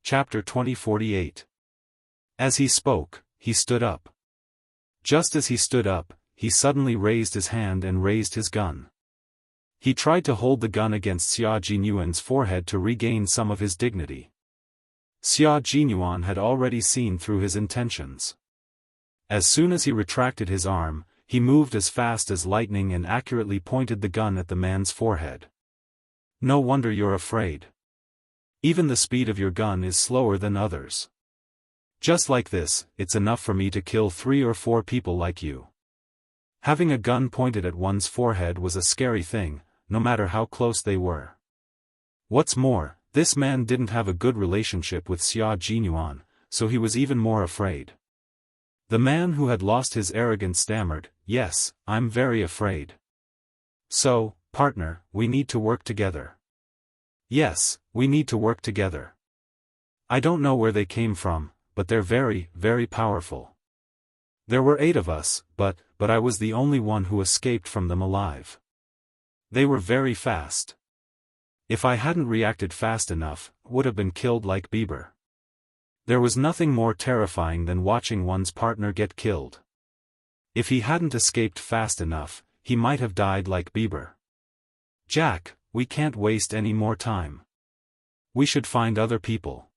Chapter 2048. As he spoke, he stood up. Just as he stood up, he suddenly raised his hand and raised his gun. He tried to hold the gun against Xia Jinyuan's forehead to regain some of his dignity. Xia Jinyuan had already seen through his intentions. As soon as he retracted his arm, he moved as fast as lightning and accurately pointed the gun at the man's forehead. No wonder you're afraid. Even the speed of your gun is slower than others. Just like this, it's enough for me to kill 3 or 4 people like you. Having a gun pointed at one's forehead was a scary thing, no matter how close they were. What's more, this man didn't have a good relationship with Xia Jinyuan, so he was even more afraid. The man who had lost his arrogance stammered, "Yes, I'm very afraid. So, partner, we need to work together." "Yes, we need to work together. I don't know where they came from, but they're very, very powerful. There were 8 of us, but I was the only one who escaped from them alive. They were very fast. If I hadn't reacted fast enough, would have been killed like Bieber. There was nothing more terrifying than watching one's partner get killed. If he hadn't escaped fast enough, he might have died like Bieber. Jack, we can't waste any more time. We should find other people.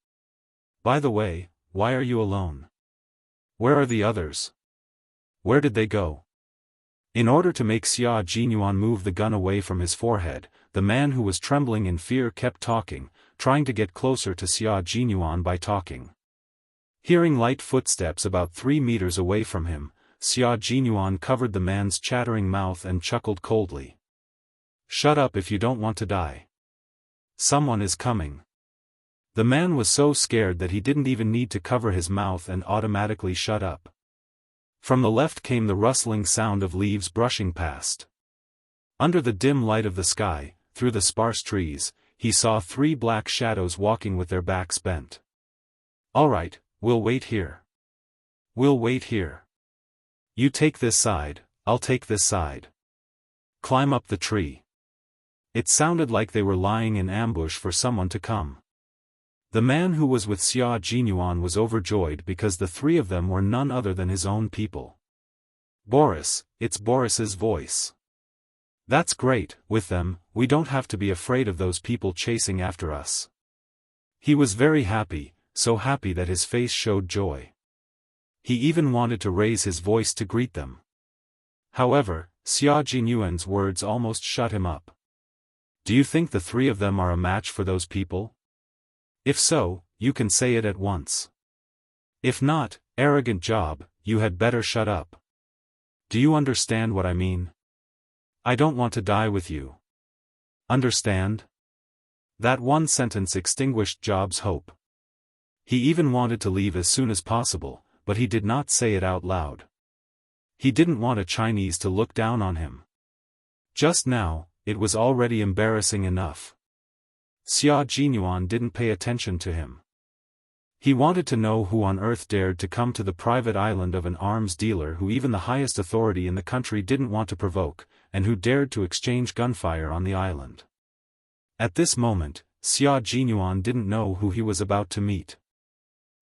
By the way, why are you alone? Where are the others? Where did they go?" In order to make Xia Jinyuan move the gun away from his forehead, the man who was trembling in fear kept talking, trying to get closer to Xia Jinyuan by talking. Hearing light footsteps about 3 meters away from him, Xia Jinyuan covered the man's chattering mouth and chuckled coldly. "Shut up if you don't want to die. Someone is coming." The man was so scared that he didn't even need to cover his mouth and automatically shut up. From the left came the rustling sound of leaves brushing past. Under the dim light of the sky, through the sparse trees, he saw 3 black shadows walking with their backs bent. "All right, we'll wait here. We'll wait here. You take this side, I'll take this side. Climb up the tree." It sounded like they were lying in ambush for someone to come. The man who was with Xia Jinyuan was overjoyed because the 3 of them were none other than his own people. "Boris, it's Boris's voice. That's great, with them, we don't have to be afraid of those people chasing after us." He was very happy, so happy that his face showed joy. He even wanted to raise his voice to greet them. However, Xia Jinyuan's words almost shut him up. "Do you think the 3 of them are a match for those people? If so, you can say it at once. If not, arrogant job, you had better shut up. Do you understand what I mean? I don't want to die with you. Understand?" That one sentence extinguished Job's hope. He even wanted to leave as soon as possible, but he did not say it out loud. He didn't want a Chinese to look down on him. Just now, it was already embarrassing enough. Xia Jinyuan didn't pay attention to him. He wanted to know who on earth dared to come to the private island of an arms dealer who even the highest authority in the country didn't want to provoke, and who dared to exchange gunfire on the island. At this moment, Xia Jinyuan didn't know who he was about to meet.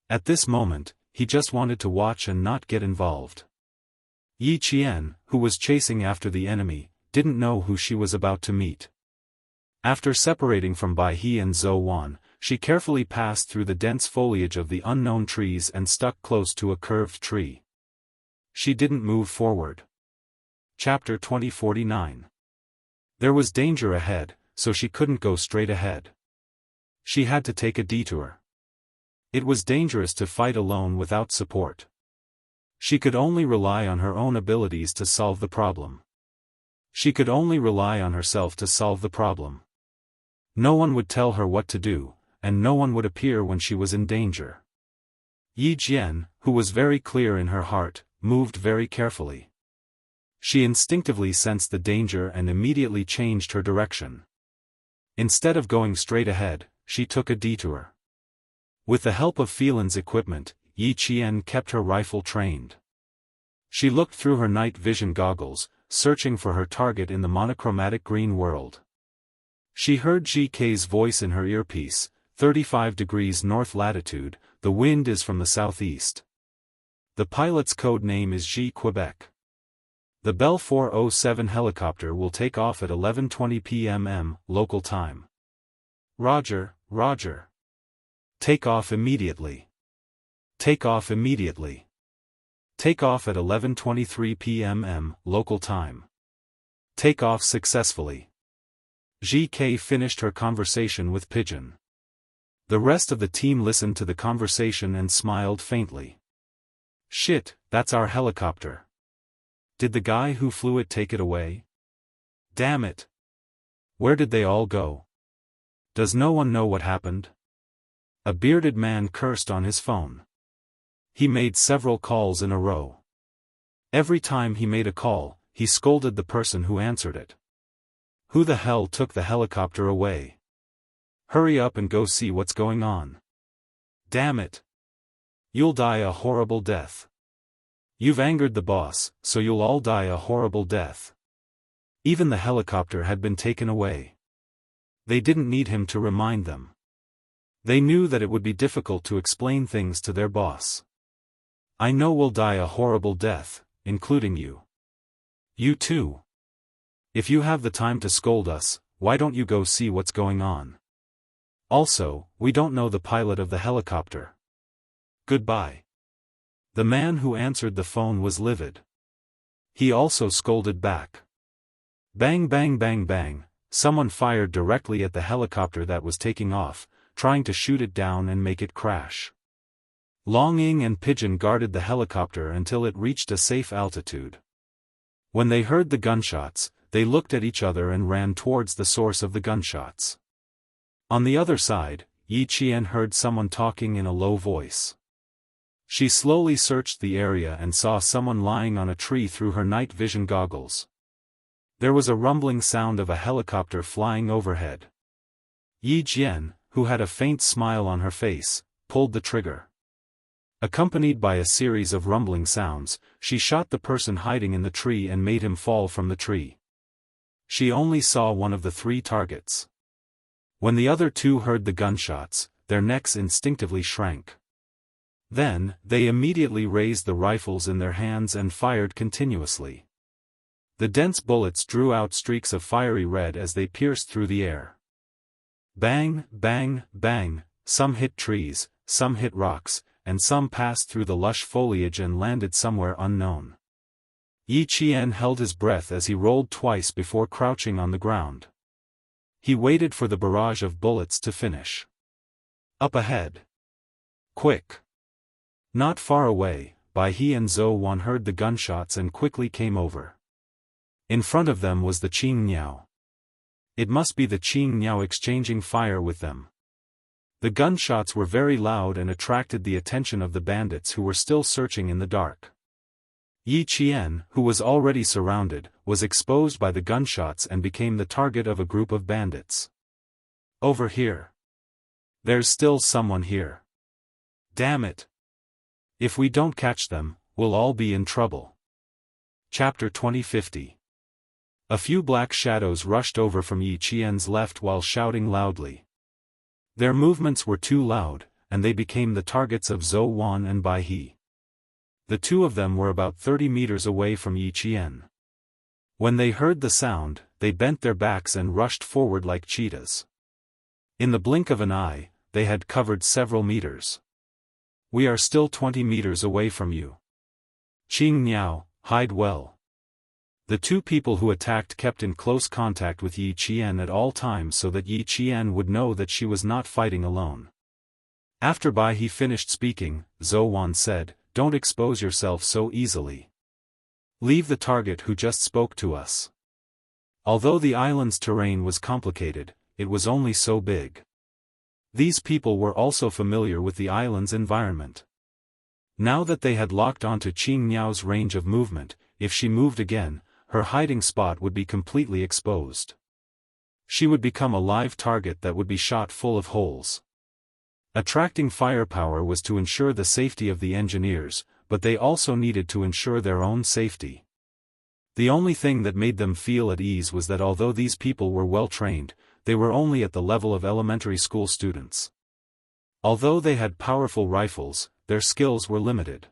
At this moment, he just wanted to watch and not get involved. Yi Qian, who was chasing after the enemy, didn't know who she was about to meet. After separating from Bai He and Zhou Wan, she carefully passed through the dense foliage of the unknown trees and stuck close to a curved tree. She didn't move forward. Chapter 2049. There was danger ahead, so she couldn't go straight ahead. She had to take a detour. It was dangerous to fight alone without support. She could only rely on her own abilities to solve the problem. She could only rely on herself to solve the problem. No one would tell her what to do, and no one would appear when she was in danger. Yi Jian, who was very clear in her heart, moved very carefully. She instinctively sensed the danger and immediately changed her direction. Instead of going straight ahead, she took a detour. With the help of Phelan's equipment, Yi Qian kept her rifle trained. She looked through her night vision goggles, searching for her target in the monochromatic green world. She heard GK's voice in her earpiece, 35 degrees north latitude, the wind is from the southeast. The pilot's code name is G Quebec. The Bell 407 helicopter will take off at 11:20 p.m. local time. Roger, Roger. Take off immediately. Take off immediately. Take off at 11:23 p.m. local time. Take off successfully. GK finished her conversation with Pigeon. The rest of the team listened to the conversation and smiled faintly. Shit, that's our helicopter. Did the guy who flew it take it away? Damn it. Where did they all go? Does no one know what happened? A bearded man cursed on his phone. He made several calls in a row. Every time he made a call, he scolded the person who answered it. Who the hell took the helicopter away? Hurry up and go see what's going on. Damn it. You'll die a horrible death. You've angered the boss, so you'll all die a horrible death. Even the helicopter had been taken away. They didn't need him to remind them. They knew that it would be difficult to explain things to their boss. I know we'll die a horrible death, including you. You too. If you have the time to scold us, why don't you go see what's going on? Also, we don't know the pilot of the helicopter. Goodbye. The man who answered the phone was livid. He also scolded back. Bang bang bang bang, someone fired directly at the helicopter that was taking off, trying to shoot it down and make it crash. Long Ying and Pigeon guarded the helicopter until it reached a safe altitude. When they heard the gunshots, they looked at each other and ran towards the source of the gunshots. On the other side, Yi Qian heard someone talking in a low voice. She slowly searched the area and saw someone lying on a tree through her night vision goggles. There was a rumbling sound of a helicopter flying overhead. Yi Jian, who had a faint smile on her face, pulled the trigger. Accompanied by a series of rumbling sounds, she shot the person hiding in the tree and made him fall from the tree. She only saw one of the three targets. When the other two heard the gunshots, their necks instinctively shrank. Then, they immediately raised the rifles in their hands and fired continuously. The dense bullets drew out streaks of fiery red as they pierced through the air. Bang, bang, bang, some hit trees, some hit rocks, and some passed through the lush foliage and landed somewhere unknown. Yi Qian held his breath as he rolled twice before crouching on the ground. He waited for the barrage of bullets to finish. Up ahead. Quick. Not far away, Bai He and Zhou Wan heard the gunshots and quickly came over. In front of them was the Qing Niao. It must be the Qing Niao exchanging fire with them. The gunshots were very loud and attracted the attention of the bandits who were still searching in the dark. Yi Qian, who was already surrounded, was exposed by the gunshots and became the target of a group of bandits. Over here. There's still someone here. Damn it. If we don't catch them, we'll all be in trouble. Chapter 2050. A few black shadows rushed over from Yi Qian's left while shouting loudly. Their movements were too loud, and they became the targets of Zhou Wan and Bai He. The two of them were about 30 meters away from Yi Qian. When they heard the sound, they bent their backs and rushed forward like cheetahs. In the blink of an eye, they had covered several meters. We are still 20 meters away from you. Qing Niao, hide well. The two people who attacked kept in close contact with Yi Qian at all times so that Yi Qian would know that she was not fighting alone. After Bai He finished speaking, Zhou Wan said, "Don't expose yourself so easily. Leave the target who just spoke to us." Although the island's terrain was complicated, it was only so big. These people were also familiar with the island's environment. Now that they had locked onto Qing Niao's range of movement, if she moved again, her hiding spot would be completely exposed. She would become a live target that would be shot full of holes. Attracting firepower was to ensure the safety of the engineers, but they also needed to ensure their own safety. The only thing that made them feel at ease was that although these people were well trained, they were only at the level of elementary school students. Although they had powerful rifles, their skills were limited.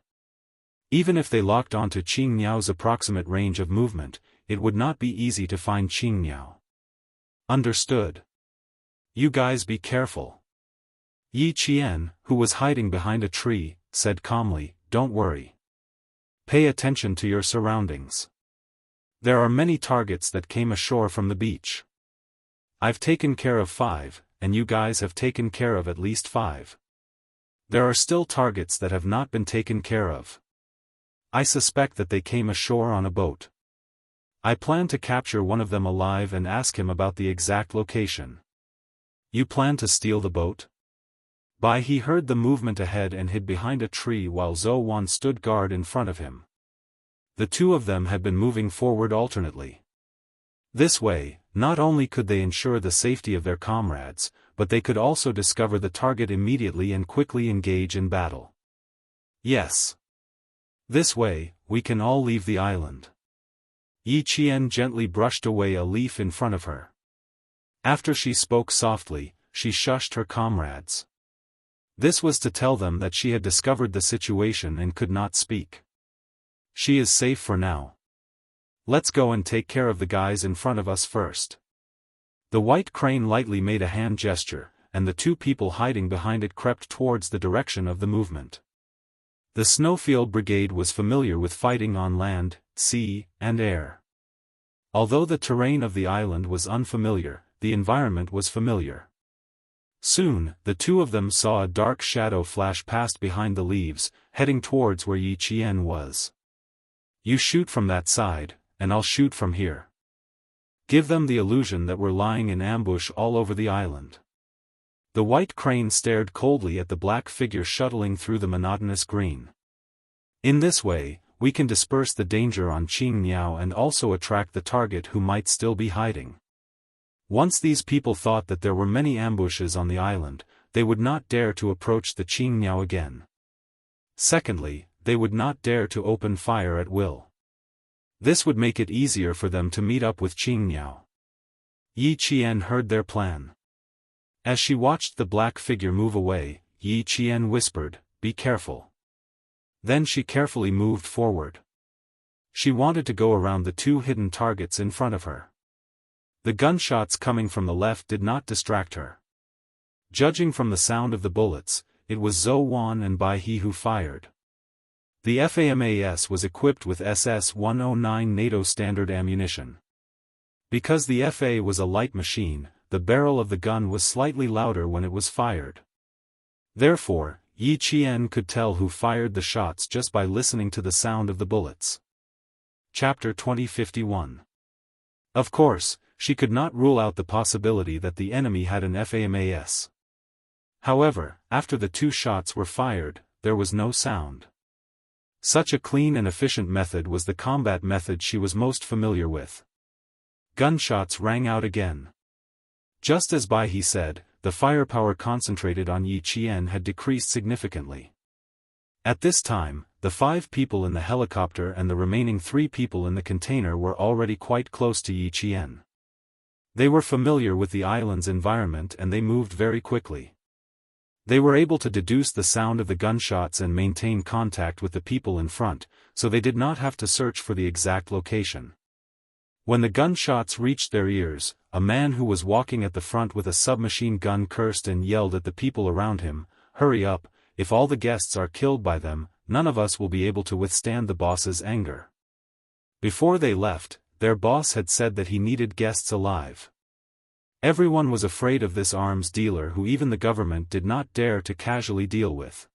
Even if they locked onto Qingniao's approximate range of movement, it would not be easy to find Qingniao. Understood. You guys be careful. Yi Qian, who was hiding behind a tree, said calmly, don't worry. Pay attention to your surroundings. There are many targets that came ashore from the beach. I've taken care of 5, and you guys have taken care of at least 5. There are still targets that have not been taken care of. I suspect that they came ashore on a boat. I plan to capture one of them alive and ask him about the exact location. You plan to steal the boat? Bai He heard the movement ahead and hid behind a tree while Zhou Wan stood guard in front of him. The two of them had been moving forward alternately. This way, not only could they ensure the safety of their comrades, but they could also discover the target immediately and quickly engage in battle. Yes. This way, we can all leave the island. Yi Qian gently brushed away a leaf in front of her. After she spoke softly, she shushed her comrades. This was to tell them that she had discovered the situation and could not speak. She is safe for now. Let's go and take care of the guys in front of us first. The white crane lightly made a hand gesture, and the two people hiding behind it crept towards the direction of the movement. The Snowfield Brigade was familiar with fighting on land, sea, and air. Although the terrain of the island was unfamiliar, the environment was familiar. Soon, the two of them saw a dark shadow flash past behind the leaves, heading towards where Yi Qian was. You shoot from that side, and I'll shoot from here. Give them the illusion that we're lying in ambush all over the island. The white crane stared coldly at the black figure shuttling through the monotonous green. In this way, we can disperse the danger on Qingniao and also attract the target who might still be hiding. Once these people thought that there were many ambushes on the island, they would not dare to approach the Qingniao again. Secondly, they would not dare to open fire at will. This would make it easier for them to meet up with Qingniao. Yi Qian heard their plan. As she watched the black figure move away, Yi Qian whispered, "Be careful." Then she carefully moved forward. She wanted to go around the two hidden targets in front of her. The gunshots coming from the left did not distract her. Judging from the sound of the bullets, it was Zhou Wan and Bai He who fired. The FAMAS was equipped with SS-109 NATO standard ammunition. Because the FA was a light machine, the barrel of the gun was slightly louder when it was fired. Therefore, Yi Qian could tell who fired the shots just by listening to the sound of the bullets. Chapter 2051. Of course, she could not rule out the possibility that the enemy had an FAMAS. However, after the two shots were fired, there was no sound. Such a clean and efficient method was the combat method she was most familiar with. Gunshots rang out again. Just as Bai He said, the firepower concentrated on Yi Qian had decreased significantly. At this time, the 5 people in the helicopter and the remaining 3 people in the container were already quite close to Yi Qian. They were familiar with the island's environment and they moved very quickly. They were able to deduce the sound of the gunshots and maintain contact with the people in front, so they did not have to search for the exact location. When the gunshots reached their ears, a man who was walking at the front with a submachine gun cursed and yelled at the people around him, "Hurry up, if all the guests are killed by them, none of us will be able to withstand the boss's anger." Before they left, their boss had said that he needed guests alive. Everyone was afraid of this arms dealer who even the government did not dare to casually deal with.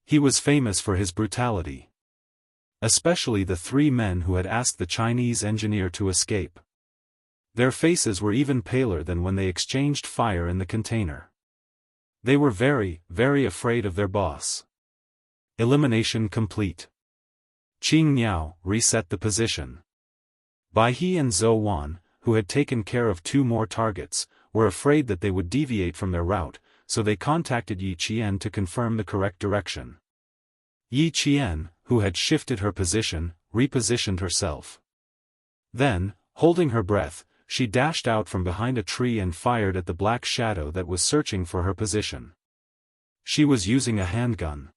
He was famous for his brutality. Especially the 3 men who had asked the Chinese engineer to escape. Their faces were even paler than when they exchanged fire in the container. They were very, very afraid of their boss. Elimination complete. Qingniao reset the position. Bai He and Zhou Wan, who had taken care of 2 more targets, were afraid that they would deviate from their route, so they contacted Yi Qian to confirm the correct direction. Yi Qian, who had shifted her position, repositioned herself. Then, holding her breath, she dashed out from behind a tree and fired at the black shadow that was searching for her position. She was using a handgun.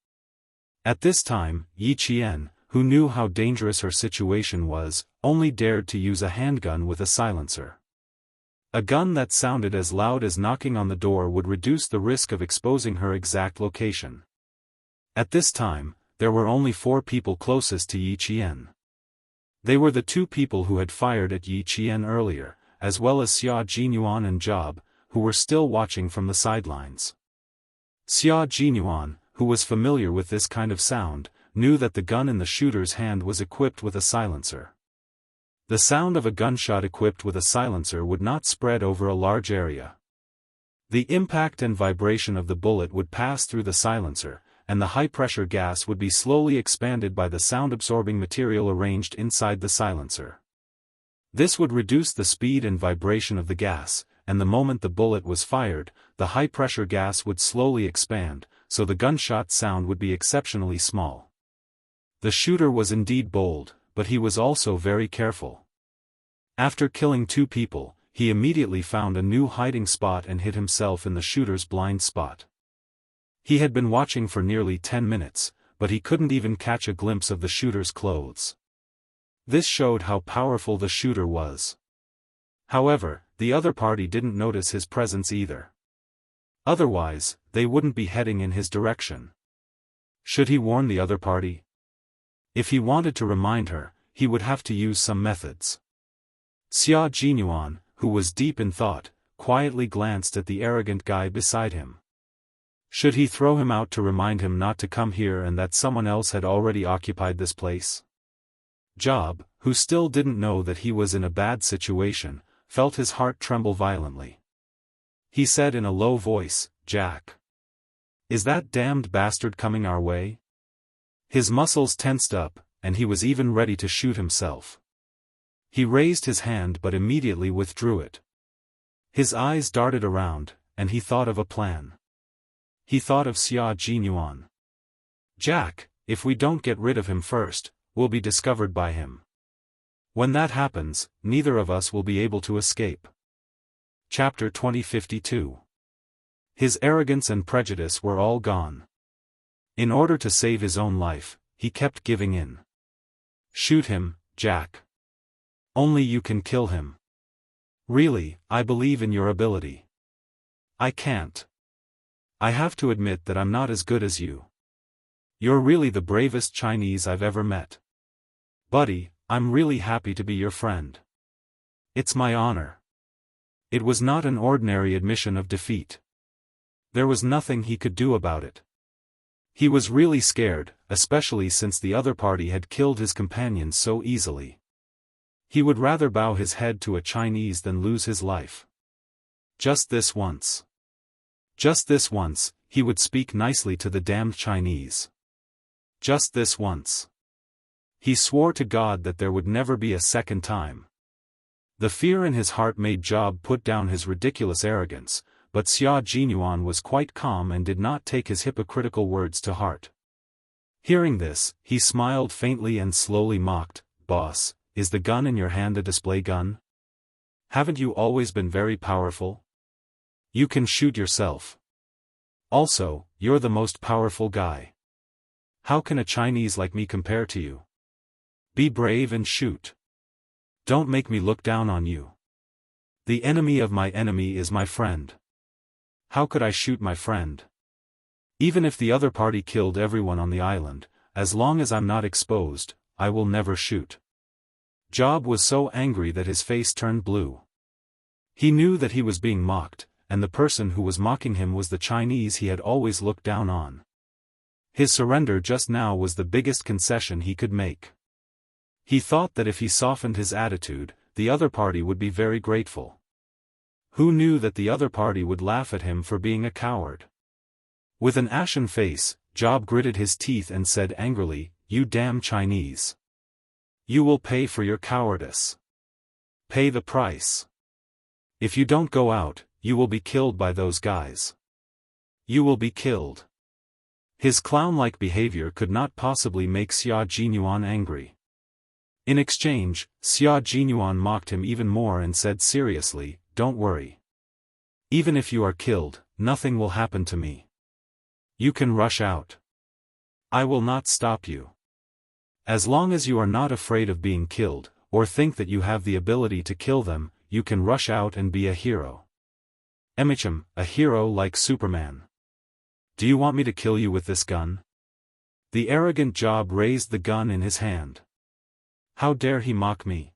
At this time, Yi Qian, who knew how dangerous her situation was, only dared to use a handgun with a silencer. A gun that sounded as loud as knocking on the door would reduce the risk of exposing her exact location. At this time, there were only 4 people closest to Yi Qian. They were the 2 people who had fired at Yi Qian earlier, as well as Xia Jinyuan and Job, who were still watching from the sidelines. Xia Jinyuan, who was familiar with this kind of sound, knew that the gun in the shooter's hand was equipped with a silencer. The sound of a gunshot equipped with a silencer would not spread over a large area. The impact and vibration of the bullet would pass through the silencer, and the high-pressure gas would be slowly expanded by the sound-absorbing material arranged inside the silencer. This would reduce the speed and vibration of the gas, and the moment the bullet was fired, the high-pressure gas would slowly expand, so the gunshot sound would be exceptionally small. The shooter was indeed bold, but he was also very careful. After killing 2 people, he immediately found a new hiding spot and hid himself in the shooter's blind spot. He had been watching for nearly 10 minutes, but he couldn't even catch a glimpse of the shooter's clothes. This showed how powerful the shooter was. However, the other party didn't notice his presence either. Otherwise, they wouldn't be heading in his direction. Should he warn the other party? If he wanted to remind her, he would have to use some methods. Xia Jinyuan, who was deep in thought, quietly glanced at the arrogant guy beside him. Should he throw him out to remind him not to come here and that someone else had already occupied this place? Job, who still didn't know that he was in a bad situation, felt his heart tremble violently. He said in a low voice, "Jack. Is that damned bastard coming our way?" His muscles tensed up, and he was even ready to shoot himself. He raised his hand but immediately withdrew it. His eyes darted around, and he thought of a plan. He thought of Xia Jinyuan. "Jack, if we don't get rid of him first, we'll be discovered by him. When that happens, neither of us will be able to escape." Chapter 2052. His arrogance and prejudice were all gone. In order to save his own life, he kept giving in. "Shoot him, Jack. Only you can kill him. Really, I believe in your ability. I can't. I have to admit that I'm not as good as you. You're really the bravest Chinese I've ever met. Buddy, I'm really happy to be your friend. It's my honor." It was not an ordinary admission of defeat. There was nothing he could do about it. He was really scared, especially since the other party had killed his companions so easily. He would rather bow his head to a Chinese than lose his life. Just this once. Just this once, he would speak nicely to the damned Chinese. Just this once. He swore to God that there would never be a second time. The fear in his heart made Job put down his ridiculous arrogance, but Xia Jinyuan was quite calm and did not take his hypocritical words to heart. Hearing this, he smiled faintly and slowly mocked, "Boss, is the gun in your hand a display gun? Haven't you always been very powerful? You can shoot yourself. Also, you're the most powerful guy. How can a Chinese like me compare to you? Be brave and shoot. Don't make me look down on you. The enemy of my enemy is my friend. How could I shoot my friend? Even if the other party killed everyone on the island, as long as I'm not exposed, I will never shoot." Job was so angry that his face turned blue. He knew that he was being mocked, and the person who was mocking him was the Chinese he had always looked down on. His surrender just now was the biggest concession he could make. He thought that if he softened his attitude, the other party would be very grateful. Who knew that the other party would laugh at him for being a coward? With an ashen face, Job gritted his teeth and said angrily, "You damn Chinese. You will pay for your cowardice. Pay the price. If you don't go out, you will be killed by those guys. You will be killed." His clown-like behavior could not possibly make Xia Jinyuan angry. In exchange, Xia Jinyuan mocked him even more and said seriously, "Don't worry. Even if you are killed, nothing will happen to me. You can rush out. I will not stop you. As long as you are not afraid of being killed, or think that you have the ability to kill them, you can rush out and be a hero. A hero like Superman. Do you want me to kill you with this gun? The arrogant Job raised the gun in his hand. How dare he mock me?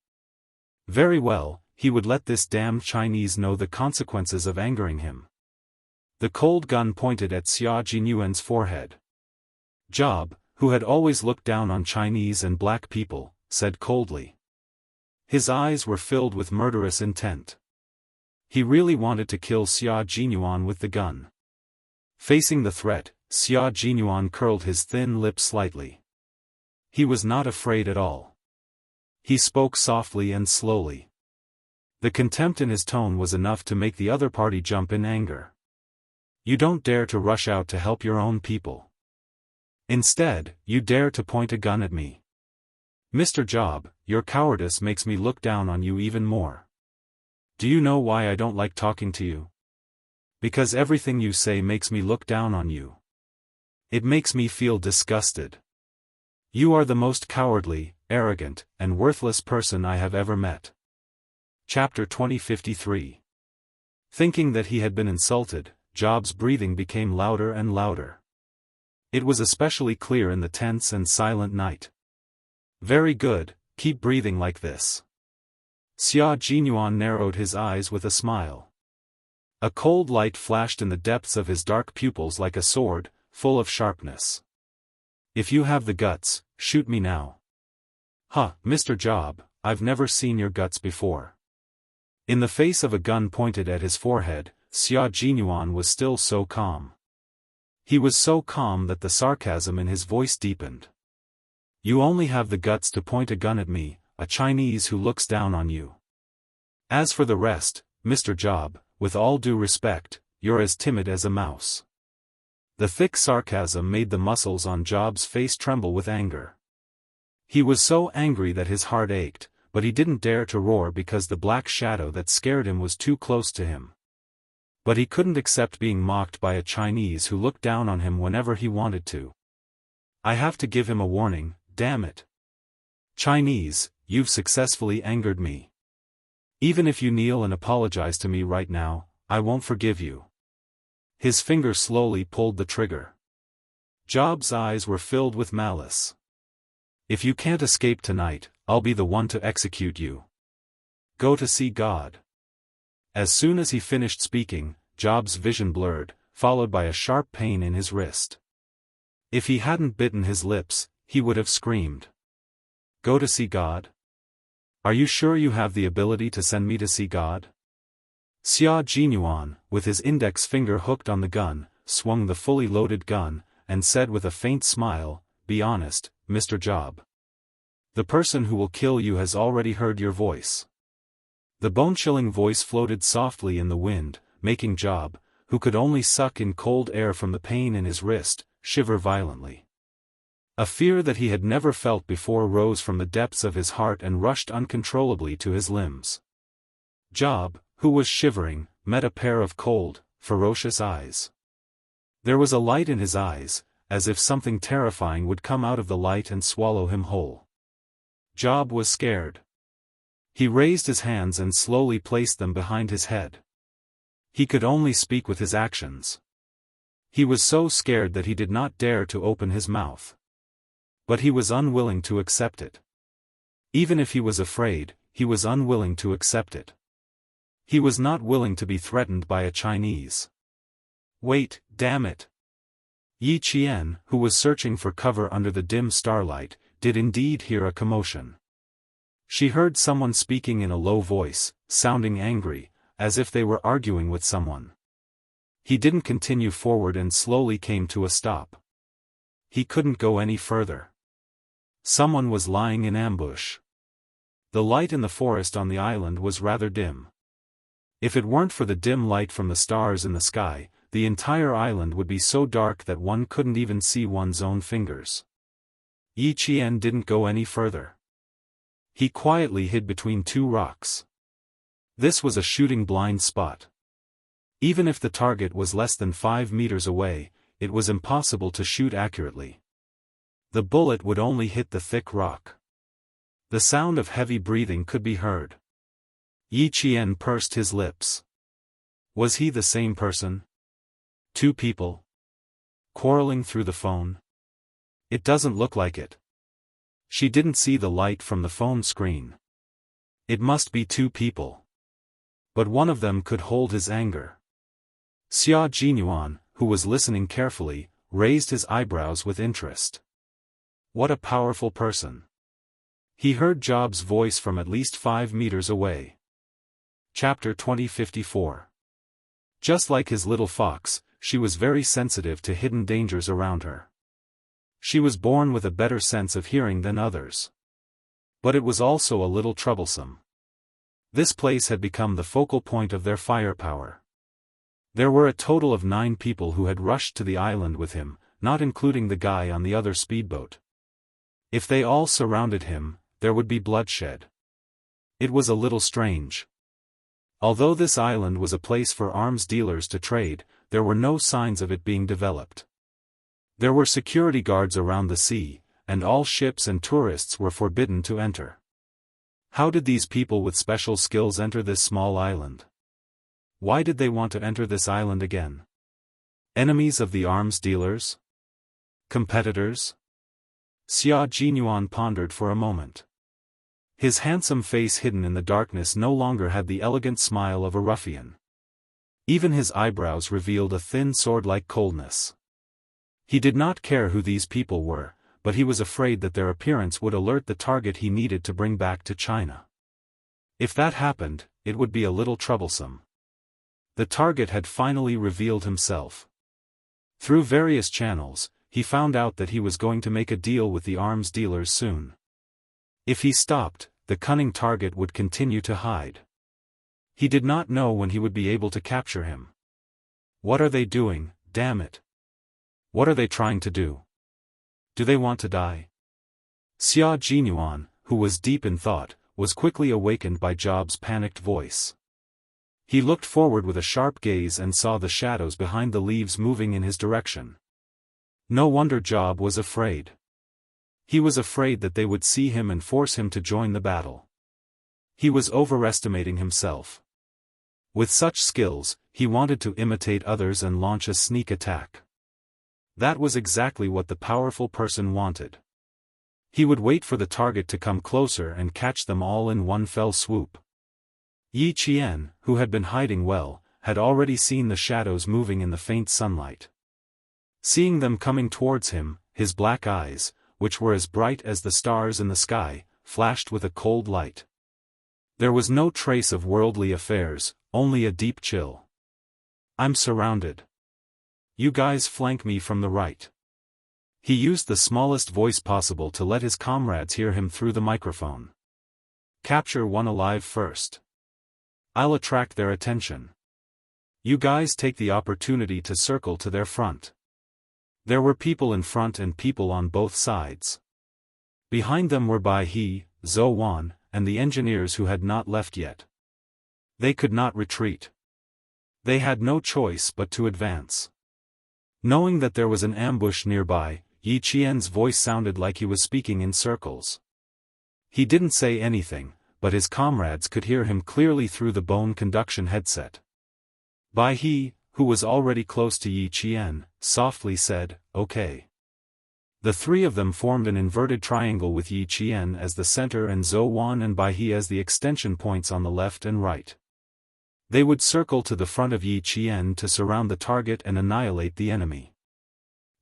Very well, he would let this damned Chinese know the consequences of angering him. The cold gun pointed at Xia Jinyuan's forehead. Job, who had always looked down on Chinese and black people, said coldly. His eyes were filled with murderous intent. He really wanted to kill Xia Jinyuan with the gun. Facing the threat, Xia Jinyuan curled his thin lips slightly. He was not afraid at all. He spoke softly and slowly. The contempt in his tone was enough to make the other party jump in anger. You don't dare to rush out to help your own people. Instead, you dare to point a gun at me. Mr. Job, your cowardice makes me look down on you even more. Do you know why I don't like talking to you? Because everything you say makes me look down on you. It makes me feel disgusted. You are the most cowardly, arrogant, and worthless person I have ever met. Chapter 2053. Thinking that he had been insulted, Job's breathing became louder and louder. It was especially clear in the tense and silent night. Very good, keep breathing like this. Xia Jinyuan narrowed his eyes with a smile. A cold light flashed in the depths of his dark pupils like a sword, full of sharpness. If you have the guts, shoot me now. Huh, Mr. Job, I've never seen your guts before. In the face of a gun pointed at his forehead, Xia Jinyuan was still so calm. He was so calm that the sarcasm in his voice deepened. You only have the guts to point a gun at me, a Chinese who looks down on you. As for the rest, Mr. Job, with all due respect, you're as timid as a mouse. The thick sarcasm made the muscles on Job's face tremble with anger. He was so angry that his heart ached, but he didn't dare to roar because the black shadow that scared him was too close to him. But he couldn't accept being mocked by a Chinese who looked down on him whenever he wanted to. I have to give him a warning, damn it. Chinese, you've successfully angered me. Even if you kneel and apologize to me right now, I won't forgive you. His finger slowly pulled the trigger. Job's eyes were filled with malice. If you can't escape tonight, I'll be the one to execute you. Go to see God. As soon as he finished speaking, Job's vision blurred, followed by a sharp pain in his wrist. If he hadn't bitten his lips, he would have screamed. Go to see God? Are you sure you have the ability to send me to see God? Xia Jinyuan, with his index finger hooked on the gun, swung the fully loaded gun, and said with a faint smile, Be honest, Mr. Job. The person who will kill you has already heard your voice. The bone-chilling voice floated softly in the wind, making Job, who could only suck in cold air from the pain in his wrist, shiver violently. A fear that he had never felt before rose from the depths of his heart and rushed uncontrollably to his limbs. Job, who was shivering, met a pair of cold, ferocious eyes. There was a light in his eyes, as if something terrifying would come out of the light and swallow him whole. Job was scared. He raised his hands and slowly placed them behind his head. He could only speak with his actions. He was so scared that he did not dare to open his mouth. But he was unwilling to accept it. Even if he was afraid, he was unwilling to accept it. He was not willing to be threatened by a Chinese. Wait, damn it! Yi Qian, who was searching for cover under the dim starlight, did indeed hear a commotion. She heard someone speaking in a low voice, sounding angry, as if they were arguing with someone. He didn't continue forward and slowly came to a stop. He couldn't go any further. Someone was lying in ambush. The light in the forest on the island was rather dim. If it weren't for the dim light from the stars in the sky, the entire island would be so dark that one couldn't even see one's own fingers. Yi Qian didn't go any further. He quietly hid between two rocks. This was a shooting blind spot. Even if the target was less than 5 meters away, it was impossible to shoot accurately. The bullet would only hit the thick rock. The sound of heavy breathing could be heard. Yi Qian pursed his lips. Was he the same person? Two people? Quarreling through the phone? It doesn't look like it. She didn't see the light from the phone screen. It must be two people. But one of them could hold his anger. Xia Jinyuan, who was listening carefully, raised his eyebrows with interest. What a powerful person. He heard Job's voice from at least 5 meters away. Chapter 2054. Just like his little fox, she was very sensitive to hidden dangers around her. She was born with a better sense of hearing than others. But it was also a little troublesome. This place had become the focal point of their firepower. There were a total of 9 people who had rushed to the island with him, not including the guy on the other speedboat. If they all surrounded him, there would be bloodshed. It was a little strange. Although this island was a place for arms dealers to trade, there were no signs of it being developed. There were security guards around the sea, and all ships and tourists were forbidden to enter. How did these people with special skills enter this small island? Why did they want to enter this island again? Enemies of the arms dealers? Competitors? Xia Jinyuan pondered for a moment. His handsome face hidden in the darkness no longer had the elegant smile of a ruffian. Even his eyebrows revealed a thin sword-like coldness. He did not care who these people were, but he was afraid that their appearance would alert the target he needed to bring back to China. If that happened, it would be a little troublesome. The target had finally revealed himself. Through various channels, he found out that he was going to make a deal with the arms dealers soon. If he stopped, the cunning target would continue to hide. He did not know when he would be able to capture him. What are they doing, damn it? What are they trying to do? Do they want to die? Xia Jinyuan, who was deep in thought, was quickly awakened by Job's panicked voice. He looked forward with a sharp gaze and saw the shadows behind the leaves moving in his direction. No wonder Job was afraid. He was afraid that they would see him and force him to join the battle. He was overestimating himself. With such skills, he wanted to imitate others and launch a sneak attack. That was exactly what the powerful person wanted. He would wait for the target to come closer and catch them all in one fell swoop. Yi Qian, who had been hiding well, had already seen the shadows moving in the faint sunlight. Seeing them coming towards him, his black eyes, which were as bright as the stars in the sky, flashed with a cold light. There was no trace of worldly affairs, only a deep chill. I'm surrounded. You guys flank me from the right. He used the smallest voice possible to let his comrades hear him through the microphone. Capture one alive first. I'll attract their attention. You guys take the opportunity to circle to their front. There were people in front and people on both sides. Behind them were Bai He, Zhou Wan, and the engineers who had not left yet. They could not retreat. They had no choice but to advance. Knowing that there was an ambush nearby, Yi Qian's voice sounded like he was speaking in circles. He didn't say anything, but his comrades could hear him clearly through the bone conduction headset. Bai He, who was already close to Yi Qian, softly said, "Okay." The three of them formed an inverted triangle with Yi Qian as the center and Zhou Wan and Bai He as the extension points on the left and right. They would circle to the front of Yi Qian to surround the target and annihilate the enemy.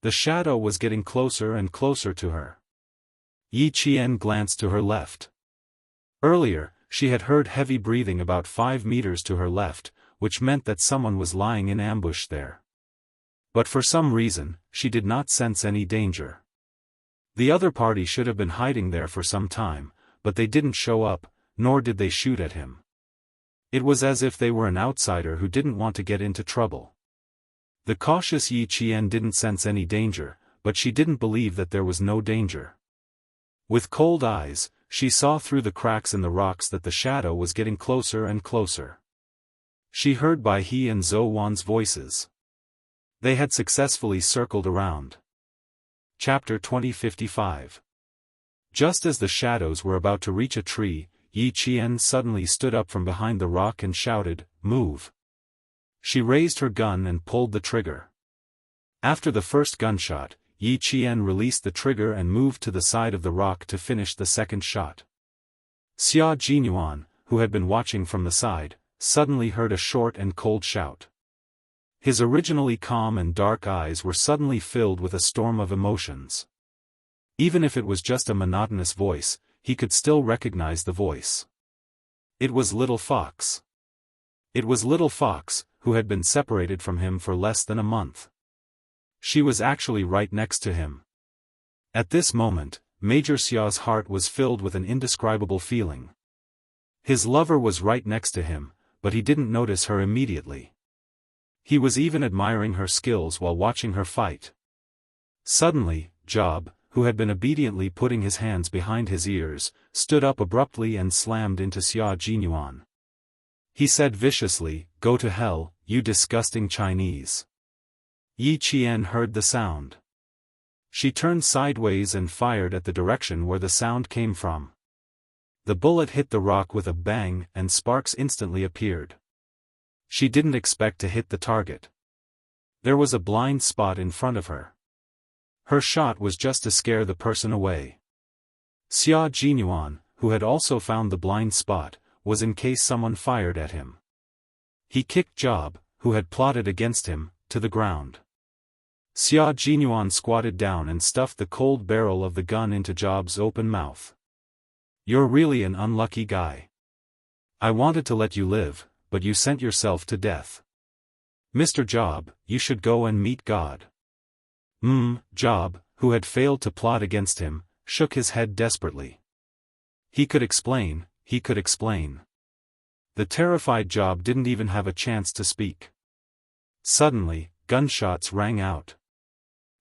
The shadow was getting closer and closer to her. Yi Qian glanced to her left. Earlier, she had heard heavy breathing about 5 meters to her left, which meant that someone was lying in ambush there. But for some reason, she did not sense any danger. The other party should have been hiding there for some time, but they didn't show up, nor did they shoot at him. It was as if they were an outsider who didn't want to get into trouble. The cautious Yi Qian didn't sense any danger, but she didn't believe that there was no danger. With cold eyes, she saw through the cracks in the rocks that the shadow was getting closer and closer. She heard Bai He and Zhou Wan's voices. They had successfully circled around. Chapter 2055. Just as the shadows were about to reach a tree, Yi Qian suddenly stood up from behind the rock and shouted, "Move!" She raised her gun and pulled the trigger. After the first gunshot, Yi Qian released the trigger and moved to the side of the rock to finish the second shot. Xia Jinyuan, who had been watching from the side, suddenly heard a short and cold shout. His originally calm and dark eyes were suddenly filled with a storm of emotions. Even if it was just a monotonous voice, he could still recognize the voice. It was Little Fox. It was Little Fox, who had been separated from him for less than a month. She was actually right next to him. At this moment, Major Xia's heart was filled with an indescribable feeling. His lover was right next to him, but he didn't notice her immediately. He was even admiring her skills while watching her fight. Suddenly, Job, who had been obediently putting his hands behind his ears, stood up abruptly and slammed into Xia Jinyuan. He said viciously, "Go to hell, you disgusting Chinese." Yi Qian heard the sound. She turned sideways and fired at the direction where the sound came from. The bullet hit the rock with a bang and sparks instantly appeared. She didn't expect to hit the target. There was a blind spot in front of her. Her shot was just to scare the person away. Xia Jinyuan, who had also found the blind spot, was in case someone fired at him. He kicked Job, who had plotted against him, to the ground. Xia Jinyuan squatted down and stuffed the cold barrel of the gun into Job's open mouth. "You're really an unlucky guy. I wanted to let you live, but you sent yourself to death. Mr. Job, you should go and meet God." Job, who had failed to plot against him, shook his head desperately. He could explain. The terrified Job didn't even have a chance to speak. Suddenly, gunshots rang out.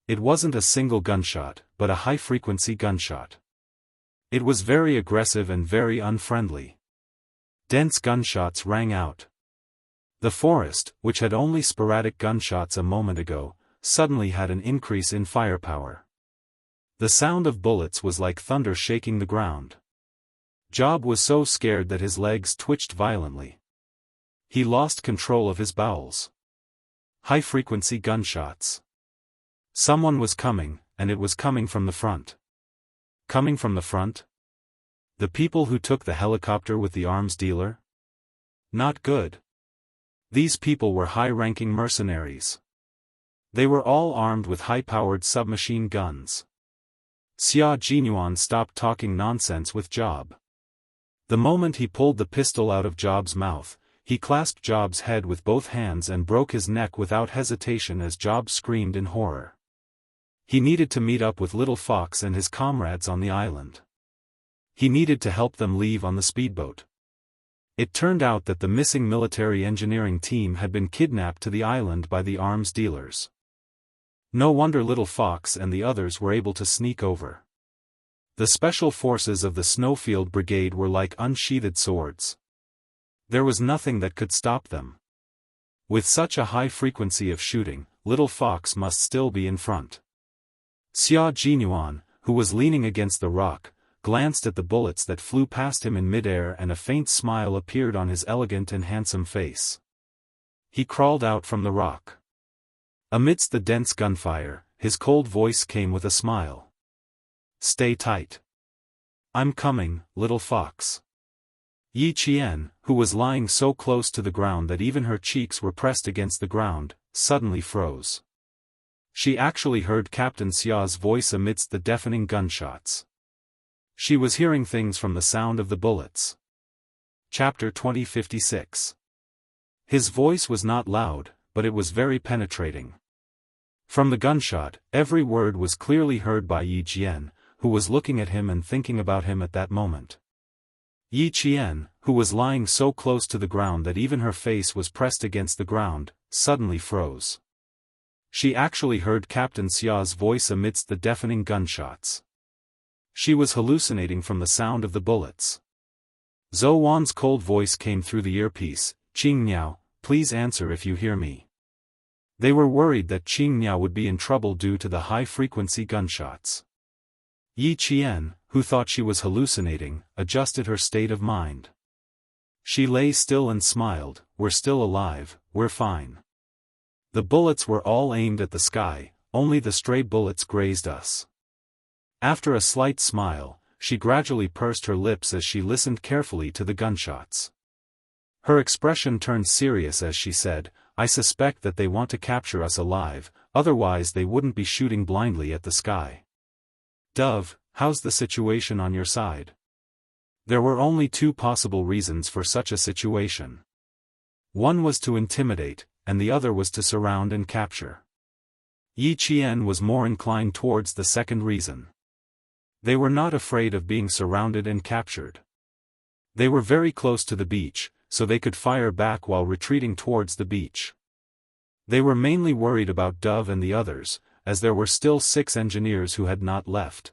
It wasn't a single gunshot, but a high-frequency gunshot. It was very aggressive and very unfriendly. Dense gunshots rang out. The forest, which had only sporadic gunshots a moment ago, suddenly had an increase in firepower. The sound of bullets was like thunder shaking the ground. Job was so scared that his legs twitched violently. He lost control of his bowels. High-frequency gunshots. Someone was coming, and it was coming from the front. Coming from the front? The people who took the helicopter with the arms dealer? Not good. These people were high-ranking mercenaries. They were all armed with high-powered submachine guns. Xia Jinyuan stopped talking nonsense with Job. The moment he pulled the pistol out of Job's mouth, he clasped Job's head with both hands and broke his neck without hesitation as Job screamed in horror. He needed to meet up with Little Fox and his comrades on the island. He needed to help them leave on the speedboat. It turned out that the missing military engineering team had been kidnapped to the island by the arms dealers. No wonder Little Fox and the others were able to sneak over. The special forces of the Snowfield Brigade were like unsheathed swords. There was nothing that could stop them. With such a high frequency of shooting, Little Fox must still be in front. Xia Jinyuan, who was leaning against the rock, glanced at the bullets that flew past him in midair and a faint smile appeared on his elegant and handsome face. He crawled out from the rock. Amidst the dense gunfire, his cold voice came with a smile. "Stay tight. I'm coming, Little Fox." Yi Qian, who was lying so close to the ground that even her cheeks were pressed against the ground, suddenly froze. She actually heard Captain Xia's voice amidst the deafening gunshots. She was hearing things from the sound of the bullets. Chapter 2056. His voice was not loud, but it was very penetrating. From the gunshot, every word was clearly heard by Yi Qian, who was looking at him and thinking about him at that moment. Yi Qian, who was lying so close to the ground that even her face was pressed against the ground, suddenly froze. She actually heard Captain Xia's voice amidst the deafening gunshots. She was hallucinating from the sound of the bullets. Zhou Wan's cold voice came through the earpiece, "Qing Niao, please answer if you hear me." They were worried that Xianxia would be in trouble due to the high-frequency gunshots. Yi Qian, who thought she was hallucinating, adjusted her state of mind. She lay still and smiled, "We're still alive, we're fine." The bullets were all aimed at the sky, only the stray bullets grazed us. After a slight smile, she gradually pursed her lips as she listened carefully to the gunshots. Her expression turned serious as she said, "I suspect that they want to capture us alive, otherwise they wouldn't be shooting blindly at the sky." "Dove, how's the situation on your side?" There were only two possible reasons for such a situation. One was to intimidate, and the other was to surround and capture. Yi Qian was more inclined towards the second reason. They were not afraid of being surrounded and captured. They were very close to the beach, so they could fire back while retreating towards the beach. They were mainly worried about Dove and the others, as there were still 6 engineers who had not left.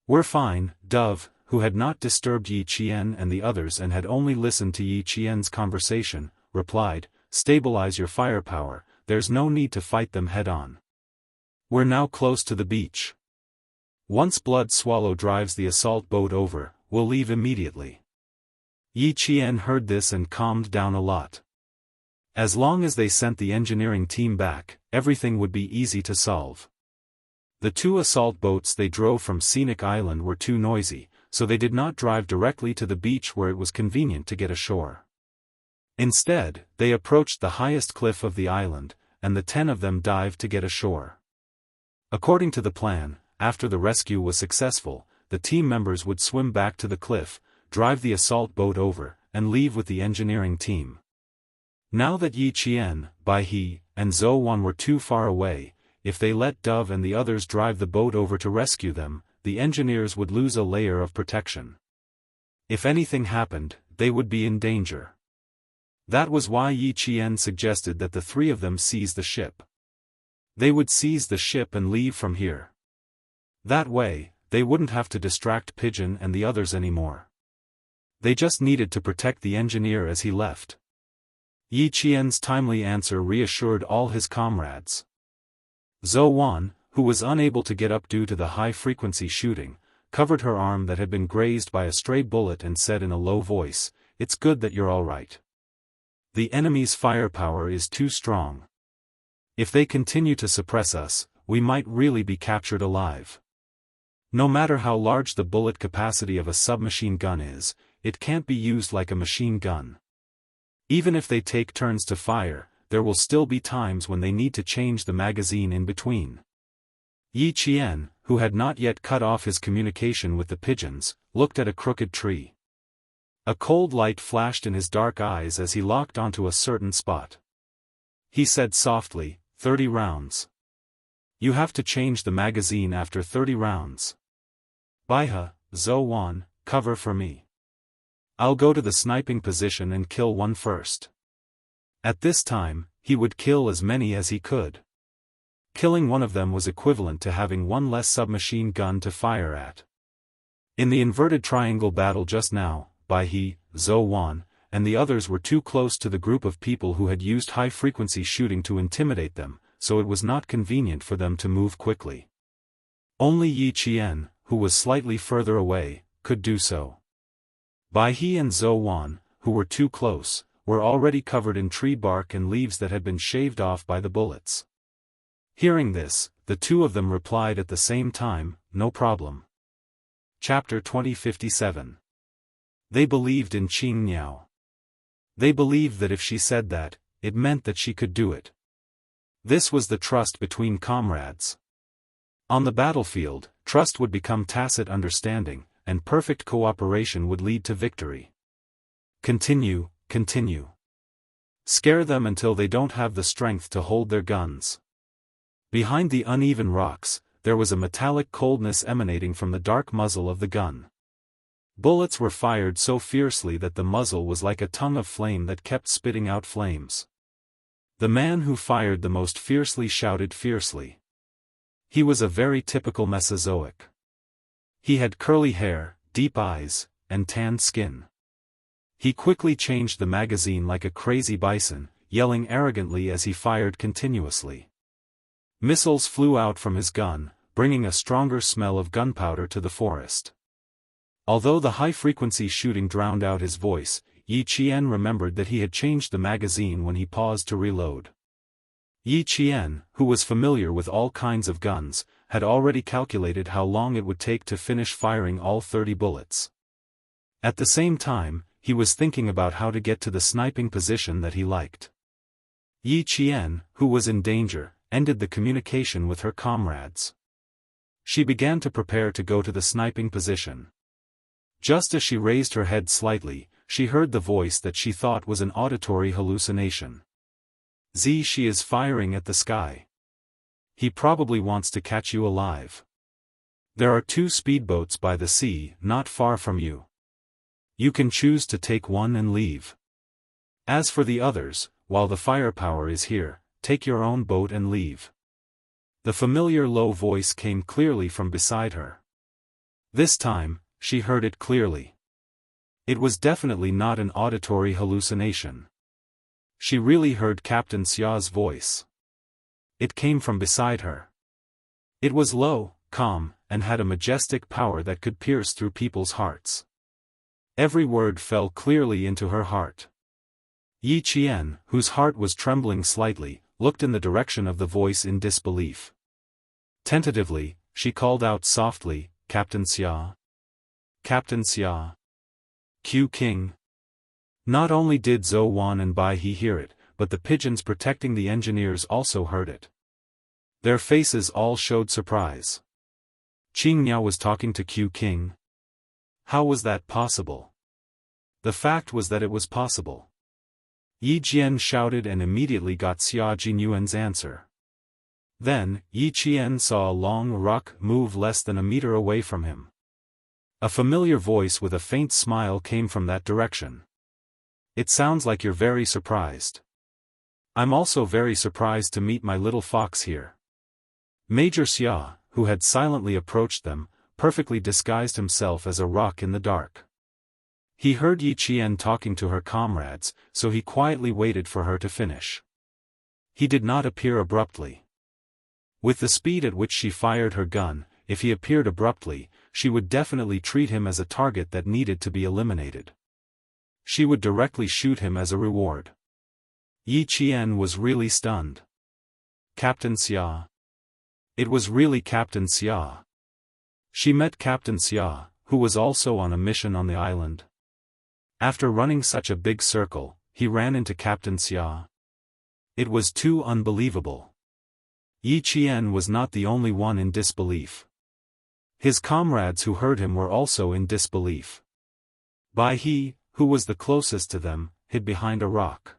"We're fine," Dove, who had not disturbed Yi Qian and the others and had only listened to Yi Qian's conversation, replied, "Stabilize your firepower, there's no need to fight them head-on. We're now close to the beach. Once Blood Swallow drives the assault boat over, we'll leave immediately." Yi Qian heard this and calmed down a lot. As long as they sent the engineering team back, everything would be easy to solve. The 2 assault boats they drove from Scenic Island were too noisy, so they did not drive directly to the beach where it was convenient to get ashore. Instead, they approached the highest cliff of the island, and the 10 of them dived to get ashore. According to the plan, after the rescue was successful, the team members would swim back to the cliff, drive the assault boat over, and leave with the engineering team. Now that Yi Qian, Bai He, and Zhou Wan were too far away, if they let Dove and the others drive the boat over to rescue them, the engineers would lose a layer of protection. If anything happened, they would be in danger. That was why Yi Qian suggested that the 3 of them seize the ship. They would seize the ship and leave from here. That way, they wouldn't have to distract Pigeon and the others anymore. They just needed to protect the engineer as he left. Yi Qian's timely answer reassured all his comrades. Zhou Wan, who was unable to get up due to the high-frequency shooting, covered her arm that had been grazed by a stray bullet and said in a low voice, "It's good that you're all right. The enemy's firepower is too strong. If they continue to suppress us, we might really be captured alive. No matter how large the bullet capacity of a submachine gun is, it can't be used like a machine gun. Even if they take turns to fire, there will still be times when they need to change the magazine in between." Yi Qian, who had not yet cut off his communication with the pigeons, looked at a crooked tree. A cold light flashed in his dark eyes as he locked onto a certain spot. He said softly, 30 rounds. You have to change the magazine after 30 rounds. Baihe, Zhou Wan, cover for me. I'll go to the sniping position and kill one first. At this time, he would kill as many as he could. Killing one of them was equivalent to having one less submachine gun to fire at. In the inverted triangle battle just now, Baihe, Zhou Wan, and the others were too close to the group of people who had used high-frequency shooting to intimidate them, so it was not convenient for them to move quickly. Only Yi Qian, who was slightly further away, could do so. Baihe and Zhou Wan, who were too close, were already covered in tree bark and leaves that had been shaved off by the bullets. Hearing this, the 2 of them replied at the same time, "No problem." Chapter 2057. They believed in Xianxia. They believed that if she said that, it meant that she could do it. This was the trust between comrades. On the battlefield, trust would become tacit understanding, and perfect cooperation would lead to victory. Continue, continue. Scare them until they don't have the strength to hold their guns. Behind the uneven rocks, there was a metallic coldness emanating from the dark muzzle of the gun. Bullets were fired so fiercely that the muzzle was like a tongue of flame that kept spitting out flames. The man who fired the most fiercely shouted fiercely. He was a very typical Mesozoic. He had curly hair, deep eyes, and tanned skin. He quickly changed the magazine like a crazy bison, yelling arrogantly as he fired continuously. Missiles flew out from his gun, bringing a stronger smell of gunpowder to the forest. Although the high-frequency shooting drowned out his voice, Yi Qian remembered that he had changed the magazine when he paused to reload. Yi Qian, who was familiar with all kinds of guns, had already calculated how long it would take to finish firing all 30 bullets. At the same time, he was thinking about how to get to the sniping position that he liked. Yi Qian, who was in danger, ended the communication with her comrades. She began to prepare to go to the sniping position. Just as she raised her head slightly, she heard the voice that she thought was an auditory hallucination. She is firing at the sky. He probably wants to catch you alive. There are 2 speedboats by the sea, not far from you. You can choose to take one and leave. As for the others, while the firepower is here, take your own boat and leave. The familiar low voice came clearly from beside her. This time, she heard it clearly. It was definitely not an auditory hallucination. She really heard Captain Xia's voice. It came from beside her. It was low, calm, and had a majestic power that could pierce through people's hearts. Every word fell clearly into her heart. Yi Qian, whose heart was trembling slightly, looked in the direction of the voice in disbelief. Tentatively, she called out softly, "Captain Xia. Captain Xia. Q King." Not only did Zhou Wan and Bai He hear it, but the pigeons protecting the engineers also heard it. Their faces all showed surprise. Qing Miao was talking to Q King. How was that possible? The fact was that it was possible. Yi Jian shouted and immediately got Xia Jinyuan's answer. Then, Yi Qian saw a long rock move less than a meter away from him. A familiar voice with a faint smile came from that direction. It sounds like you're very surprised. I'm also very surprised to meet my little fox here. Major Xia, who had silently approached them, perfectly disguised himself as a rock in the dark. He heard Yi Qian talking to her comrades, so he quietly waited for her to finish. He did not appear abruptly. With the speed at which she fired her gun, if he appeared abruptly, she would definitely treat him as a target that needed to be eliminated. She would directly shoot him as a reward. Yi Qian was really stunned. Captain Xia. It was really Captain Xia. She met Captain Xia, who was also on a mission on the island. After running such a big circle, he ran into Captain Xia. It was too unbelievable. Yi Qian was not the only one in disbelief. His comrades who heard him were also in disbelief. Bai He, who was the closest to them, hid behind a rock.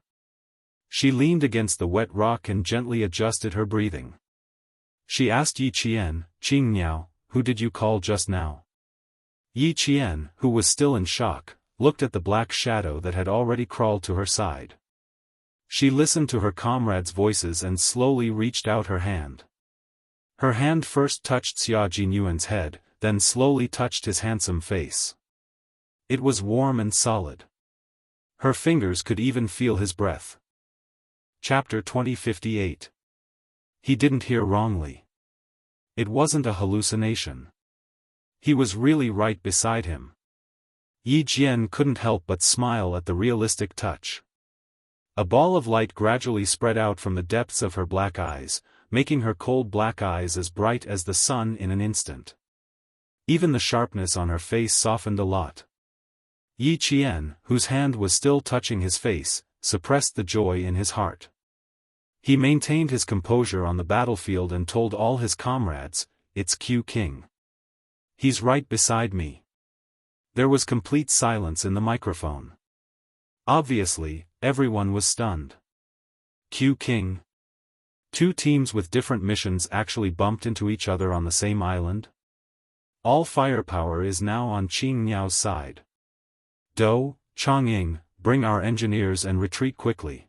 She leaned against the wet rock and gently adjusted her breathing. She asked Yi Qian, "Qing Miao, who did you call just now?" Yi Qian, who was still in shock, looked at the black shadow that had already crawled to her side. She listened to her comrades' voices and slowly reached out her hand. Her hand first touched Xia Jinyuan's head, then slowly touched his handsome face. It was warm and solid. Her fingers could even feel his breath. Chapter 2058. He didn't hear wrongly. It wasn't a hallucination. He was really right beside him. Yi Jian couldn't help but smile at the realistic touch. A ball of light gradually spread out from the depths of her black eyes, making her cold black eyes as bright as the sun in an instant. Even the sharpness on her face softened a lot. Yi Qian, whose hand was still touching his face, suppressed the joy in his heart. He maintained his composure on the battlefield and told all his comrades, "It's Q King. He's right beside me." There was complete silence in the microphone. Obviously, everyone was stunned. Q King? 2 teams with different missions actually bumped into each other on the same island? All firepower is now on Qing Miao's side. Dou, Chongying, bring our engineers and retreat quickly.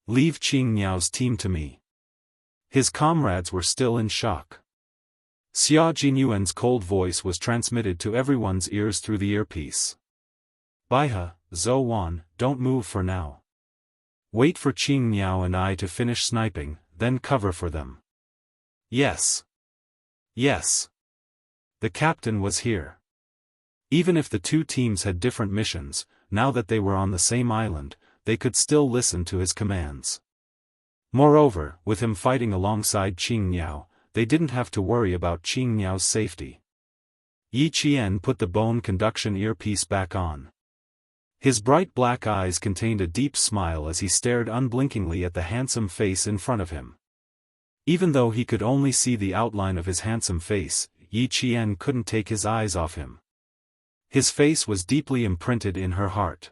Leave Qing Miao's team to me. His comrades were still in shock. Xia Jinyuan's cold voice was transmitted to everyone's ears through the earpiece. Baihe, Zhou Wan, don't move for now. Wait for Xianxia and I to finish sniping, then cover for them. Yes. Yes. The captain was here. Even if the two teams had different missions, now that they were on the same island, they could still listen to his commands. Moreover, with him fighting alongside Xianxia, they didn't have to worry about Xianxia's safety. Yi Qian put the bone conduction earpiece back on. His bright black eyes contained a deep smile as he stared unblinkingly at the handsome face in front of him. Even though he could only see the outline of his handsome face, Yi Qian couldn't take his eyes off him. His face was deeply imprinted in her heart.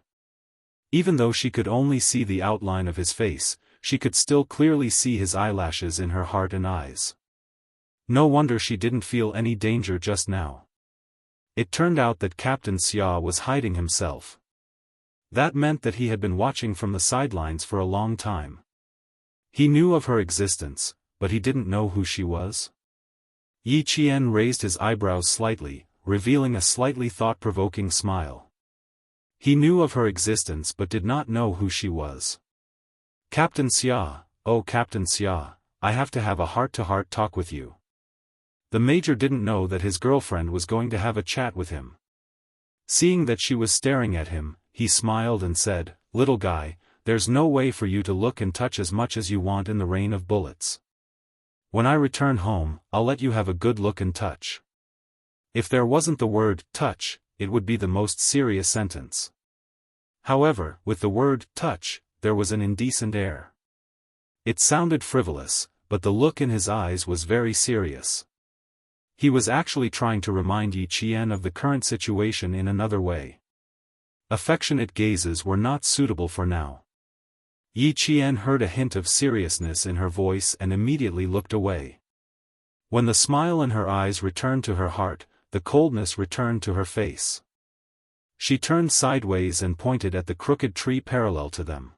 Even though she could only see the outline of his face, she could still clearly see his eyelashes in her heart and eyes. No wonder she didn't feel any danger just now. It turned out that Captain Xia was hiding himself. That meant that he had been watching from the sidelines for a long time. He knew of her existence, but he didn't know who she was. Yi Qian raised his eyebrows slightly, revealing a slightly thought-provoking smile. He knew of her existence but did not know who she was. Captain Xia, oh Captain Xia, I have to have a heart-to-heart talk with you. The major didn't know that his girlfriend was going to have a chat with him. Seeing that she was staring at him, he smiled and said, "Little guy, there's no way for you to look and touch as much as you want in the rain of bullets. When I return home, I'll let you have a good look and touch." If there wasn't the word touch, it would be the most serious sentence. However, with the word touch, there was an indecent air. It sounded frivolous, but the look in his eyes was very serious. He was actually trying to remind Yi Qian of the current situation in another way. Affectionate gazes were not suitable for now. Yi Qian heard a hint of seriousness in her voice and immediately looked away. When the smile in her eyes returned to her heart, the coldness returned to her face. She turned sideways and pointed at the crooked tree parallel to them.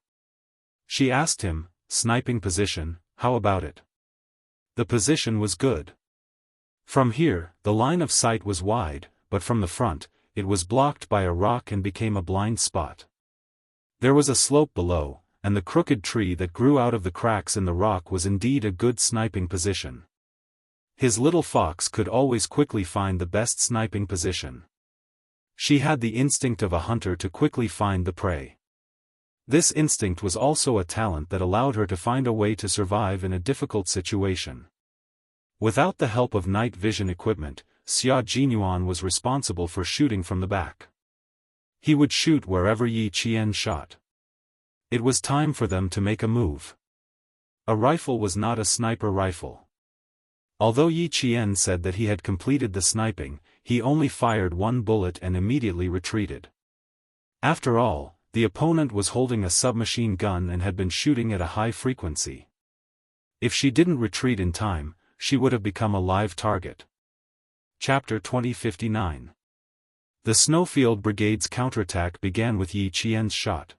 She asked him, "Sniping position, how about it?" The position was good. From here, the line of sight was wide, but from the front, it was blocked by a rock and became a blind spot. There was a slope below, and the crooked tree that grew out of the cracks in the rock was indeed a good sniping position. His little fox could always quickly find the best sniping position. She had the instinct of a hunter to quickly find the prey. This instinct was also a talent that allowed her to find a way to survive in a difficult situation. Without the help of night vision equipment, Xia Jinyuan was responsible for shooting from the back. He would shoot wherever Yi Qian shot. It was time for them to make a move. A rifle was not a sniper rifle. Although Yi Qian said that he had completed the sniping, he only fired one bullet and immediately retreated. After all, the opponent was holding a submachine gun and had been shooting at a high frequency. If she didn't retreat in time, she would have become a live target. Chapter 2059. The Snowfield Brigade's counterattack began with Yi Qian's shot.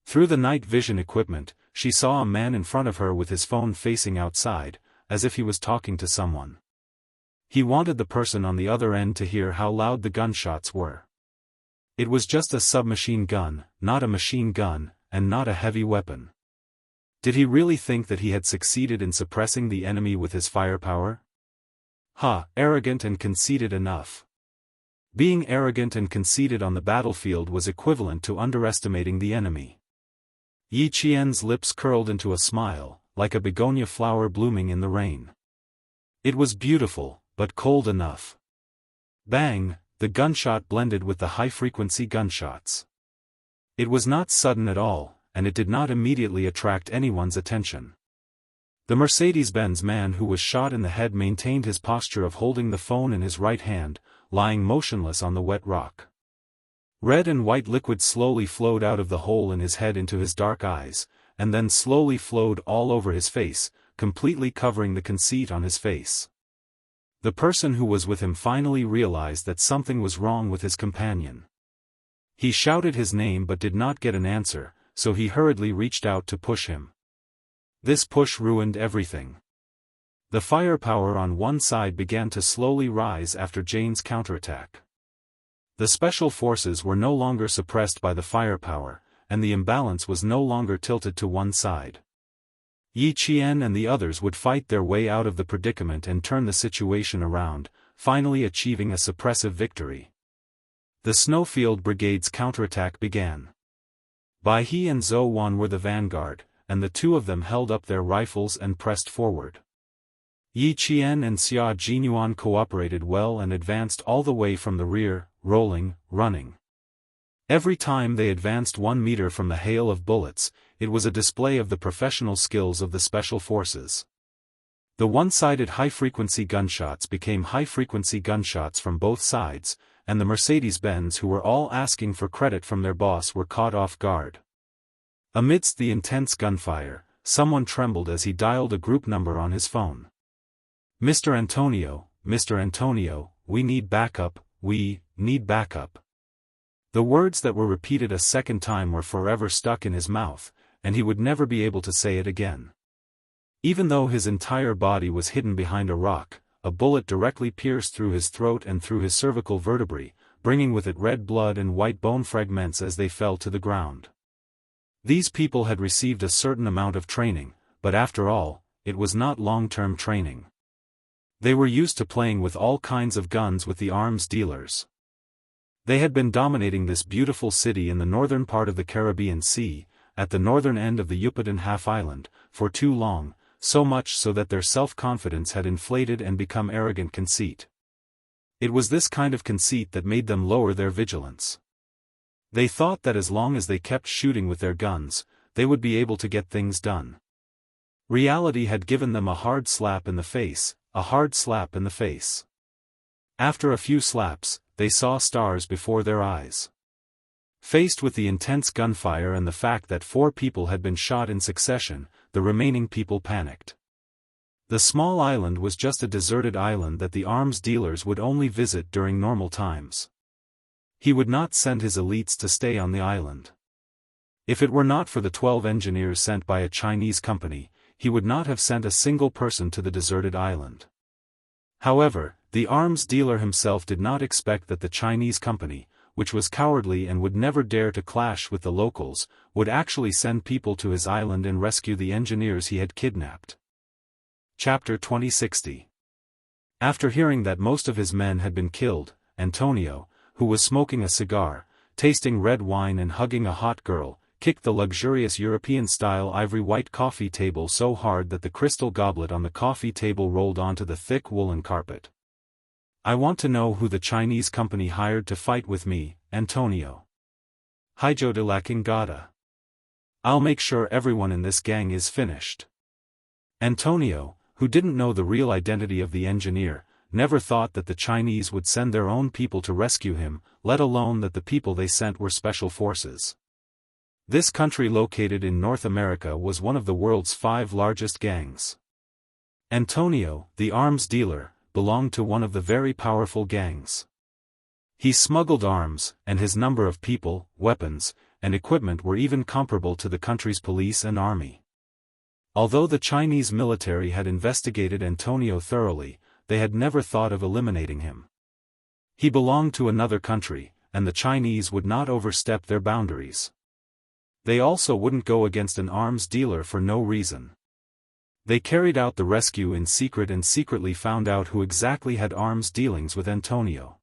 Through the night vision equipment, she saw a man in front of her with his phone facing outside, as if he was talking to someone. He wanted the person on the other end to hear how loud the gunshots were. It was just a submachine gun, not a machine gun, and not a heavy weapon. Did he really think that he had succeeded in suppressing the enemy with his firepower? Arrogant and conceited enough. Being arrogant and conceited on the battlefield was equivalent to underestimating the enemy. Yi Qian's lips curled into a smile, like a begonia flower blooming in the rain. It was beautiful, but cold enough. Bang, the gunshot blended with the high-frequency gunshots. It was not sudden at all, and it did not immediately attract anyone's attention. The Mercedes-Benz man who was shot in the head maintained his posture of holding the phone in his right hand, lying motionless on the wet rock. Red and white liquid slowly flowed out of the hole in his head into his dark eyes, and then slowly flowed all over his face, completely covering the conceit on his face. The person who was with him finally realized that something was wrong with his companion. He shouted his name but did not get an answer, so he hurriedly reached out to push him. This push ruined everything. The firepower on one side began to slowly rise after Jane's counterattack. The special forces were no longer suppressed by the firepower, and the imbalance was no longer tilted to one side. Yi Qian and the others would fight their way out of the predicament and turn the situation around, finally achieving a suppressive victory. The Snowfield Brigade's counterattack began. Bai He and Zhou Wan were the vanguard, and the two of them held up their rifles and pressed forward. Yi Qian and Xia Jinyuan cooperated well and advanced all the way from the rear, rolling, running. Every time they advanced 1 meter from the hail of bullets, it was a display of the professional skills of the special forces. The one-sided high-frequency gunshots became high-frequency gunshots from both sides, and the Mercedes-Benz who were all asking for credit from their boss were caught off guard. Amidst the intense gunfire, someone trembled as he dialed a group number on his phone. Mr. Antonio, we need backup, we need backup. The words that were repeated a second time were forever stuck in his mouth, and he would never be able to say it again. Even though his entire body was hidden behind a rock, a bullet directly pierced through his throat and through his cervical vertebrae, bringing with it red blood and white bone fragments as they fell to the ground. These people had received a certain amount of training, but after all, it was not long-term training. They were used to playing with all kinds of guns with the arms dealers. They had been dominating this beautiful city in the northern part of the Caribbean Sea, at the northern end of the Yucatan half-island, for too long, so much so that their self-confidence had inflated and become arrogant conceit. It was this kind of conceit that made them lower their vigilance. They thought that as long as they kept shooting with their guns, they would be able to get things done. Reality had given them a hard slap in the face, a hard slap in the face. After a few slaps, they saw stars before their eyes. Faced with the intense gunfire and the fact that 4 people had been shot in succession, the remaining people panicked. The small island was just a deserted island that the arms dealers would only visit during normal times. He would not send his elites to stay on the island. If it were not for the 12 engineers sent by a Chinese company, he would not have sent a single person to the deserted island. However, the arms dealer himself did not expect that the Chinese company, which was cowardly and would never dare to clash with the locals, would actually send people to his island and rescue the engineers he had kidnapped. Chapter 2060. After hearing that most of his men had been killed, Antonio, who was smoking a cigar, tasting red wine and hugging a hot girl, kicked the luxurious European-style ivory-white coffee table so hard that the crystal goblet on the coffee table rolled onto the thick woolen carpet. I want to know who the Chinese company hired to fight with me, Antonio. Hijo de la Kingada. I'll make sure everyone in this gang is finished. Antonio, who didn't know the real identity of the engineer, never thought that the Chinese would send their own people to rescue him, let alone that the people they sent were special forces. This country located in North America was one of the world's 5 largest gangs. Antonio, the arms dealer, belonged to one of the very powerful gangs. He smuggled arms, and his number of people, weapons, and equipment were even comparable to the country's police and army. Although the Chinese military had investigated Antonio thoroughly, they had never thought of eliminating him. He belonged to another country, and the Chinese would not overstep their boundaries. They also wouldn't go against an arms dealer for no reason. They carried out the rescue in secret and secretly found out who exactly had arms dealings with Antonio.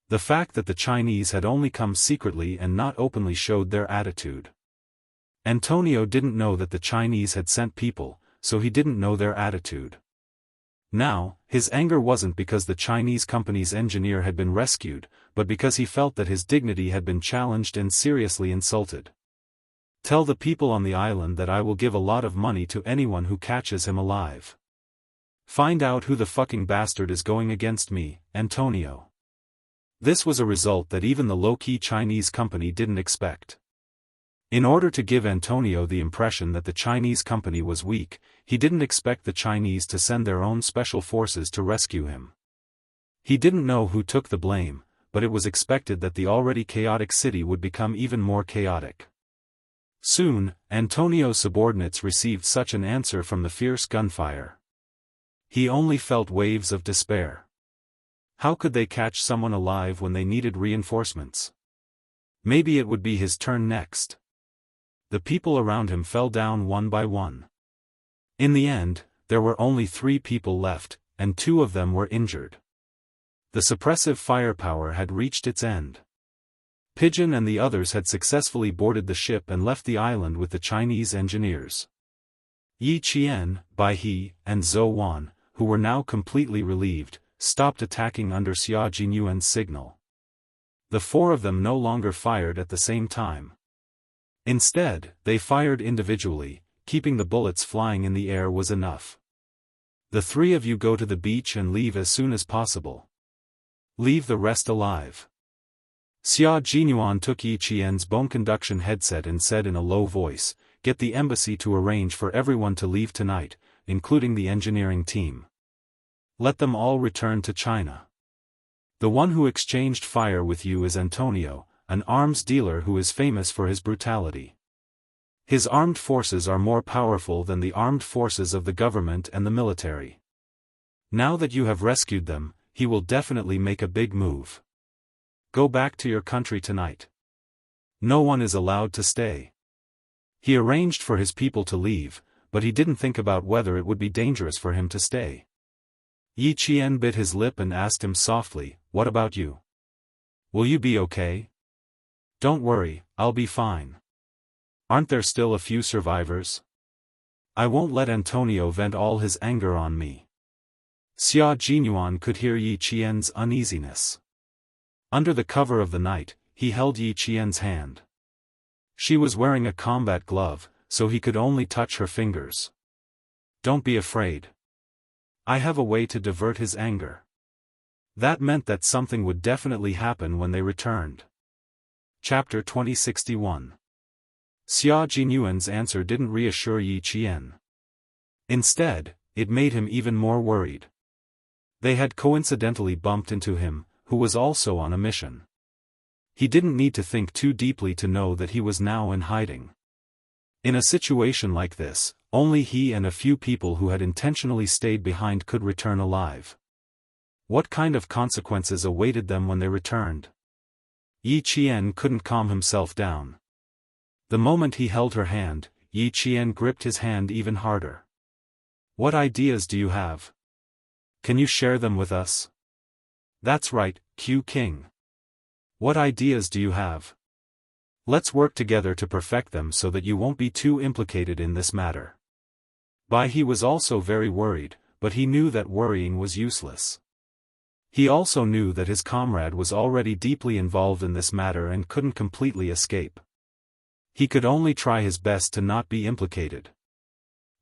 The fact that the Chinese had only come secretly and not openly showed their attitude. Antonio didn't know that the Chinese had sent people, so he didn't know their attitude. Now, his anger wasn't because the Chinese company's engineer had been rescued, but because he felt that his dignity had been challenged and seriously insulted. Tell the people on the island that I will give a lot of money to anyone who catches him alive. Find out who the fucking bastard is going against me, Antonio. This was a result that even the low-key Chinese company didn't expect. In order to give Antonio the impression that the Chinese company was weak, he didn't expect the Chinese to send their own special forces to rescue him. He didn't know who took the blame, but it was expected that the already chaotic city would become even more chaotic. Soon, Antonio's subordinates received such an answer from the fierce gunfire. He only felt waves of despair. How could they catch someone alive when they needed reinforcements? Maybe it would be his turn next. the people around him fell down one by one. In the end, there were only 3 people left, and 2 of them were injured. The suppressive firepower had reached its end. Pigeon and the others had successfully boarded the ship and left the island with the Chinese engineers. Yi Qian, Bai He, and Zhou Wan, who were now completely relieved, stopped attacking under Xia Jinyuan's signal. The 4 of them no longer fired at the same time. Instead, they fired individually. Keeping the bullets flying in the air was enough. The 3 of you go to the beach and leave as soon as possible. Leave the rest alive. Xia Jinyuan took Yi Qian's bone conduction headset and said in a low voice, "Get the embassy to arrange for everyone to leave tonight, including the engineering team. Let them all return to China. The one who exchanged fire with you is Antonio, an arms dealer who is famous for his brutality. His armed forces are more powerful than the armed forces of the government and the military. Now that you have rescued them, he will definitely make a big move. Go back to your country tonight. No one is allowed to stay." He arranged for his people to leave, but he didn't think about whether it would be dangerous for him to stay. Yi Qian bit his lip and asked him softly, "What about you? Will you be okay?" "Don't worry, I'll be fine. Aren't there still a few survivors? I won't let Antonio vent all his anger on me." Xia Jinyuan could hear Yi Qian's uneasiness. Under the cover of the night, he held Yi Qian's hand. She was wearing a combat glove, so he could only touch her fingers. "Don't be afraid. I have a way to divert his anger." That meant that something would definitely happen when they returned. Chapter 2061. Xia Jinyuan's answer didn't reassure Yi Qian. Instead, it made him even more worried. They had coincidentally bumped into him, who was also on a mission. He didn't need to think too deeply to know that he was now in hiding. In a situation like this, only he and a few people who had intentionally stayed behind could return alive. What kind of consequences awaited them when they returned? Yi Qian couldn't calm himself down. The moment he held her hand, Yi Qian gripped his hand even harder. "What ideas do you have? Can you share them with us?" "That's right, Q King. What ideas do you have? Let's work together to perfect them so that you won't be too implicated in this matter." Bai He was also very worried, but he knew that worrying was useless. He also knew that his comrade was already deeply involved in this matter and couldn't completely escape. He could only try his best to not be implicated.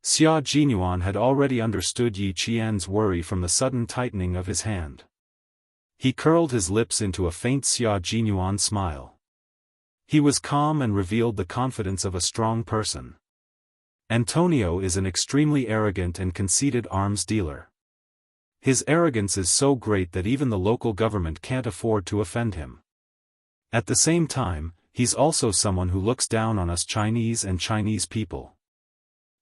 Xia Jinyuan had already understood Yi Qian's worry from the sudden tightening of his hand. He curled his lips into a faint Xia Jinyuan smile. He was calm and revealed the confidence of a strong person. Antonio is an extremely arrogant and conceited arms dealer. His arrogance is so great that even the local government can't afford to offend him. At the same time, he's also someone who looks down on us Chinese and Chinese people.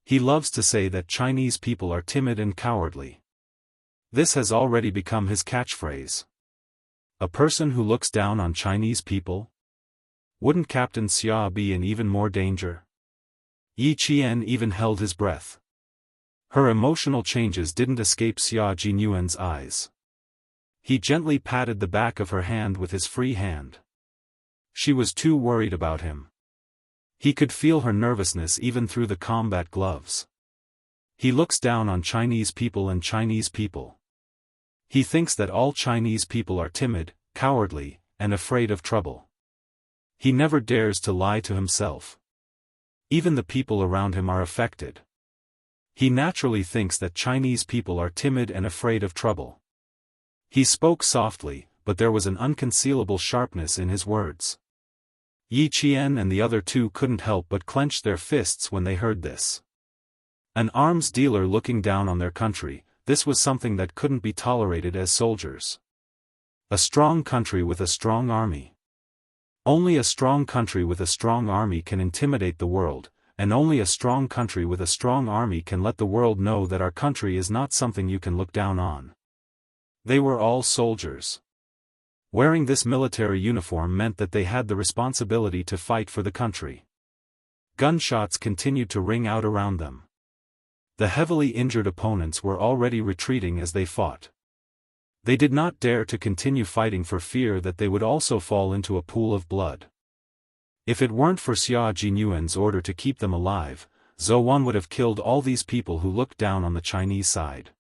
He loves to say that Chinese people are timid and cowardly. This has already become his catchphrase. A person who looks down on Chinese people? Wouldn't Captain Xia be in even more danger? Yi Qian even held his breath. Her emotional changes didn't escape Xia Jinyuan's eyes. He gently patted the back of her hand with his free hand. She was too worried about him. He could feel her nervousness even through the combat gloves. He looks down on Chinese people and Chinese people. He thinks that all Chinese people are timid, cowardly, and afraid of trouble. He never dares to lie to himself. Even the people around him are affected. He naturally thinks that Chinese people are timid and afraid of trouble. He spoke softly, but there was an unconcealable sharpness in his words. Yi Qian and the other 2 couldn't help but clench their fists when they heard this. An arms dealer looking down on their country, this was something that couldn't be tolerated as soldiers. A strong country with a strong army. Only a strong country with a strong army can intimidate the world, and only a strong country with a strong army can let the world know that our country is not something you can look down on. They were all soldiers. Wearing this military uniform meant that they had the responsibility to fight for the country. Gunshots continued to ring out around them. The heavily injured opponents were already retreating as they fought. They did not dare to continue fighting for fear that they would also fall into a pool of blood. If it weren't for Xia Jinyuan's order to keep them alive, Zhou Wan would have killed all these people who looked down on the Chinese side.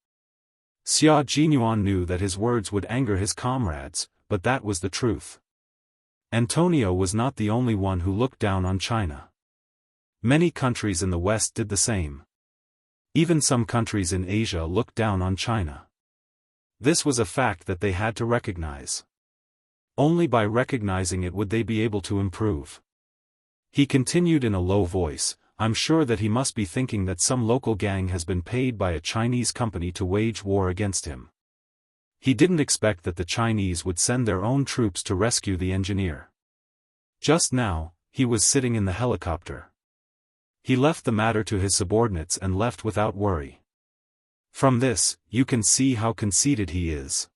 Xia Jinyuan knew that his words would anger his comrades, but that was the truth. Antonio was not the only one who looked down on China. Many countries in the West did the same. Even some countries in Asia looked down on China. This was a fact that they had to recognize. Only by recognizing it would they be able to improve. He continued in a low voice, "I'm sure that he must be thinking that some local gang has been paid by a Chinese company to wage war against him." He didn't expect that the Chinese would send their own troops to rescue the engineer. Just now, he was sitting in the helicopter. He left the matter to his subordinates and left without worry. From this, you can see how conceited he is.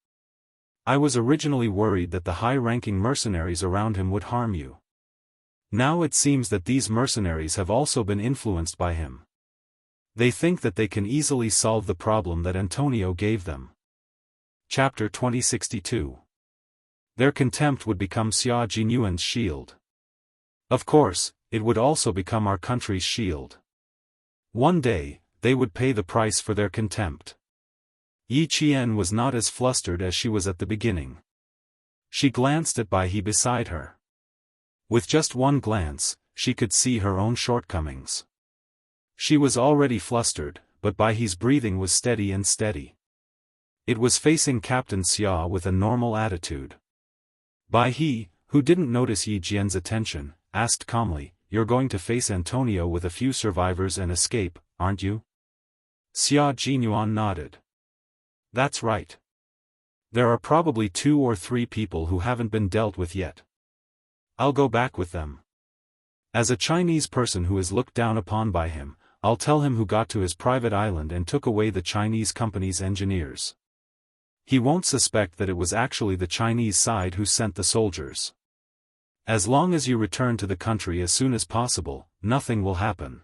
I was originally worried that the high-ranking mercenaries around him would harm you. Now it seems that these mercenaries have also been influenced by him. They think that they can easily solve the problem that Antonio gave them. Chapter 2062. Their contempt would become Xia Jinyuan's shield. Of course, it would also become our country's shield. One day, they would pay the price for their contempt. Yi Qian was not as flustered as she was at the beginning. She glanced at Bai He beside her. With just one glance, she could see her own shortcomings. She was already flustered, but Bai He's breathing was steady and steady. It was facing Captain Xia with a normal attitude. Bai He, who didn't notice Yi Jian's attention, asked calmly, "You're going to face Antonio with a few survivors and escape, aren't you?" Xia Jinyuan nodded. "That's right. There are probably 2 or 3 people who haven't been dealt with yet. I'll go back with them. As a Chinese person who is looked down upon by him, I'll tell him who got to his private island and took away the Chinese company's engineers. He won't suspect that it was actually the Chinese side who sent the soldiers. As long as you return to the country as soon as possible, nothing will happen."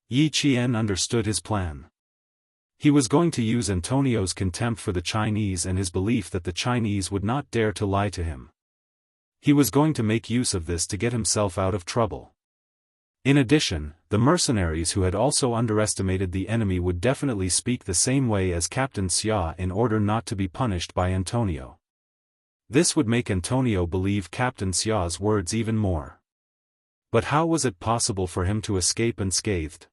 Yi Qian understood his plan. He was going to use Antonio's contempt for the Chinese and his belief that the Chinese would not dare to lie to him. He was going to make use of this to get himself out of trouble. In addition, the mercenaries who had also underestimated the enemy would definitely speak the same way as Captain Xia in order not to be punished by Antonio. This would make Antonio believe Captain Xia's words even more. But how was it possible for him to escape unscathed?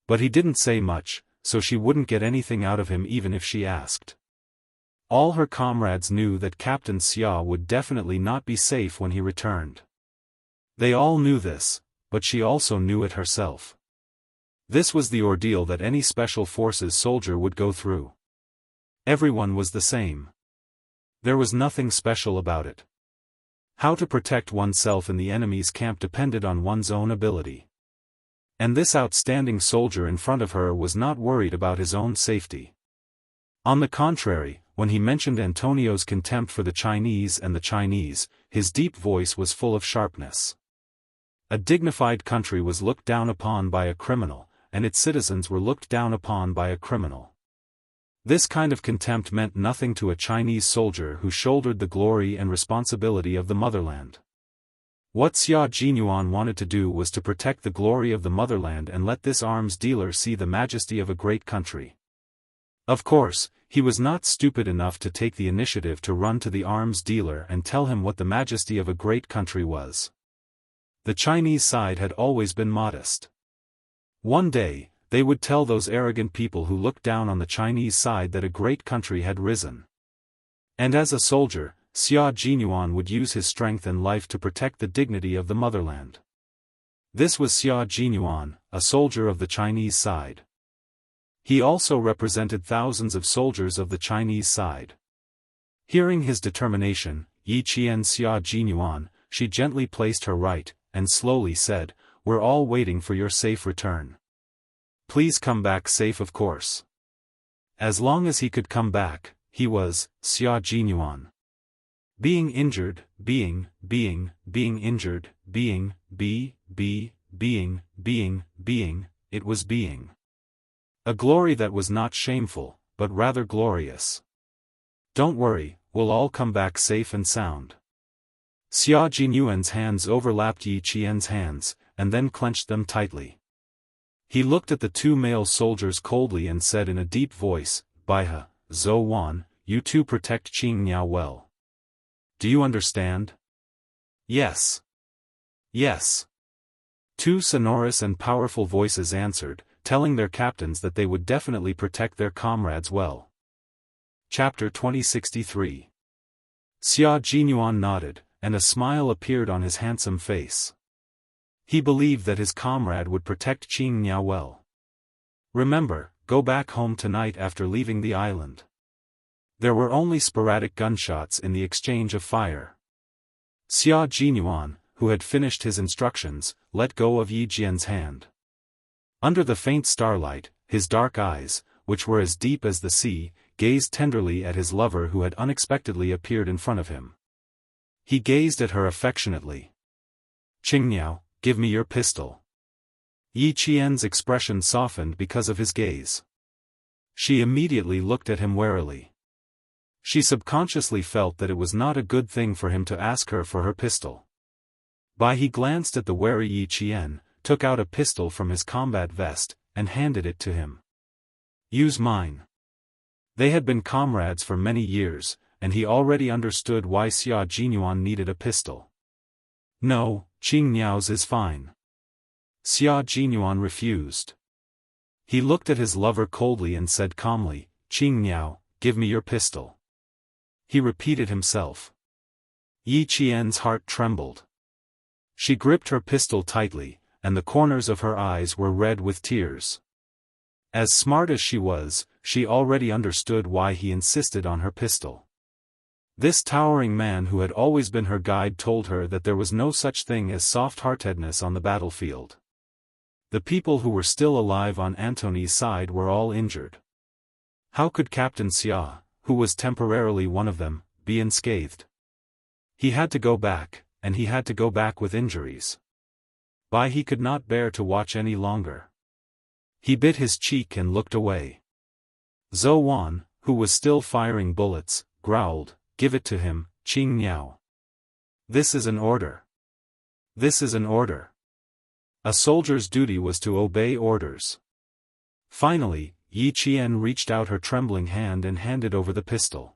But he didn't say much, so she wouldn't get anything out of him even if she asked. All her comrades knew that Captain Xia would definitely not be safe when he returned. They all knew this, but she also knew it herself. This was the ordeal that any special forces soldier would go through. Everyone was the same. There was nothing special about it. How to protect oneself in the enemy's camp depended on one's own ability. And this outstanding soldier in front of her was not worried about his own safety. On the contrary, when he mentioned Antonio's contempt for the Chinese and the Chinese, his deep voice was full of sharpness. A dignified country was looked down upon by a criminal, and its citizens were looked down upon by a criminal. This kind of contempt meant nothing to a Chinese soldier who shouldered the glory and responsibility of the motherland. What Xia Jinyuan wanted to do was to protect the glory of the motherland and let this arms dealer see the majesty of a great country. Of course, he was not stupid enough to take the initiative to run to the arms dealer and tell him what the majesty of a great country was. The Chinese side had always been modest. One day, they would tell those arrogant people who looked down on the Chinese side that a great country had risen. And as a soldier, Xia Jinyuan would use his strength and life to protect the dignity of the motherland. This was Xia Jinyuan, a soldier of the Chinese side. He also represented thousands of soldiers of the Chinese side. Hearing his determination, Yi Qian Xia Jinyuan, she gently placed her right, and slowly said, "We're all waiting for your safe return. Please come back safe, of course." As long as he could come back, he was, Xia Jinyuan. Being injured, being injured, it was being. A glory that was not shameful, but rather glorious. Don't worry, we'll all come back safe and sound. Xia Jinyuan's hands overlapped Yi Qian's hands, and then clenched them tightly. He looked at the two male soldiers coldly and said in a deep voice, Baihe, Zhou Wan, you two protect Xianxia well. Do you understand? Yes. Yes. Two sonorous and powerful voices answered, telling their captains that they would definitely protect their comrades well. Chapter 2063. Xia Jinyuan nodded, and a smile appeared on his handsome face. He believed that his comrade would protect Xianxia well. Remember, go back home tonight after leaving the island. There were only sporadic gunshots in the exchange of fire. Xia Jinyuan, who had finished his instructions, let go of Yi Jian's hand. Under the faint starlight, his dark eyes, which were as deep as the sea, gazed tenderly at his lover who had unexpectedly appeared in front of him. He gazed at her affectionately. Xianxia, give me your pistol. Yi Qian's expression softened because of his gaze. She immediately looked at him warily. She subconsciously felt that it was not a good thing for him to ask her for her pistol. He glanced at the wary Yi Qian, took out a pistol from his combat vest, and handed it to him. Use mine. They had been comrades for many years, and he already understood why Xia Jinyuan needed a pistol. No, Xianxia's is fine. Xia Jinyuan refused. He looked at his lover coldly and said calmly, Xianxia, give me your pistol. He repeated himself. Yi Qian's heart trembled. She gripped her pistol tightly, and the corners of her eyes were red with tears. As smart as she was, she already understood why he insisted on her pistol. This towering man who had always been her guide told her that there was no such thing as soft-heartedness on the battlefield. The people who were still alive on Antony's side were all injured. How could Captain Xia, who was temporarily one of them, be unscathed? He had to go back, and he had to go back with injuries. He could not bear to watch any longer. He bit his cheek and looked away. Zhou Wan, who was still firing bullets, growled, Give it to him, Xianxia. This is an order. This is an order. A soldier's duty was to obey orders. Finally, Yi Qian reached out her trembling hand and handed over the pistol.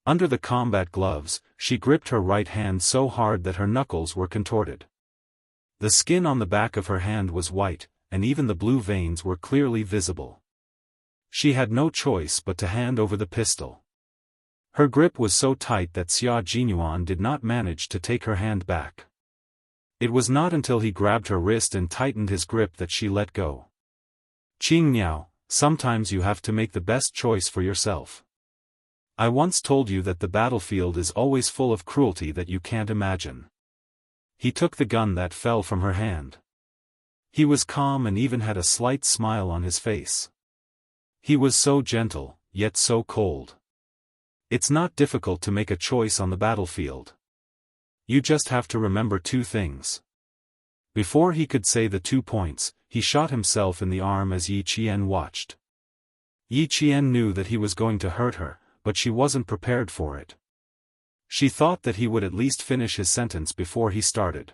Under the combat gloves, she gripped her right hand so hard that her knuckles were contorted. The skin on the back of her hand was white, and even the blue veins were clearly visible. She had no choice but to hand over the pistol. Her grip was so tight that Xia Jinyuan did not manage to take her hand back. It was not until he grabbed her wrist and tightened his grip that she let go. Xianxia, sometimes you have to make the best choice for yourself. I once told you that the battlefield is always full of cruelty that you can't imagine. He took the gun that fell from her hand. He was calm and even had a slight smile on his face. He was so gentle, yet so cold. It's not difficult to make a choice on the battlefield. You just have to remember two things. Before he could say the 2 points, he shot himself in the arm as Yi Qian watched. Yi Qian knew that he was going to hurt her, but she wasn't prepared for it. She thought that he would at least finish his sentence before he started.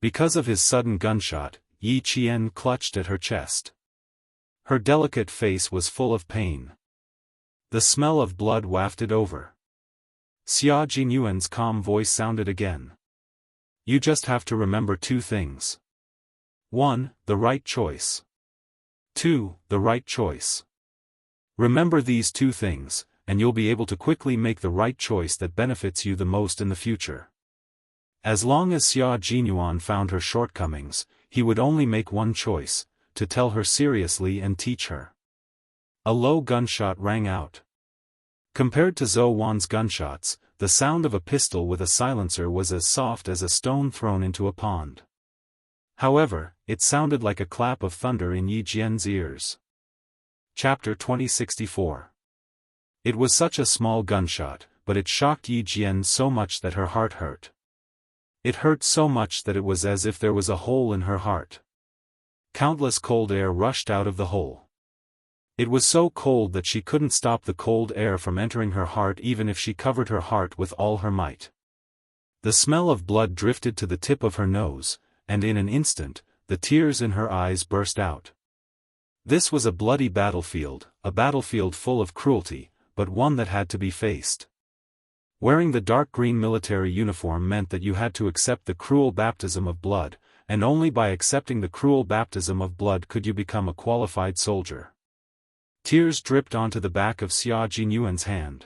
Because of his sudden gunshot, Yi Qian clutched at her chest. Her delicate face was full of pain. The smell of blood wafted over. Xia Jinyuan's calm voice sounded again. You just have to remember two things. 1. The right choice. 2. The right choice. Remember these two things, and you'll be able to quickly make the right choice that benefits you the most in the future. As long as Xia Jinyuan found her shortcomings, he would only make one choice, to tell her seriously and teach her. A low gunshot rang out. Compared to Zhou Wan's gunshots, the sound of a pistol with a silencer was as soft as a stone thrown into a pond. However, it sounded like a clap of thunder in Yi Jian's ears. Chapter 2064. It was such a small gunshot, but it shocked Yi Jian so much that her heart hurt. It hurt so much that it was as if there was a hole in her heart. Countless cold air rushed out of the hole. It was so cold that she couldn't stop the cold air from entering her heart even if she covered her heart with all her might. The smell of blood drifted to the tip of her nose, and in an instant, the tears in her eyes burst out. This was a bloody battlefield, a battlefield full of cruelty, but one that had to be faced. Wearing the dark green military uniform meant that you had to accept the cruel baptism of blood, and only by accepting the cruel baptism of blood could you become a qualified soldier. Tears dripped onto the back of Xia Jinyuan's hand.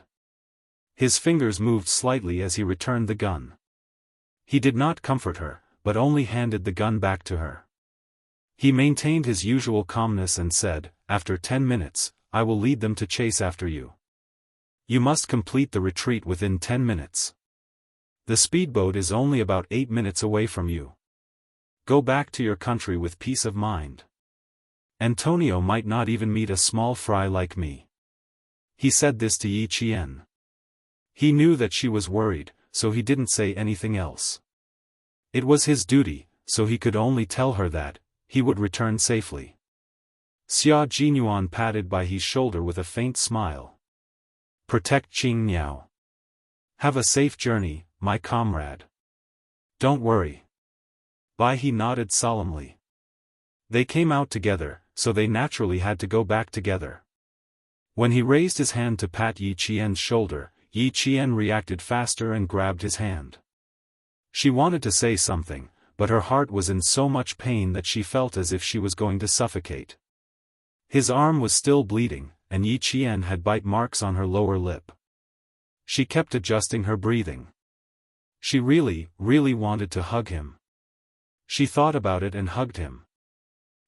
His fingers moved slightly as he returned the gun. He did not comfort her, but only handed the gun back to her. He maintained his usual calmness and said, "After 10 minutes, I will lead them to chase after you. You must complete the retreat within 10 minutes. The speedboat is only about 8 minutes away from you. Go back to your country with peace of mind. Antonio might not even meet a small fry like me." He said this to Yi Qian. He knew that she was worried, so he didn't say anything else. It was his duty, so he could only tell her that he would return safely. Xia Jinyuan patted by his shoulder with a faint smile. "Protect Qing Niao. Have a safe journey, my comrade. Don't worry." Bai He nodded solemnly. They came out together, so they naturally had to go back together. When he raised his hand to pat Yi Qian's shoulder, Yi Qian reacted faster and grabbed his hand. She wanted to say something, but her heart was in so much pain that she felt as if she was going to suffocate. His arm was still bleeding, and Yi Qian had bite marks on her lower lip. She kept adjusting her breathing. She really wanted to hug him. She thought about it and hugged him.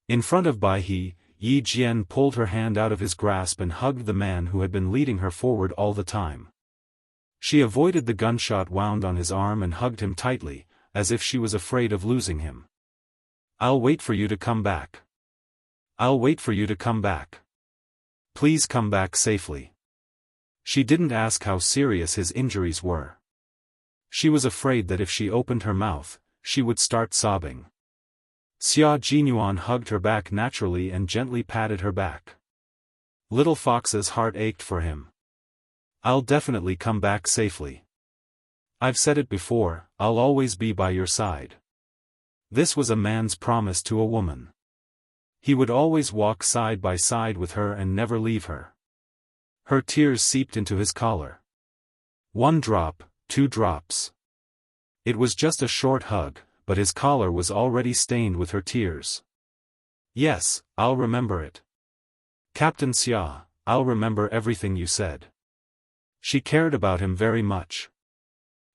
In front of Bai He, Yi Jian pulled her hand out of his grasp and hugged the man who had been leading her forward all the time. She avoided the gunshot wound on his arm and hugged him tightly, as if she was afraid of losing him. "I'll wait for you to come back. I'll wait for you to come back. Please come back safely." She didn't ask how serious his injuries were. She was afraid that if she opened her mouth, she would start sobbing. Xia Jinyuan hugged her back naturally and gently patted her back. Little Fox's heart ached for him. "I'll definitely come back safely. I've said it before, I'll always be by your side." This was a man's promise to a woman. He would always walk side by side with her and never leave her. Her tears seeped into his collar. 1 drop, 2 drops. It was just a short hug, but his collar was already stained with her tears. "Yes, I'll remember it. Captain Xia, I'll remember everything you said." She cared about him very much.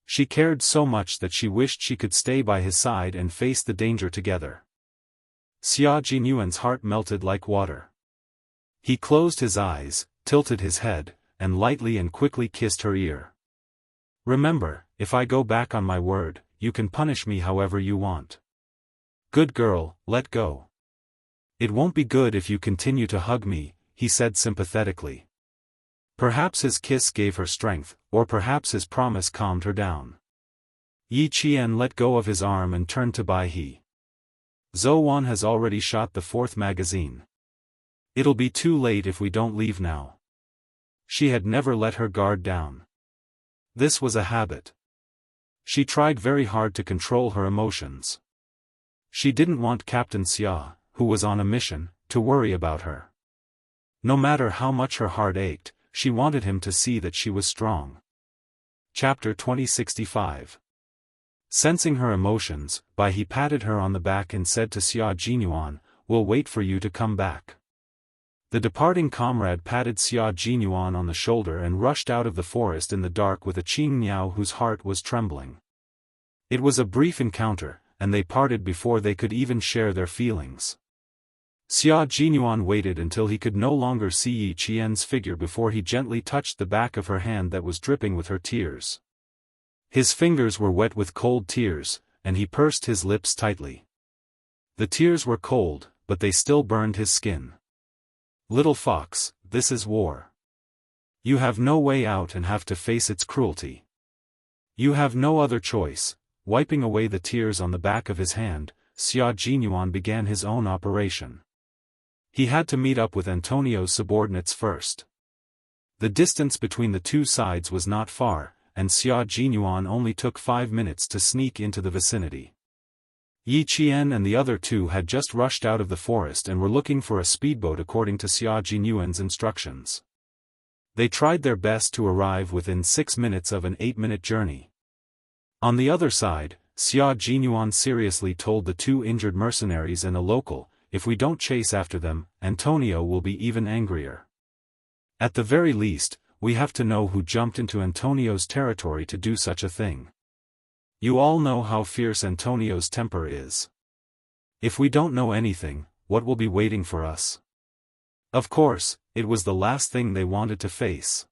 She cared so much that she wished she could stay by his side and face the danger together. Xia Jinyuan's heart melted like water. He closed his eyes, tilted his head, and lightly and quickly kissed her ear. "Remember, if I go back on my word, you can punish me however you want. Good girl, let go. It won't be good if you continue to hug me," he said sympathetically. Perhaps his kiss gave her strength, or perhaps his promise calmed her down. Yi Qian let go of his arm and turned to Bai He. "Zhou Wan has already shot the 4th magazine. It'll be too late if we don't leave now." She had never let her guard down. This was a habit. She tried very hard to control her emotions. She didn't want Captain Xia, who was on a mission, to worry about her. No matter how much her heart ached, she wanted him to see that she was strong. Chapter 2065. Sensing her emotions, Bai He patted her on the back and said to Xia Jinyuan, "We'll wait for you to come back." The departing comrade patted Xia Jinyuan on the shoulder and rushed out of the forest in the dark with a Qing Niao whose heart was trembling. It was a brief encounter, and they parted before they could even share their feelings. Xia Jinyuan waited until he could no longer see Yi Qian's figure before he gently touched the back of her hand that was dripping with her tears. His fingers were wet with cold tears, and he pursed his lips tightly. The tears were cold, but they still burned his skin. "Little fox, this is war. You have no way out and have to face its cruelty. You have no other choice. wiping away the tears on the back of his hand, Xia Jinyuan began his own operation. He had to meet up with Antonio's subordinates first. The distance between the two sides was not far, and Xia Jinyuan only took 5 minutes to sneak into the vicinity. Yi Qian and the other two had just rushed out of the forest and were looking for a speedboat according to Xia Jinyuan's instructions. They tried their best to arrive within 6 minutes of an 8-minute journey. On the other side, Xia Jinyuan seriously told the two injured mercenaries and a local, "If we don't chase after them, Antonio will be even angrier. At the very least, we have to know who jumped into Antonio's territory to do such a thing. You all know how fierce Antonio's temper is. If we don't know anything, what will be waiting for us?" Of course, it was the last thing they wanted to face.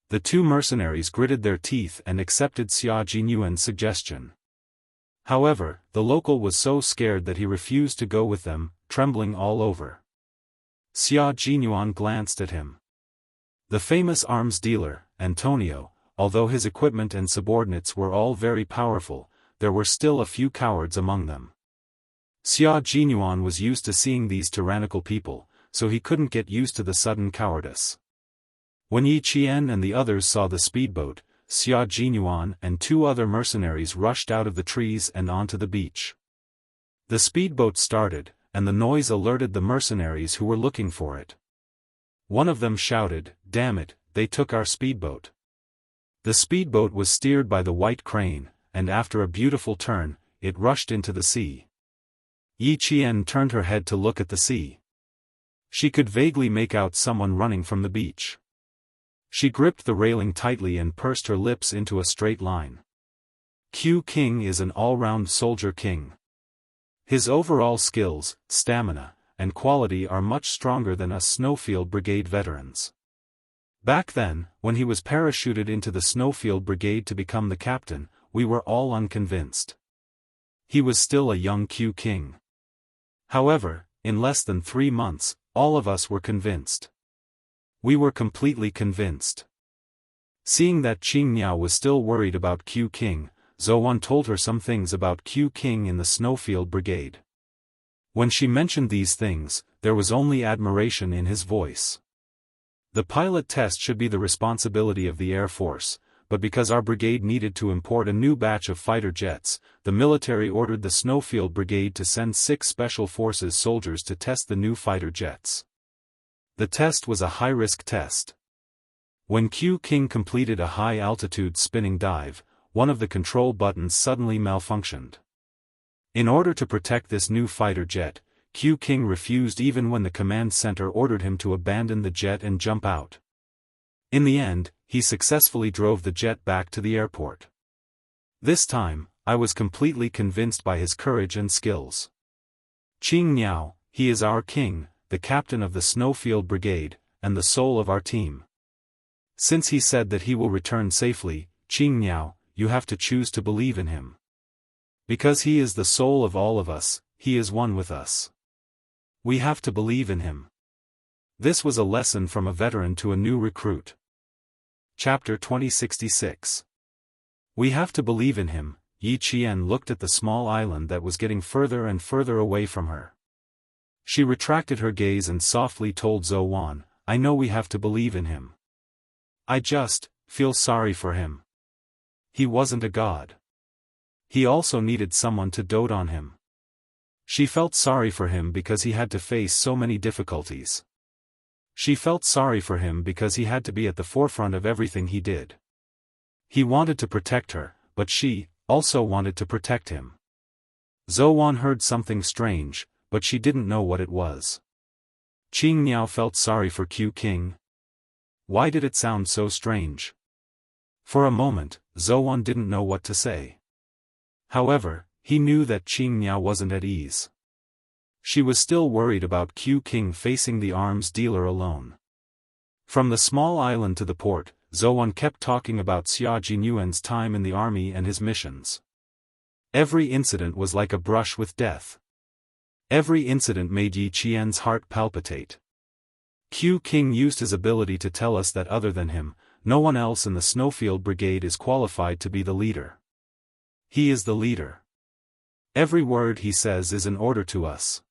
The two mercenaries gritted their teeth and accepted Xia Jinyuan's suggestion. However, the local was so scared that he refused to go with them, trembling all over. Xia Jinyuan glanced at him. The famous arms dealer, Antonio, although his equipment and subordinates were all very powerful, there were still a few cowards among them. Xia Jinyuan was used to seeing these tyrannical people, so he couldn't get used to the sudden cowardice. When Yi Qian and the others saw the speedboat, Xia Jinyuan and 2 other mercenaries rushed out of the trees and onto the beach. The speedboat started, and the noise alerted the mercenaries who were looking for it. One of them shouted, "Damn it, they took our speedboat." The speedboat was steered by the white crane, and after a beautiful turn, it rushed into the sea. Yi Qian turned her head to look at the sea. She could vaguely make out someone running from the beach. She gripped the railing tightly and pursed her lips into a straight line. Q King is an all-round soldier king. His overall skills, stamina, and quality are much stronger than us Snowfield Brigade veterans. Back then, when he was parachuted into the Snowfield Brigade to become the captain, we were all unconvinced. He was still a young Q King. However, in less than 3 months, all of us were convinced. We were completely convinced. Seeing that Qingniao was still worried about Q King, Zhou told her some things about Q King in the Snowfield Brigade. When she mentioned these things, there was only admiration in his voice. The pilot test should be the responsibility of the Air Force, but because our brigade needed to import a new batch of fighter jets, the military ordered the Snowfield Brigade to send 6 Special Forces soldiers to test the new fighter jets. The test was a high-risk test. When Q King completed a high-altitude spinning dive, one of the control buttons suddenly malfunctioned. In order to protect this new fighter jet, Q King refused even when the command center ordered him to abandon the jet and jump out. In the end, he successfully drove the jet back to the airport. This time, I was completely convinced by his courage and skills. Qingniao, he is our king, the captain of the Snowfield Brigade, and the soul of our team. Since he said that he will return safely, Qingniao, you have to choose to believe in him. Because he is the soul of all of us, he is one with us. We have to believe in him. This was a lesson from a veteran to a new recruit. Chapter 2066. We have to believe in him. Yi Qian looked at the small island that was getting further and further away from her. She retracted her gaze and softly told Zhou, "I know we have to believe in him. I just feel sorry for him. He wasn't a god. He also needed someone to dote on him." She felt sorry for him because he had to face so many difficulties. She felt sorry for him because he had to be at the forefront of everything he did. He wanted to protect her, but she also wanted to protect him. Zhou heard something strange, but she didn't know what it was. Qingniao felt sorry for Q King. Why did it sound so strange? For a moment, Zhou didn't know what to say. However, he knew that Qingniao wasn't at ease. She was still worried about Q King facing the arms dealer alone. From the small island to the port, Zhou kept talking about Xia Jinyuan's time in the army and his missions. Every incident was like a brush with death. Every incident made Yi Qian's heart palpitate. Q King used his ability to tell us that other than him, no one else in the Snowfield Brigade is qualified to be the leader. He is the leader. Every word he says is an order to us.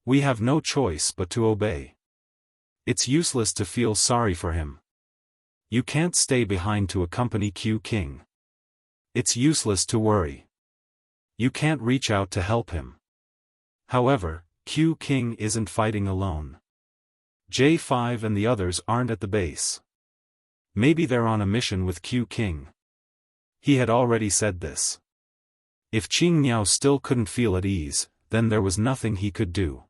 We have no choice but to obey. It's useless to feel sorry for him. You can't stay behind to accompany Q King. It's useless to worry. You can't reach out to help him. However, Q King isn't fighting alone. J5 and the others aren't at the base. Maybe they're on a mission with Q King. He had already said this. If Xianxia still couldn't feel at ease, then there was nothing he could do.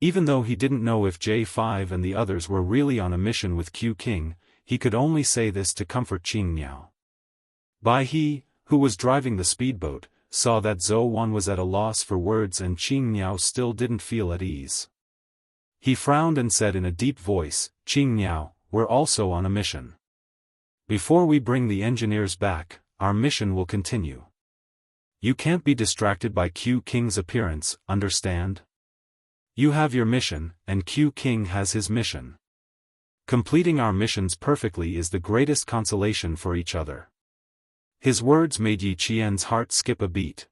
Even though he didn't know if J5 and the others were really on a mission with Q King, he could only say this to comfort Xianxia. Bai He, who was driving the speedboat, saw that Zhou Wan was at a loss for words and Xianxia still didn't feel at ease. He frowned and said in a deep voice, "Xianxia, we're also on a mission. Before we bring the engineers back, our mission will continue. You can't be distracted by Q King's appearance, understand? You have your mission, and Q King has his mission. Completing our missions perfectly is the greatest consolation for each other." His words made Yi Qian's heart skip a beat.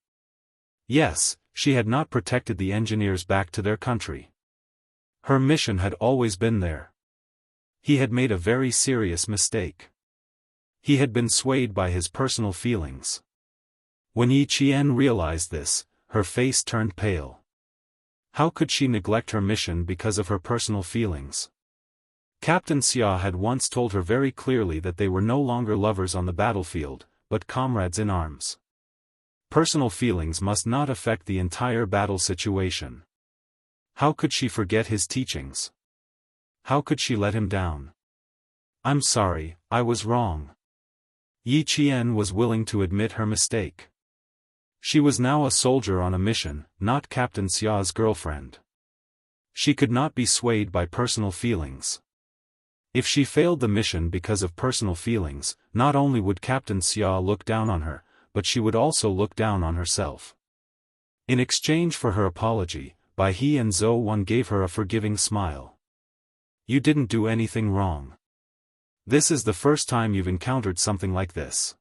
Yes, she had not protected the engineers back to their country. Her mission had always been there. He had made a very serious mistake. He had been swayed by his personal feelings. When Yi Qian realized this, her face turned pale. How could she neglect her mission because of her personal feelings? Captain Xia had once told her very clearly that they were no longer lovers on the battlefield, but comrades in arms. Personal feelings must not affect the entire battle situation. How could she forget his teachings? How could she let him down? "I'm sorry, I was wrong." Yi Qian was willing to admit her mistake. She was now a soldier on a mission, not Captain Xia's girlfriend. She could not be swayed by personal feelings. If she failed the mission because of personal feelings, not only would Captain Xia look down on her, but she would also look down on herself. In exchange for her apology, Bai He and Zhou Wan gave her a forgiving smile. "You didn't do anything wrong. This is the first time you've encountered something like this.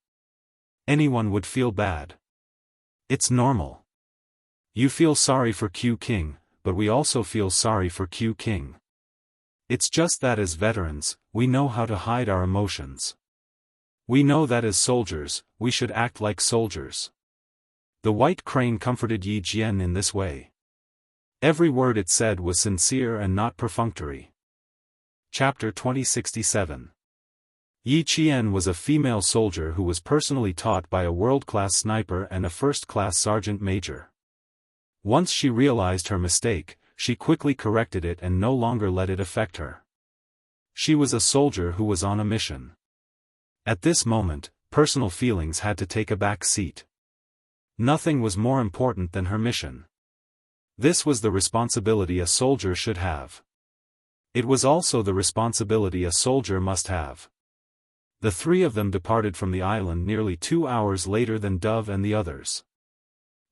Anyone would feel bad. It's normal. You feel sorry for Q King, but we also feel sorry for Q King. It's just that as veterans, we know how to hide our emotions. We know that as soldiers, we should act like soldiers." The White Crane comforted Yi Qian in this way. Every word it said was sincere and not perfunctory. Chapter 2067. Yi Qian was a female soldier who was personally taught by a world-class sniper and a first-class sergeant major. Once she realized her mistake, she quickly corrected it and no longer let it affect her. She was a soldier who was on a mission. At this moment, personal feelings had to take a back seat. Nothing was more important than her mission. This was the responsibility a soldier should have. It was also the responsibility a soldier must have. The three of them departed from the island nearly 2 hours later than Dove and the others.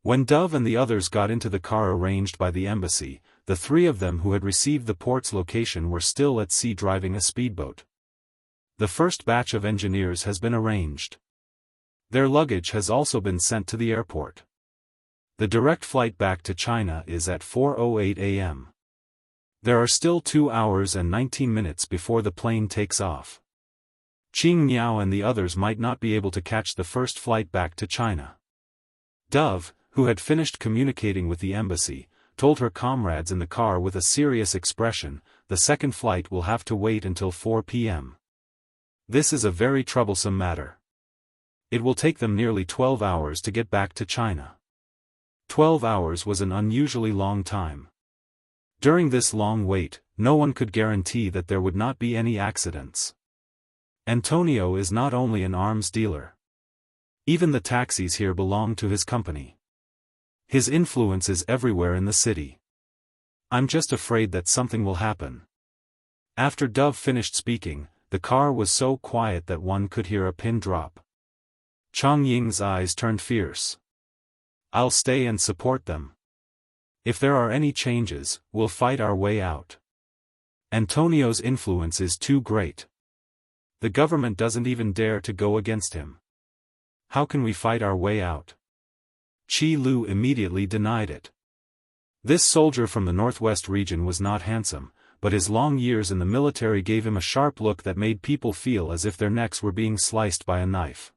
When Dove and the others got into the car arranged by the embassy, the three of them who had received the port's location were still at sea driving a speedboat. The first batch of engineers has been arranged. Their luggage has also been sent to the airport. The direct flight back to China is at 4:08 a.m. There are still 2 hours and 19 minutes before the plane takes off. Xianxia and the others might not be able to catch the first flight back to China. Dove, who had finished communicating with the embassy, told her comrades in the car with a serious expression, "The second flight will have to wait until 4 p.m. This is a very troublesome matter. It will take them nearly 12 hours to get back to China." 12 hours was an unusually long time. During this long wait, no one could guarantee that there would not be any accidents. Antonio is not only an arms dealer. Even the taxis here belong to his company. His influence is everywhere in the city. "I'm just afraid that something will happen." After Dove finished speaking, the car was so quiet that one could hear a pin drop. Chang Ying's eyes turned fierce. "I'll stay and support them. If there are any changes, we'll fight our way out. Antonio's influence is too great. The government doesn't even dare to go against him. how can we fight our way out? Qi Lu immediately denied it. This soldier from the northwest region was not handsome, but his long years in the military gave him a sharp look that made people feel as if their necks were being sliced by a knife.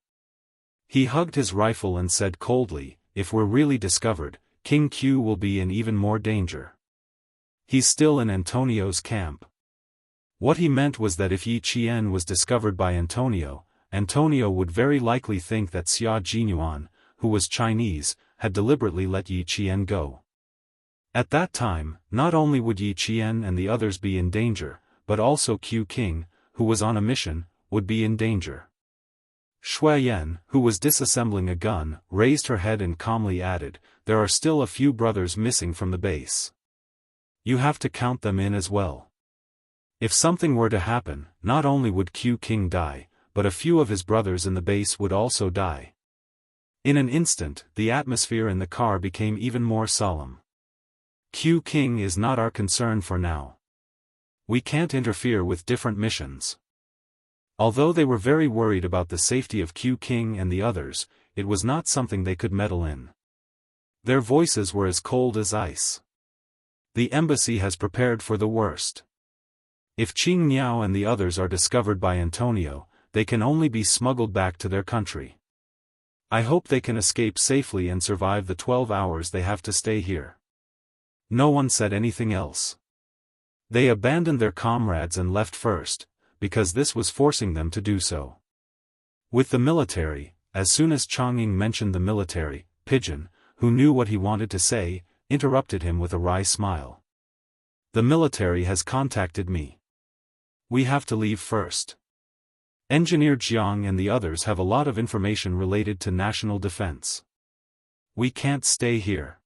He hugged his rifle and said coldly, "If we're really discovered, King Q will be in even more danger. He's still in Antonio's camp." What he meant was that if Yi Qian was discovered by Antonio, Antonio would very likely think that Xia Jinyuan, who was Chinese, had deliberately let Yi Qian go. At that time, not only would Yi Qian and the others be in danger, but also Q King, who was on a mission, would be in danger. Shui Yan, who was disassembling a gun, raised her head and calmly added, "There are still a few brothers missing from the base. You have to count them in as well. If something were to happen, not only would Q King die, but a few of his brothers in the base would also die." In an instant, the atmosphere in the car became even more solemn. Q King is not our concern for now. We can't interfere with different missions. Although they were very worried about the safety of Q King and the others, it was not something they could meddle in. Their voices were as cold as ice. The embassy has prepared for the worst. If Qing Niao and the others are discovered by Antonio, they can only be smuggled back to their country. I hope they can escape safely and survive the 12 hours they have to stay here. No one said anything else. They abandoned their comrades and left first, because this was forcing them to do so. With the military, as soon as Chang'ing mentioned the military, Pigeon, who knew what he wanted to say, interrupted him with a wry smile. "The military has contacted me. We have to leave first. Engineer Jiang and the others have a lot of information related to national defense. We can't stay here.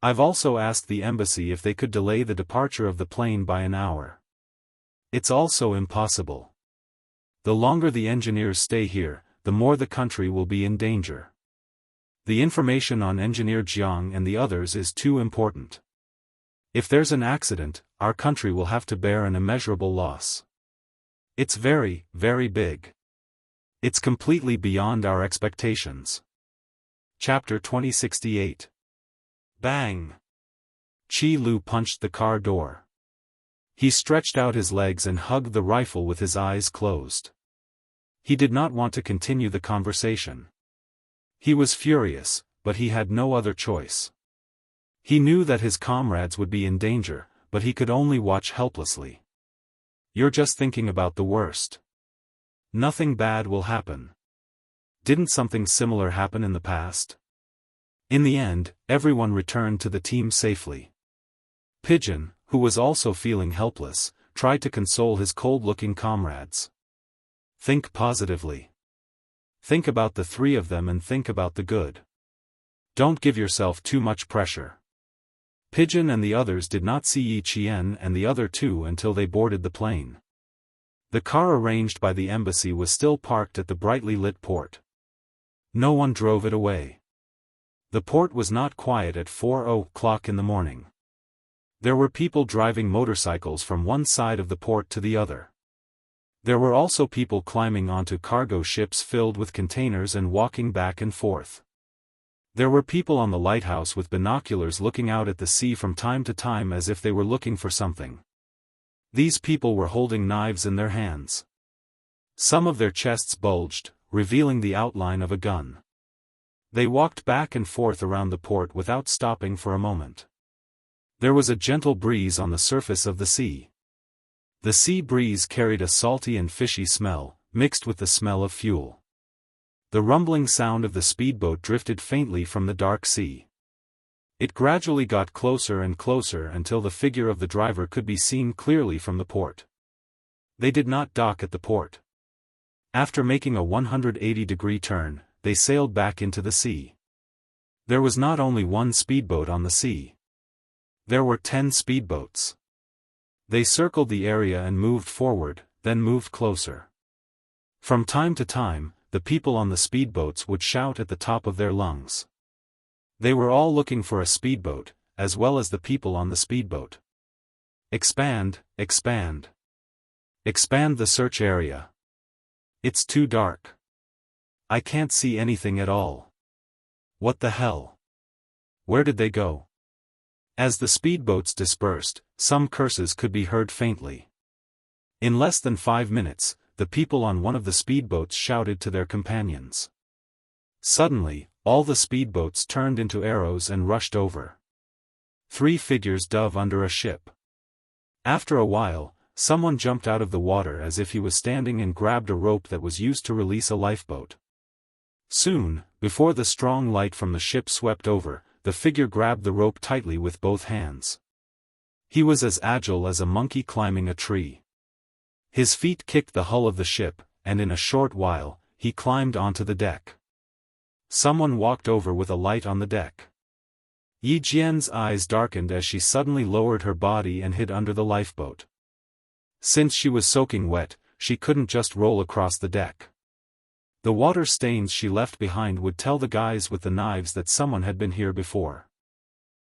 I've also asked the embassy if they could delay the departure of the plane by an hour. It's also impossible. The longer the engineers stay here, the more the country will be in danger. The information on Engineer Jiang and the others is too important. If there's an accident, our country will have to bear an immeasurable loss. It's very, very big. It's completely beyond our expectations." Chapter 2068. Bang! Qi Lu punched the car door. He stretched out his legs and hugged the rifle with his eyes closed. He did not want to continue the conversation. He was furious, but he had no other choice. He knew that his comrades would be in danger, but he could only watch helplessly. "You're just thinking about the worst. Nothing bad will happen. Didn't something similar happen in the past?" In the end, everyone returned to the team safely. Pigeon, who was also feeling helpless, tried to console his cold-looking comrades. "Think positively. Think about the three of them and think about the good. Don't give yourself too much pressure." Pigeon and the others did not see Yi Qian and the other two until they boarded the plane. The car arranged by the embassy was still parked at the brightly lit port. No one drove it away. The port was not quiet at 4:00 in the morning. There were people driving motorcycles from one side of the port to the other. There were also people climbing onto cargo ships filled with containers and walking back and forth. There were people on the lighthouse with binoculars looking out at the sea from time to time as if they were looking for something. These people were holding knives in their hands. Some of their chests bulged, revealing the outline of a gun. They walked back and forth around the port without stopping for a moment. There was a gentle breeze on the surface of the sea. The sea breeze carried a salty and fishy smell, mixed with the smell of fuel. The rumbling sound of the speedboat drifted faintly from the dark sea. It gradually got closer and closer until the figure of the driver could be seen clearly from the port. They did not dock at the port. After making a 180-degree turn, they sailed back into the sea. There was not only one speedboat on the sea. There were 10 speedboats. They circled the area and moved forward, then moved closer. From time to time, the people on the speedboats would shout at the top of their lungs. They were all looking for a speedboat, as well as the people on the speedboat. "Expand, expand. Expand the search area. It's too dark. I can't see anything at all. What the hell? Where did they go? As the speedboats dispersed, some curses could be heard faintly. In less than 5 minutes, the people on one of the speedboats shouted to their companions. Suddenly, all the speedboats turned into arrows and rushed over. 3 figures dove under a ship. After a while, someone jumped out of the water as if he was standing and grabbed a rope that was used to release a lifeboat. Soon, before the strong light from the ship swept over, the figure grabbed the rope tightly with both hands. He was as agile as a monkey climbing a tree. His feet kicked the hull of the ship, and in a short while, he climbed onto the deck. Someone walked over with a light on the deck. Yi Jian's eyes darkened as she suddenly lowered her body and hid under the lifeboat. Since she was soaking wet, she couldn't just roll across the deck. The water stains she left behind would tell the guys with the knives that someone had been here before.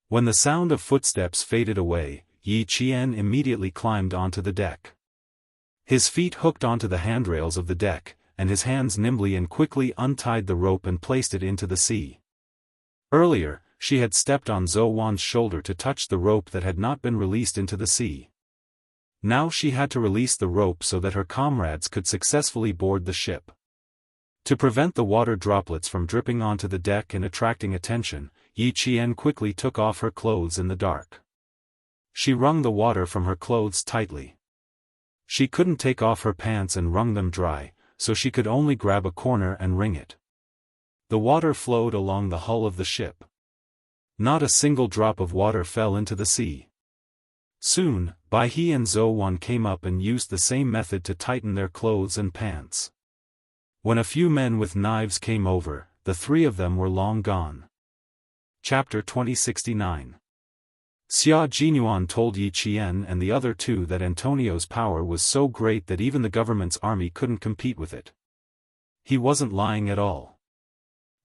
When the sound of footsteps faded away, Yi Jian immediately climbed onto the deck. His feet hooked onto the handrails of the deck, and his hands nimbly and quickly untied the rope and placed it into the sea. Earlier, she had stepped on Zhou Wan's shoulder to touch the rope that had not been released into the sea. Now she had to release the rope so that her comrades could successfully board the ship. To prevent the water droplets from dripping onto the deck and attracting attention, Yi Jian quickly took off her clothes in the dark. She wrung the water from her clothes tightly. She couldn't take off her pants and wrung them dry, so she could only grab a corner and wring it. The water flowed along the hull of the ship. Not a single drop of water fell into the sea. Soon, Bai He and Zhou Wan came up and used the same method to tighten their clothes and pants. When a few men with knives came over, the 3 of them were long gone. Chapter 2069. Xia Jinyuan told Yi Qian and the other 2 that Antonio's power was so great that even the government's army couldn't compete with it. He wasn't lying at all.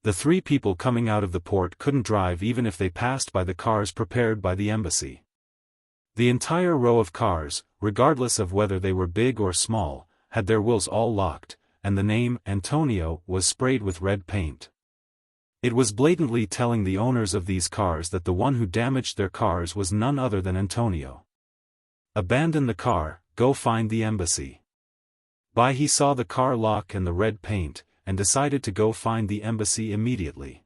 The 3 people coming out of the port couldn't drive even if they passed by the cars prepared by the embassy. The entire row of cars, regardless of whether they were big or small, had their wheels all locked, and the name Antonio was sprayed with red paint. It was blatantly telling the owners of these cars that the one who damaged their cars was none other than Antonio. Abandon the car, go find the embassy. Bai He saw the car lock and the red paint, and decided to go find the embassy immediately.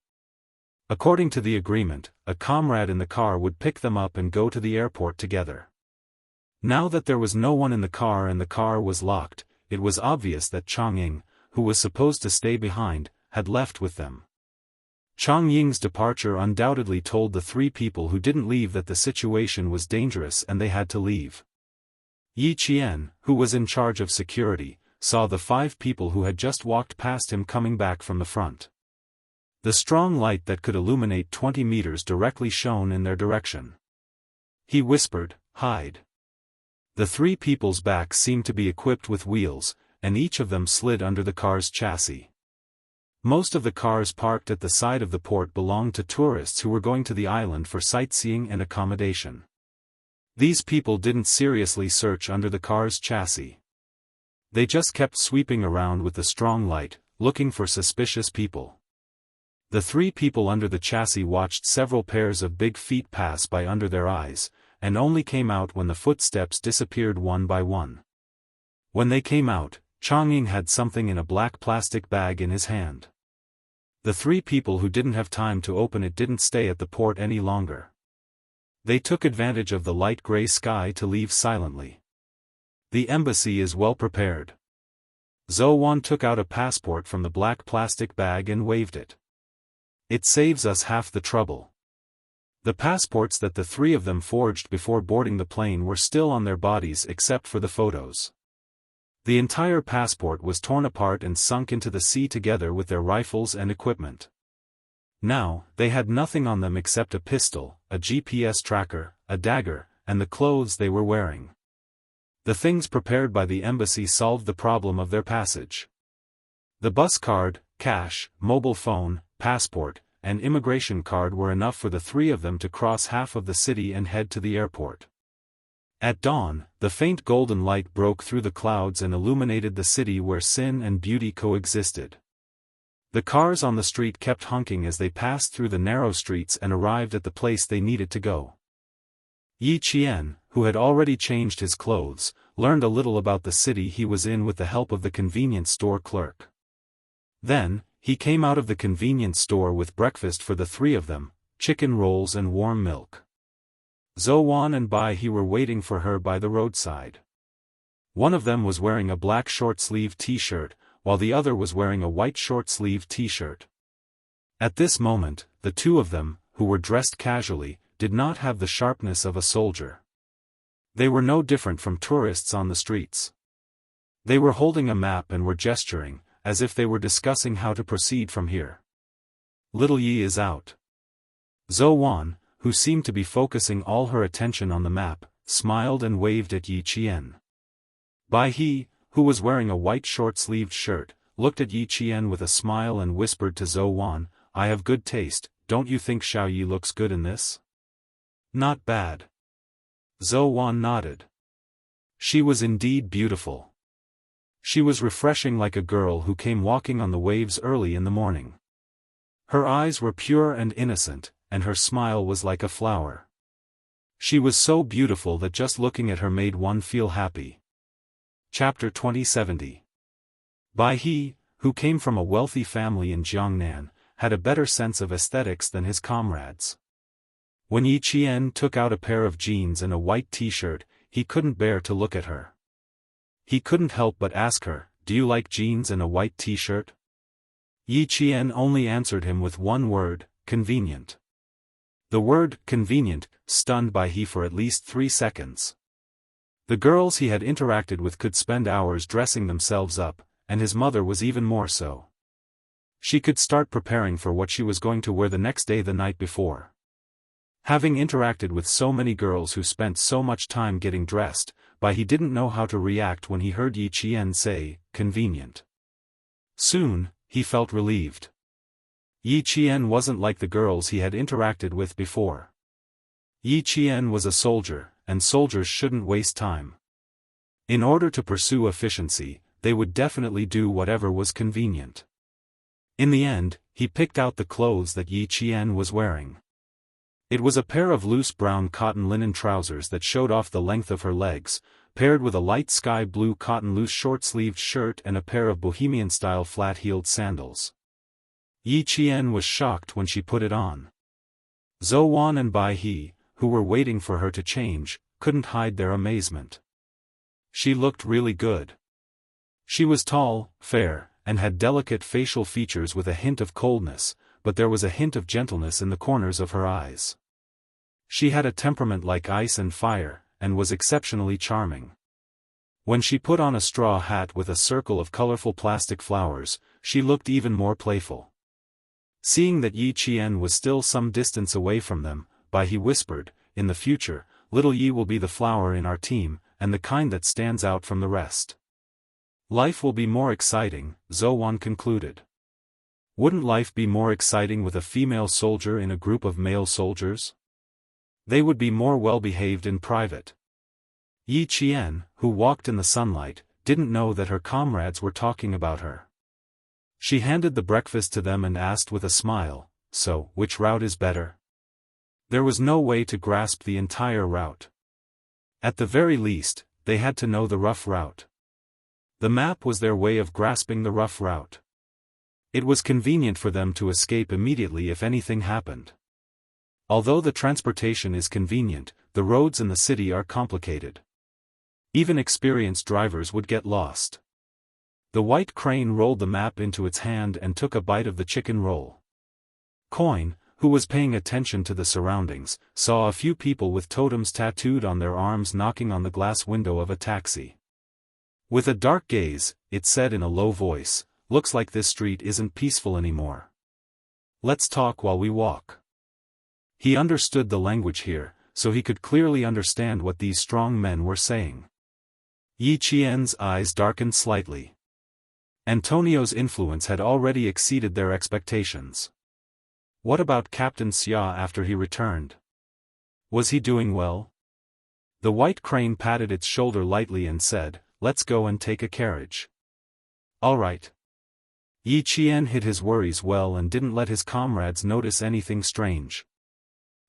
According to the agreement, a comrade in the car would pick them up and go to the airport together. Now that there was no one in the car and the car was locked, it was obvious that Chongying, who was supposed to stay behind, had left with them. Chongying's departure undoubtedly told the 3 people who didn't leave that the situation was dangerous and they had to leave. Yi Qian, who was in charge of security, saw the 5 people who had just walked past him coming back from the front. The strong light that could illuminate 20 meters directly shone in their direction. He whispered, "Hide." The 3 people's backs seemed to be equipped with wheels, and each of them slid under the car's chassis. Most of the cars parked at the side of the port belonged to tourists who were going to the island for sightseeing and accommodation. These people didn't seriously search under the car's chassis. They just kept sweeping around with the strong light, looking for suspicious people. The 3 people under the chassis watched several pairs of big feet pass by under their eyes, and only came out when the footsteps disappeared one by one. When they came out, Chongying had something in a black plastic bag in his hand. The 3 people who didn't have time to open it didn't stay at the port any longer. They took advantage of the light gray sky to leave silently. The embassy is well prepared. Zhou Wan took out a passport from the black plastic bag and waved it. It saves us half the trouble. The passports that the 3 of them forged before boarding the plane were still on their bodies except for the photos. The entire passport was torn apart and sunk into the sea together with their rifles and equipment. Now, they had nothing on them except a pistol, a GPS tracker, a dagger, and the clothes they were wearing. The things prepared by the embassy solved the problem of their passage. The bus card, cash, mobile phone, passport, and immigration card were enough for the 3 of them to cross half of the city and head to the airport. At dawn, the faint golden light broke through the clouds and illuminated the city where sin and beauty coexisted. The cars on the street kept honking as they passed through the narrow streets and arrived at the place they needed to go. Yi Qian, who had already changed his clothes, learned a little about the city he was in with the help of the convenience store clerk. Then, he came out of the convenience store with breakfast for the three of them, chicken rolls and warm milk. Zhou Wan and Bai He were waiting for her by the roadside. One of them was wearing a black short-sleeved t-shirt, while the other was wearing a white short-sleeved t-shirt. At this moment, the two of them, who were dressed casually, did not have the sharpness of a soldier. They were no different from tourists on the streets. They were holding a map and were gesturing, as if they were discussing how to proceed from here. Little Yi is out. Zhou Wan, who seemed to be focusing all her attention on the map, smiled and waved at Yi Qian. Bai He, who was wearing a white short-sleeved shirt, looked at Yi Qian with a smile and whispered to Zhou Wan, "I have good taste, don't you think Xiao Yi looks good in this?" "Not bad." Zhou Wan nodded. She was indeed beautiful. She was refreshing like a girl who came walking on the waves early in the morning. Her eyes were pure and innocent, and her smile was like a flower. She was so beautiful that just looking at her made one feel happy. Chapter 2070. Bai He, who came from a wealthy family in Jiangnan, had a better sense of aesthetics than his comrades. When Yi Qian took out a pair of jeans and a white t-shirt, he couldn't bear to look at her. He couldn't help but ask her, "Do you like jeans and a white t-shirt?" Yi Qian only answered him with one word, "Convenient." The word, "convenient," stunned Bai He for at least 3 seconds. The girls he had interacted with could spend hours dressing themselves up, and his mother was even more so. She could start preparing for what she was going to wear the next day the night before. Having interacted with so many girls who spent so much time getting dressed, Bai He didn't know how to react when he heard Yi Qian say, "convenient." Soon, he felt relieved. Yi Qian wasn't like the girls he had interacted with before. Yi Qian was a soldier, and soldiers shouldn't waste time. In order to pursue efficiency, they would definitely do whatever was convenient. In the end, he picked out the clothes that Yi Qian was wearing. It was a pair of loose brown cotton linen trousers that showed off the length of her legs, paired with a light sky blue cotton loose short-sleeved shirt and a pair of bohemian-style flat-heeled sandals. Yi Qian was shocked when she put it on. Zhou Wan and Bai He, who were waiting for her to change, couldn't hide their amazement. She looked really good. She was tall, fair, and had delicate facial features with a hint of coldness, but there was a hint of gentleness in the corners of her eyes. She had a temperament like ice and fire, and was exceptionally charming. When she put on a straw hat with a circle of colorful plastic flowers, she looked even more playful. Seeing that Yi Qian was still some distance away from them, Bai He whispered, "In the future, little Yi will be the flower in our team, and the kind that stands out from the rest." "Life will be more exciting," Zhou Wan concluded. "Wouldn't life be more exciting with a female soldier in a group of male soldiers? They would be more well-behaved in private." Yi Qian, who walked in the sunlight, didn't know that her comrades were talking about her. She handed the breakfast to them and asked with a smile, "So, which route is better?" There was no way to grasp the entire route. At the very least, they had to know the rough route. The map was their way of grasping the rough route. It was convenient for them to escape immediately if anything happened. Although the transportation is convenient, the roads in the city are complicated. Even experienced drivers would get lost. The white crane rolled the map into its hand and took a bite of the chicken roll. Coin, who was paying attention to the surroundings, saw a few people with totems tattooed on their arms knocking on the glass window of a taxi. With a dark gaze, it said in a low voice, "Looks like this street isn't peaceful anymore. Let's talk while we walk." He understood the language here, so he could clearly understand what these strong men were saying. Yi Qian's eyes darkened slightly. Antonio's influence had already exceeded their expectations. What about Captain Xia after he returned? Was he doing well? The white crane patted its shoulder lightly and said, "Let's go and take a carriage." "All right." Yi Qian hid his worries well and didn't let his comrades notice anything strange.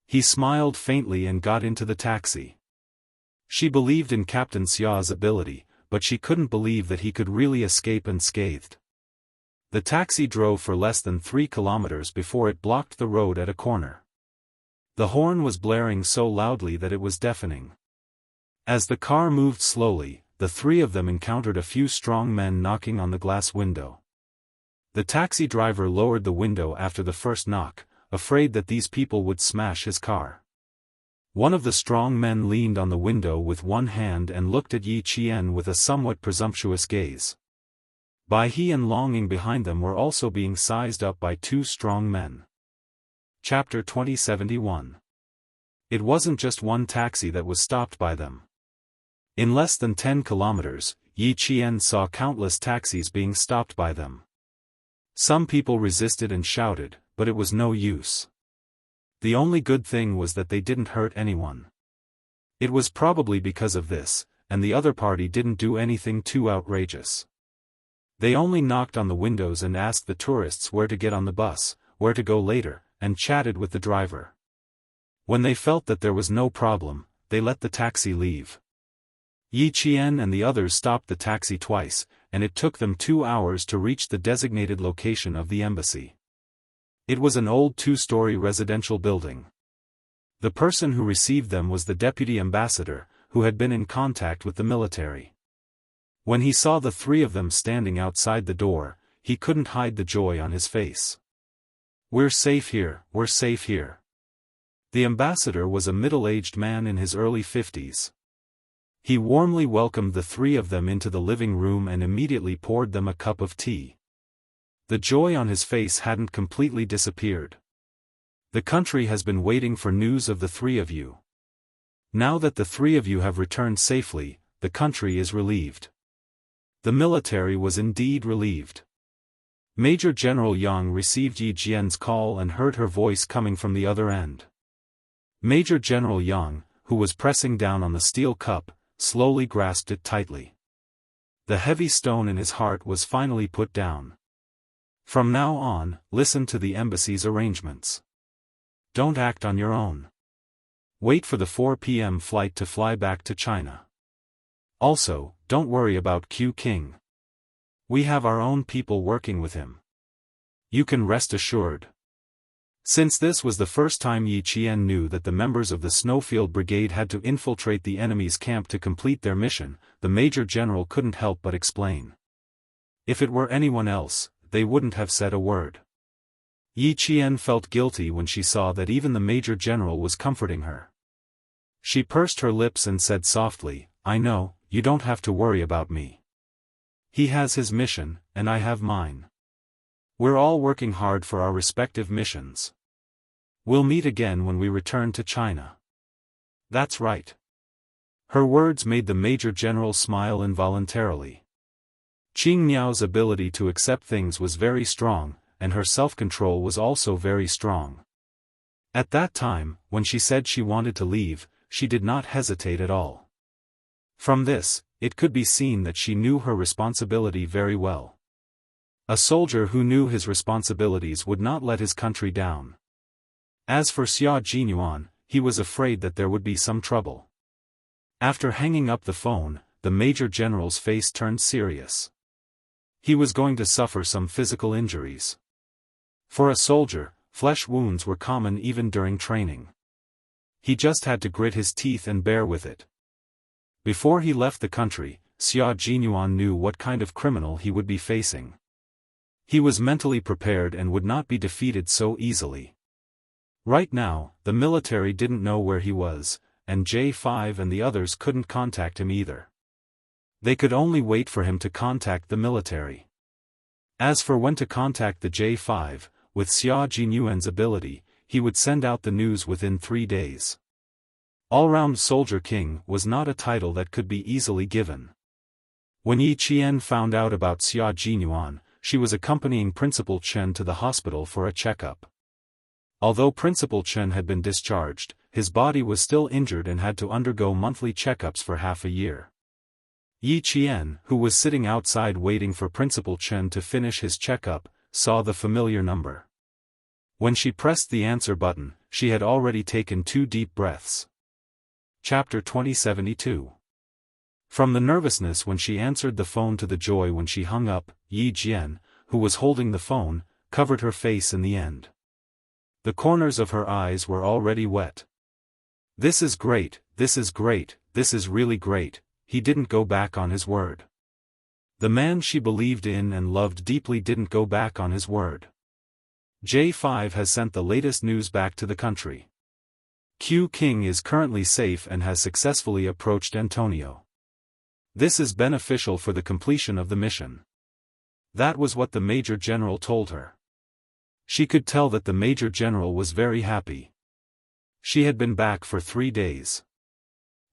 He smiled faintly and got into the taxi. She believed in Captain Xia's ability, but she couldn't believe that he could really escape unscathed. The taxi drove for less than 3 kilometers before it blocked the road at a corner. The horn was blaring so loudly that it was deafening. As the car moved slowly, the three of them encountered a few strong men knocking on the glass window. The taxi driver lowered the window after the first knock, afraid that these people would smash his car. One of the strong men leaned on the window with one hand and looked at Yi Qian with a somewhat presumptuous gaze. Bai He and Longing behind them were also being sized up by 2 strong men. Chapter 2071. It wasn't just one taxi that was stopped by them. In less than 10 kilometers, Yi Qian saw countless taxis being stopped by them. Some people resisted and shouted, but it was no use. The only good thing was that they didn't hurt anyone. It was probably because of this, and the other party didn't do anything too outrageous. They only knocked on the windows and asked the tourists where to get on the bus, where to go later, and chatted with the driver. When they felt that there was no problem, they let the taxi leave. Yi Qian and the others stopped the taxi twice, and it took them 2 hours to reach the designated location of the embassy. It was an old 2-story residential building. The person who received them was the deputy ambassador, who had been in contact with the military. When he saw the 3 of them standing outside the door, he couldn't hide the joy on his face. "We're safe here, we're safe here." The ambassador was a middle-aged man in his early 50s. He warmly welcomed the 3 of them into the living room and immediately poured them a cup of tea. The joy on his face hadn't completely disappeared. "The country has been waiting for news of the 3 of you. Now that the 3 of you have returned safely, the country is relieved." The military was indeed relieved. Major General Yang received Yi Jian's call and heard her voice coming from the other end. Major General Yang, who was pressing down on the steel cup, slowly grasped it tightly. The heavy stone in his heart was finally put down. From now on, listen to the embassy's arrangements. Don't act on your own. Wait for the 4 p.m. flight to fly back to China. Also, don't worry about Q King. We have our own people working with him. You can rest assured. Since this was the first time Yi Qian knew that the members of the Snowfield Brigade had to infiltrate the enemy's camp to complete their mission, the Major General couldn't help but explain. If it were anyone else, they wouldn't have said a word. Yi Qian felt guilty when she saw that even the Major General was comforting her. She pursed her lips and said softly, "I know, you don't have to worry about me. He has his mission, and I have mine. We're all working hard for our respective missions. We'll meet again when we return to China." "That's right." Her words made the Major General smile involuntarily. Qing Miao's ability to accept things was very strong, and her self-control was also very strong. At that time, when she said she wanted to leave, she did not hesitate at all. From this, it could be seen that she knew her responsibility very well. A soldier who knew his responsibilities would not let his country down. As for Xia Jinyuan, he was afraid that there would be some trouble. After hanging up the phone, the Major General's face turned serious. He was going to suffer some physical injuries. For a soldier, flesh wounds were common even during training. He just had to grit his teeth and bear with it. Before he left the country, Xia Jinyuan knew what kind of criminal he would be facing. He was mentally prepared and would not be defeated so easily. Right now, the military didn't know where he was, and J5 and the others couldn't contact him either. They could only wait for him to contact the military. As for when to contact the J5, with Xia Jinyuan's ability, he would send out the news within 3 days. All-round Soldier King was not a title that could be easily given. When Yi Qian found out about Xia Jinyuan, she was accompanying Principal Chen to the hospital for a checkup. Although Principal Chen had been discharged, his body was still injured and had to undergo monthly checkups for half a year. Yi Qian, who was sitting outside waiting for Principal Chen to finish his checkup, saw the familiar number. When she pressed the answer button, she had already taken 2 deep breaths. Chapter 2072. From the nervousness when she answered the phone to the joy when she hung up, Yi Jian, who was holding the phone, covered her face in the end. The corners of her eyes were already wet. This is great, this is great, this is really great. He didn't go back on his word. The man she believed in and loved deeply didn't go back on his word. J5 has sent the latest news back to the country. Q King is currently safe and has successfully approached Antonio. This is beneficial for the completion of the mission. That was what the Major General told her. She could tell that the Major General was very happy. She had been back for 3 days.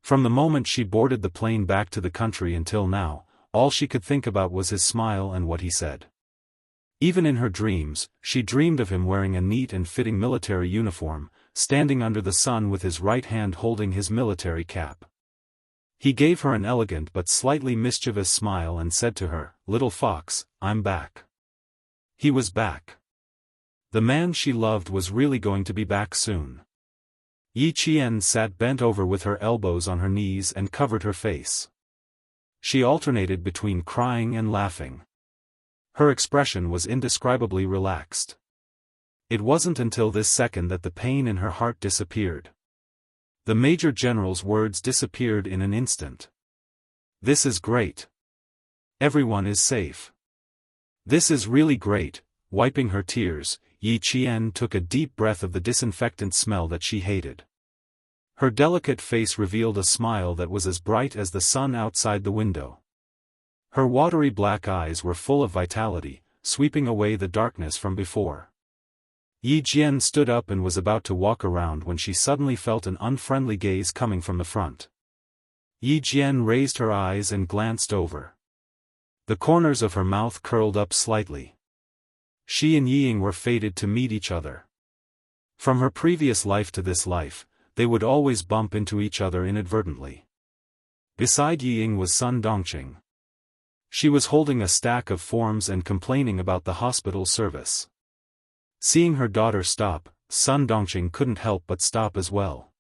From the moment she boarded the plane back to the country until now, all she could think about was his smile and what he said. Even in her dreams, she dreamed of him wearing a neat and fitting military uniform, standing under the sun with his right hand holding his military cap. He gave her an elegant but slightly mischievous smile and said to her, "Little fox, I'm back." He was back. The man she loved was really going to be back soon. Yi Qian sat bent over with her elbows on her knees and covered her face. She alternated between crying and laughing. Her expression was indescribably relaxed. It wasn't until this second that the pain in her heart disappeared. The Major General's words disappeared in an instant. This is great. Everyone is safe. This is really great. Wiping her tears, Yi Qian took a deep breath of the disinfectant smell that she hated. Her delicate face revealed a smile that was as bright as the sun outside the window. Her watery black eyes were full of vitality, sweeping away the darkness from before. Yi Jian stood up and was about to walk around when she suddenly felt an unfriendly gaze coming from the front. Yi Jian raised her eyes and glanced over. The corners of her mouth curled up slightly. She and Yiying were fated to meet each other. From her previous life to this life, they would always bump into each other inadvertently. Beside Yiying was Sun Dongqing. She was holding a stack of forms and complaining about the hospital service. Seeing her daughter stop, Sun Dongqing couldn't help but stop as well.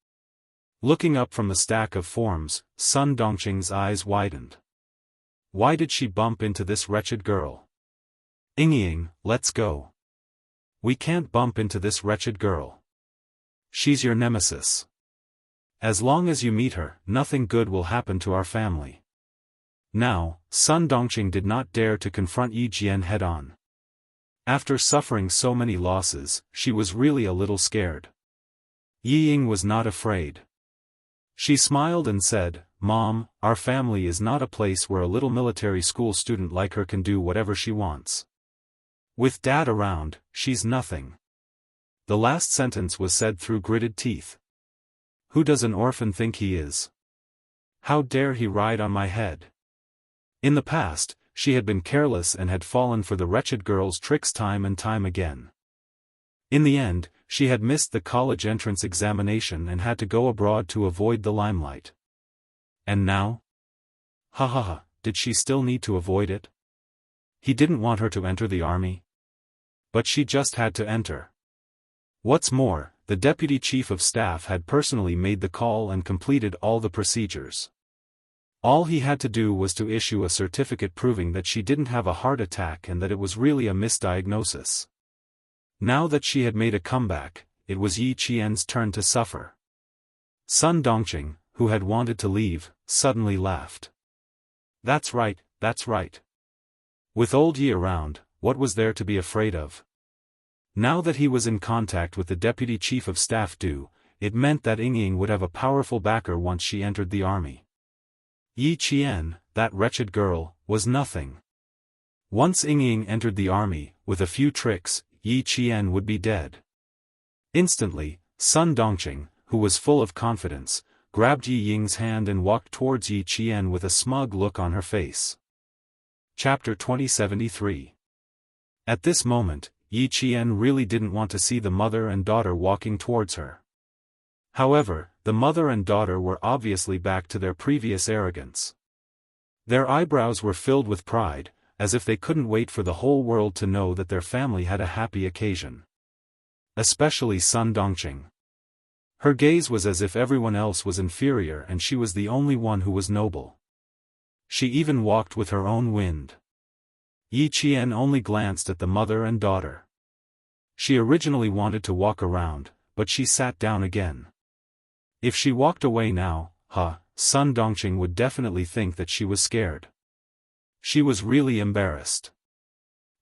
Looking up from the stack of forms, Sun Dongqing's eyes widened. Why did she bump into this wretched girl? Yiying, let's go. We can't bump into this wretched girl. She's your nemesis. As long as you meet her, nothing good will happen to our family. Now, Sun Dongqing did not dare to confront Yi Jian head-on. After suffering so many losses, she was really a little scared. Yiying was not afraid. She smiled and said, "Mom, our family is not a place where a little military school student like her can do whatever she wants. With Dad around, she's nothing." The last sentence was said through gritted teeth. Who does an orphan think he is? How dare he ride on my head? In the past, she had been careless and had fallen for the wretched girl's tricks time and time again. In the end, she had missed the college entrance examination and had to go abroad to avoid the limelight. And now? Ha ha ha, did she still need to avoid it? He didn't want her to enter the army. But she just had to enter. What's more, the Deputy Chief of Staff had personally made the call and completed all the procedures. All he had to do was to issue a certificate proving that she didn't have a heart attack and that it was really a misdiagnosis. Now that she had made a comeback, it was Yi Qian's turn to suffer. Sun Dongqing, who had wanted to leave, suddenly laughed. That's right, that's right. With old Yi around, what was there to be afraid of? Now that he was in contact with the Deputy Chief of Staff it meant that Yiying would have a powerful backer once she entered the army. Yi Qian, that wretched girl, was nothing. Once Yiying entered the army, with a few tricks, Yi Qian would be dead. Instantly, Sun Dongqing, who was full of confidence, grabbed Yiying's hand and walked towards Yi Qian with a smug look on her face. Chapter 2073. At this moment, Yi Qian really didn't want to see the mother and daughter walking towards her. However, the mother and daughter were obviously back to their previous arrogance. Their eyebrows were filled with pride, as if they couldn't wait for the whole world to know that their family had a happy occasion. Especially Sun Dongqing. Her gaze was as if everyone else was inferior and she was the only one who was noble. She even walked with her own wind. Yi Qian only glanced at the mother and daughter. She originally wanted to walk around, but she sat down again. If she walked away now, Sun Dongqing would definitely think that she was scared. She was really embarrassed.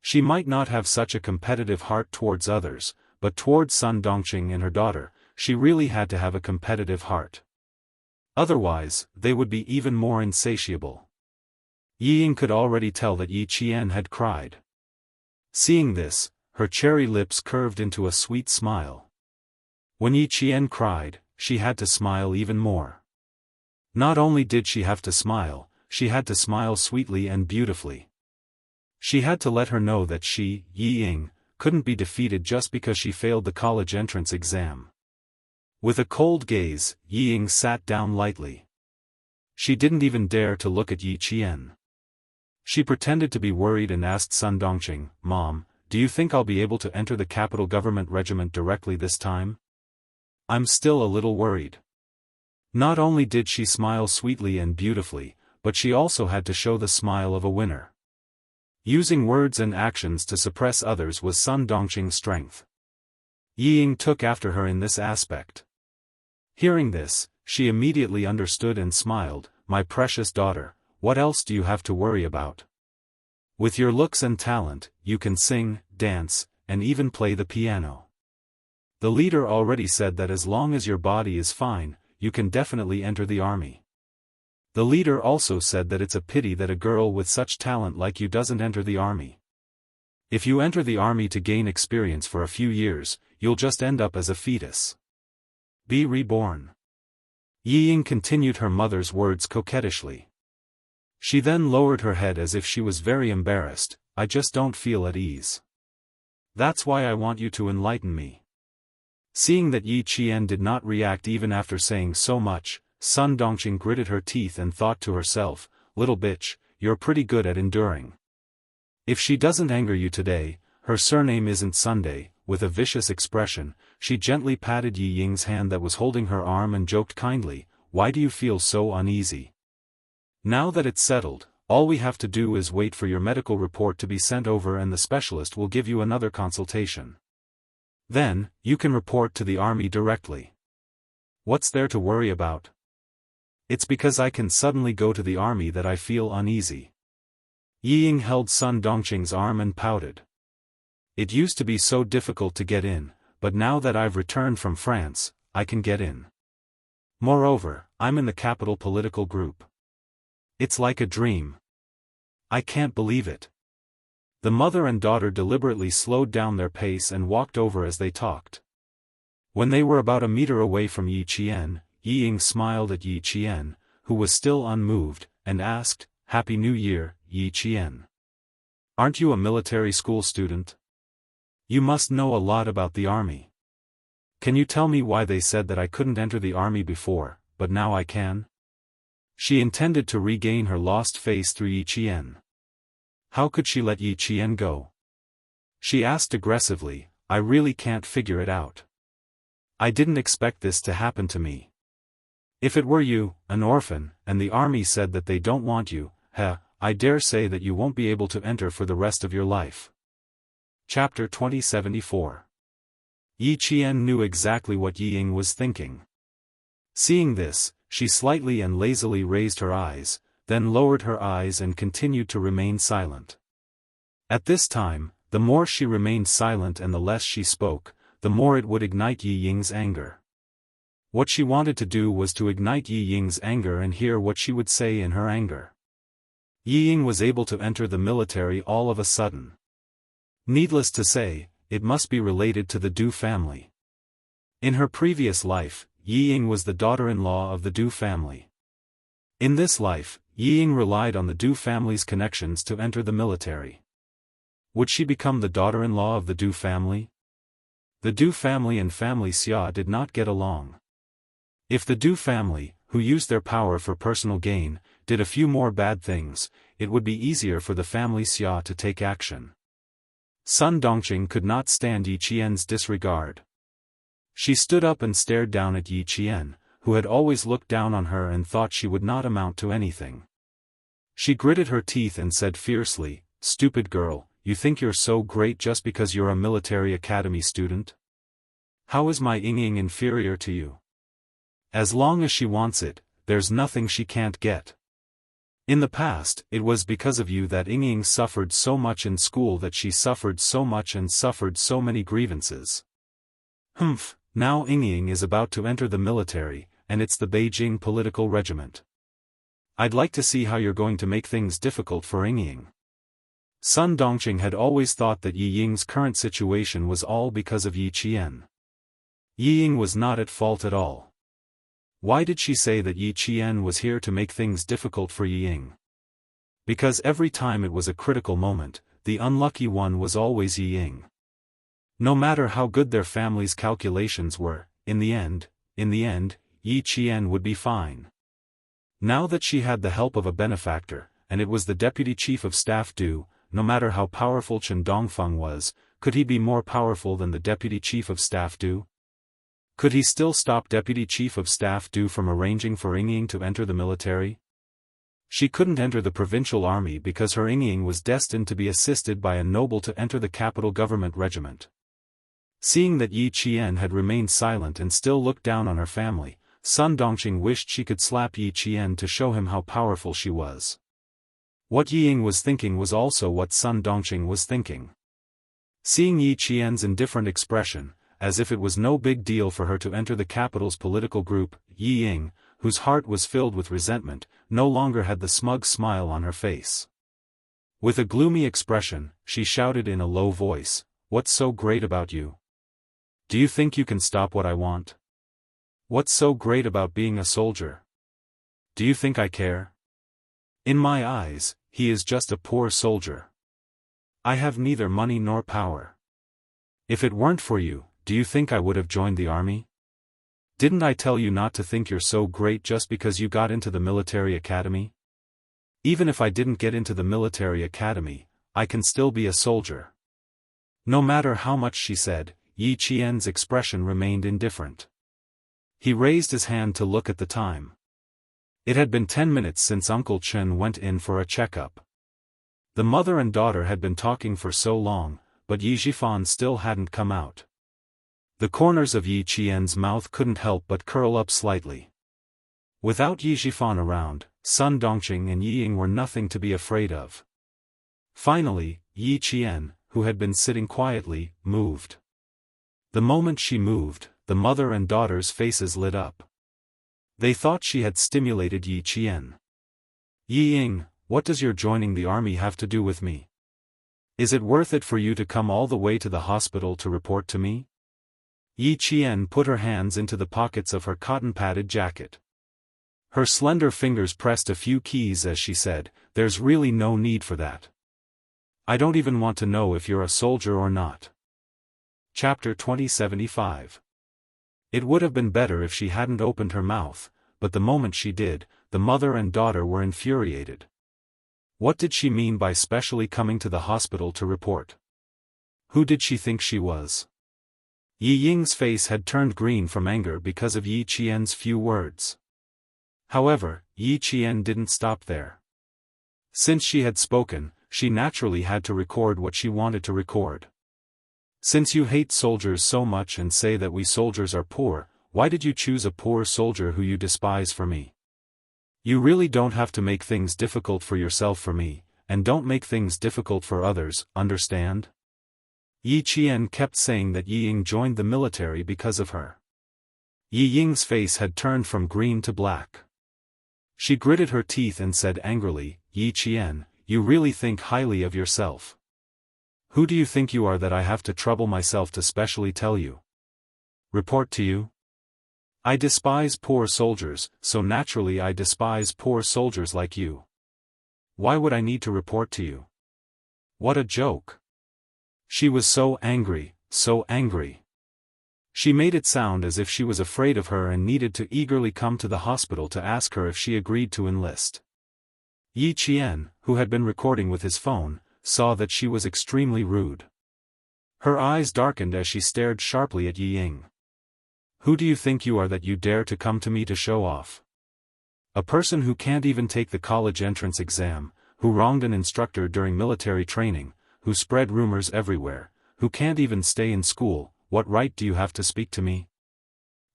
She might not have such a competitive heart towards others, but towards Sun Dongqing and her daughter, she really had to have a competitive heart. Otherwise, they would be even more insatiable. Yi Ying could already tell that Yi Qian had cried. Seeing this, her cherry lips curved into a sweet smile. When Yi Qian cried, she had to smile even more. Not only did she have to smile, she had to smile sweetly and beautifully. She had to let her know that she, Yi Ying, couldn't be defeated just because she failed the college entrance exam. With a cold gaze, Yi Ying sat down lightly. She didn't even dare to look at Yi Qian. She pretended to be worried and asked Sun Dongqing, "Mom, do you think I'll be able to enter the capital government regiment directly this time? I'm still a little worried." Not only did she smile sweetly and beautifully, but she also had to show the smile of a winner. Using words and actions to suppress others was Sun Dongqing's strength. Yi Ying took after her in this aspect. Hearing this, she immediately understood and smiled, "My precious daughter, what else do you have to worry about? With your looks and talent, you can sing, dance, and even play the piano. The leader already said that as long as your body is fine, you can definitely enter the army. The leader also said that it's a pity that a girl with such talent like you doesn't enter the army. If you enter the army to gain experience for a few years, you'll just end up as a fetus. Be reborn." Yi Ying continued her mother's words coquettishly. She then lowered her head as if she was very embarrassed. "I just don't feel at ease. That's why I want you to enlighten me." Seeing that Yi Qian did not react even after saying so much, Sun Dongqing gritted her teeth and thought to herself, "Little bitch, you're pretty good at enduring. If she doesn't anger you today, her surname isn't Sunday." With a vicious expression, she gently patted Yi Ying's hand that was holding her arm and joked kindly, "Why do you feel so uneasy? Now that it's settled, all we have to do is wait for your medical report to be sent over and the specialist will give you another consultation. Then, you can report to the army directly. What's there to worry about? It's because I can suddenly go to the army that I feel uneasy." Yi Ying held Sun Dongqing's arm and pouted. "It used to be so difficult to get in, but now that I've returned from France, I can get in. Moreover, I'm in the capital political group. It's like a dream. I can't believe it." The mother and daughter deliberately slowed down their pace and walked over as they talked. When they were about a meter away from Yi Qian, Yi Ying smiled at Yi Qian, who was still unmoved, and asked, "Happy New Year, Yi Qian. Aren't you a military school student? You must know a lot about the army. Can you tell me why they said that I couldn't enter the army before, but now I can?" She intended to regain her lost face through Yi Qian. How could she let Yi Qian go? She asked aggressively, "I really can't figure it out. I didn't expect this to happen to me. If it were you, an orphan, and the army said that they don't want you, I dare say that you won't be able to enter for the rest of your life." Chapter 2074. Yi Qian knew exactly what Yi Ying was thinking. Seeing this, she slightly and lazily raised her eyes, then lowered her eyes and continued to remain silent. At this time, the more she remained silent and the less she spoke, the more it would ignite Yi Ying's anger. What she wanted to do was to ignite Yi Ying's anger and hear what she would say in her anger. Yi Ying was able to enter the military all of a sudden. Needless to say, it must be related to the Du family. In her previous life, Yi Ying was the daughter-in-law of the Du family. In this life, Yi Ying relied on the Du family's connections to enter the military. Would she become the daughter-in-law of the Du family? The Du family and family Xia did not get along. If the Du family, who used their power for personal gain, did a few more bad things, it would be easier for the family Xia to take action. Sun Dongqing could not stand Yi Qian's disregard. She stood up and stared down at Yi Qian, who had always looked down on her and thought she would not amount to anything. She gritted her teeth and said fiercely, "Stupid girl, you think you're so great just because you're a military academy student? How is my Yingying inferior to you? As long as she wants it, there's nothing she can't get. In the past, it was because of you that Yingying suffered so much in school, that she suffered so much and suffered so many grievances. Humph, now Yingying is about to enter the military, and it's the Beijing political regiment. I'd like to see how you're going to make things difficult for Yingying." Sun Dongqing had always thought that Yi Ying's current situation was all because of Yi Qian. Yi Ying was not at fault at all. Why did she say that Yi Qian was here to make things difficult for Yi Ying? Because every time it was a critical moment, the unlucky one was always Yi Ying. No matter how good their family's calculations were, in the end, Yi Qian would be fine. Now that she had the help of a benefactor, and it was the deputy chief of staff Du, no matter how powerful Chen Dongfeng was, could he be more powerful than the deputy chief of staff Du? Could he still stop Deputy Chief of Staff Du from arranging for Yingying to enter the military? She couldn't enter the provincial army because her Yingying was destined to be assisted by a noble to enter the capital government regiment. Seeing that Yi Qian had remained silent and still looked down on her family, Sun Dongqing wished she could slap Yi Qian to show him how powerful she was. What Yi Ying was thinking was also what Sun Dongqing was thinking. Seeing Yi Qian's indifferent expression, as if it was no big deal for her to enter the capital's political group, Yi Ying, whose heart was filled with resentment, no longer had the smug smile on her face. With a gloomy expression, she shouted in a low voice, "What's so great about you? Do you think you can stop what I want? What's so great about being a soldier? Do you think I care? In my eyes, he is just a poor soldier. I have neither money nor power. If it weren't for you, do you think I would have joined the army? Didn't I tell you not to think you're so great just because you got into the military academy? Even if I didn't get into the military academy, I can still be a soldier." No matter how much she said, Yi Qian's expression remained indifferent. He raised his hand to look at the time. It had been 10 minutes since Uncle Chen went in for a checkup. The mother and daughter had been talking for so long, but Yi Zhifan still hadn't come out. The corners of Yi Qian's mouth couldn't help but curl up slightly. Without Yi Zhifan around, Sun Dongqing and Yi Ying were nothing to be afraid of. Finally, Yi Qian, who had been sitting quietly, moved. The moment she moved, the mother and daughter's faces lit up. They thought she had stimulated Yi Qian. "Yi Ying, what does your joining the army have to do with me? Is it worth it for you to come all the way to the hospital to report to me?" Yi Qian put her hands into the pockets of her cotton-padded jacket. Her slender fingers pressed a few keys as she said, "There's really no need for that. I don't even want to know if you're a soldier or not." Chapter 2075. It would have been better if she hadn't opened her mouth, but the moment she did, the mother and daughter were infuriated. What did she mean by specially coming to the hospital to report? Who did she think she was? Yi Ying's face had turned green from anger because of Yi Qian's few words. However, Yi Qian didn't stop there. Since she had spoken, she naturally had to record what she wanted to record. "Since you hate soldiers so much and say that we soldiers are poor, why did you choose a poor soldier who you despise for me? You really don't have to make things difficult for yourself for me, and don't make things difficult for others, understand?" Yi Qian kept saying that Yi Ying joined the military because of her. Yi Ying's face had turned from green to black. She gritted her teeth and said angrily, "Yi Qian, you really think highly of yourself. Who do you think you are that I have to trouble myself to specially tell you? Report to you? I despise poor soldiers, so naturally I despise poor soldiers like you. Why would I need to report to you? What a joke." She was so angry, so angry. She made it sound as if she was afraid of her and needed to eagerly come to the hospital to ask her if she agreed to enlist. Yi Qian, who had been recording with his phone, saw that she was extremely rude. Her eyes darkened as she stared sharply at Yi Ying. Who do you think you are that you dare to come to me to show off? A person who can't even take the college entrance exam, who wronged an instructor during military training, who spread rumors everywhere, who can't even stay in school, what right do you have to speak to me?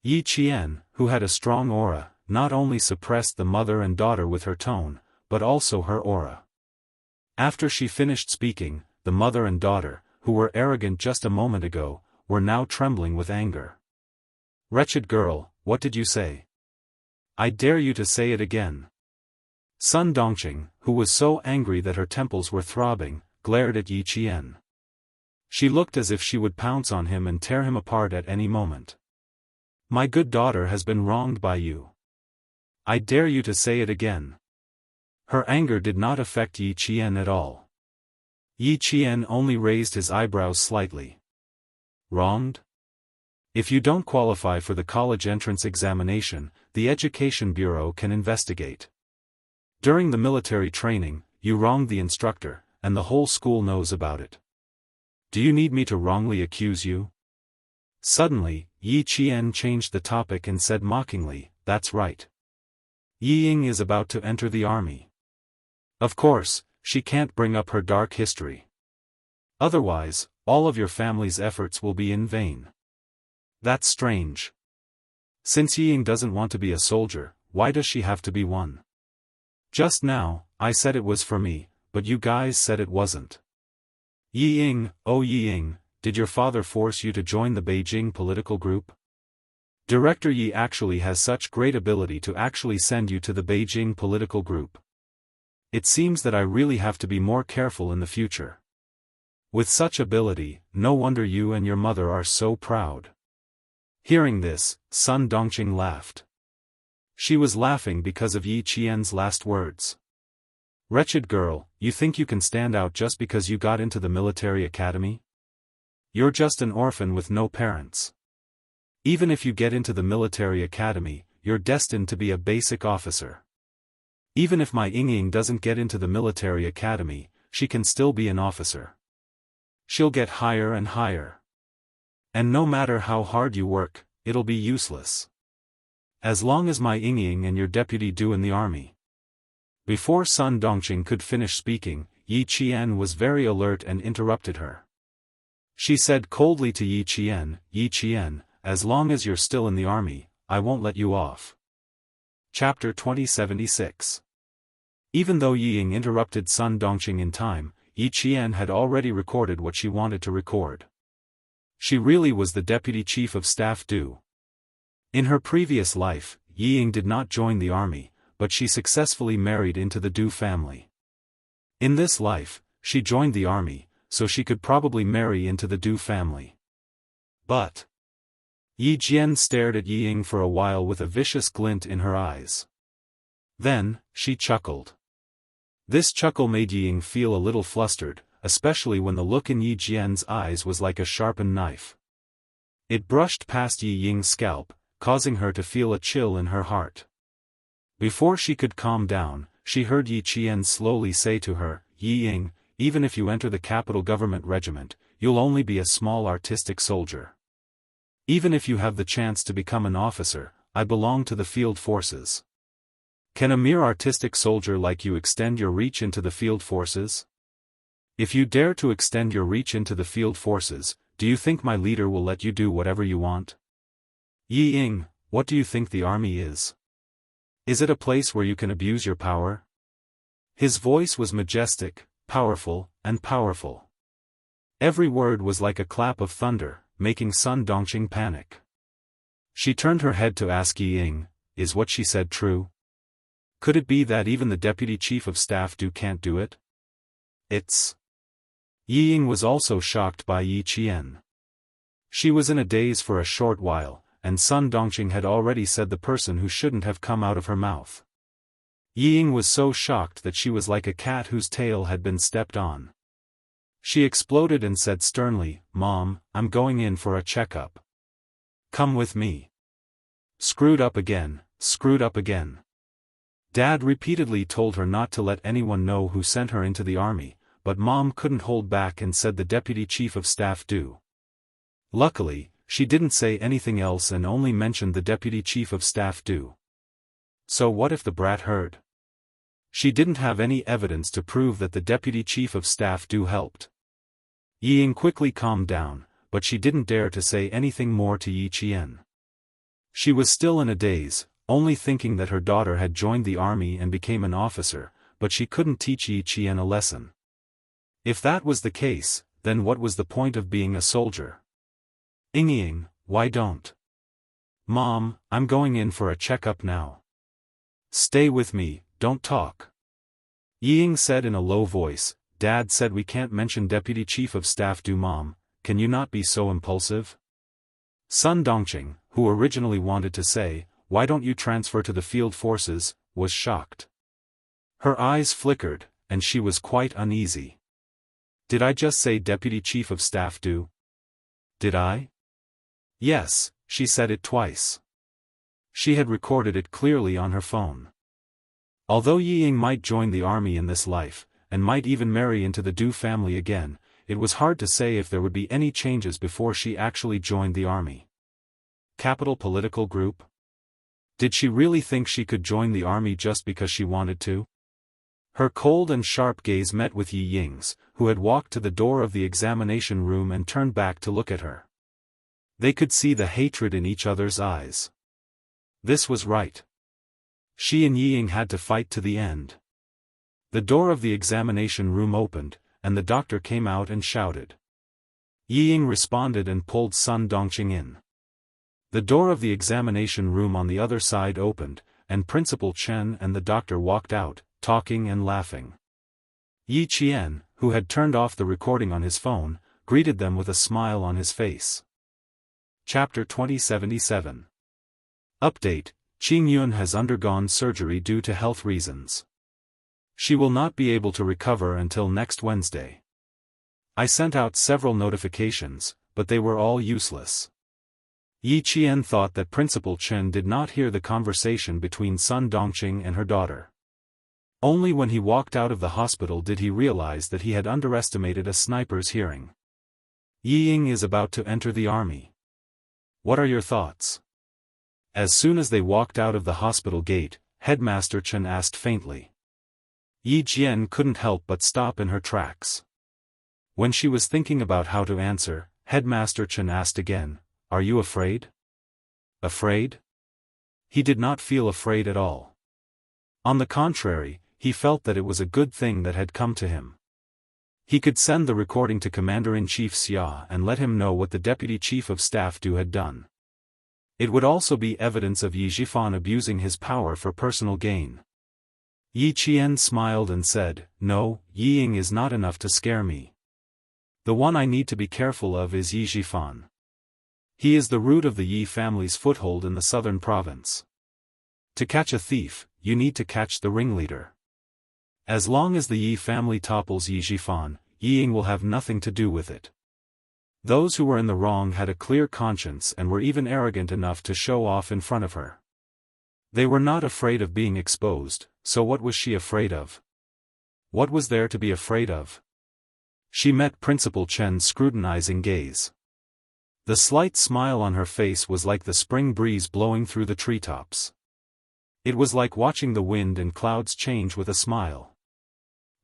Yi Qian, who had a strong aura, not only suppressed the mother and daughter with her tone, but also her aura. After she finished speaking, the mother and daughter, who were arrogant just a moment ago, were now trembling with anger. Wretched girl, what did you say? I dare you to say it again. Sun Dongqing, who was so angry that her temples were throbbing, glared at Yi Qian. She looked as if she would pounce on him and tear him apart at any moment. My good daughter has been wronged by you. I dare you to say it again. Her anger did not affect Yi Qian at all. Yi Qian only raised his eyebrows slightly. Wronged? If you don't qualify for the college entrance examination, the Education Bureau can investigate. During the military training, you wronged the instructor, and the whole school knows about it. Do you need me to wrongly accuse you? Suddenly, Yi Qian changed the topic and said mockingly, that's right. Yi Ying is about to enter the army. Of course, she can't bring up her dark history. Otherwise, all of your family's efforts will be in vain. That's strange. Since Yi Ying doesn't want to be a soldier, why does she have to be one? Just now, I said it was for me, but you guys said it wasn't. Yi Ying, oh Yi Ying, did your father force you to join the Beijing political group? Director Yi actually has such great ability to actually send you to the Beijing political group. It seems that I really have to be more careful in the future. With such ability, no wonder you and your mother are so proud. Hearing this, Sun Dongqing laughed. She was laughing because of Yi Qian's last words. Wretched girl, you think you can stand out just because you got into the military academy? You're just an orphan with no parents. Even if you get into the military academy, you're destined to be a basic officer. Even if my Ying doesn't get into the military academy, she can still be an officer. She'll get higher and higher. And no matter how hard you work, it'll be useless. As long as my Ying and your deputy do in the army. Before Sun Dongqing could finish speaking, Yi Qian was very alert and interrupted her. She said coldly to Yi Qian, as long as you're still in the army, I won't let you off. Chapter 2076. Even though Yi Ying interrupted Sun Dongqing in time, Yi Qian had already recorded what she wanted to record. She really was the deputy chief of staff Du. In her previous life, Yi Ying did not join the army, but she successfully married into the Du family. In this life, she joined the army, so she could probably marry into the Du family. But Yi Jian stared at Yi Ying for a while with a vicious glint in her eyes. Then, she chuckled. This chuckle made Yi Ying feel a little flustered, especially when the look in Yi Jian's eyes was like a sharpened knife. It brushed past Yi Ying's scalp, causing her to feel a chill in her heart. Before she could calm down, she heard Yi Qian slowly say to her, Yi Ying, even if you enter the capital government regiment, you'll only be a small artistic soldier. Even if you have the chance to become an officer, I belong to the field forces. Can a mere artistic soldier like you extend your reach into the field forces? If you dare to extend your reach into the field forces, do you think my leader will let you do whatever you want? Yi Ying, what do you think the army is? Is it a place where you can abuse your power? His voice was majestic, powerful, and powerful. Every word was like a clap of thunder, making Sun Dongqing panic. She turned her head to ask Yi Ying, is what she said true? Could it be that even the deputy chief of staff Du can't do it? It's... Yi Ying was also shocked by Yi Qian. She was in a daze for a short while, and Sun Dongqing had already said the person who shouldn't have come out of her mouth. Yi Ying was so shocked that she was like a cat whose tail had been stepped on. She exploded and said sternly, Mom, I'm going in for a checkup. Come with me. Screwed up again, screwed up again. Dad repeatedly told her not to let anyone know who sent her into the army, but Mom couldn't hold back and said the Deputy Chief of Staff do. Luckily, she didn't say anything else and only mentioned the Deputy Chief of Staff do. So what if the brat heard? She didn't have any evidence to prove that the Deputy Chief of Staff do helped. Ying quickly calmed down, but she didn't dare to say anything more to Yi Qian. She was still in a daze, only thinking that her daughter had joined the army and became an officer, but she couldn't teach Yi Qian a lesson. If that was the case, then what was the point of being a soldier? Ying, why don't? Mom, I'm going in for a checkup now. Stay with me, don't talk. Ying said in a low voice, Dad said we can't mention Deputy Chief of Staff do. Mom, can you not be so impulsive? Sun Dongqing, who originally wanted to say, why don't you transfer to the field forces, was shocked. Her eyes flickered, and she was quite uneasy. Did I just say Deputy Chief of Staff do? Did I? Yes, she said it twice. She had recorded it clearly on her phone. Although Ying might join the army in this life, and might even marry into the Du family again, it was hard to say if there would be any changes before she actually joined the army. Capital political group? Did she really think she could join the army just because she wanted to? Her cold and sharp gaze met with Yi Ying's, who had walked to the door of the examination room and turned back to look at her. They could see the hatred in each other's eyes. This was right. She and Yi Ying had to fight to the end. The door of the examination room opened, and the doctor came out and shouted. Yi Ying responded and pulled Sun Dongqing in. The door of the examination room on the other side opened, and Principal Chen and the doctor walked out, talking and laughing. Yi Qian, who had turned off the recording on his phone, greeted them with a smile on his face. Chapter 2077. Update: Qing Yun has undergone surgery due to health reasons. She will not be able to recover until next Wednesday. I sent out several notifications, but they were all useless. Yi Qian thought that Principal Chen did not hear the conversation between Sun Dongqing and her daughter. Only when he walked out of the hospital did he realize that he had underestimated a sniper's hearing. Yi Ying is about to enter the army. What are your thoughts? As soon as they walked out of the hospital gate, Headmaster Chen asked faintly. Yi Jian couldn't help but stop in her tracks. When she was thinking about how to answer, Headmaster Chen asked again, "Are you afraid?" Afraid? He did not feel afraid at all. On the contrary, he felt that it was a good thing that had come to him. He could send the recording to Commander-in-Chief Xia and let him know what the Deputy Chief of Staff do had done. It would also be evidence of Yi Zhifan abusing his power for personal gain. Yi Qian smiled and said, "No, Yi Ying is not enough to scare me. The one I need to be careful of is Yi Zhifan. He is the root of the Yi family's foothold in the southern province. To catch a thief, you need to catch the ringleader. As long as the Yi family topples Yi Zhifan, Yi Ying will have nothing to do with it." Those who were in the wrong had a clear conscience and were even arrogant enough to show off in front of her. They were not afraid of being exposed, so what was she afraid of? What was there to be afraid of? She met Principal Chen's scrutinizing gaze. The slight smile on her face was like the spring breeze blowing through the treetops. It was like watching the wind and clouds change with a smile.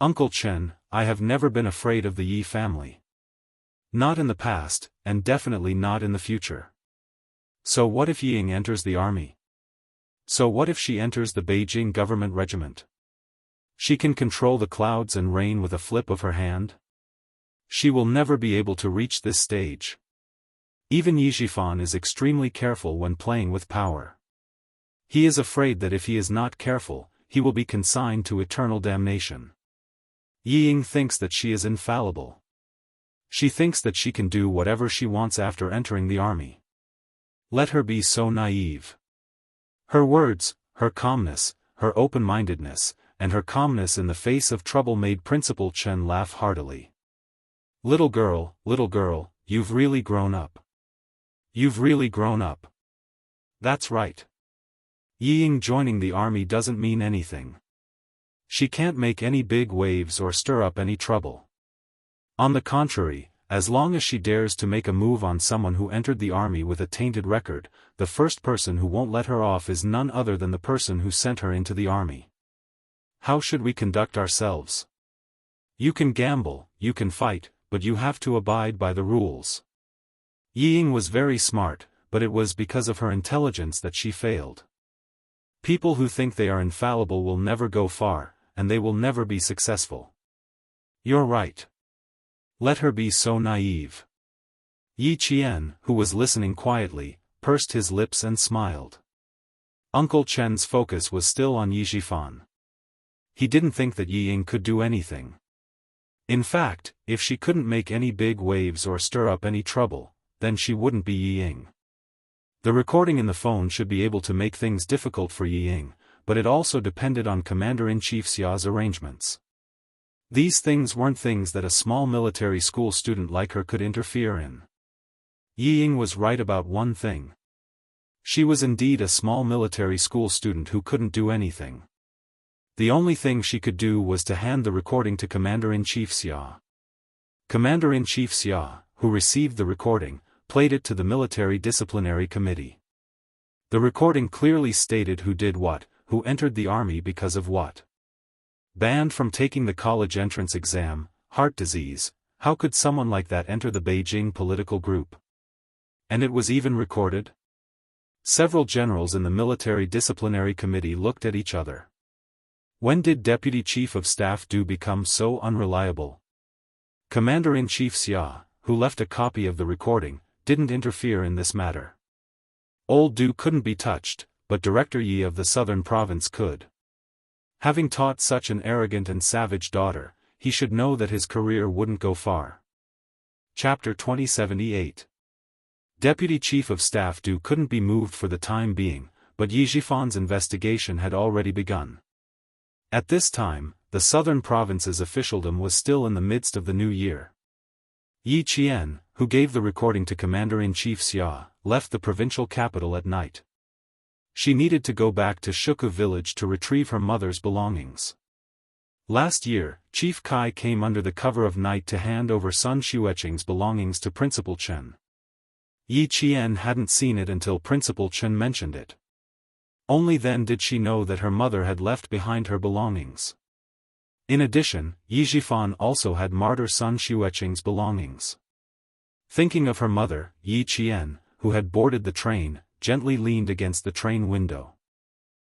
"Uncle Chen, I have never been afraid of the Yi family. Not in the past, and definitely not in the future. So what if Yi Ying enters the army? So what if she enters the Beijing government regiment? She can control the clouds and rain with a flip of her hand? She will never be able to reach this stage. Even Yi Zhifan is extremely careful when playing with power. He is afraid that if he is not careful, he will be consigned to eternal damnation. Yi Ying thinks that she is infallible. She thinks that she can do whatever she wants after entering the army. Let her be so naive. Her words, her calmness, her open-mindedness, and her calmness in the face of trouble made Principal Chen laugh heartily. Little girl, you've really grown up. You've really grown up. That's right. Ying joining the army doesn't mean anything. She can't make any big waves or stir up any trouble. On the contrary, as long as she dares to make a move on someone who entered the army with a tainted record, the first person who won't let her off is none other than the person who sent her into the army. How should we conduct ourselves? You can gamble, you can fight, but you have to abide by the rules. Ying was very smart, but it was because of her intelligence that she failed. People who think they are infallible will never go far, and they will never be successful. You're right. Let her be so naive. Yi Qian, who was listening quietly, pursed his lips and smiled. Uncle Chen's focus was still on Yi Zhifan. He didn't think that Yi Ying could do anything. In fact, if she couldn't make any big waves or stir up any trouble, then she wouldn't be Yi Ying. The recording in the phone should be able to make things difficult for Yi Ying, but it also depended on Commander-in-Chief Xia's arrangements. These things weren't things that a small military school student like her could interfere in. Yi Ying was right about one thing. She was indeed a small military school student who couldn't do anything. The only thing she could do was to hand the recording to Commander-in-Chief Xia. Commander-in-Chief Xia, who received the recording, played it to the Military Disciplinary Committee. The recording clearly stated who did what, who entered the army because of what. Banned from taking the college entrance exam, heart disease, how could someone like that enter the Beijing political group? And it was even recorded? Several generals in the Military Disciplinary Committee looked at each other. When did Deputy Chief of Staff Du become so unreliable? Commander-in-Chief Xia, who left a copy of the recording, didn't interfere in this matter. Old Du couldn't be touched, but Director Yi of the Southern Province could. Having taught such an arrogant and savage daughter, he should know that his career wouldn't go far. Chapter 2078. Deputy Chief of Staff Du couldn't be moved for the time being, but Yi Zhifan's investigation had already begun. At this time, the Southern Province's officialdom was still in the midst of the new year. Yi Qian, who gave the recording to Commander-in-Chief Xia, left the provincial capital at night. She needed to go back to Shuku village to retrieve her mother's belongings. Last year, Chief Kai came under the cover of night to hand over Sun Xueqing's belongings to Principal Chen. Yi Qian hadn't seen it until Principal Chen mentioned it. Only then did she know that her mother had left behind her belongings. In addition, Yi Zhifan also had martyr Sun Xueqing's belongings. Thinking of her mother, Yi Qian, who had boarded the train, gently leaned against the train window.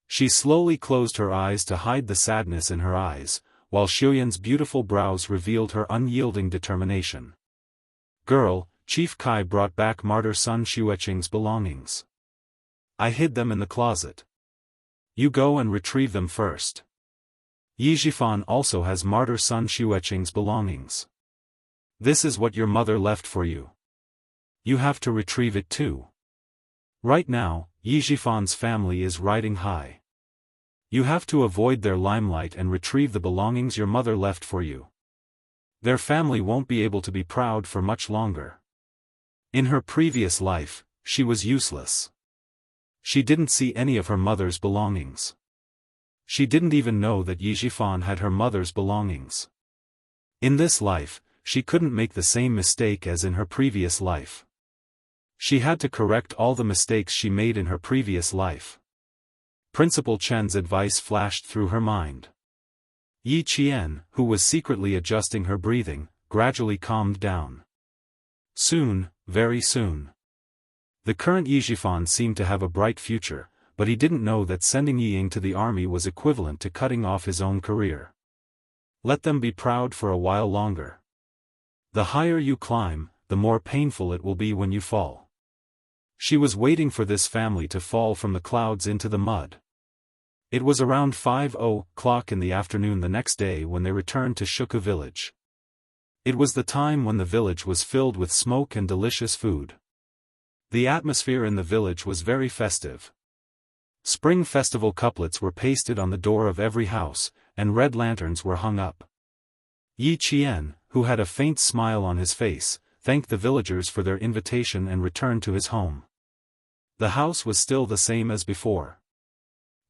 She slowly closed her eyes to hide the sadness in her eyes, while Xiuyan's beautiful brows revealed her unyielding determination. Girl, Chief Kai brought back martyr Sun Xueqing's belongings. I hid them in the closet. You go and retrieve them first. Yi Zhifan also has martyr Sun Xueqing's belongings. This is what your mother left for you. You have to retrieve it too. Right now, Yi Zhifan's family is riding high. You have to avoid their limelight and retrieve the belongings your mother left for you. Their family won't be able to be proud for much longer. In her previous life, she was useless. She didn't see any of her mother's belongings. She didn't even know that Yi Zhifan had her mother's belongings. In this life, she couldn't make the same mistake as in her previous life. She had to correct all the mistakes she made in her previous life. Principal Chen's advice flashed through her mind. Yi Qian, who was secretly adjusting her breathing, gradually calmed down. Soon, very soon. The current Yi Zhifan seemed to have a bright future, but he didn't know that sending Yi Ying to the army was equivalent to cutting off his own career. Let them be proud for a while longer. The higher you climb, the more painful it will be when you fall. She was waiting for this family to fall from the clouds into the mud. It was around 5:00 in the afternoon the next day when they returned to Shuku village. It was the time when the village was filled with smoke and delicious food. The atmosphere in the village was very festive. Spring festival couplets were pasted on the door of every house, and red lanterns were hung up. Yi Qian, who had a faint smile on his face, thanked the villagers for their invitation and returned to his home. The house was still the same as before.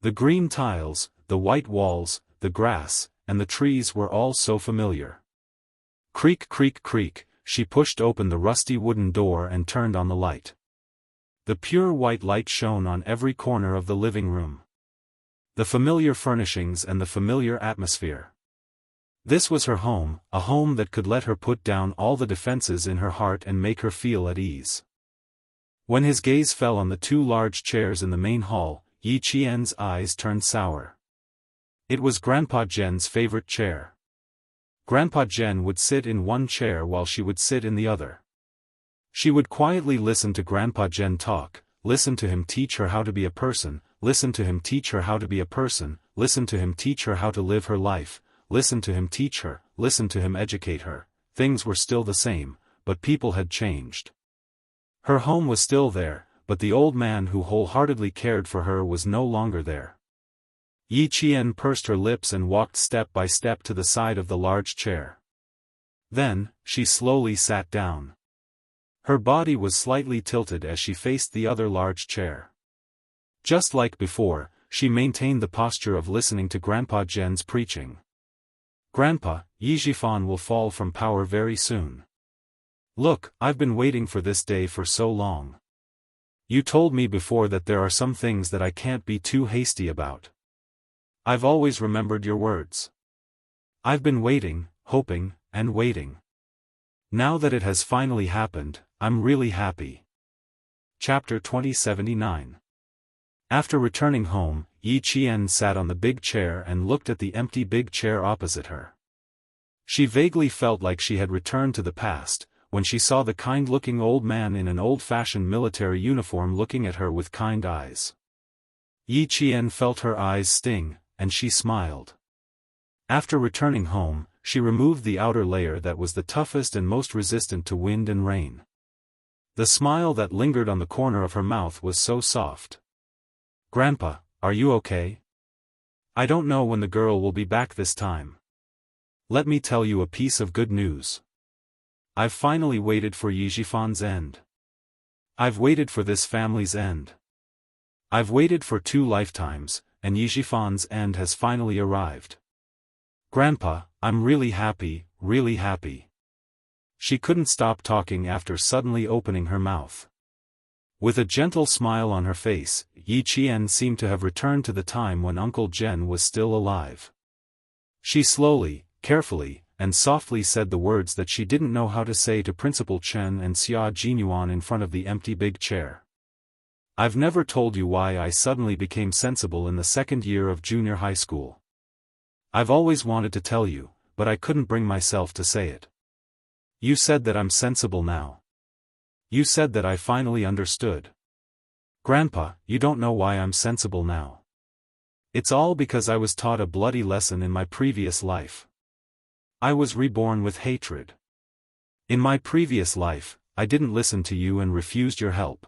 The green tiles, the white walls, the grass, and the trees were all so familiar. Creak, creak, creak, she pushed open the rusty wooden door and turned on the light. The pure white light shone on every corner of the living room. The familiar furnishings and the familiar atmosphere. This was her home, a home that could let her put down all the defenses in her heart and make her feel at ease. When his gaze fell on the two large chairs in the main hall, Yi Qian's eyes turned sour. It was Grandpa Zhen's favorite chair. Grandpa Zhen would sit in one chair while she would sit in the other. She would quietly listen to Grandpa Zhen talk, listen to him teach her how to be a person, listen to him teach her how to be a person, listen to him teach her how to live her life, listen to him teach her, listen to him educate her. Things were still the same, but people had changed. Her home was still there, but the old man who wholeheartedly cared for her was no longer there. Yi Qian pursed her lips and walked step by step to the side of the large chair. Then, she slowly sat down. Her body was slightly tilted as she faced the other large chair. Just like before, she maintained the posture of listening to Grandpa Zhen's preaching. Grandpa, Yi Zhifan will fall from power very soon. Look, I've been waiting for this day for so long. You told me before that there are some things that I can't be too hasty about. I've always remembered your words. I've been waiting, hoping, and waiting. Now that it has finally happened, I'm really happy. Chapter 2079. After returning home, Yi Qian sat on the big chair and looked at the empty big chair opposite her. She vaguely felt like she had returned to the past, when she saw the kind-looking old man in an old-fashioned military uniform looking at her with kind eyes. Yi Qian felt her eyes sting, and she smiled. After returning home, she removed the outer layer that was the toughest and most resistant to wind and rain. The smile that lingered on the corner of her mouth was so soft. Grandpa, are you okay? I don't know when the girl will be back this time. Let me tell you a piece of good news. I've finally waited for Yi Zhifan's end. I've waited for this family's end. I've waited for 2 lifetimes, and Yi Zhifan's end has finally arrived. Grandpa, I'm really happy, really happy. She couldn't stop talking after suddenly opening her mouth. With a gentle smile on her face, Yi Qian seemed to have returned to the time when Uncle Zhen was still alive. She slowly, carefully, and softly said the words that she didn't know how to say to Principal Chen and Xia Jinyuan in front of the empty big chair. I've never told you why I suddenly became sensible in the 2nd year of junior high school. I've always wanted to tell you, but I couldn't bring myself to say it. You said that I'm sensible now. You said that I finally understood. Grandpa, you don't know why I'm sensible now. It's all because I was taught a bloody lesson in my previous life. I was reborn with hatred. In my previous life, I didn't listen to you and refused your help.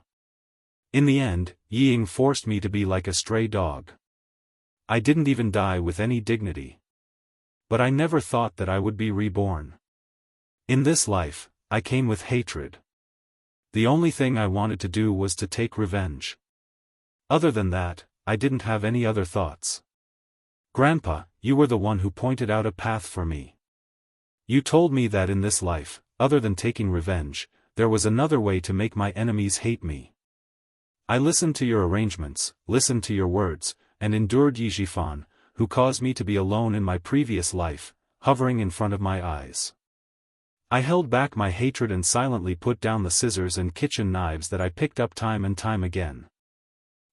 In the end, Ying forced me to be like a stray dog. I didn't even die with any dignity. But I never thought that I would be reborn. In this life, I came with hatred. The only thing I wanted to do was to take revenge. Other than that, I didn't have any other thoughts. Grandpa, you were the one who pointed out a path for me. You told me that in this life, other than taking revenge, there was another way to make my enemies hate me. I listened to your arrangements, listened to your words, and endured Yi Zhifan, who caused me to be alone in my previous life, hovering in front of my eyes. I held back my hatred and silently put down the scissors and kitchen knives that I picked up time and time again.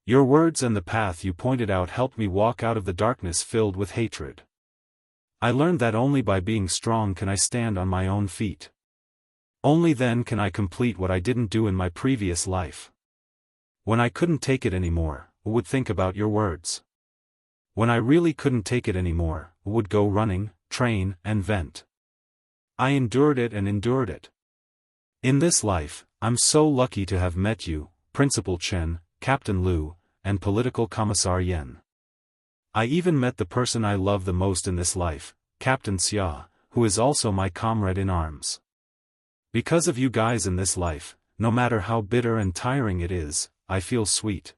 Your words and the path you pointed out helped me walk out of the darkness filled with hatred. I learned that only by being strong can I stand on my own feet. Only then can I complete what I didn't do in my previous life. When I couldn't take it anymore, I would think about your words. When I really couldn't take it anymore, I would go running, train, and vent. I endured it and endured it. In this life, I'm so lucky to have met you, Principal Chen, Captain Liu, and Political Commissar Yen. I even met the person I love the most in this life, Captain Xia, who is also my comrade in arms. Because of you guys in this life, no matter how bitter and tiring it is, I feel sweet.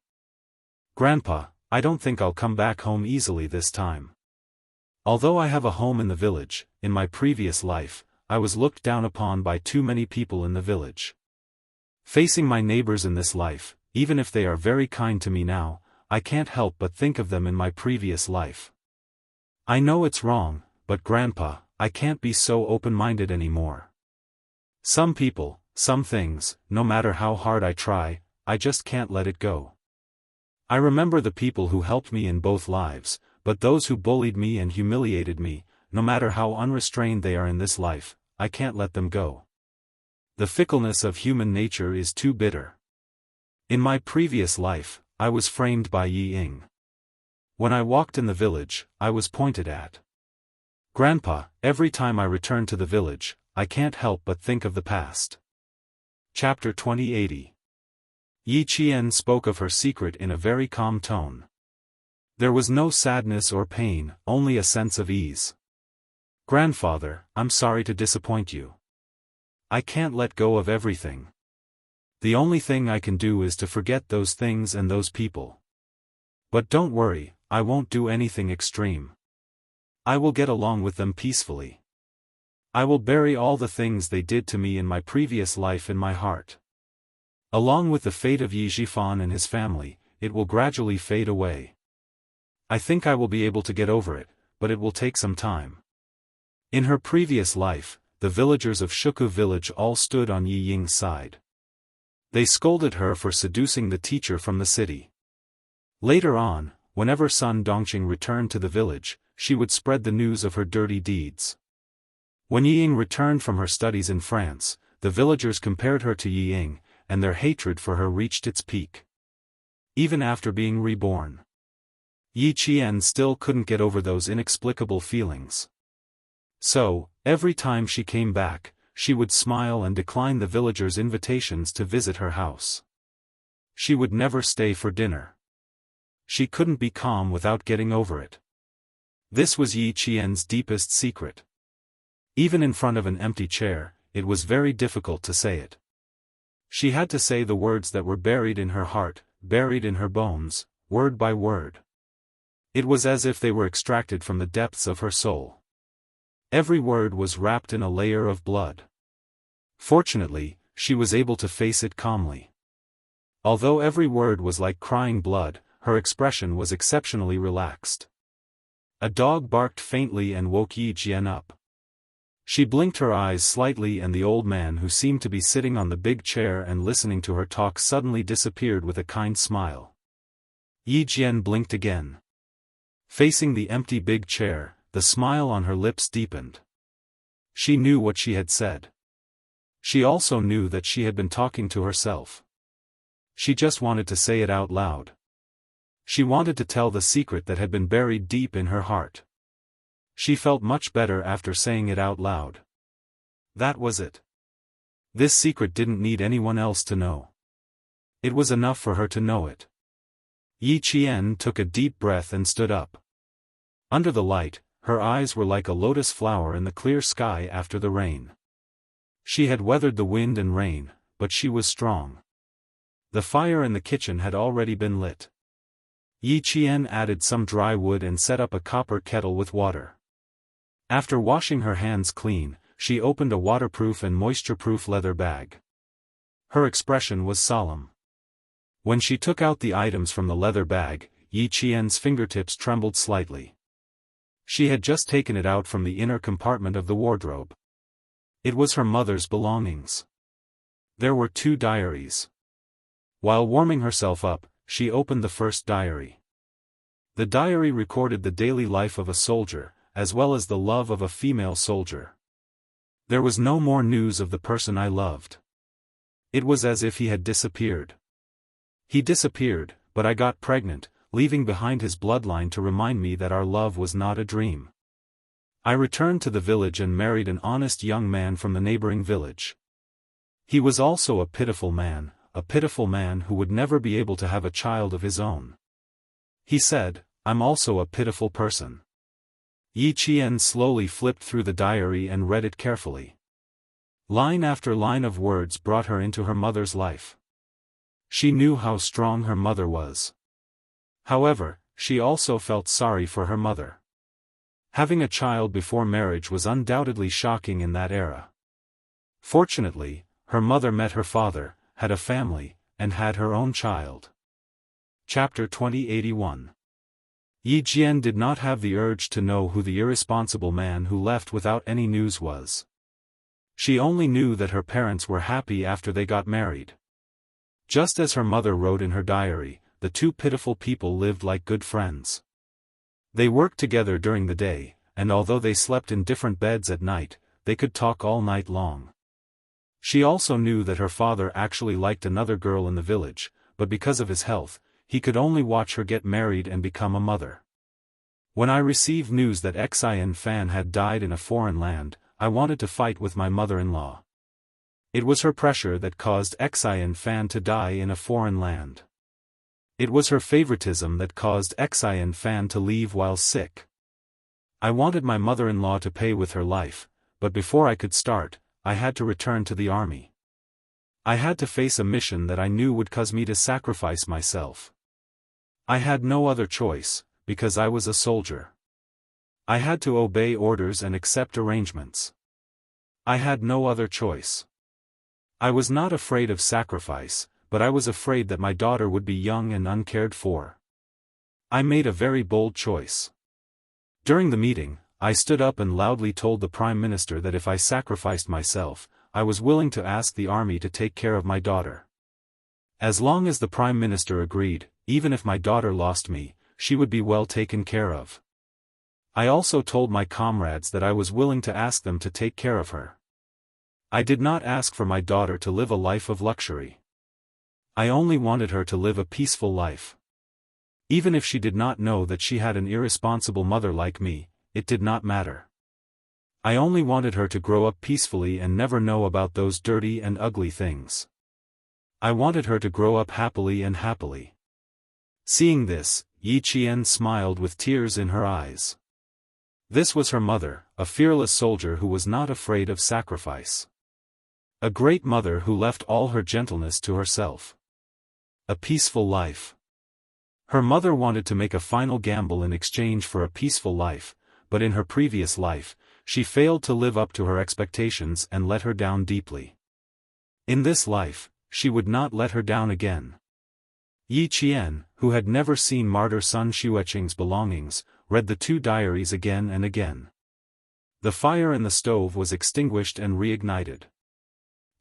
Grandpa, I don't think I'll come back home easily this time. Although I have a home in the village, in my previous life, I was looked down upon by too many people in the village. Facing my neighbors in this life, even if they are very kind to me now, I can't help but think of them in my previous life. I know it's wrong, but Grandpa, I can't be so open-minded anymore. Some people, some things, no matter how hard I try, I just can't let it go. I remember the people who helped me in both lives, but those who bullied me and humiliated me, no matter how unrestrained they are in this life, I can't let them go. The fickleness of human nature is too bitter. In my previous life, I was framed by Yi Ying. When I walked in the village, I was pointed at. Grandpa, every time I return to the village, I can't help but think of the past. Chapter 2080. Yi Qian spoke of her secret in a very calm tone. There was no sadness or pain, only a sense of ease. Grandfather, I'm sorry to disappoint you. I can't let go of everything. The only thing I can do is to forget those things and those people. But don't worry, I won't do anything extreme. I will get along with them peacefully. I will bury all the things they did to me in my previous life in my heart. Along with the fate of Yi Zhifan and his family, it will gradually fade away. I think I will be able to get over it, but it will take some time. In her previous life, the villagers of Shuku village all stood on Yi Ying's side. They scolded her for seducing the teacher from the city. Later on, whenever Sun Dongqing returned to the village, she would spread the news of her dirty deeds. When Yi Ying returned from her studies in France, the villagers compared her to Yi Ying, and their hatred for her reached its peak. Even after being reborn, Yi Qian still couldn't get over those inexplicable feelings. So, every time she came back, she would smile and decline the villagers' invitations to visit her house. She would never stay for dinner. She couldn't be calm without getting over it. This was Yi Qian's deepest secret. Even in front of an empty chair, it was very difficult to say it. She had to say the words that were buried in her heart, buried in her bones, word by word. It was as if they were extracted from the depths of her soul. Every word was wrapped in a layer of blood. Fortunately, she was able to face it calmly. Although every word was like crying blood, her expression was exceptionally relaxed. A dog barked faintly and woke Yi Jian up. She blinked her eyes slightly and the old man who seemed to be sitting on the big chair and listening to her talk suddenly disappeared with a kind smile. Yi Jian blinked again. Facing the empty big chair, the smile on her lips deepened. She knew what she had said. She also knew that she had been talking to herself. She just wanted to say it out loud. She wanted to tell the secret that had been buried deep in her heart. She felt much better after saying it out loud. That was it. This secret didn't need anyone else to know. It was enough for her to know it. Yi Qian took a deep breath and stood up. Under the light, her eyes were like a lotus flower in the clear sky after the rain. She had weathered the wind and rain, but she was strong. The fire in the kitchen had already been lit. Yi Qian added some dry wood and set up a copper kettle with water. After washing her hands clean, she opened a waterproof and moisture-proof leather bag. Her expression was solemn. When she took out the items from the leather bag, Yi Qian's fingertips trembled slightly. She had just taken it out from the inner compartment of the wardrobe. It was her mother's belongings. There were 2 diaries. While warming herself up, she opened the first diary. The diary recorded the daily life of a soldier, as well as the love of a female soldier. There was no more news of the person I loved. It was as if he had disappeared. He disappeared, but I got pregnant, leaving behind his bloodline to remind me that our love was not a dream. I returned to the village and married an honest young man from the neighboring village. He was also a pitiful man who would never be able to have a child of his own. He said, "I'm also a pitiful person." Yi Qian slowly flipped through the diary and read it carefully. Line after line of words brought her into her mother's life. She knew how strong her mother was. However, she also felt sorry for her mother. Having a child before marriage was undoubtedly shocking in that era. Fortunately, her mother met her father, had a family, and had her own child. Chapter 2081. Yi Jian did not have the urge to know who the irresponsible man who left without any news was. She only knew that her parents were happy after they got married. Just as her mother wrote in her diary, the two pitiful people lived like good friends. They worked together during the day, and although they slept in different beds at night, they could talk all night long. She also knew that her father actually liked another girl in the village, but because of his health, he could only watch her get married and become a mother. When I received news that Xian Fan had died in a foreign land, I wanted to fight with my mother-in-law. It was her pressure that caused Xian Fan to die in a foreign land. It was her favoritism that caused Xian Fan to leave while sick. I wanted my mother-in-law to pay with her life, but before I could start, I had to return to the army. I had to face a mission that I knew would cause me to sacrifice myself. I had no other choice, because I was a soldier. I had to obey orders and accept arrangements. I had no other choice. I was not afraid of sacrifice, but I was afraid that my daughter would be young and uncared for. I made a very bold choice. During the meeting, I stood up and loudly told the Prime Minister that if I sacrificed myself, I was willing to ask the army to take care of my daughter. As long as the Prime Minister agreed, even if my daughter lost me, she would be well taken care of. I also told my comrades that I was willing to ask them to take care of her. I did not ask for my daughter to live a life of luxury. I only wanted her to live a peaceful life. Even if she did not know that she had an irresponsible mother like me, it did not matter. I only wanted her to grow up peacefully and never know about those dirty and ugly things. I wanted her to grow up happily and happily. Seeing this, Yi Qian smiled with tears in her eyes. This was her mother, a fearless soldier who was not afraid of sacrifice. A great mother who left all her gentleness to herself. A peaceful life. Her mother wanted to make a final gamble in exchange for a peaceful life, but in her previous life, she failed to live up to her expectations and let her down deeply. In this life, she would not let her down again. Yi Qian, who had never seen martyr Sun Xueqing's belongings, read the two diaries again and again. The fire in the stove was extinguished and reignited.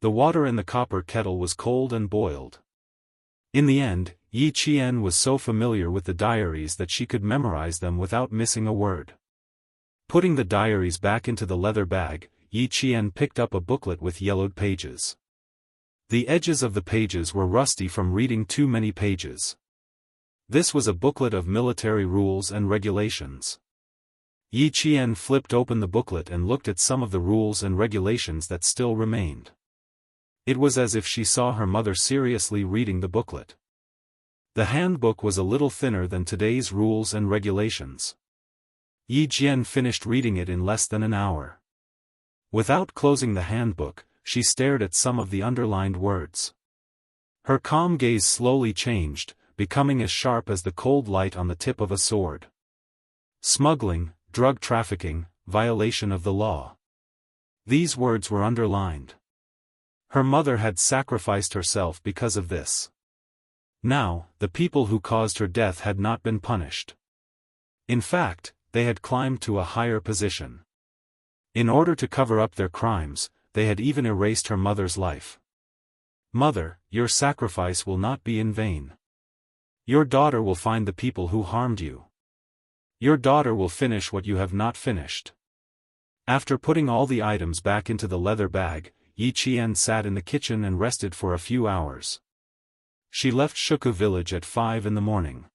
The water in the copper kettle was cold and boiled. In the end, Yi Qian was so familiar with the diaries that she could memorize them without missing a word. Putting the diaries back into the leather bag, Yi Qian picked up a booklet with yellowed pages. The edges of the pages were rusty from reading too many pages. This was a booklet of military rules and regulations. Yi Qian flipped open the booklet and looked at some of the rules and regulations that still remained. It was as if she saw her mother seriously reading the booklet. The handbook was a little thinner than today's rules and regulations. Yi Qian finished reading it in less than an hour. Without closing the handbook, she stared at some of the underlined words. Her calm gaze slowly changed, becoming as sharp as the cold light on the tip of a sword. Smuggling, drug trafficking, violation of the law. These words were underlined. Her mother had sacrificed herself because of this. Now, the people who caused her death had not been punished. In fact, they had climbed to a higher position. In order to cover up their crimes, they had even erased her mother's life. Mother, your sacrifice will not be in vain. Your daughter will find the people who harmed you. Your daughter will finish what you have not finished. After putting all the items back into the leather bag, Yi Qian sat in the kitchen and rested for a few hours. She left Shuku village at 5 in the morning.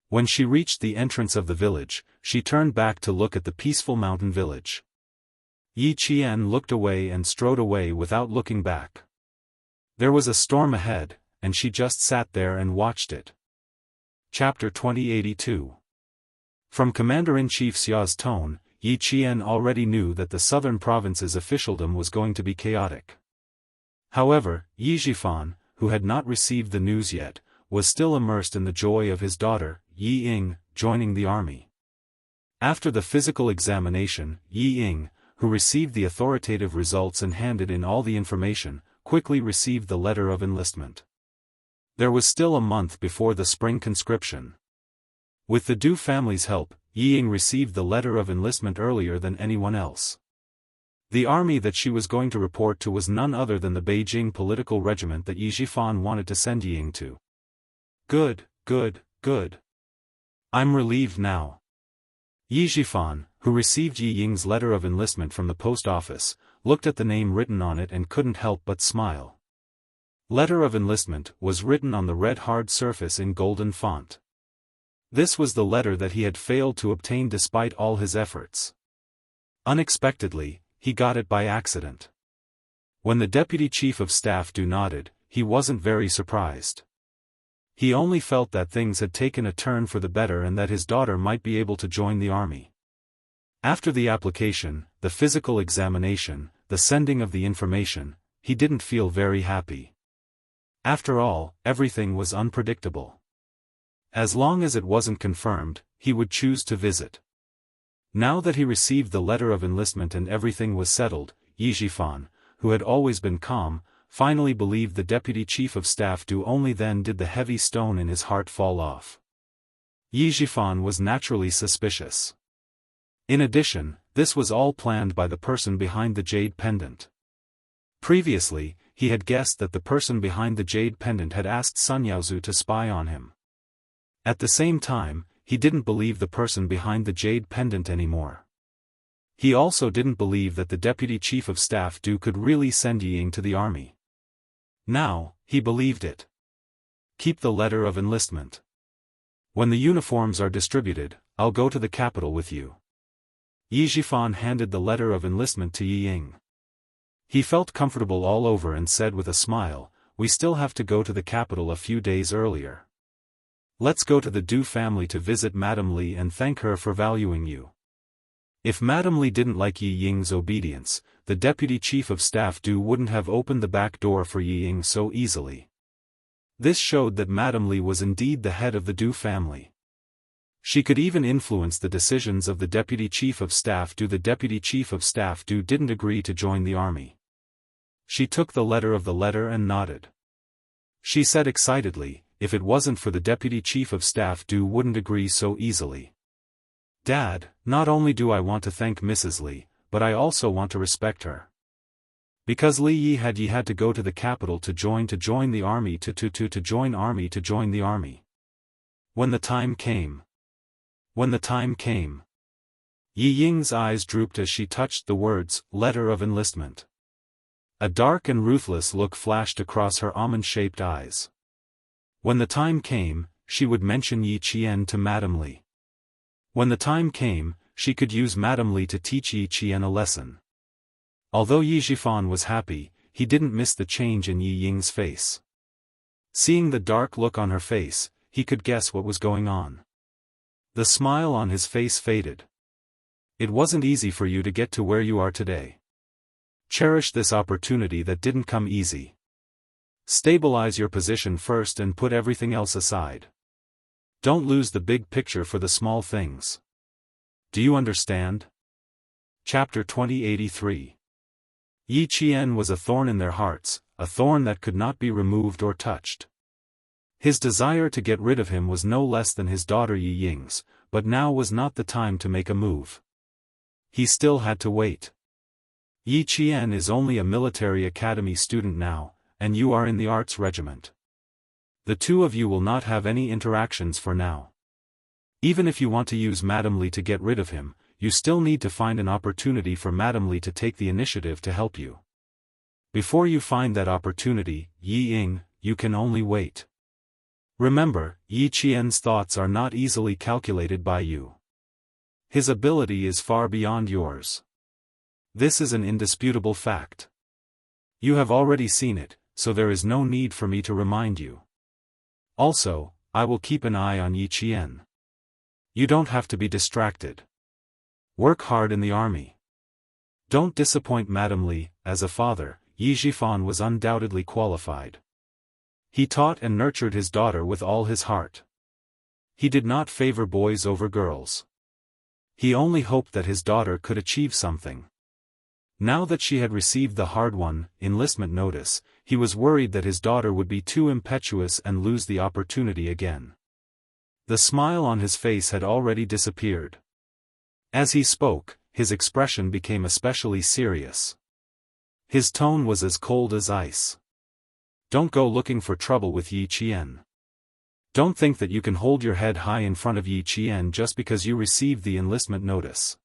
When she reached the entrance of the village, she turned back to look at the peaceful mountain village. Yi Qian looked away and strode away without looking back. There was a storm ahead, and she just sat there and watched it. Chapter 2082. From Commander-in-Chief Xia's tone, Yi Qian already knew that the southern province's officialdom was going to be chaotic. However, Yi Zhifan, who had not received the news yet, was still immersed in the joy of his daughter, Yi Ying, joining the army. After the physical examination, Yi Ying, who received the authoritative results and handed in all the information, quickly received the letter of enlistment. There was still a month before the spring conscription. With the Du family's help, Yi Ying received the letter of enlistment earlier than anyone else. The army that she was going to report to was none other than the Beijing political regiment that Yi Zhifan wanted to send Yi Ying to. Good, good, good. I'm relieved now. Yi Zhifan, who received Yi Ying's letter of enlistment from the post office, looked at the name written on it and couldn't help but smile. Letter of enlistment was written on the red hard surface in golden font. This was the letter that he had failed to obtain despite all his efforts. Unexpectedly, he got it by accident. When the deputy chief of staff nodded, he wasn't very surprised. He only felt that things had taken a turn for the better and that his daughter might be able to join the army. After the application, the physical examination, the sending of the information, he didn't feel very happy. After all, everything was unpredictable. As long as it wasn't confirmed, he would choose to visit. Now that he received the letter of enlistment and everything was settled, Yi Zhifan, who had always been calm, finally believed the deputy chief of staff only then did the heavy stone in his heart fall off. Yi Zhifan was naturally suspicious. In addition, this was all planned by the person behind the jade pendant. Previously, he had guessed that the person behind the jade pendant had asked Sun Yaozu to spy on him. At the same time, he didn't believe the person behind the jade pendant anymore. He also didn't believe that the deputy chief of staff could really send Yi Ying to the army. Now, he believed it. Keep the letter of enlistment. When the uniforms are distributed, I'll go to the capital with you. Yi Zhifan handed the letter of enlistment to Yi Ying. He felt comfortable all over and said with a smile, "We still have to go to the capital a few days earlier. Let's go to the Du family to visit Madame Li and thank her for valuing you." If Madame Li didn't like Yi Ying's obedience, the deputy chief of staff wouldn't have opened the back door for Yi Ying so easily. This showed that Madame Li was indeed the head of the Du family. She could even influence the decisions of the deputy chief of staff. The deputy chief of staff didn't agree to join the army. She took the letter and nodded. She said excitedly, "If it wasn't for the deputy chief of staff wouldn't agree so easily. Dad, not only do I want to thank Mrs. Li, but I also want to respect her. Because Li Yi had to go to the capital to join the army to join the army. When the time came. Yi Ying's eyes drooped as she touched the words, letter of enlistment. A dark and ruthless look flashed across her almond-shaped eyes. When the time came, she would mention Yi Qian to Madame Li. When the time came, she could use Madame Li to teach Yi Qian a lesson. Although Yi Zhifan was happy, he didn't miss the change in Yi Ying's face. Seeing the dark look on her face, he could guess what was going on. The smile on his face faded. It wasn't easy for you to get to where you are today. Cherish this opportunity that didn't come easy. Stabilize your position first and put everything else aside. Don't lose the big picture for the small things. Do you understand? Chapter 2083. Yi Qian was a thorn in their hearts, a thorn that could not be removed or touched. His desire to get rid of him was no less than his daughter Yi Ying's, but now was not the time to make a move. He still had to wait. Yi Qian is only a military academy student now, and you are in the arts regiment. The two of you will not have any interactions for now. Even if you want to use Madame Li to get rid of him, you still need to find an opportunity for Madame Li to take the initiative to help you. Before you find that opportunity, Yi Ying, you can only wait. Remember, Yi Qian's thoughts are not easily calculated by you. His ability is far beyond yours. This is an indisputable fact. You have already seen it, so there is no need for me to remind you. Also, I will keep an eye on Yi Qian. You don't have to be distracted. Work hard in the army. Don't disappoint Madame Li. As a father, Yi Zhifan was undoubtedly qualified. He taught and nurtured his daughter with all his heart. He did not favor boys over girls. He only hoped that his daughter could achieve something. Now that she had received the hard-won enlistment notice, he was worried that his daughter would be too impetuous and lose the opportunity again. The smile on his face had already disappeared. As he spoke, his expression became especially serious. His tone was as cold as ice. Don't go looking for trouble with Yi Qian. Don't think that you can hold your head high in front of Yi Qian just because you received the enlistment notice.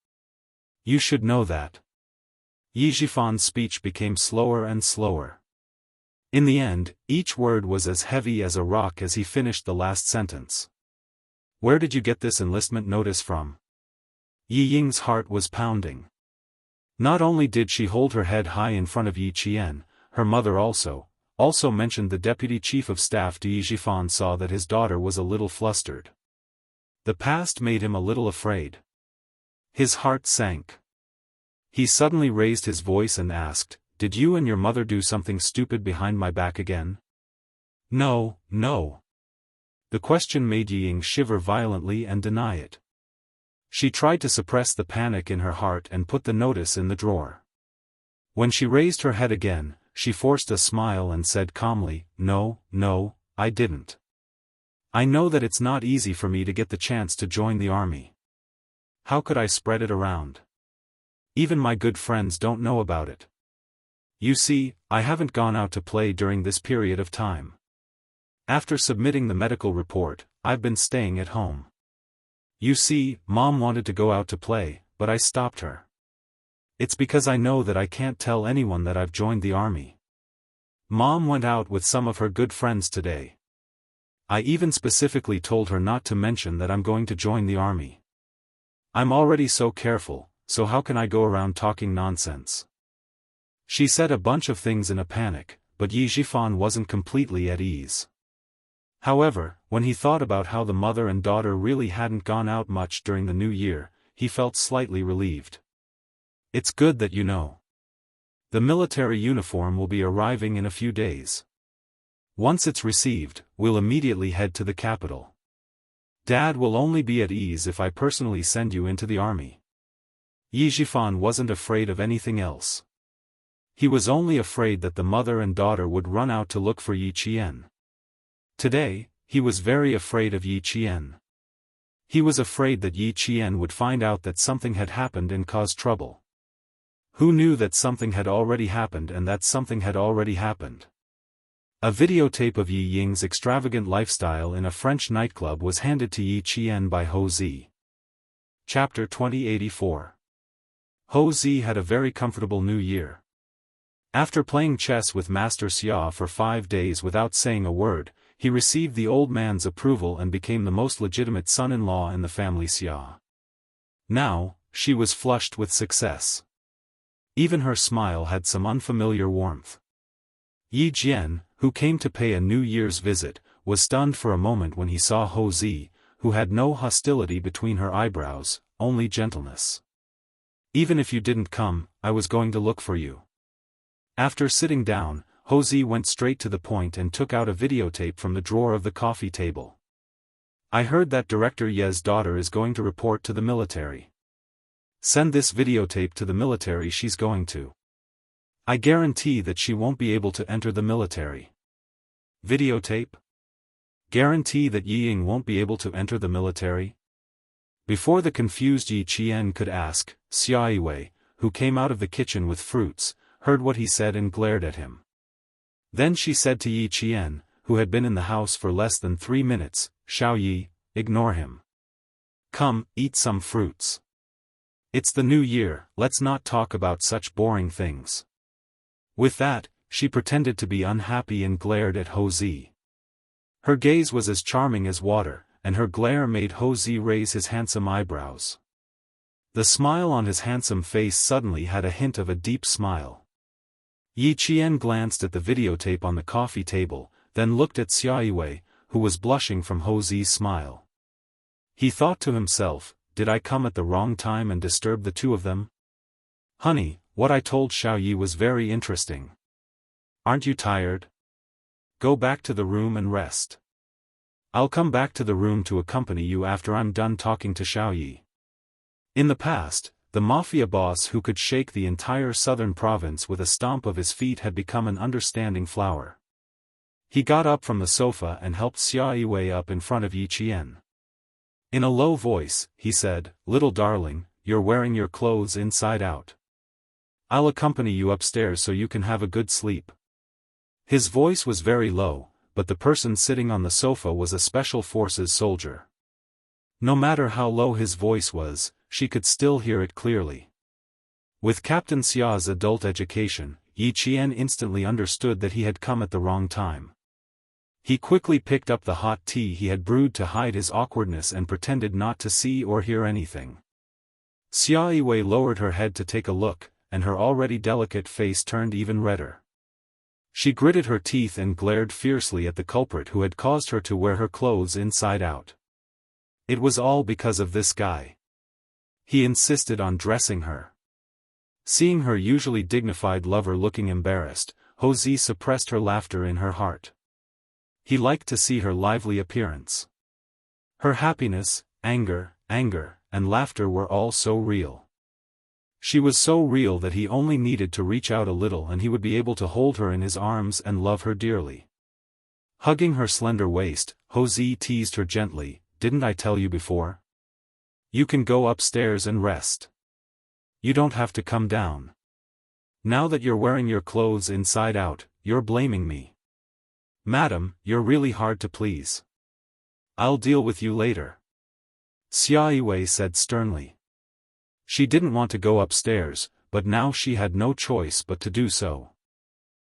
You should know that. Yi Jifan's speech became slower and slower. In the end, each word was as heavy as a rock as he finished the last sentence. Where did you get this enlistment notice from? Yi Ying's heart was pounding. Not only did she hold her head high in front of Yi Qian, her mother also mentioned the deputy chief of staff to Yi Jifan saw that his daughter was a little flustered. The past made him a little afraid. His heart sank. He suddenly raised his voice and asked, "Did you and your mother do something stupid behind my back again?" No, no. The question made Yi Ying shiver violently and deny it. She tried to suppress the panic in her heart and put the notice in the drawer. When she raised her head again, she forced a smile and said calmly, "No, no, I didn't. I know that it's not easy for me to get the chance to join the army. How could I spread it around? Even my good friends don't know about it. You see, I haven't gone out to play during this period of time. After submitting the medical report, I've been staying at home. You see, Mom wanted to go out to play, but I stopped her. It's because I know that I can't tell anyone that I've joined the army. Mom went out with some of her good friends today. I even specifically told her not to mention that I'm going to join the army. I'm already so careful, so how can I go around talking nonsense?" She said a bunch of things in a panic, but Yi Jifan wasn't completely at ease. However, when he thought about how the mother and daughter really hadn't gone out much during the new year, he felt slightly relieved. "It's good that you know. The military uniform will be arriving in a few days. Once it's received, we'll immediately head to the capital. Dad will only be at ease if I personally send you into the army." Yi Jifan wasn't afraid of anything else. He was only afraid that the mother and daughter would run out to look for Yi Qian. Today, he was very afraid of Yi Qian. He was afraid that Yi Qian would find out that something had happened and cause trouble. Who knew that something had already happened and that something had already happened? A videotape of Yi Ying's extravagant lifestyle in a French nightclub was handed to Yi Qian by Ho Zi. Chapter 2084. Ho Zi had a very comfortable new year. After playing chess with Master Xia for 5 days without saying a word, he received the old man's approval and became the most legitimate son-in-law in the family Xia. Now, she was flushed with success. Even her smile had some unfamiliar warmth. Yi Jian, who came to pay a New Year's visit, was stunned for a moment when he saw Ho Zi, who had no hostility between her eyebrows, only gentleness. "Even if you didn't come, I was going to look for you." After sitting down, Ho Zi went straight to the point and took out a videotape from the drawer of the coffee table. "I heard that Director Ye's daughter is going to report to the military. Send this videotape to the military she's going to. I guarantee that she won't be able to enter the military." Videotape? Guarantee that Yi Ying won't be able to enter the military? Before the confused Yi Qian could ask, Xiaoyiwei, who came out of the kitchen with fruits, heard what he said and glared at him. Then she said to Yi Qian, who had been in the house for less than 3 minutes, "Xiao Yi, ignore him. Come, eat some fruits. It's the new year, let's not talk about such boring things." With that, she pretended to be unhappy and glared at Ho Zi. Her gaze was as charming as water, and her glare made Ho Zi raise his handsome eyebrows. The smile on his handsome face suddenly had a hint of a deep smile. Yi Qian glanced at the videotape on the coffee table, then looked at Xiaoyiwei, who was blushing from Ho Zi's smile. He thought to himself, "Did I come at the wrong time and disturb the two of them? Honey, what I told Xiao Yi was very interesting. Aren't you tired? Go back to the room and rest. I'll come back to the room to accompany you after I'm done talking to Xiaoyi. In the past, the mafia boss who could shake the entire southern province with a stomp of his feet had become an understanding flower. He got up from the sofa and helped Xiaoyi up in front of Yi Qian. In a low voice, he said, "Little darling, you're wearing your clothes inside out. I'll accompany you upstairs so you can have a good sleep." His voice was very low, but the person sitting on the sofa was a special forces soldier. No matter how low his voice was, she could still hear it clearly. With Captain Xia's adult education, Yi Qian instantly understood that he had come at the wrong time. He quickly picked up the hot tea he had brewed to hide his awkwardness and pretended not to see or hear anything. Xiaoyi lowered her head to take a look, and her already delicate face turned even redder. She gritted her teeth and glared fiercely at the culprit who had caused her to wear her clothes inside out. It was all because of this guy. He insisted on dressing her. Seeing her usually dignified lover looking embarrassed, Hou-zi suppressed her laughter in her heart. He liked to see her lively appearance. Her happiness, anger, and laughter were all so real. She was so real that he only needed to reach out a little and he would be able to hold her in his arms and love her dearly. Hugging her slender waist, Hou-zi teased her gently, "Didn't I tell you before? You can go upstairs and rest. You don't have to come down. Now that you're wearing your clothes inside out, you're blaming me. Madam, you're really hard to please. I'll deal with you later," Xiaoyi said sternly. She didn't want to go upstairs, but now she had no choice but to do so.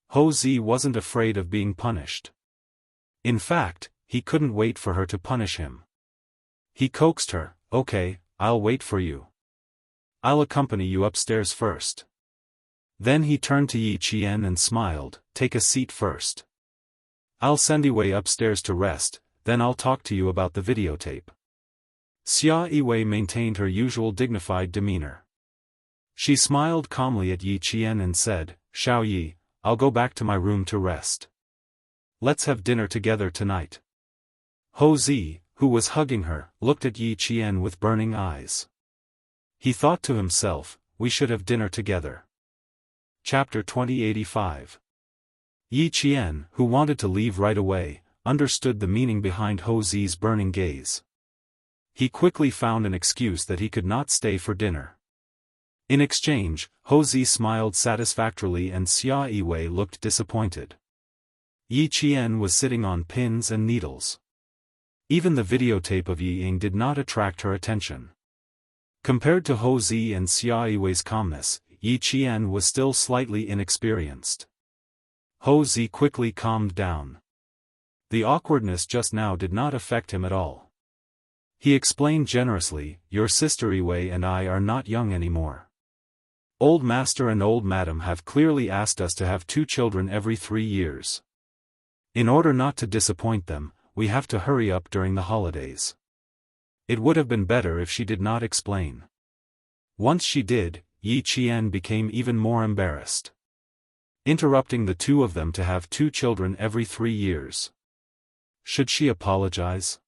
Hou-zi wasn't afraid of being punished. In fact, he couldn't wait for her to punish him. He coaxed her, "Okay, I'll wait for you. I'll accompany you upstairs first." Then he turned to Yi Qian and smiled, "Take a seat first. I'll send you upstairs to rest, then I'll talk to you about the videotape." Xiaoyi maintained her usual dignified demeanor. She smiled calmly at Yi Qian and said, "Xiaoyi, I'll go back to my room to rest. Let's have dinner together tonight." Hou-zi, who was hugging her, looked at Yi Qian with burning eyes. He thought to himself, "We should have dinner together." Chapter 2085. Yi Qian, who wanted to leave right away, understood the meaning behind Hou-zi's burning gaze. He quickly found an excuse that he could not stay for dinner. In exchange, Hou-zi smiled satisfactorily and Xiaoyi looked disappointed. Yi Qian was sitting on pins and needles. Even the videotape of Yi Ying did not attract her attention. Compared to Hou-zi and Xiaoyi's calmness, Yi Qian was still slightly inexperienced. Hou-zi quickly calmed down. The awkwardness just now did not affect him at all. He explained generously, "Your sister Yi and I are not young anymore. Old Master and Old Madam have clearly asked us to have 2 children every 3 years. In order not to disappoint them, we have to hurry up during the holidays." It would have been better if she did not explain. Once she did, Yi Qian became even more embarrassed. Interrupting the two of them to have 2 children every 3 years. Should she apologize?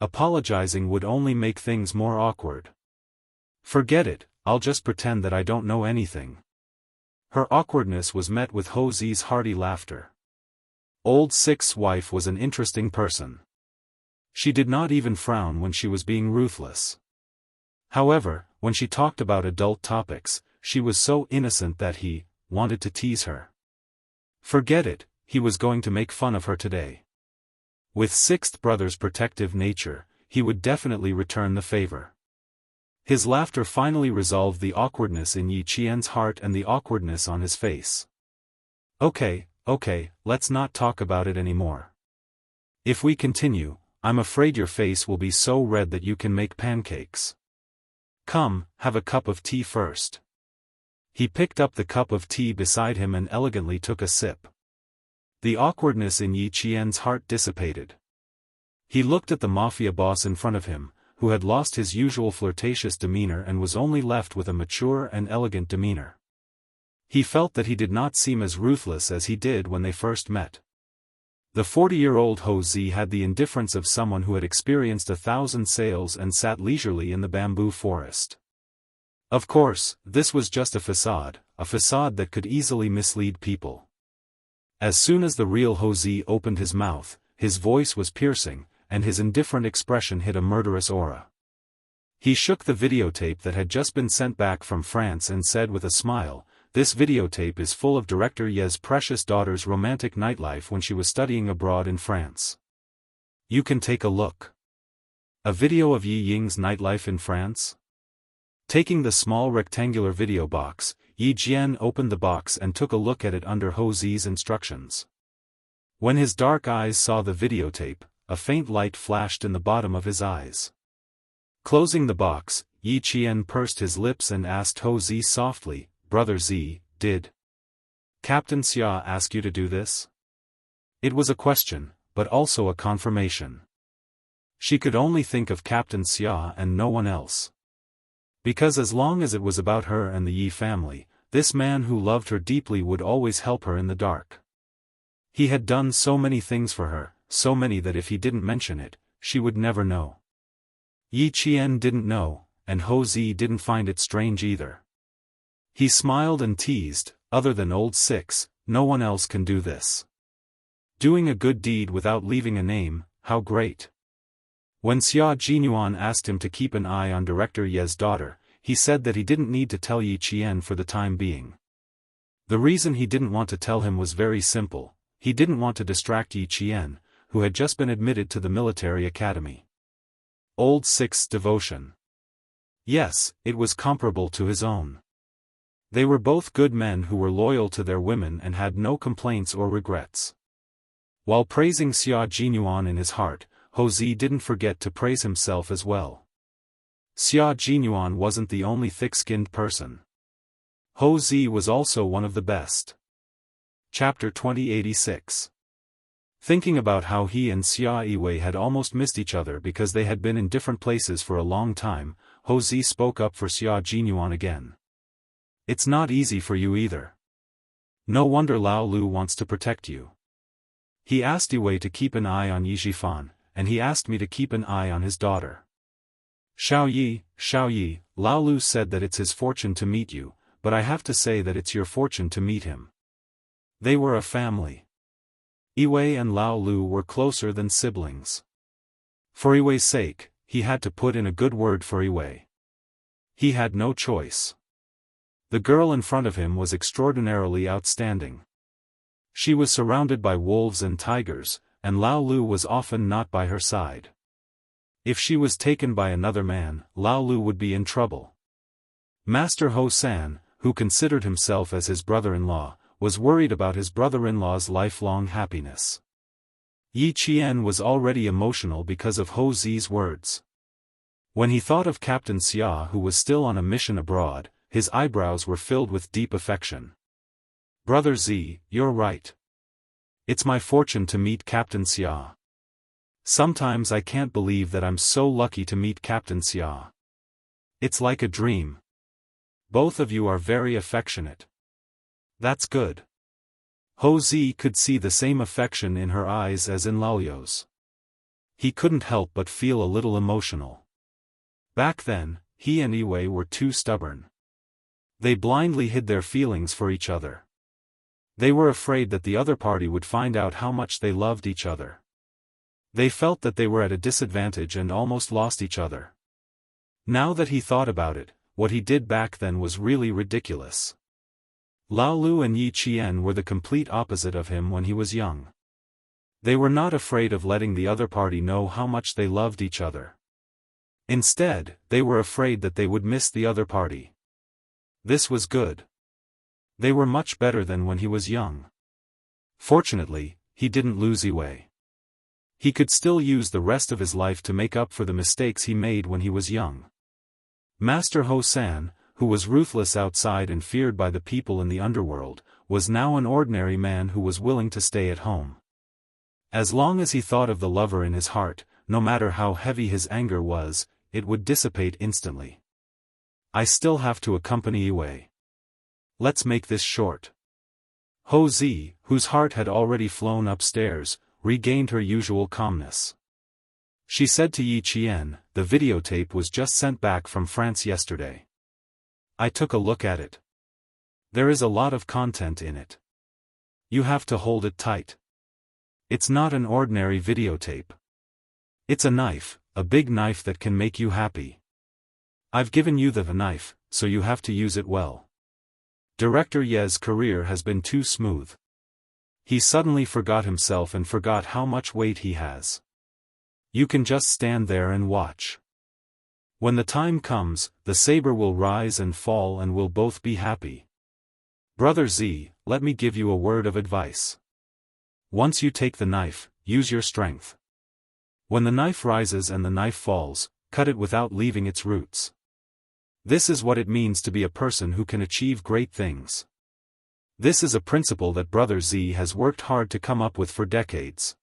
Apologizing would only make things more awkward. "Forget it, I'll just pretend that I don't know anything." Her awkwardness was met with Hou-zi's hearty laughter. Old Six's wife was an interesting person. She did not even frown when she was being ruthless. However, when she talked about adult topics, she was so innocent that he wanted to tease her. Forget it, he was going to make fun of her today. With Sixth Brother's protective nature, he would definitely return the favor. His laughter finally resolved the awkwardness in Yi Qian's heart and the awkwardness on his face. Okay, let's not talk about it anymore. If we continue, I'm afraid your face will be so red that you can make pancakes. Come, have a cup of tea first." He picked up the cup of tea beside him and elegantly took a sip. The awkwardness in Yi Qian's heart dissipated. He looked at the mafia boss in front of him, who had lost his usual flirtatious demeanor and was only left with a mature and elegant demeanor. He felt that he did not seem as ruthless as he did when they first met. The 40-year-old Ho Zi had the indifference of someone who had experienced 1,000 sails and sat leisurely in the bamboo forest. Of course, this was just a facade that could easily mislead people. As soon as the real Ho Zi opened his mouth, his voice was piercing, and his indifferent expression hid a murderous aura. He shook the videotape that had just been sent back from France and said with a smile, "This videotape is full of Director Ye's precious daughter's romantic nightlife when she was studying abroad in France. You can take a look." A video of Yi Ying's nightlife in France? Taking the small rectangular video box, Yi Jian opened the box and took a look at it under Ho Zi's instructions. When his dark eyes saw the videotape, a faint light flashed in the bottom of his eyes. Closing the box, Yi Qian pursed his lips and asked Ho Zi softly, "Brother Zi, did Captain Xia ask you to do this?" It was a question, but also a confirmation. She could only think of Captain Xia and no one else. Because as long as it was about her and the Yi family, this man who loved her deeply would always help her in the dark. He had done so many things for her, so many that if he didn't mention it, she would never know. Yi Qian didn't know, and Ho Zi didn't find it strange either. He smiled and teased, "Other than old Six, no one else can do this. Doing a good deed without leaving a name, how great." When Xia Jinyuan asked him to keep an eye on Director Ye's daughter, he said that he didn't need to tell Yi Qian for the time being. The reason he didn't want to tell him was very simple: he didn't want to distract Yi Qian, who had just been admitted to the military academy. Old Six's devotion. Yes, it was comparable to his own. They were both good men who were loyal to their women and had no complaints or regrets. While praising Xia Jinyuan in his heart, Ho Zi didn't forget to praise himself as well. Xia Jinyuan wasn't the only thick-skinned person. Ho Zi was also one of the best. Chapter 2086. Thinking about how he and Xia Yiwei had almost missed each other because they had been in different places for a long time, Ho Zi spoke up for Xia Jinyuan again. "It's not easy for you either. No wonder Lao Lu wants to protect you. He asked Yiwei to keep an eye on Yi Zhifan, and he asked me to keep an eye on his daughter. Xiao Yi, Lao Lu said that it's his fortune to meet you, but I have to say that it's your fortune to meet him. They were a family. Yiwei and Lao Lu were closer than siblings. For Yiwei's sake, he had to put in a good word for Yiwei. He had no choice. The girl in front of him was extraordinarily outstanding. She was surrounded by wolves and tigers, and Lao Lu was often not by her side. If she was taken by another man, Lao Lu would be in trouble. Master Ho San, who considered himself as his brother-in-law, was worried about his brother-in-law's lifelong happiness. Yi Qian was already emotional because of Ho Zi's words. When he thought of Captain Xia, who was still on a mission abroad, his eyebrows were filled with deep affection. "Brother Zi, you're right. It's my fortune to meet Captain Xia. Sometimes I can't believe that I'm so lucky to meet Captain Xia. It's like a dream. Both of you are very affectionate." "That's good." Ho Zi could see the same affection in her eyes as in Lao Liu's. He couldn't help but feel a little emotional. Back then, he and Yiwei were too stubborn. They blindly hid their feelings for each other. They were afraid that the other party would find out how much they loved each other. They felt that they were at a disadvantage and almost lost each other. Now that he thought about it, what he did back then was really ridiculous. Lao Lu and Yi Qian were the complete opposite of him when he was young. They were not afraid of letting the other party know how much they loved each other. Instead, they were afraid that they would miss the other party. This was good. They were much better than when he was young. Fortunately, he didn't lose Yiwei. He could still use the rest of his life to make up for the mistakes he made when he was young. Master Ho San, who was ruthless outside and feared by the people in the underworld, was now an ordinary man who was willing to stay at home. As long as he thought of the lover in his heart, no matter how heavy his anger was, it would dissipate instantly. "I still have to accompany Yiwei. Let's make this short." Ho Zi, whose heart had already flown upstairs, regained her usual calmness. She said to Yi Qian, "The videotape was just sent back from France yesterday. I took a look at it. There is a lot of content in it. You have to hold it tight. It's not an ordinary videotape. It's a knife, a big knife that can make you happy. I've given you the knife, so you have to use it well." Director Ye's career has been too smooth. He suddenly forgot himself and forgot how much weight he has. You can just stand there and watch. When the time comes, the saber will rise and fall and we'll both be happy. Brother Z, let me give you a word of advice. Once you take the knife, use your strength. When the knife rises and the knife falls, cut it without leaving its roots. This is what it means to be a person who can achieve great things. This is a principle that Brother Z has worked hard to come up with for decades.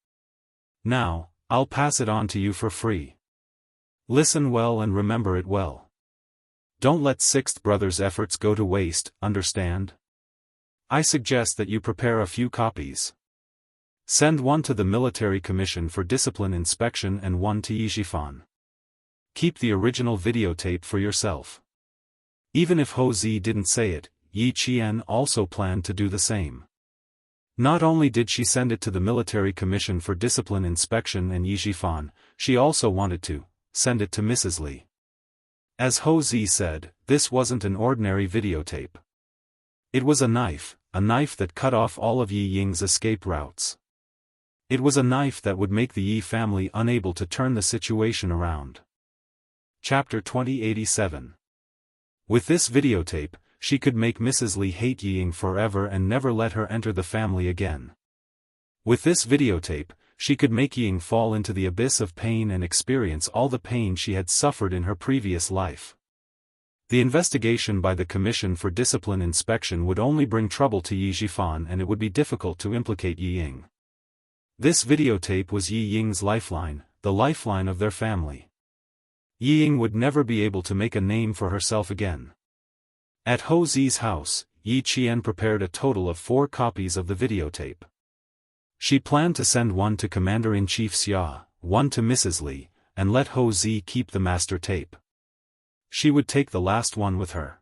Now, I'll pass it on to you for free. Listen well and remember it well. Don't let Sixth Brother's efforts go to waste, understand? I suggest that you prepare a few copies. Send one to the Military Commission for Discipline Inspection and one to Yixifan. Keep the original videotape for yourself. Even if Ho Zi didn't say it, Yi Qian also planned to do the same. Not only did she send it to the Military Commission for Discipline Inspection and Yixifan, she also wanted to send it to Mrs. Li. As Ho Zi said, this wasn't an ordinary videotape. It was a knife that cut off all of Yi Ying's escape routes. It was a knife that would make the Yi family unable to turn the situation around. Chapter 2087. With this videotape, she could make Mrs. Li hate Yi Ying forever and never let her enter the family again. With this videotape, she could make Yi Ying fall into the abyss of pain and experience all the pain she had suffered in her previous life. The investigation by the Commission for Discipline Inspection would only bring trouble to Yi Jifan and it would be difficult to implicate Yi Ying. This videotape was Yi Ying's lifeline, the lifeline of their family. Yi Ying would never be able to make a name for herself again. At Ho Zi's house, Yi Qian prepared a total of 4 copies of the videotape. She planned to send one to Commander-in-Chief Xia, one to Mrs. Li, and let Ho Zi keep the master tape. She would take the last one with her.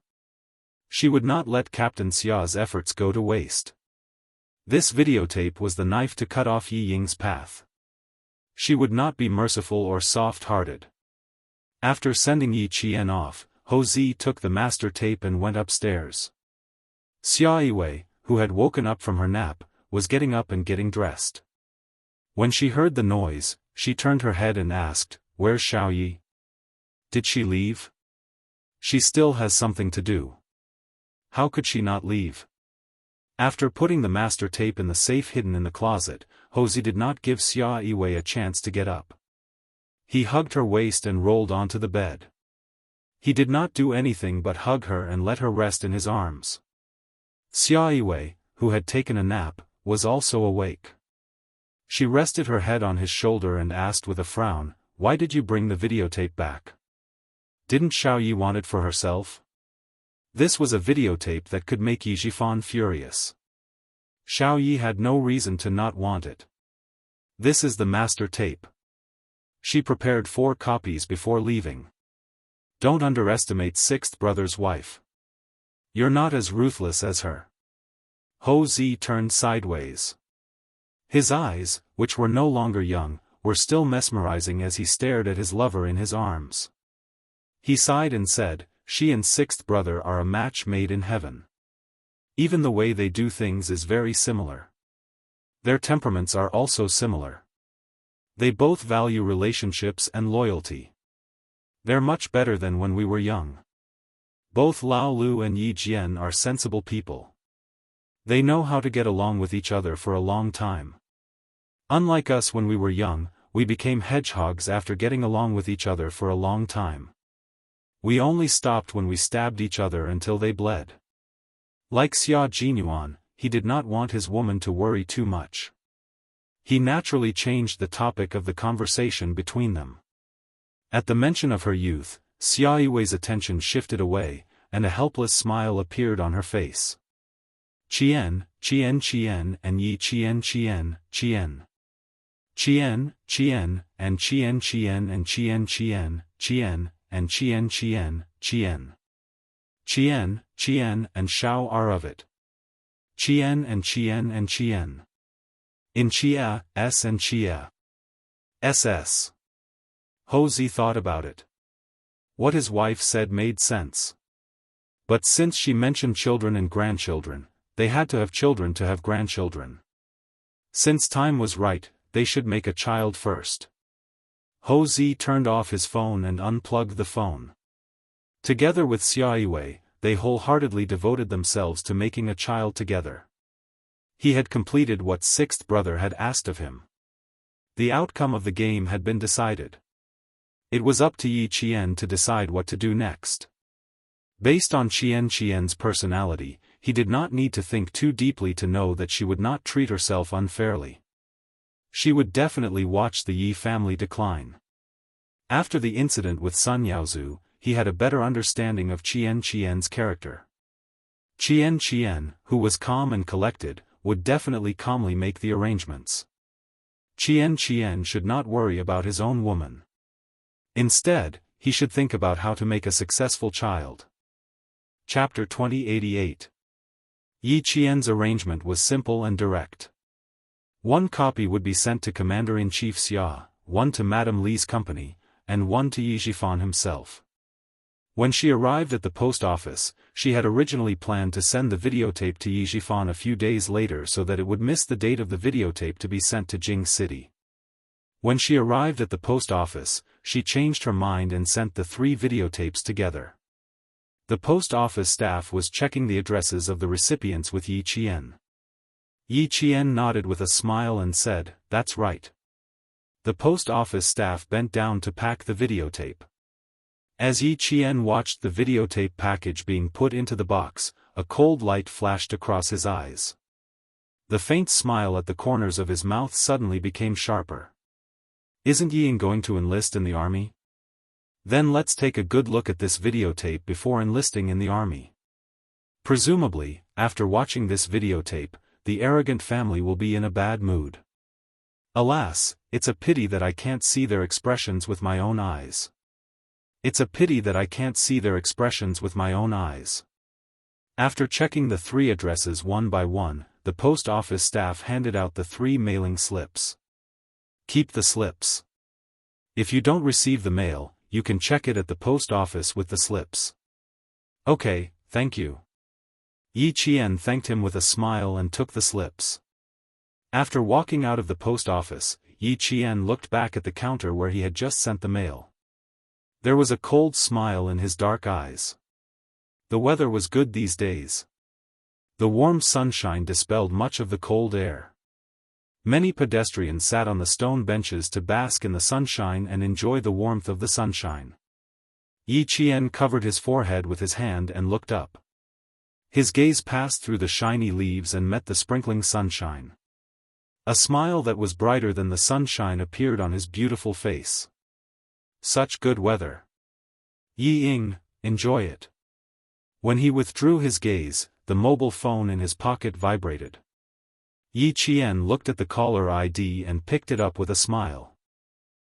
She would not let Captain Xia's efforts go to waste. This videotape was the knife to cut off Yi Ying's path. She would not be merciful or soft-hearted. After sending Yi Qian off, Ho Zi took the master tape and went upstairs. Xia Yiwei, who had woken up from her nap, was getting up and getting dressed. When she heard the noise, she turned her head and asked, "Where's Xiao Yi? Did she leave? She still has something to do. How could she not leave?" After putting the master tape in the safe hidden in the closet, Ho Zi did not give Xia Yiwei a chance to get up. He hugged her waist and rolled onto the bed. He did not do anything but hug her and let her rest in his arms. Xia Yiwei, who had taken a nap, was also awake. She rested her head on his shoulder and asked with a frown, "Why did you bring the videotape back? Didn't Xiao Yi want it for herself?" This was a videotape that could make Yi Jifan furious. Xiao Yi had no reason to not want it. This is the master tape. She prepared 4 copies before leaving. Don't underestimate Sixth Brother's wife. You're not as ruthless as her. Ho Zi turned sideways. His eyes, which were no longer young, were still mesmerizing as he stared at his lover in his arms. He sighed and said, "She and Sixth Brother are a match made in heaven. Even the way they do things is very similar. Their temperaments are also similar. They both value relationships and loyalty. They're much better than when we were young. Both Lao Lu and Yi Jian are sensible people. They know how to get along with each other for a long time. Unlike us when we were young, we became hedgehogs after getting along with each other for a long time. We only stopped when we stabbed each other until they bled." Like Xia Jinyuan, he did not want his woman to worry too much. He naturally changed the topic of the conversation between them. At the mention of her youth, Xia Yiwei's attention shifted away, and a helpless smile appeared on her face. "Qian, Qian Qian and Yi Qian Qian, Qian. Qian, Qian, and Qian Qian and Qian Qian, Qian, and Qian Qian, Qian. Qian, Qian and Shao are of it. Qian and Qian and Qian. In Xia, S and Xia. SS. Houzi thought about it. What his wife said made sense. But since she mentioned children and grandchildren, they had to have children to have grandchildren. Since time was right, they should make a child first. Houzi turned off his phone and unplugged the phone. Together with Xiaoyue, they wholeheartedly devoted themselves to making a child together. He had completed what sixth brother had asked of him. The outcome of the game had been decided. It was up to Yi Qian to decide what to do next. Based on Qian Qian's personality, he did not need to think too deeply to know that she would not treat herself unfairly. She would definitely watch the Yi family decline. After the incident with Sun Yaozu, he had a better understanding of Qian Qian's character. Qian Qian, who was calm and collected, would definitely calmly make the arrangements. Qian Qian should not worry about his own woman. Instead, he should think about how to make a successful child. Chapter 2088. Yi Qian's arrangement was simple and direct. One copy would be sent to Commander-in-Chief Xia, one to Madame Li's company, and one to Yi Zhifan himself. When she arrived at the post office, she had originally planned to send the videotape to Yi Zhifan a few days later so that it would miss the date of the videotape to be sent to Jing City. When she arrived at the post office, she changed her mind and sent the 3 videotapes together. The post office staff was checking the addresses of the recipients with Yi Qian. Yi Qian nodded with a smile and said, "That's right." The post office staff bent down to pack the videotape. As Yi Qian watched the videotape package being put into the box, a cold light flashed across his eyes. The faint smile at the corners of his mouth suddenly became sharper. Isn't Yi going to enlist in the army? Then let's take a good look at this videotape before enlisting in the army. Presumably, after watching this videotape, the arrogant family will be in a bad mood. Alas, it's a pity that I can't see their expressions with my own eyes. It's a pity that I can't see their expressions with my own eyes. After checking the 3 addresses one by one, the post office staff handed out the 3 mailing slips. Keep the slips. If you don't receive the mail, you can check it at the post office with the slips. Okay, thank you. Yi Qian thanked him with a smile and took the slips. After walking out of the post office, Yi Qian looked back at the counter where he had just sent the mail. There was a cold smile in his dark eyes. The weather was good these days. The warm sunshine dispelled much of the cold air. Many pedestrians sat on the stone benches to bask in the sunshine and enjoy the warmth of the sunshine. Yi Qian covered his forehead with his hand and looked up. His gaze passed through the shiny leaves and met the sprinkling sunshine. A smile that was brighter than the sunshine appeared on his beautiful face. Such good weather. Yi Ying, enjoy it. When he withdrew his gaze, the mobile phone in his pocket vibrated. Yi Qian looked at the caller ID and picked it up with a smile.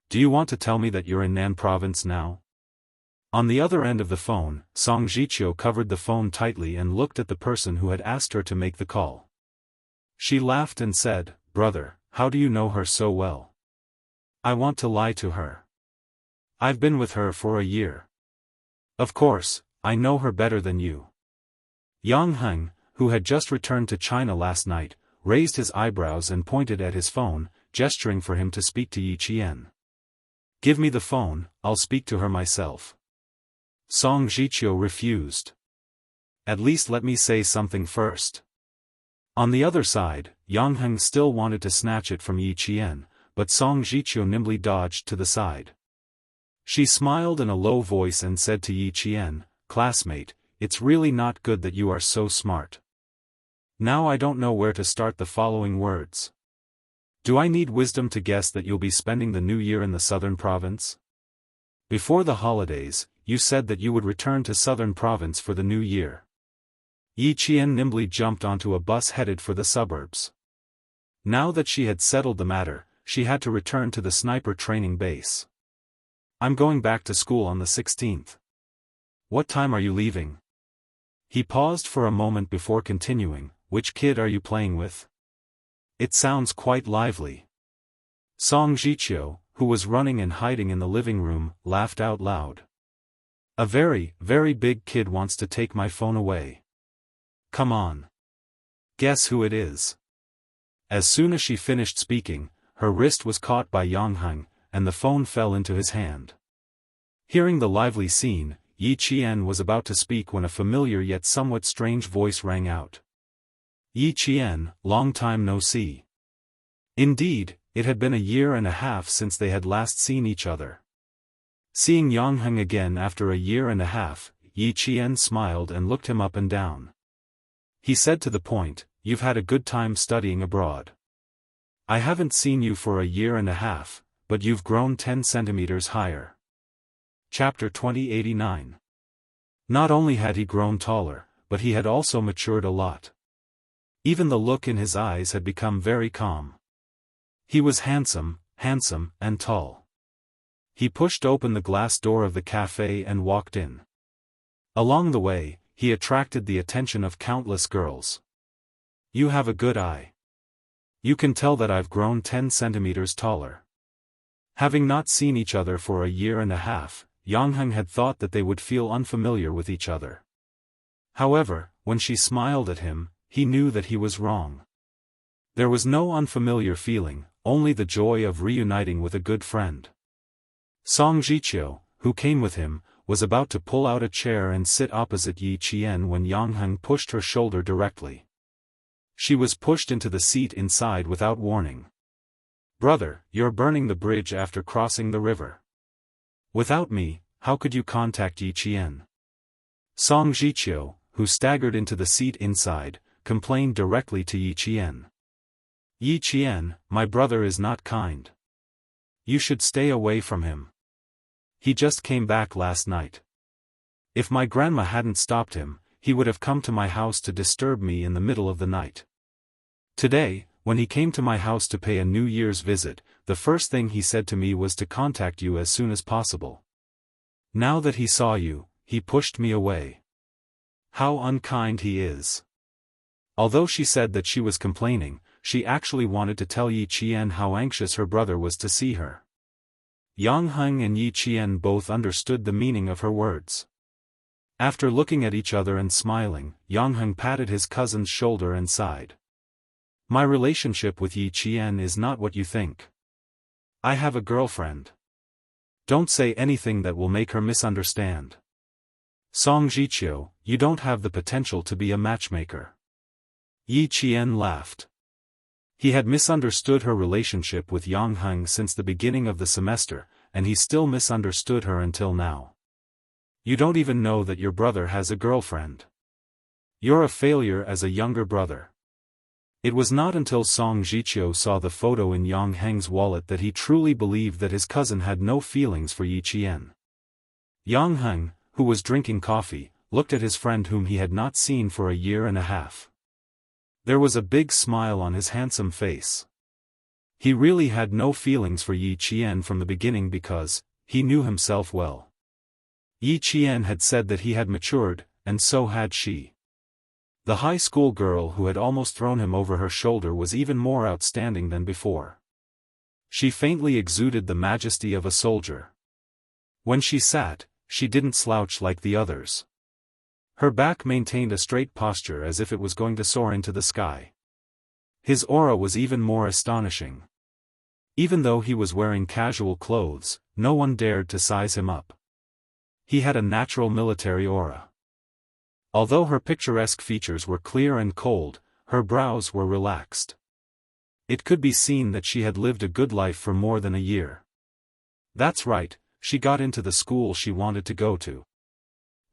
Do you want to tell me that you're in Nan province now? On the other end of the phone, Song Zhiqiu covered the phone tightly and looked at the person who had asked her to make the call. She laughed and said, "Brother, how do you know her so well?" "I want to lie to her. I've been with her for a year." "Of course, I know her better than you." Yang Heng, who had just returned to China last night, raised his eyebrows and pointed at his phone, gesturing for him to speak to Yi Qian. "Give me the phone, I'll speak to her myself." Song Zhiqiu refused. "At least let me say something first." On the other side, Yang Heng still wanted to snatch it from Yi Qian, but Song Zhiqiu nimbly dodged to the side. She smiled in a low voice and said to Yi Qian, "Classmate, it's really not good that you are so smart. Now I don't know where to start the following words. Do I need wisdom to guess that you'll be spending the new year in the southern province? Before the holidays, you said that you would return to southern province for the new year." Yi Qian nimbly jumped onto a bus headed for the suburbs. Now that she had settled the matter, she had to return to the sniper training base. I'm going back to school on the 16th. What time are you leaving? He paused for a moment before continuing, which kid are you playing with? It sounds quite lively. Song Jiqiu, who was running and hiding in the living room, laughed out loud. A very, very big kid wants to take my phone away. Come on. Guess who it is? As soon as she finished speaking, her wrist was caught by Yangheng, and the phone fell into his hand. Hearing the lively scene, Yi Qian was about to speak when a familiar yet somewhat strange voice rang out. Yi Qian, long time no see. Indeed, it had been a year and a half since they had last seen each other. Seeing Yangheng again after a year and a half, Yi Qian smiled and looked him up and down. He said to the point, "You've had a good time studying abroad. I haven't seen you for a year and a half, but you've grown 10 centimeters higher." Chapter 2089. Not only had he grown taller, but he had also matured a lot. Even the look in his eyes had become very calm. He was handsome, and tall. He pushed open the glass door of the cafe and walked in. Along the way, he attracted the attention of countless girls. You have a good eye. You can tell that I've grown 10 centimeters taller. Having not seen each other for a year and a half, Yangheng had thought that they would feel unfamiliar with each other. However, when she smiled at him, he knew that he was wrong. There was no unfamiliar feeling, only the joy of reuniting with a good friend. Song Jiqiu, who came with him, was about to pull out a chair and sit opposite Yi Qian when Yangheng pushed her shoulder directly. She was pushed into the seat inside without warning. Brother, you're burning the bridge after crossing the river. Without me, how could you contact Yi Qian? Song Jiqiu, who staggered into the seat inside, complained directly to Yi Qian. Yi Qian, my brother is not kind. You should stay away from him. He just came back last night. If my grandma hadn't stopped him, he would have come to my house to disturb me in the middle of the night. Today, when he came to my house to pay a New Year's visit, the first thing he said to me was to contact you as soon as possible. Now that he saw you, he pushed me away. How unkind he is. Although she said that she was complaining, she actually wanted to tell Yi Qian how anxious her brother was to see her. Yangheng and Yi Qian both understood the meaning of her words. After looking at each other and smiling, Yangheng patted his cousin's shoulder and sighed. My relationship with Yi Qian is not what you think. I have a girlfriend. Don't say anything that will make her misunderstand. Song Jiqiu, you don't have the potential to be a matchmaker. Yi Qian laughed. He had misunderstood her relationship with Yangheng since the beginning of the semester, and he still misunderstood her until now. You don't even know that your brother has a girlfriend. You're a failure as a younger brother. It was not until Song Jiqiu saw the photo in Yangheng's wallet that he truly believed that his cousin had no feelings for Yi Qian. Yangheng, who was drinking coffee, looked at his friend whom he had not seen for a year and a half. There was a big smile on his handsome face. He really had no feelings for Yi Qian from the beginning because he knew himself well. Yi Qian had said that he had matured, and so had she. The high school girl who had almost thrown him over her shoulder was even more outstanding than before. She faintly exuded the majesty of a soldier. When she sat, she didn't slouch like the others. Her back maintained a straight posture as if it was going to soar into the sky. His aura was even more astonishing. Even though he was wearing casual clothes, no one dared to size him up. He had a natural military aura. Although her picturesque features were clear and cold, her brows were relaxed. It could be seen that she had lived a good life for more than a year. That's right, she got into the school she wanted to go to.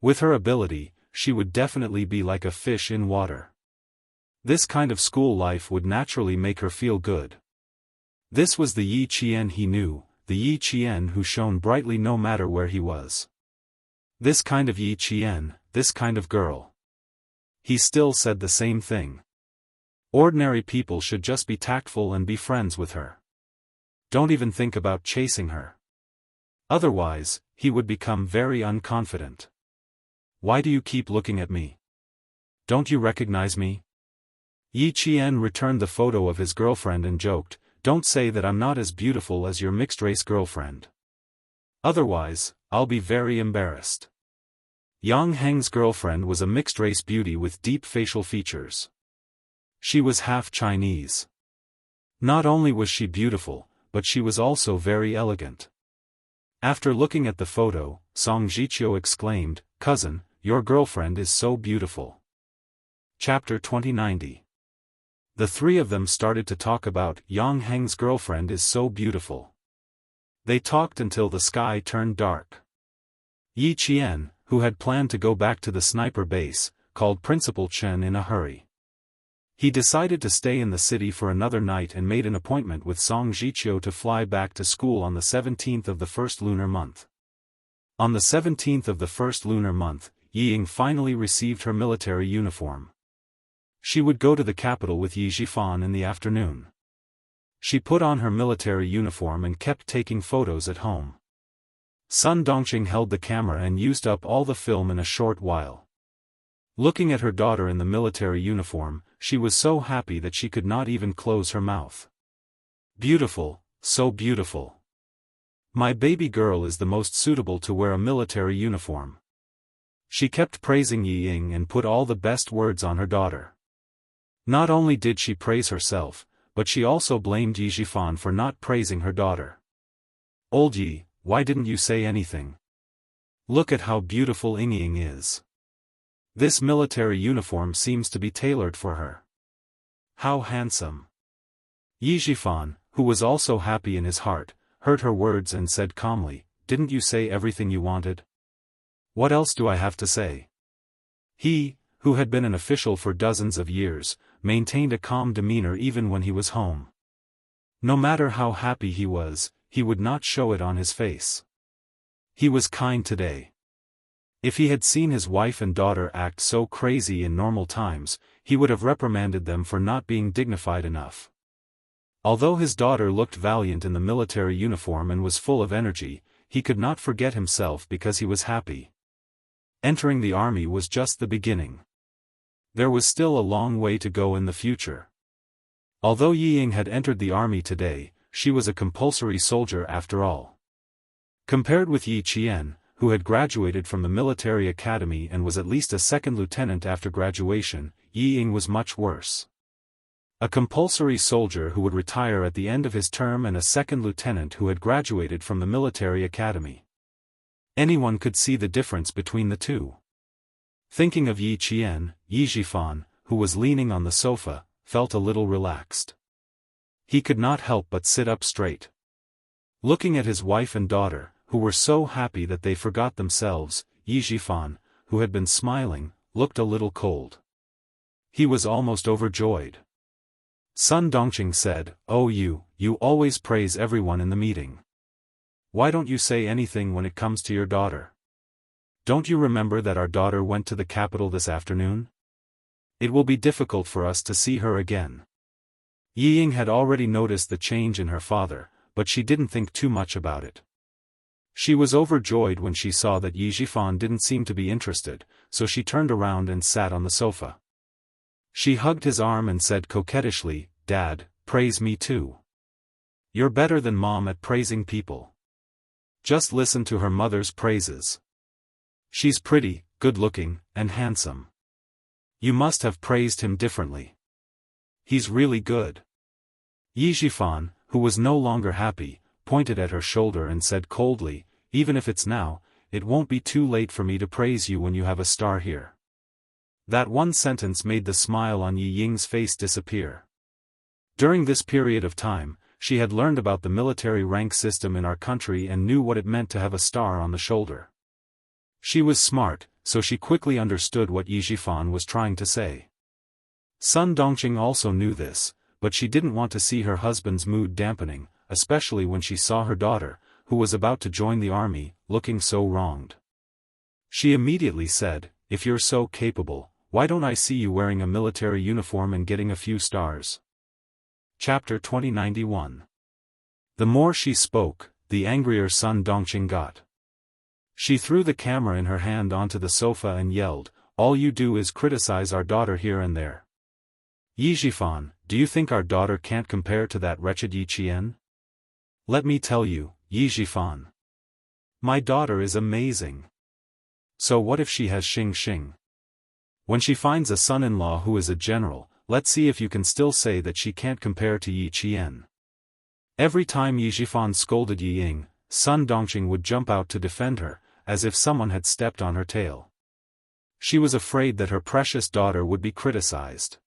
With her ability, she would definitely be like a fish in water. This kind of school life would naturally make her feel good. This was the Yi Qian he knew, the Yi Qian who shone brightly no matter where he was. This kind of Yi Qian, this kind of girl. He still said the same thing. Ordinary people should just be tactful and be friends with her. Don't even think about chasing her. Otherwise, he would become very unconfident. Why do you keep looking at me? Don't you recognize me? Yi Qian returned the photo of his girlfriend and joked, don't say that I'm not as beautiful as your mixed-race girlfriend. Otherwise, I'll be very embarrassed. Yang Heng's girlfriend was a mixed-race beauty with deep facial features. She was half Chinese. Not only was she beautiful, but she was also very elegant. After looking at the photo, Song Zhiqiu exclaimed, Cousin, your girlfriend is so beautiful. Chapter 2090. The three of them started to talk about Yang Heng's girlfriend is so beautiful. They talked until the sky turned dark. Yi Qian, who had planned to go back to the sniper base, called Principal Chen in a hurry. He decided to stay in the city for another night and made an appointment with Song Zhiqiu to fly back to school on the 17th of the first lunar month. On the 17th of the first lunar month, Yi Ying finally received her military uniform. She would go to the capital with Yi Zhifan in the afternoon. She put on her military uniform and kept taking photos at home. Sun Dongqing held the camera and used up all the film in a short while. Looking at her daughter in the military uniform, she was so happy that she could not even close her mouth. Beautiful, so beautiful. My baby girl is the most suitable to wear a military uniform. She kept praising Yi Ying and put all the best words on her daughter. Not only did she praise herself, but she also blamed Yi Zhifan for not praising her daughter. Old Yi, why didn't you say anything? Look at how beautiful Ying Ying is. This military uniform seems to be tailored for her. How handsome. Yi Zhifan, who was also happy in his heart, heard her words and said calmly, didn't you say everything you wanted? What else do I have to say? He, who had been an official for dozens of years, maintained a calm demeanor even when he was home. No matter how happy he was, he would not show it on his face. He was kind today. If he had seen his wife and daughter act so crazy in normal times, he would have reprimanded them for not being dignified enough. Although his daughter looked valiant in the military uniform and was full of energy, he could not forget himself because he was happy. Entering the army was just the beginning. There was still a long way to go in the future. Although Yi Ying had entered the army today, she was a compulsory soldier after all. Compared with Yi Qian, who had graduated from the military academy and was at least a second lieutenant after graduation, Yi Ying was much worse. A compulsory soldier who would retire at the end of his term and a second lieutenant who had graduated from the military academy. Anyone could see the difference between the two. Thinking of Yi Qian, Yi Zhifan, who was leaning on the sofa, felt a little relaxed. He could not help but sit up straight. Looking at his wife and daughter, who were so happy that they forgot themselves, Yi Zhifan, who had been smiling, looked a little cold. He was almost overjoyed. Sun Dongqing said, "Oh you always praise everyone in the meeting. Why don't you say anything when it comes to your daughter? Don't you remember that our daughter went to the capital this afternoon? It will be difficult for us to see her again." Yi Ying had already noticed the change in her father, but she didn't think too much about it. She was overjoyed when she saw that Yi Zhifan didn't seem to be interested, so she turned around and sat on the sofa. She hugged his arm and said coquettishly, "Dad, praise me too. You're better than Mom at praising people. Just listen to her mother's praises. She's pretty, good-looking, and handsome. You must have praised him differently. He's really good." Yi Zhifan, who was no longer happy, pointed at her shoulder and said coldly, "Even if it's now, it won't be too late for me to praise you when you have a star here." That one sentence made the smile on Yi Ying's face disappear. During this period of time, she had learned about the military rank system in our country and knew what it meant to have a star on the shoulder. She was smart, so she quickly understood what Yi Zhifan was trying to say. Sun Dongqing also knew this, but she didn't want to see her husband's mood dampening, especially when she saw her daughter, who was about to join the army, looking so wronged. She immediately said, "If you're so capable, why don't I see you wearing a military uniform and getting a few stars?" Chapter 2091. The more she spoke, the angrier Sun Dongqing got. She threw the camera in her hand onto the sofa and yelled, "All you do is criticize our daughter here and there. Yi Zhifan, do you think our daughter can't compare to that wretched Yi Qian? Let me tell you, Yi Zhifan. My daughter is amazing. So what if she has Xing? When she finds a son-in-law who is a general, let's see if you can still say that she can't compare to Yi Qian." Every time Yi Zhifan scolded Yi Ying, Sun Dongqing would jump out to defend her, as if someone had stepped on her tail. She was afraid that her precious daughter would be criticized.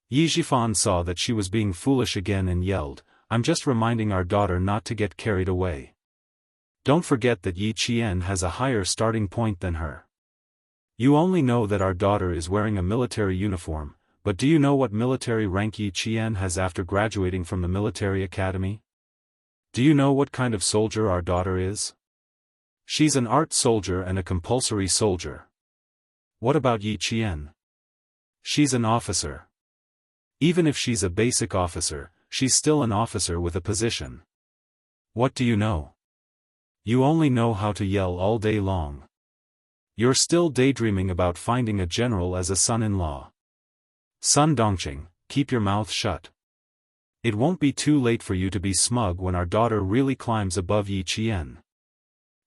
Yi Zhifan saw that she was being foolish again and yelled, "I'm just reminding our daughter not to get carried away. Don't forget that Yi Qian has a higher starting point than her. You only know that our daughter is wearing a military uniform, but do you know what military rank Yi Qian has after graduating from the military academy? Do you know what kind of soldier our daughter is? She's an art soldier and a compulsory soldier. What about Yi Qian? She's an officer. Even if she's a basic officer, she's still an officer with a position. What do you know? You only know how to yell all day long. You're still daydreaming about finding a general as a son-in-law. Sun Dongqing, keep your mouth shut. It won't be too late for you to be smug when our daughter really climbs above Yi Qian."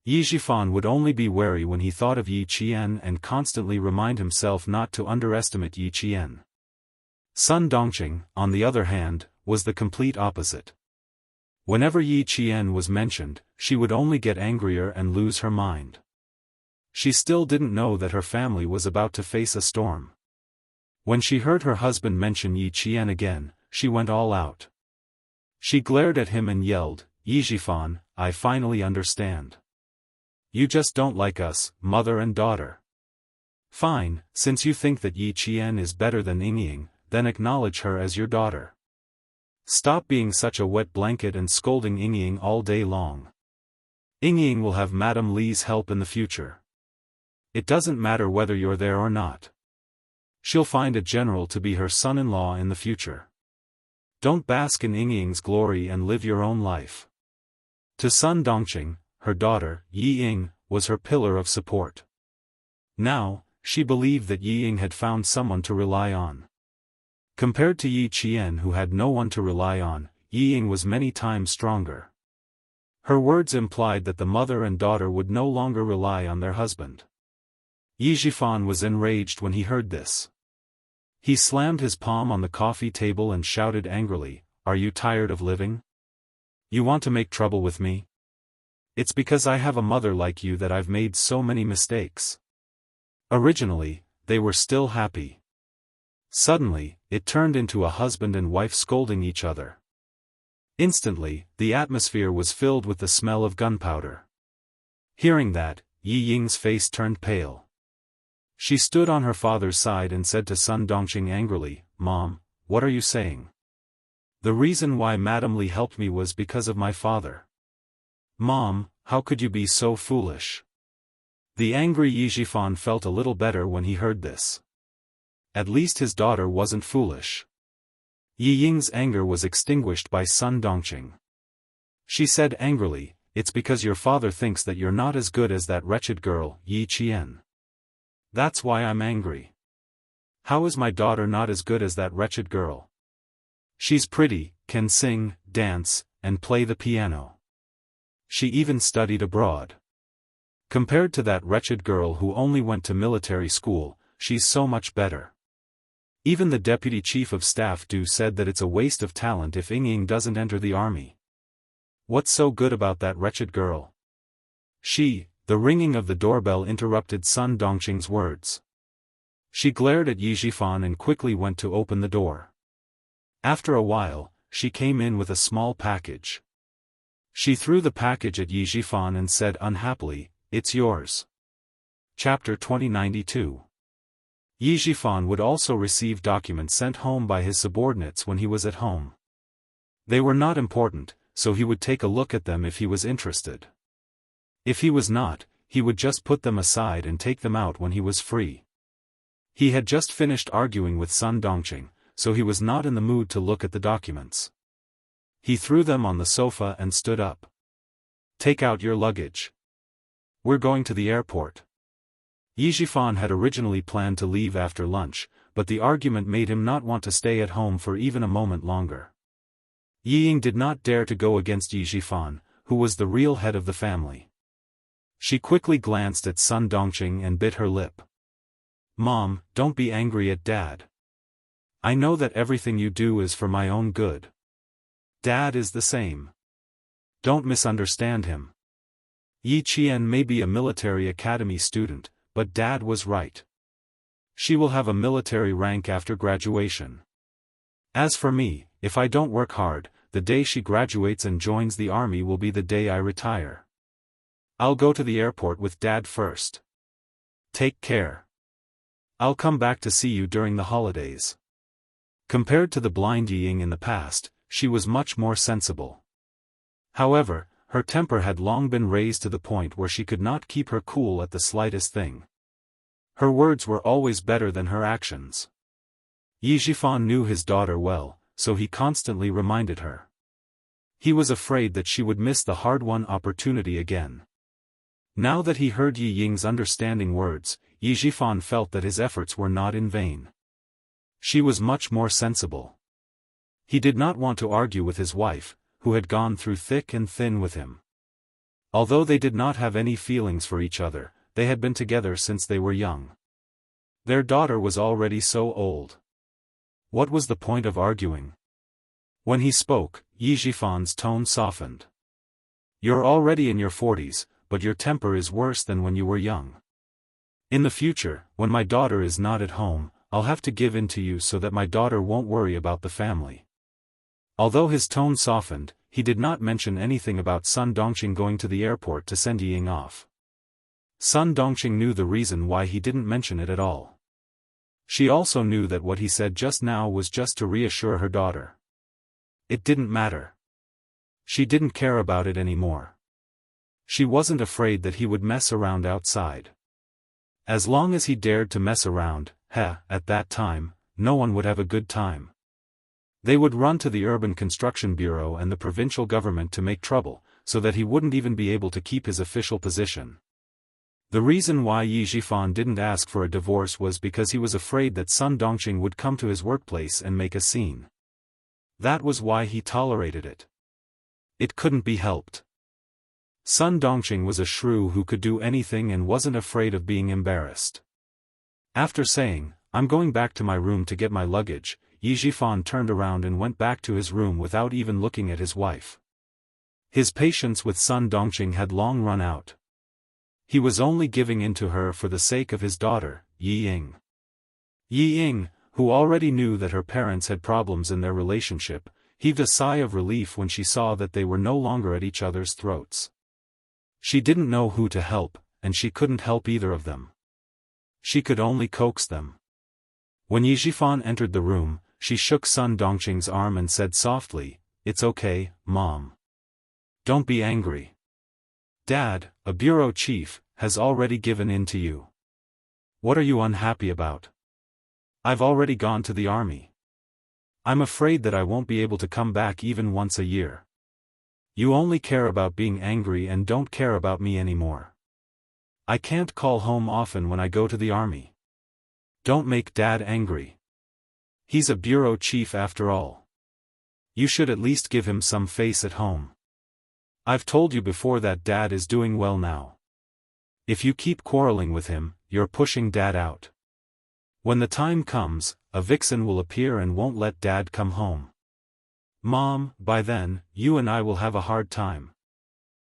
Yi Zhifan would only be wary when he thought of Yi Qian and constantly remind himself not to underestimate Yi Qian. Sun Dongqing, on the other hand, was the complete opposite. Whenever Yi Qian was mentioned, she would only get angrier and lose her mind. She still didn't know that her family was about to face a storm. When she heard her husband mention Yi Qian again, she went all out. She glared at him and yelled, "Yi Zhifan, I finally understand. You just don't like us, mother and daughter. Fine, since you think that Yi Qian is better than Ying, then acknowledge her as your daughter. Stop being such a wet blanket and scolding Ying all day long. Ying will have Madame Li's help in the future. It doesn't matter whether you're there or not. She'll find a general to be her son-in-law in the future. Don't bask in Ying's glory and live your own life." To Sun Dongqing, her daughter, Yi Ying, was her pillar of support. Now, she believed that Yi Ying had found someone to rely on. Compared to Yi Qian, who had no one to rely on, Yi Ying was many times stronger. Her words implied that the mother and daughter would no longer rely on their husband. Yi Zhifan was enraged when he heard this. He slammed his palm on the coffee table and shouted angrily, "Are you tired of living? You want to make trouble with me? It's because I have a mother like you that I've made so many mistakes." Originally, they were still happy. Suddenly, it turned into a husband and wife scolding each other. Instantly, the atmosphere was filled with the smell of gunpowder. Hearing that, Yi Ying's face turned pale. She stood on her father's side and said to Sun Dongqing angrily, "Mom, what are you saying? The reason why Madame Li helped me was because of my father. Mom, how could you be so foolish?" The angry Yi Zhifan felt a little better when he heard this. At least his daughter wasn't foolish. Yi Ying's anger was extinguished by Sun Dongqing. She said angrily, "It's because your father thinks that you're not as good as that wretched girl, Yi Qian. That's why I'm angry. How is my daughter not as good as that wretched girl? She's pretty, can sing, dance, and play the piano. She even studied abroad. Compared to that wretched girl who only went to military school, she's so much better. Even the deputy chief of staff said that it's a waste of talent if Ying doesn't enter the army. What's so good about that wretched girl?" The ringing of the doorbell interrupted Sun Dongqing's words. She glared at Yi Zhifan and quickly went to open the door. After a while, she came in with a small package. She threw the package at Yi Zhifan and said unhappily, "It's yours." Chapter 2092. Yi Zhifan would also receive documents sent home by his subordinates when he was at home. They were not important, so he would take a look at them if he was interested. If he was not, he would just put them aside and take them out when he was free. He had just finished arguing with Sun Dongqing, so he was not in the mood to look at the documents. He threw them on the sofa and stood up. Take out your luggage. We're going to the airport. Yi Zhifan had originally planned to leave after lunch, but the argument made him not want to stay at home for even a moment longer. Yi Ying did not dare to go against Yi Zhifan, who was the real head of the family. She quickly glanced at Sun Dongqing and bit her lip. Mom, don't be angry at Dad. I know that everything you do is for my own good. Dad is the same. Don't misunderstand him. Yi Qian may be a military academy student, but Dad was right. She will have a military rank after graduation. As for me, if I don't work hard, the day she graduates and joins the army will be the day I retire. I'll go to the airport with Dad first. Take care. I'll come back to see you during the holidays. Compared to the blind Yi Ying in the past, she was much more sensible. However, her temper had long been raised to the point where she could not keep her cool at the slightest thing. Her words were always better than her actions. Yi Zhifan knew his daughter well, so he constantly reminded her. He was afraid that she would miss the hard-won opportunity again. Now that he heard Yi Ying's understanding words, Yi Zhifan felt that his efforts were not in vain. She was much more sensible. He did not want to argue with his wife, who had gone through thick and thin with him. Although they did not have any feelings for each other, they had been together since they were young. Their daughter was already so old. What was the point of arguing? When he spoke, Yi Zhifan's tone softened. You're already in your 40s, but your temper is worse than when you were young. In the future, when my daughter is not at home, I'll have to give in to you so that my daughter won't worry about the family. Although his tone softened, he did not mention anything about Sun Dongqing going to the airport to send Yi Ying off. Sun Dongqing knew the reason why he didn't mention it at all. She also knew that what he said just now was just to reassure her daughter. It didn't matter. She didn't care about it anymore. She wasn't afraid that he would mess around outside. As long as he dared to mess around, at that time, no one would have a good time. They would run to the Urban Construction Bureau and the provincial government to make trouble, so that he wouldn't even be able to keep his official position. The reason why Yi Zhifan didn't ask for a divorce was because he was afraid that Sun Dongqing would come to his workplace and make a scene. That was why he tolerated it. It couldn't be helped. Sun Dongqing was a shrew who could do anything and wasn't afraid of being embarrassed. After saying, "I'm going back to my room to get my luggage," Yi Zhifan turned around and went back to his room without even looking at his wife. His patience with Sun Dongqing had long run out. He was only giving in to her for the sake of his daughter, Yi Ying. Yi Ying, who already knew that her parents had problems in their relationship, heaved a sigh of relief when she saw that they were no longer at each other's throats. She didn't know who to help, and she couldn't help either of them. She could only coax them. When Yi Zhifan entered the room, she shook Sun Dongqing's arm and said softly, "It's okay, Mom. Don't be angry. Dad, a bureau chief, has already given in to you. What are you unhappy about? I've already gone to the army. I'm afraid that I won't be able to come back even once a year. You only care about being angry and don't care about me anymore. I can't call home often when I go to the army. Don't make Dad angry. He's a bureau chief after all. You should at least give him some face at home. I've told you before that Dad is doing well now. If you keep quarreling with him, you're pushing Dad out. When the time comes, a vixen will appear and won't let Dad come home. Mom, by then, you and I will have a hard time."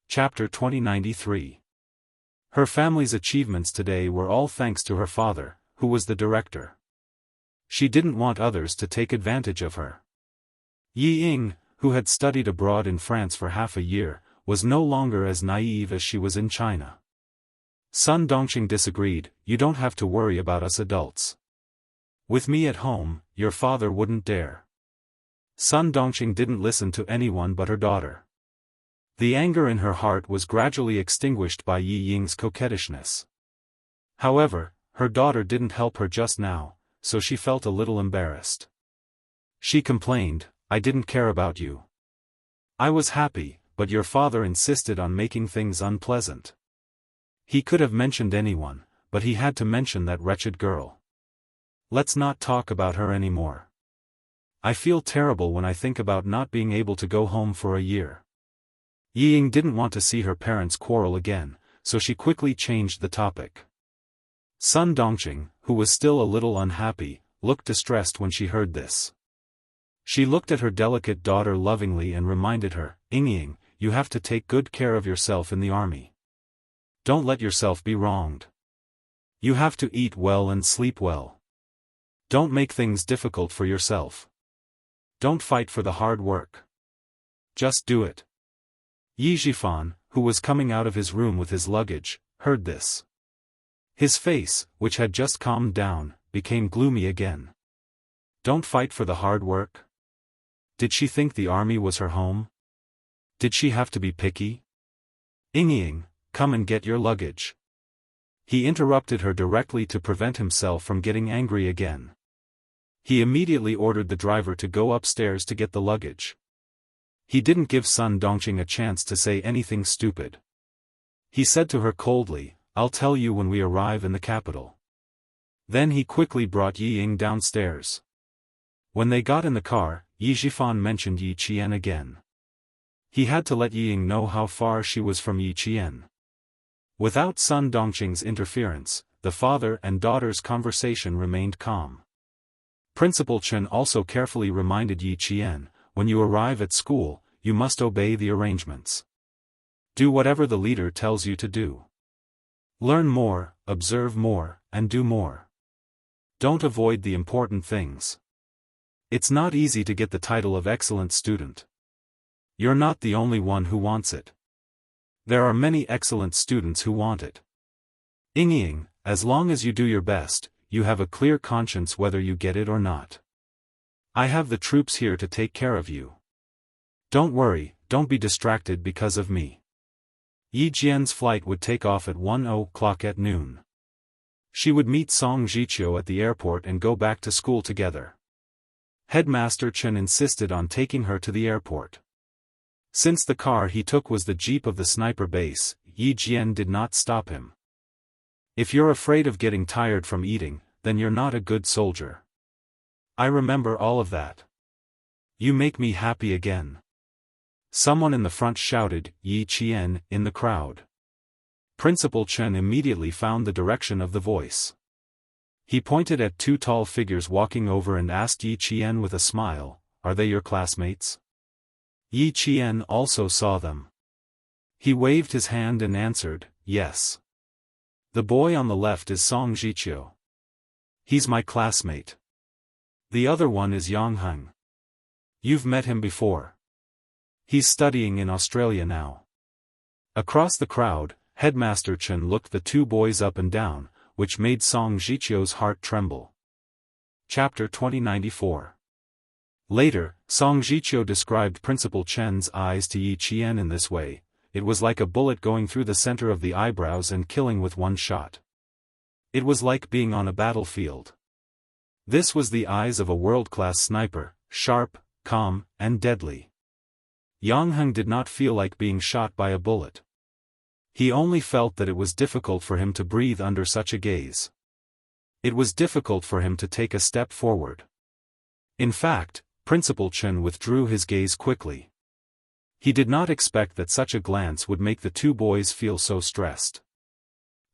Chapter 2093. Her family's achievements today were all thanks to her father, who was the director. She didn't want others to take advantage of her. Yi Ying, who had studied abroad in France for half a year, was no longer as naive as she was in China. Sun Dongqing disagreed, "You don't have to worry about us adults. With me at home, your father wouldn't dare." Sun Dongqing didn't listen to anyone but her daughter. The anger in her heart was gradually extinguished by Yi Ying's coquettishness. However, her daughter didn't help her just now, so she felt a little embarrassed. She complained, "I didn't care about you. I was happy, but your father insisted on making things unpleasant. He could have mentioned anyone, but he had to mention that wretched girl. Let's not talk about her anymore. I feel terrible when I think about not being able to go home for a year. Ying didn't want to see her parents quarrel again, so she quickly changed the topic. Sun Dongqing, who was still a little unhappy, looked distressed when she heard this. She looked at her delicate daughter lovingly and reminded her, Ying, you have to take good care of yourself in the army. Don't let yourself be wronged. You have to eat well and sleep well. Don't make things difficult for yourself. Don't fight for the hard work. Just do it. Yi Zhifan, who was coming out of his room with his luggage, heard this. His face, which had just calmed down, became gloomy again. Don't fight for the hard work? Did she think the army was her home? Did she have to be picky? Ying, come and get your luggage. He interrupted her directly to prevent himself from getting angry again. He immediately ordered the driver to go upstairs to get the luggage. He didn't give Sun Dongqing a chance to say anything stupid. He said to her coldly, I'll tell you when we arrive in the capital. Then he quickly brought Ying downstairs. When they got in the car, Yi Zhifan mentioned Yi Qian again. He had to let Ying know how far she was from Yi Qian. Without Sun Dongqing's interference, the father and daughter's conversation remained calm. Principal Chen also carefully reminded Yi Qian, when you arrive at school, you must obey the arrangements. Do whatever the leader tells you to do. Learn more, observe more, and do more. Don't avoid the important things. It's not easy to get the title of excellent student. You're not the only one who wants it. There are many excellent students who want it. Ying, as long as you do your best, you have a clear conscience whether you get it or not. I have the troops here to take care of you. Don't worry, don't be distracted because of me. Yi Jian's flight would take off at 1:00 at noon. She would meet Song Zhiqiu at the airport and go back to school together. Headmaster Chen insisted on taking her to the airport. Since the car he took was the jeep of the sniper base, Yi Jian did not stop him. If you're afraid of getting tired from eating, then you're not a good soldier. I remember all of that. You make me happy again. Someone in the front shouted, Yi Qian, in the crowd. Principal Chen immediately found the direction of the voice. He pointed at two tall figures walking over and asked Yi Qian with a smile, are they your classmates? Yi Qian also saw them. He waved his hand and answered, yes. The boy on the left is Song Zhiqiu. He's my classmate. The other one is Jianghu. You've met him before. He's studying in Australia now. Across the crowd, Headmaster Chen looked the two boys up and down, which made Song Zhiqiu's heart tremble. Chapter 2094. Later, Song Zhiqiu described Principal Chen's eyes to Yi Qian in this way, it was like a bullet going through the center of the eyebrows and killing with one shot. It was like being on a battlefield. This was the eyes of a world-class sniper, sharp, calm, and deadly. Jianghu did not feel like being shot by a bullet. He only felt that it was difficult for him to breathe under such a gaze. It was difficult for him to take a step forward. In fact, Principal Chen withdrew his gaze quickly. He did not expect that such a glance would make the two boys feel so stressed.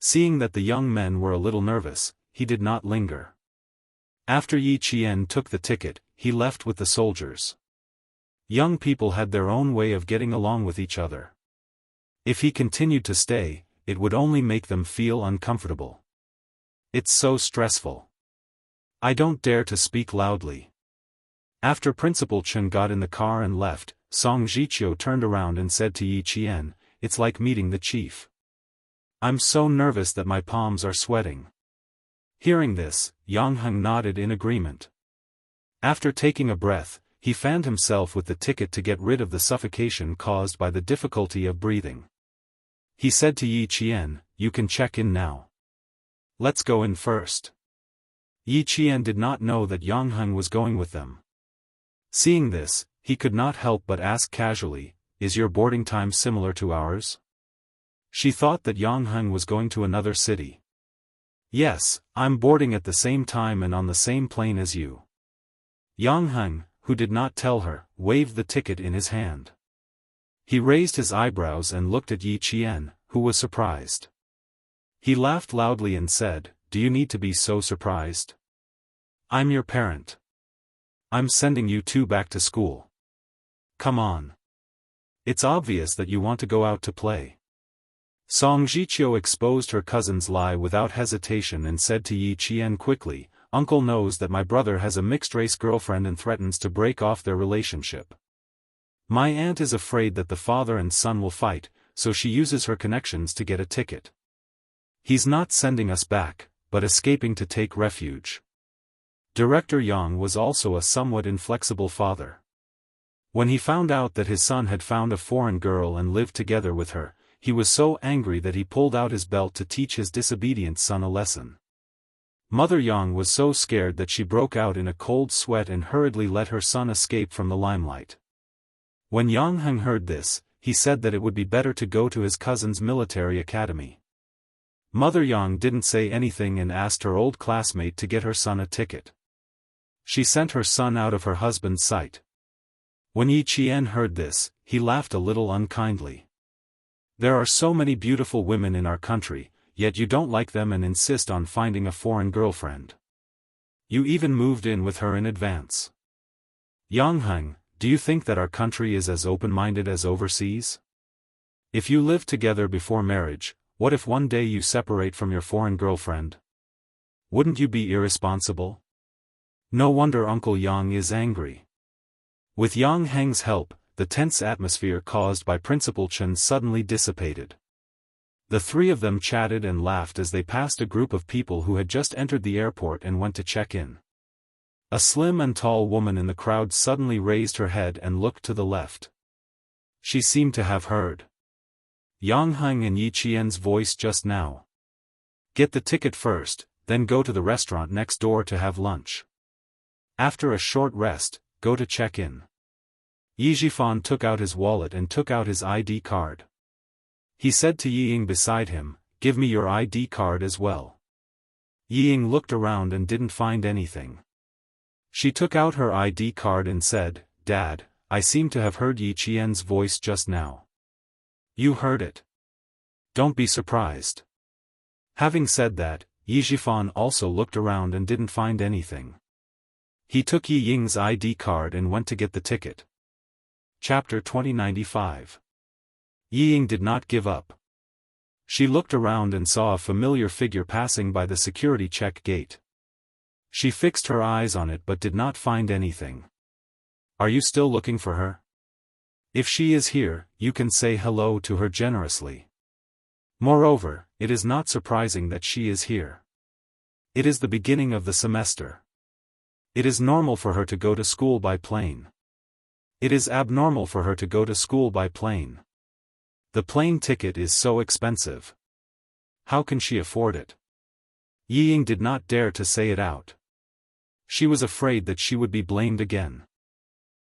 Seeing that the young men were a little nervous, he did not linger. After Yi Qian took the ticket, he left with the soldiers. Young people had their own way of getting along with each other. If he continued to stay, it would only make them feel uncomfortable. It's so stressful. I don't dare to speak loudly. After Principal Chen got in the car and left, Song Zhiqiu turned around and said to Yi Qian, it's like meeting the chief. I'm so nervous that my palms are sweating. Hearing this, Jianghu nodded in agreement. After taking a breath, he fanned himself with the ticket to get rid of the suffocation caused by the difficulty of breathing. He said to Yi Qian, you can check in now. Let's go in first. Yi Qian did not know that Jianghu was going with them. Seeing this, he could not help but ask casually, is your boarding time similar to ours? She thought that Jianghu was going to another city. Yes, I'm boarding at the same time and on the same plane as you. Jianghu, who did not tell her, waved the ticket in his hand. He raised his eyebrows and looked at Yi Qian, who was surprised. He laughed loudly and said, "Do you need to be so surprised? I'm your parent. I'm sending you two back to school. Come on. It's obvious that you want to go out to play." Xianxia exposed her cousin's lie without hesitation and said to Yi Qian quickly, "Uncle knows that my brother has a mixed-race girlfriend and threatens to break off their relationship. My aunt is afraid that the father and son will fight, so she uses her connections to get a ticket. He's not sending us back, but escaping to take refuge." Director Yang was also a somewhat inflexible father. When he found out that his son had found a foreign girl and lived together with her, he was so angry that he pulled out his belt to teach his disobedient son a lesson. Mother Yang was so scared that she broke out in a cold sweat and hurriedly let her son escape from the limelight. When Jianghu heard this, he said that it would be better to go to his cousin's military academy. Mother Yang didn't say anything and asked her old classmate to get her son a ticket. She sent her son out of her husband's sight. When Yi Qian heard this, he laughed a little unkindly. "There are so many beautiful women in our country, yet you don't like them and insist on finding a foreign girlfriend. You even moved in with her in advance. Jianghu, do you think that our country is as open-minded as overseas? If you live together before marriage, what if one day you separate from your foreign girlfriend? Wouldn't you be irresponsible? No wonder Uncle Yang is angry." With Jianghu's help, the tense atmosphere caused by Principal Chen suddenly dissipated. The three of them chatted and laughed as they passed a group of people who had just entered the airport and went to check in. A slim and tall woman in the crowd suddenly raised her head and looked to the left. She seemed to have heard Jianghu and Yi Qian's voice just now. "Get the ticket first, then go to the restaurant next door to have lunch. After a short rest, go to check in." Yi Zhifan took out his wallet and took out his ID card. He said to Yi Ying beside him, "Give me your ID card as well." Yi Ying looked around and didn't find anything. She took out her ID card and said, "Dad, I seem to have heard Yi Qian's voice just now." "You heard it. Don't be surprised." Having said that, Yi Zhifan also looked around and didn't find anything. He took Yi Ying's ID card and went to get the ticket. Chapter 2095. Yi Ying did not give up. She looked around and saw a familiar figure passing by the security check gate. She fixed her eyes on it but did not find anything. "Are you still looking for her? If she is here, you can say hello to her generously. Moreover, it is not surprising that she is here. It is the beginning of the semester. It is normal for her to go to school by plane. It is abnormal for her to go to school by plane. The plane ticket is so expensive. How can she afford it?" Yi Ying did not dare to say it out. She was afraid that she would be blamed again.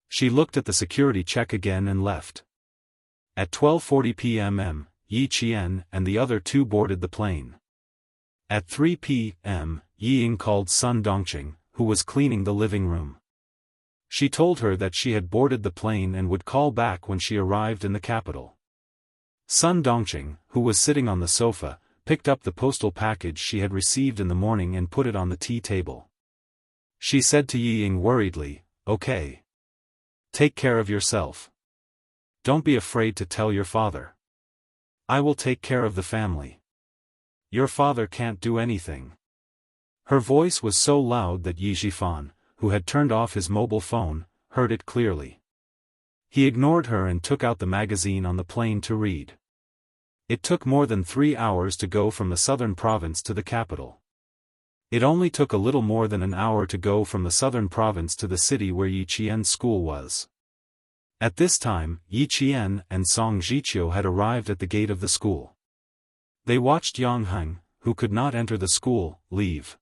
She looked at the security check again and left. At 12:40 p.m. Yi Qian and the other two boarded the plane. At 3 p.m., Yi Ying called Sun Dongqing, who was cleaning the living room. She told her that she had boarded the plane and would call back when she arrived in the capital. Sun Dongqing, who was sitting on the sofa, picked up the postal package she had received in the morning and put it on the tea table. She said to Yi Ying worriedly, "Okay. Take care of yourself. Don't be afraid to tell your father. I will take care of the family. Your father can't do anything." Her voice was so loud that Yi Zhifan, who had turned off his mobile phone, heard it clearly. He ignored her and took out the magazine on the plane to read. It took more than 3 hours to go from the southern province to the capital. It only took a little more than an hour to go from the southern province to the city where Yi Qian's school was. At this time, Yi Qian and Song Zhiqiu had arrived at the gate of the school. They watched Jianghu, who could not enter the school, leave.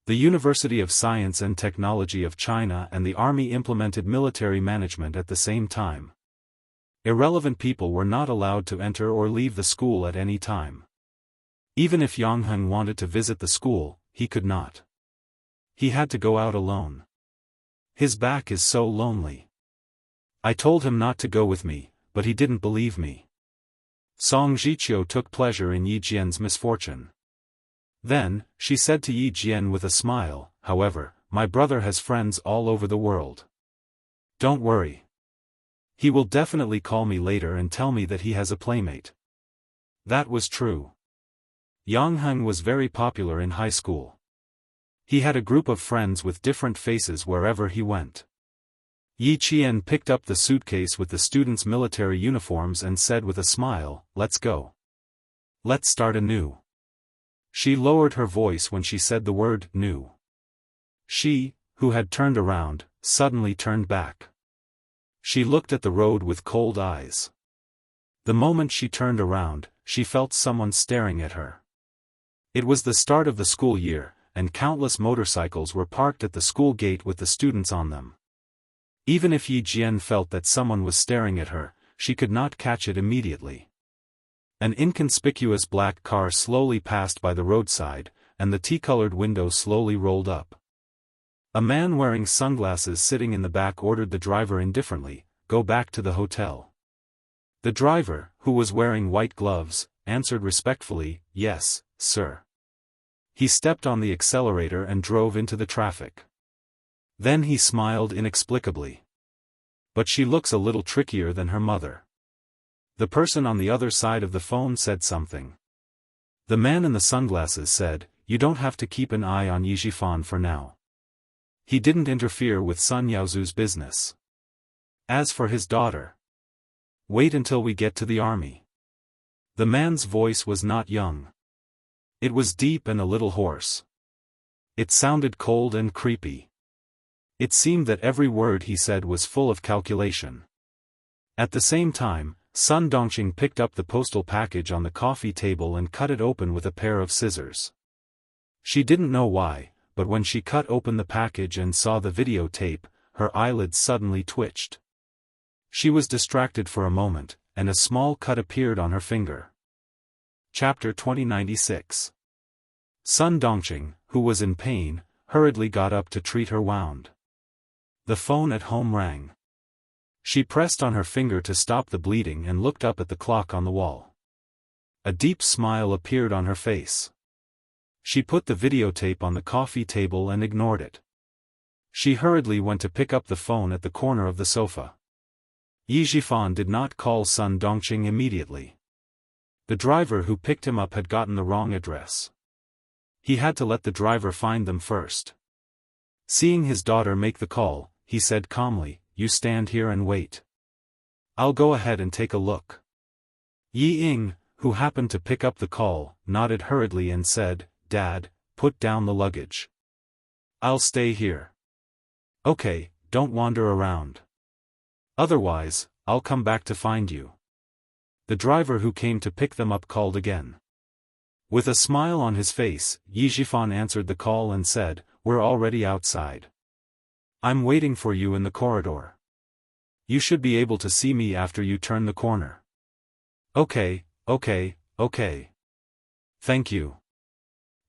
The University of Science and Technology of China and the Army implemented military management at the same time. Irrelevant people were not allowed to enter or leave the school at any time. Even if Jianghu wanted to visit the school, he could not. He had to go out alone. His back is so lonely. I told him not to go with me, but he didn't believe me. Song Jiqiu took pleasure in Yi Jian's misfortune. Then, she said to Yi Jian with a smile, however, my brother has friends all over the world. Don't worry. He will definitely call me later and tell me that he has a playmate. That was true. Jianghu was very popular in high school. He had a group of friends with different faces wherever he went. Yi Qian picked up the suitcase with the students' military uniforms and said with a smile, let's go. Let's start anew. She lowered her voice when she said the word new. She, who had turned around, suddenly turned back. She looked at the road with cold eyes. The moment she turned around, she felt someone staring at her. It was the start of the school year, and countless motorcycles were parked at the school gate with the students on them. Even if Yi Jian felt that someone was staring at her, she could not catch it immediately. An inconspicuous black car slowly passed by the roadside, and the tea-colored window slowly rolled up. A man wearing sunglasses sitting in the back ordered the driver indifferently, go back to the hotel. The driver, who was wearing white gloves, answered respectfully, yes, sir. He stepped on the accelerator and drove into the traffic. Then he smiled inexplicably. But she looks a little trickier than her mother. The person on the other side of the phone said something. The man in the sunglasses said, you don't have to keep an eye on Yizhifan for now. He didn't interfere with Sun Yaozu's business. As for his daughter, wait until we get to the army. The man's voice was not young. It was deep and a little hoarse. It sounded cold and creepy. It seemed that every word he said was full of calculation. At the same time, Sun Dongqing picked up the postal package on the coffee table and cut it open with a pair of scissors. She didn't know why, but when she cut open the package and saw the videotape, her eyelids suddenly twitched. She was distracted for a moment, and a small cut appeared on her finger. Chapter 2096. Sun Dongqing, who was in pain, hurriedly got up to treat her wound. The phone at home rang. She pressed on her finger to stop the bleeding and looked up at the clock on the wall. A deep smile appeared on her face. She put the videotape on the coffee table and ignored it. She hurriedly went to pick up the phone at the corner of the sofa. Yizhifan did not call Sun Dongqing immediately. The driver who picked him up had gotten the wrong address. He had to let the driver find them first. Seeing his daughter make the call, he said calmly, you stand here and wait. I'll go ahead and take a look. Yi Ying, who happened to pick up the call, nodded hurriedly and said, Dad, put down the luggage. I'll stay here. Okay, don't wander around. Otherwise, I'll come back to find you. The driver who came to pick them up called again. With a smile on his face, Yizhifan answered the call and said, we're already outside. I'm waiting for you in the corridor. You should be able to see me after you turn the corner. Okay. Thank you.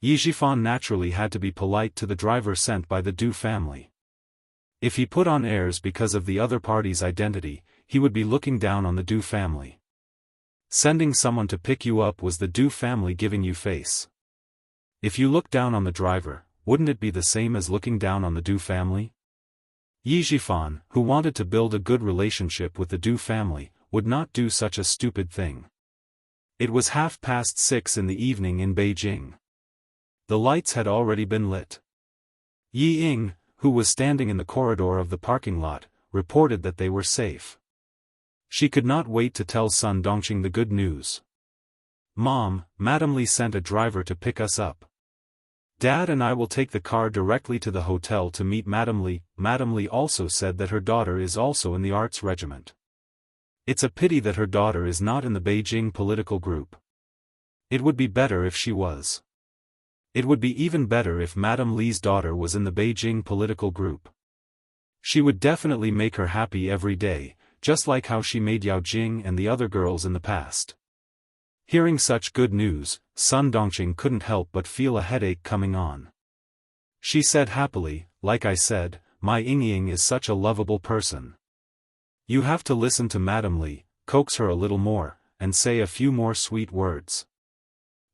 Yizhifan naturally had to be polite to the driver sent by the Du family. If he put on airs because of the other party's identity, he would be looking down on the Du family. Sending someone to pick you up was the Du family giving you face. If you look down on the driver, wouldn't it be the same as looking down on the Du family? Yizhifan, who wanted to build a good relationship with the Du family, would not do such a stupid thing. It was 6:30 in the evening in Beijing. The lights had already been lit. Yi Ying, who was standing in the corridor of the parking lot, reported that they were safe. She could not wait to tell Sun Dongqing the good news. Mom, Madame Li sent a driver to pick us up. Dad and I will take the car directly to the hotel to meet Madame Li. Madame Li also said that her daughter is also in the arts regiment. It's a pity that her daughter is not in the Beijing political group. It would be better if she was. It would be even better if Madame Li's daughter was in the Beijing political group. She would definitely make her happy every day, just like how she made Yao Jing and the other girls in the past. Hearing such good news, Sun Dongqing couldn't help but feel a headache coming on. She said happily, "Like I said, my Ying is such a lovable person. You have to listen to Madam Li, coax her a little more, and say a few more sweet words.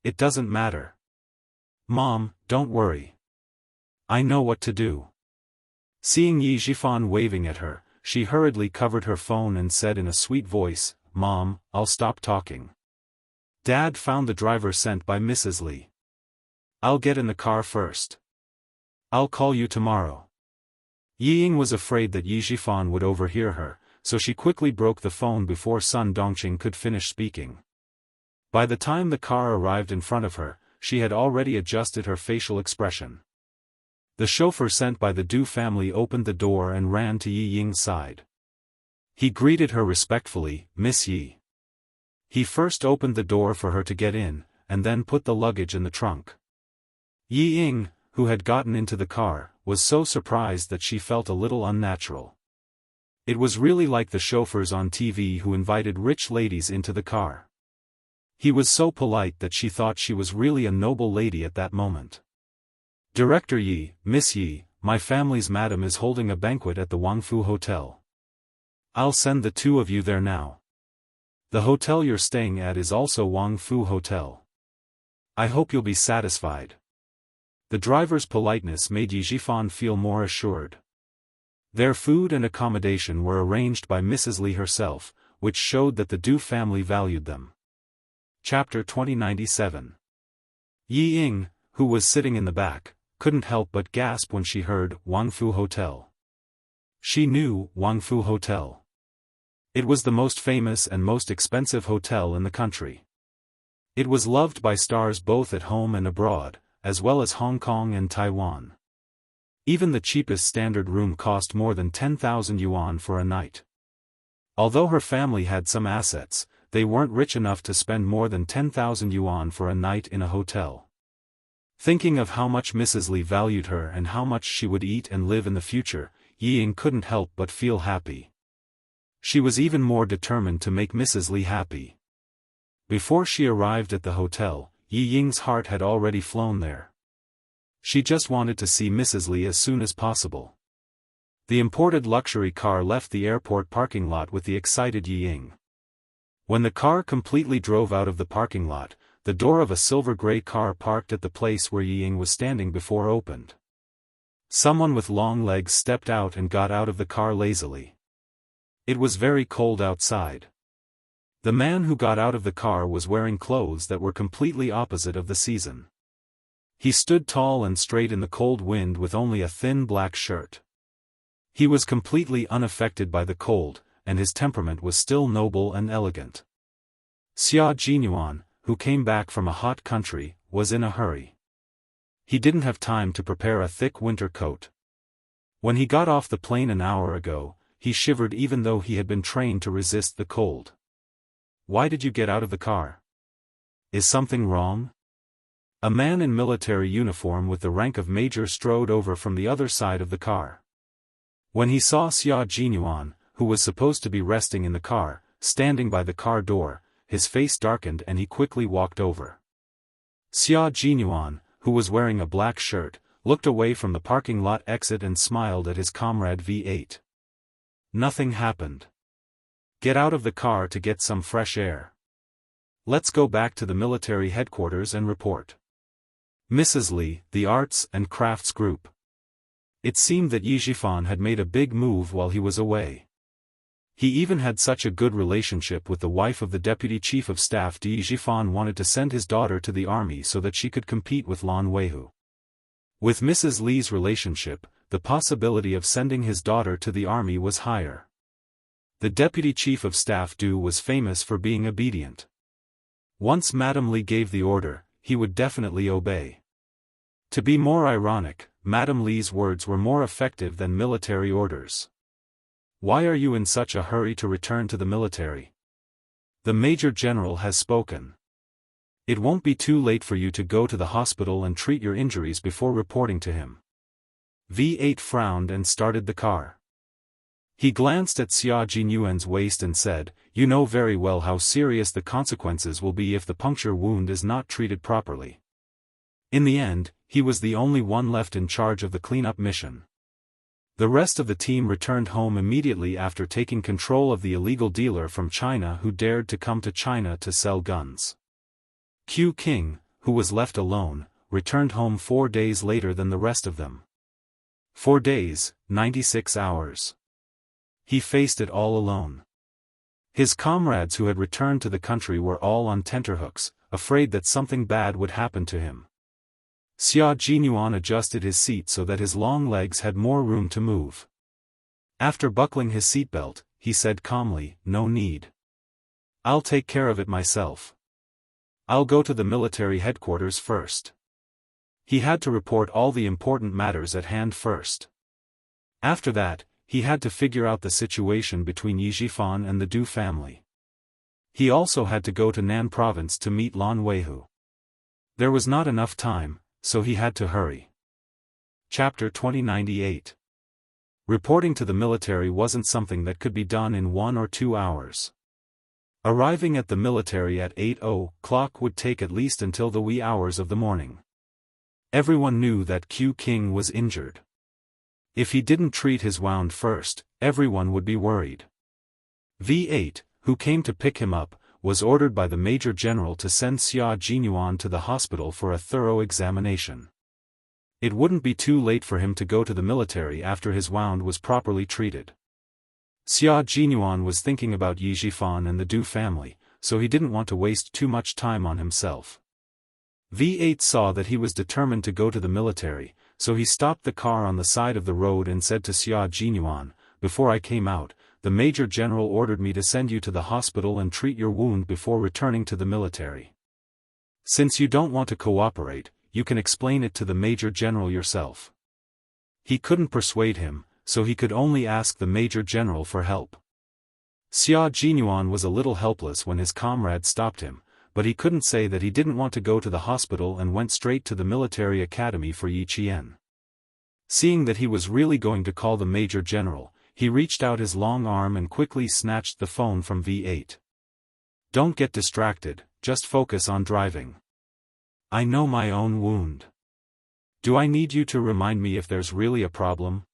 It doesn't matter. Mom, don't worry. I know what to do." Seeing Yi Zhifan waving at her, she hurriedly covered her phone and said in a sweet voice, "Mom, I'll stop talking. Dad found the driver sent by Mrs. Li. I'll get in the car first. I'll call you tomorrow." Yi Ying was afraid that Yi Zhifan would overhear her, so she quickly broke the phone before Sun Dongqing could finish speaking. By the time the car arrived in front of her, she had already adjusted her facial expression. The chauffeur sent by the Du family opened the door and ran to Yi Ying's side. He greeted her respectfully, "Miss Yi." He first opened the door for her to get in, and then put the luggage in the trunk. Yi Ying, who had gotten into the car, was so surprised that she felt a little unnatural. It was really like the chauffeurs on TV who invited rich ladies into the car. He was so polite that she thought she was really a noble lady at that moment. "Director Yi, Miss Yi, my family's madam is holding a banquet at the Wangfu Hotel. I'll send the two of you there now. The hotel you're staying at is also Wangfu Hotel. I hope you'll be satisfied." The driver's politeness made Yi Zhifan feel more assured. Their food and accommodation were arranged by Mrs. Li herself, which showed that the Du family valued them. Chapter 2097. Yi Ying, who was sitting in the back, couldn't help but gasp when she heard Wangfu Hotel. She knew Wangfu Hotel. It was the most famous and most expensive hotel in the country. It was loved by stars both at home and abroad, as well as Hong Kong and Taiwan. Even the cheapest standard room cost more than 10,000 yuan for a night. Although her family had some assets, they weren't rich enough to spend more than 10,000 yuan for a night in a hotel. Thinking of how much Mrs. Li valued her and how much she would eat and live in the future, Yi Ying couldn't help but feel happy. She was even more determined to make Mrs. Li happy. Before she arrived at the hotel, Yi Ying's heart had already flown there. She just wanted to see Mrs. Li as soon as possible. The imported luxury car left the airport parking lot with the excited Yi Ying. When the car completely drove out of the parking lot, the door of a silver-gray car parked at the place where Yi Ying was standing before opened. Someone with long legs stepped out and got out of the car lazily. It was very cold outside. The man who got out of the car was wearing clothes that were completely opposite of the season. He stood tall and straight in the cold wind with only a thin black shirt. He was completely unaffected by the cold, and his temperament was still noble and elegant. Xia Jinyuan, who came back from a hot country, was in a hurry. He didn't have time to prepare a thick winter coat. When he got off the plane an hour ago, he shivered even though he had been trained to resist the cold. "Why did you get out of the car? Is something wrong?" A man in military uniform with the rank of major strode over from the other side of the car. When he saw Xia Jinyuan, who was supposed to be resting in the car, standing by the car door, his face darkened and he quickly walked over. Xia Jinyuan, who was wearing a black shirt, looked away from the parking lot exit and smiled at his comrade V8. "Nothing happened. Get out of the car to get some fresh air. Let's go back to the military headquarters and report." Mrs. Li, the Arts and Crafts Group. It seemed that Yi Zhifan had made a big move while he was away. He even had such a good relationship with the wife of the deputy chief of staff. Yi Zhifan wanted to send his daughter to the army so that she could compete with Lan Weihu. With Mrs. Li's relationship, the possibility of sending his daughter to the army was higher. The deputy chief of staff Du was famous for being obedient. Once Madame Li gave the order, he would definitely obey. To be more ironic, Madame Li's words were more effective than military orders. "Why are you in such a hurry to return to the military? The Major General has spoken. It won't be too late for you to go to the hospital and treat your injuries before reporting to him." V8 frowned and started the car. He glanced at Xia Jinyuan's waist and said, "You know very well how serious the consequences will be if the puncture wound is not treated properly." In the end, he was the only one left in charge of the cleanup mission. The rest of the team returned home immediately after taking control of the illegal dealer from China who dared to come to China to sell guns. Q King, who was left alone, returned home 4 days later than the rest of them. 4 days, 96 hours. He faced it all alone. His comrades who had returned to the country were all on tenterhooks, afraid that something bad would happen to him. Xia Jinyuan adjusted his seat so that his long legs had more room to move. After buckling his seatbelt, he said calmly, "No need. I'll take care of it myself. I'll go to the military headquarters first." He had to report all the important matters at hand first. After that, he had to figure out the situation between Yi Zhifan and the Du family. He also had to go to Nan province to meet Lan Weihu. There was not enough time, so he had to hurry. Chapter 2098. Reporting to the military wasn't something that could be done in 1 or 2 hours. Arriving at the military at 8:00 would take at least until the wee hours of the morning. Everyone knew that Q King was injured. If he didn't treat his wound first, everyone would be worried. V8, who came to pick him up, was ordered by the Major General to send Xia Jinyuan to the hospital for a thorough examination. It wouldn't be too late for him to go to the military after his wound was properly treated. Xia Jinyuan was thinking about Yi Zhifan and the Du family, so he didn't want to waste too much time on himself. V8 saw that he was determined to go to the military, so he stopped the car on the side of the road and said to Xia Jinyuan, "Before I came out, the Major General ordered me to send you to the hospital and treat your wound before returning to the military. Since you don't want to cooperate, you can explain it to the Major General yourself." He couldn't persuade him, so he could only ask the Major General for help. Xia Jinyuan was a little helpless when his comrade stopped him, but he couldn't say that he didn't want to go to the hospital and went straight to the military academy for Yi Qian. Seeing that he was really going to call the Major General, he reached out his long arm and quickly snatched the phone from V8. "Don't get distracted, just focus on driving. I know my own wound. Do I need you to remind me if there's really a problem?"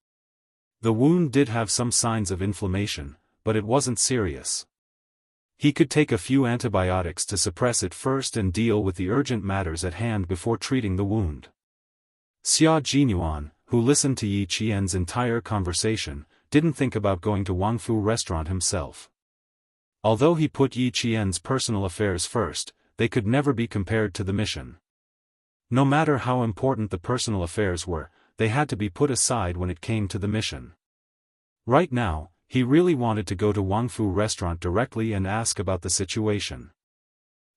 The wound did have some signs of inflammation, but it wasn't serious. He could take a few antibiotics to suppress it first and deal with the urgent matters at hand before treating the wound. Xia Jinyuan, who listened to Yi Qian's entire conversation, didn't think about going to Wangfu restaurant himself. Although he put Yi Qian's personal affairs first, they could never be compared to the mission. No matter how important the personal affairs were, they had to be put aside when it came to the mission. Right now, he really wanted to go to Wangfu restaurant directly and ask about the situation.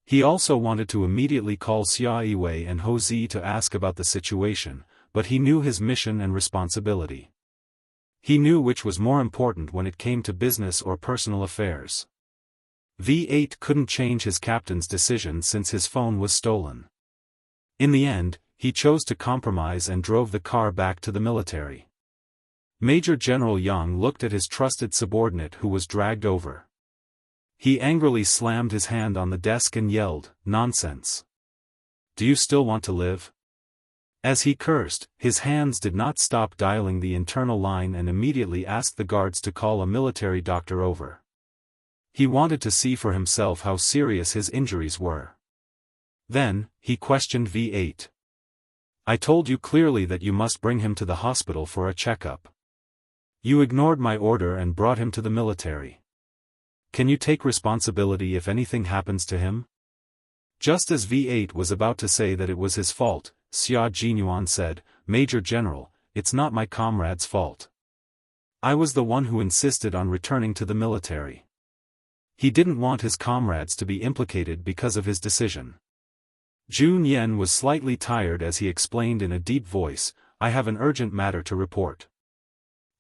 He also wanted to immediately call Xia Yiwei and Ho Zi to ask about the situation, but he knew his mission and responsibility. He knew which was more important when it came to business or personal affairs. V8 couldn't change his captain's decision since his phone was stolen. In the end, he chose to compromise and drove the car back to the military. Major General Yang looked at his trusted subordinate who was dragged over. He angrily slammed his hand on the desk and yelled, "Nonsense! Do you still want to live?" As he cursed, his hands did not stop dialing the internal line and immediately asked the guards to call a military doctor over. He wanted to see for himself how serious his injuries were. Then, he questioned V8. "I told you clearly that you must bring him to the hospital for a checkup. You ignored my order and brought him to the military. Can you take responsibility if anything happens to him?" Just as V8 was about to say that it was his fault, Xia Jinyuan said, "Major General, it's not my comrade's fault. I was the one who insisted on returning to the military. He didn't want his comrades to be implicated because of his decision." Jun Yen was slightly tired as he explained in a deep voice, "I have an urgent matter to report.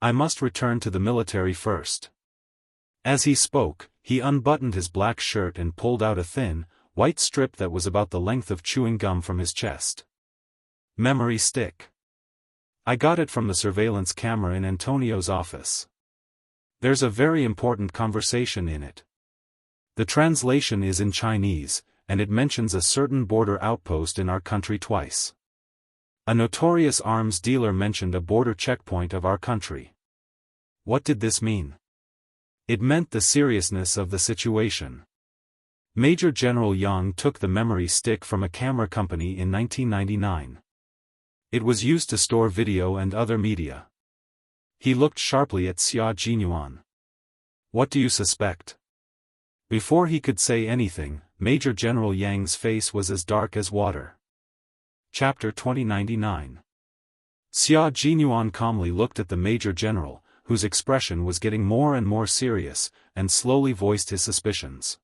I must return to the military first." As he spoke, he unbuttoned his black shirt and pulled out a thin, white strip that was about the length of chewing gum from his chest. "Memory stick. I got it from the surveillance camera in Antonio's office. There's a very important conversation in it. The translation is in Chinese, and it mentions a certain border outpost in our country twice. A notorious arms dealer mentioned a border checkpoint of our country. What did this mean? It meant the seriousness of the situation. Major General Yang took the memory stick from a camera company in 1999. It was used to store video and other media. He looked sharply at Xia Jinyuan. What do you suspect? Before he could say anything, Major General Yang's face was as dark as water. Chapter 2099. Xia Jinyuan calmly looked at the Major General, whose expression was getting more and more serious, and slowly voiced his suspicions.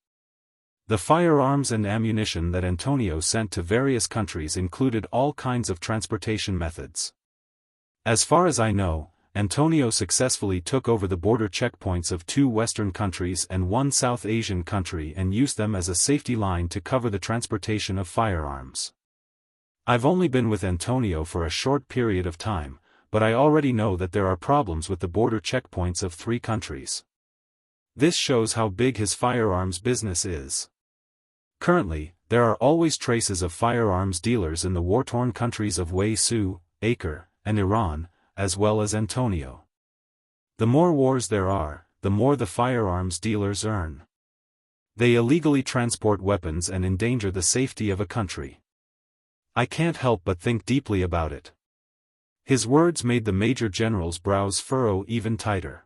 The firearms and ammunition that Antonio sent to various countries included all kinds of transportation methods. As far as I know, Antonio successfully took over the border checkpoints of 2 Western countries and 1 South Asian country and used them as a safety line to cover the transportation of firearms. I've only been with Antonio for a short period of time, but I already know that there are problems with the border checkpoints of 3 countries. This shows how big his firearms business is. Currently, there are always traces of firearms dealers in the war-torn countries of Wei-Su, Acre, and Iran, as well as Antonio. The more wars there are, the more the firearms dealers earn. They illegally transport weapons and endanger the safety of a country. I can't help but think deeply about it. His words made the Major General's brows furrow even tighter.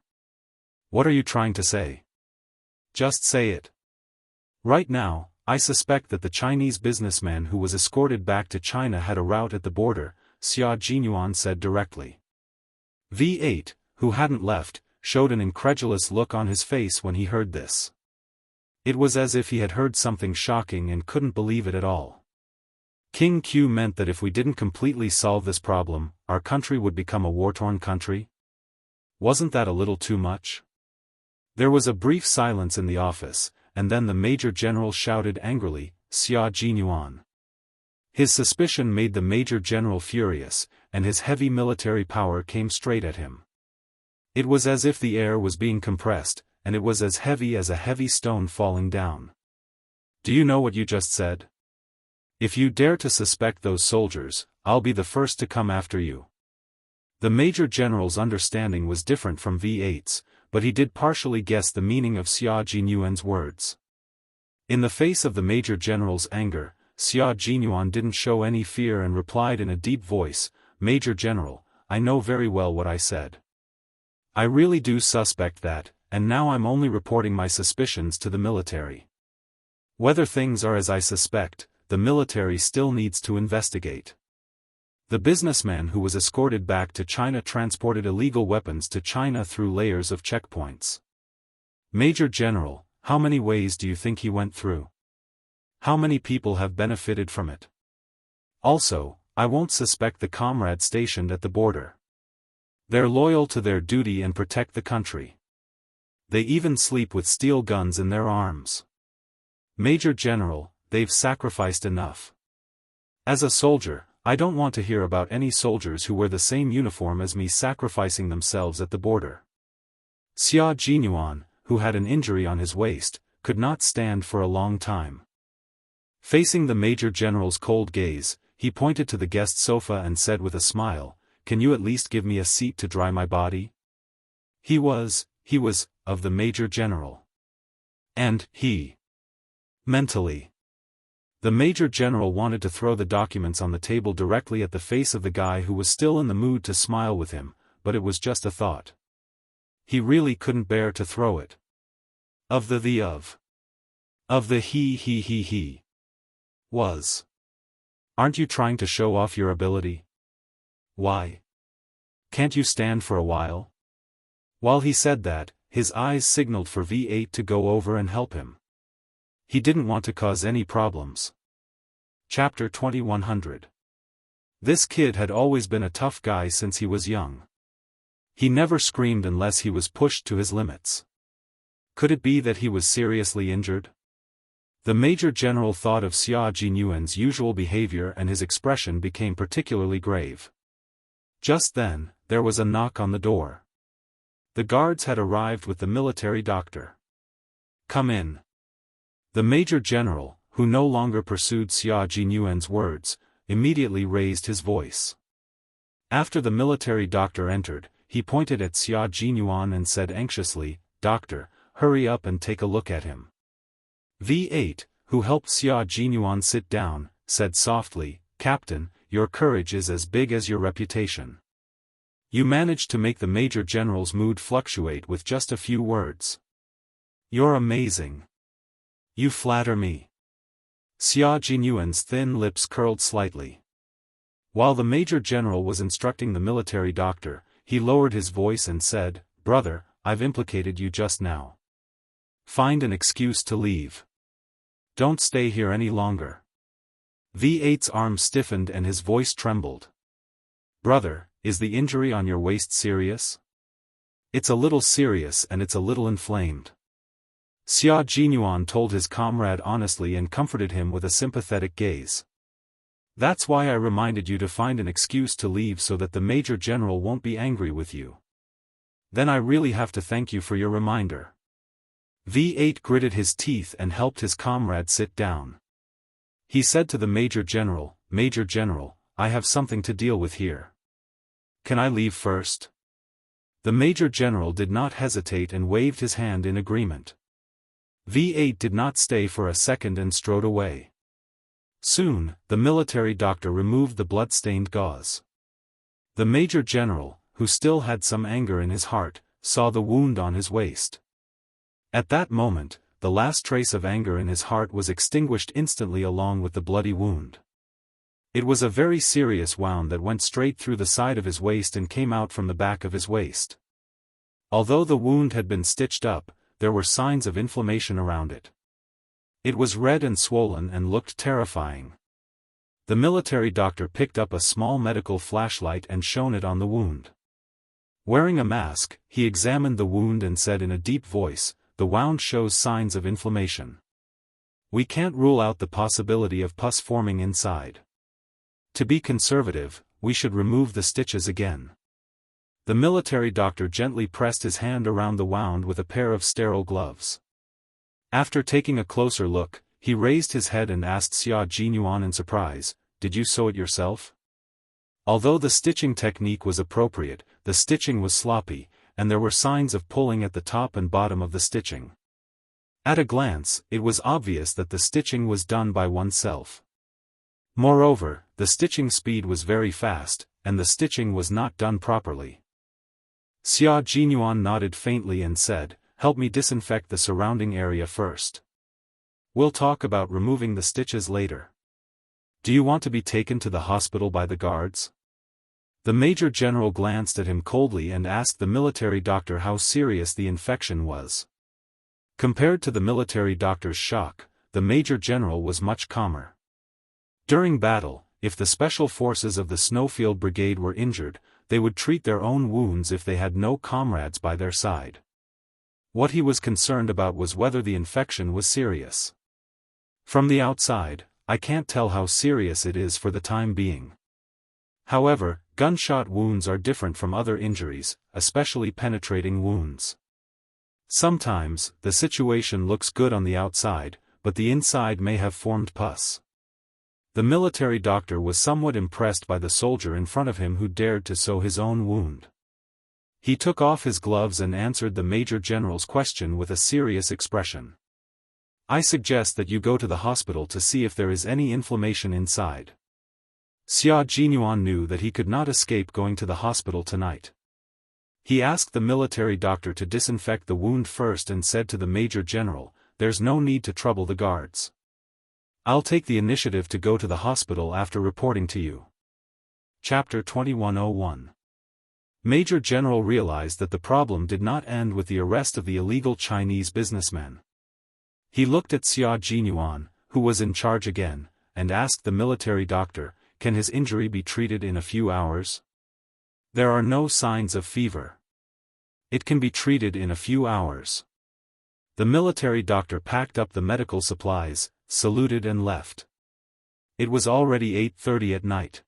What are you trying to say? Just say it. Right now, I suspect that the Chinese businessman who was escorted back to China had a route at the border, Xia Jinyuan said directly. V8, who hadn't left, showed an incredulous look on his face when he heard this. It was as if he had heard something shocking and couldn't believe it at all. King Q meant that if we didn't completely solve this problem, our country would become a war-torn country? Wasn't that a little too much? There was a brief silence in the office, and then the Major General shouted angrily, Xia Jinyuan. His suspicion made the Major General furious, and his heavy military power came straight at him. It was as if the air was being compressed, and it was as heavy as a heavy stone falling down. Do you know what you just said? If you dare to suspect those soldiers, I'll be the first to come after you. The Major General's understanding was different from V8's, but he did partially guess the meaning of Xia Jinyuan's words. In the face of the Major General's anger, Xia Jinyuan didn't show any fear and replied in a deep voice, Major General, I know very well what I said. I really do suspect that, and now I'm only reporting my suspicions to the military. Whether things are as I suspect, the military still needs to investigate. The businessman who was escorted back to China transported illegal weapons to China through layers of checkpoints. Major General, how many ways do you think he went through? How many people have benefited from it? Also, I won't suspect the comrades stationed at the border. They're loyal to their duty and protect the country. They even sleep with steel guns in their arms. Major General, they've sacrificed enough. As a soldier, I don't want to hear about any soldiers who wear the same uniform as me sacrificing themselves at the border. Xia Jinyuan, who had an injury on his waist, could not stand for a long time. Facing the Major General's cold gaze, he pointed to the guest sofa and said with a smile, Can you at least give me a seat to dry my body? He was, of the Major General. And, mentally. The Major General wanted to throw the documents on the table directly at the face of the guy who was still in the mood to smile with him, but it was just a thought. He really couldn't bear to throw it. Of the he was. Aren't you trying to show off your ability? Why? Can't you stand for a while? While he said that, his eyes signaled for V8 to go over and help him. He didn't want to cause any problems. Chapter 2100. This kid had always been a tough guy since he was young. He never screamed unless he was pushed to his limits. Could it be that he was seriously injured? The Major General thought of Xia Jinyuan's usual behavior and his expression became particularly grave. Just then, there was a knock on the door. The guards had arrived with the military doctor. "Come in." The Major General, who no longer pursued Xia Jinyuan's words, immediately raised his voice. After the military doctor entered, he pointed at Xia Jinyuan and said anxiously, "Doctor, hurry up and take a look at him." V8, who helped Xia Jinyuan sit down, said softly, "Captain, your courage is as big as your reputation. You managed to make the Major General's mood fluctuate with just a few words. You're amazing. You flatter me." Xia Jinyuan's thin lips curled slightly. While the Major General was instructing the military doctor, he lowered his voice and said, "Brother, I've implicated you just now. Find an excuse to leave. Don't stay here any longer." V8's arm stiffened and his voice trembled. "Brother, is the injury on your waist serious?" "It's a little serious and it's a little inflamed." Xia Jinyuan told his comrade honestly and comforted him with a sympathetic gaze. "That's why I reminded you to find an excuse to leave so that the Major General won't be angry with you. Then I really have to thank you for your reminder." V8 gritted his teeth and helped his comrade sit down. He said to the Major General, "Major General, I have something to deal with here. Can I leave first?" The Major General did not hesitate and waved his hand in agreement. V8 did not stay for a second and strode away. Soon, the military doctor removed the blood-stained gauze. The Major General, who still had some anger in his heart, saw the wound on his waist. At that moment, the last trace of anger in his heart was extinguished instantly along with the bloody wound. It was a very serious wound that went straight through the side of his waist and came out from the back of his waist. Although the wound had been stitched up, there were signs of inflammation around it. It was red and swollen and looked terrifying. The military doctor picked up a small medical flashlight and shone it on the wound. Wearing a mask, he examined the wound and said in a deep voice, "The wound shows signs of inflammation. We can't rule out the possibility of pus forming inside. To be conservative, we should remove the stitches again." The military doctor gently pressed his hand around the wound with a pair of sterile gloves. After taking a closer look, he raised his head and asked Xia Jinyuan in surprise, "Did you sew it yourself?" Although the stitching technique was appropriate, the stitching was sloppy, and there were signs of pulling at the top and bottom of the stitching. At a glance, it was obvious that the stitching was done by oneself. Moreover, the stitching speed was very fast, and the stitching was not done properly. Xia Jinyuan nodded faintly and said, "Help me disinfect the surrounding area first. We'll talk about removing the stitches later. Do you want to be taken to the hospital by the guards?" The Major General glanced at him coldly and asked the military doctor how serious the infection was. Compared to the military doctor's shock, the Major General was much calmer. During battle, if the special forces of the Snowfield Brigade were injured, they would treat their own wounds if they had no comrades by their side. What he was concerned about was whether the infection was serious. "From the outside, I can't tell how serious it is for the time being. However, gunshot wounds are different from other injuries, especially penetrating wounds. Sometimes, the situation looks good on the outside, but the inside may have formed pus." The military doctor was somewhat impressed by the soldier in front of him who dared to sew his own wound. He took off his gloves and answered the Major General's question with a serious expression. "I suggest that you go to the hospital to see if there is any inflammation inside." Xia Jinyuan knew that he could not escape going to the hospital tonight. He asked the military doctor to disinfect the wound first and said to the Major General, "There's no need to trouble the guards. I'll take the initiative to go to the hospital after reporting to you." Chapter 2101. Major General realized that the problem did not end with the arrest of the illegal Chinese businessmen. He looked at Xia Jinyuan, who was in charge again, and asked the military doctor, "Can his injury be treated in a few hours?" "There are no signs of fever. It can be treated in a few hours." The military doctor packed up the medical supplies, saluted and left. It was already 8:30 at night.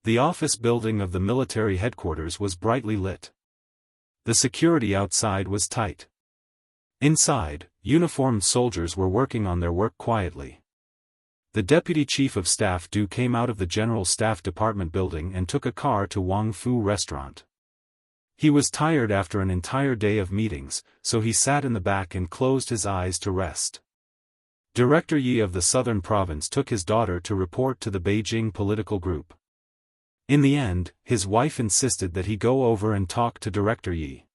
The office building of the military headquarters was brightly lit. The security outside was tight. Inside, uniformed soldiers were working on their work quietly. The Deputy Chief of Staff Du came out of the General Staff Department building and took a car to Wang Fu restaurant. He was tired after an entire day of meetings, so he sat in the back and closed his eyes to rest. Director Yi of the Southern Province took his daughter to report to the Beijing political group. In the end, his wife insisted that he go over and talk to Director Yi.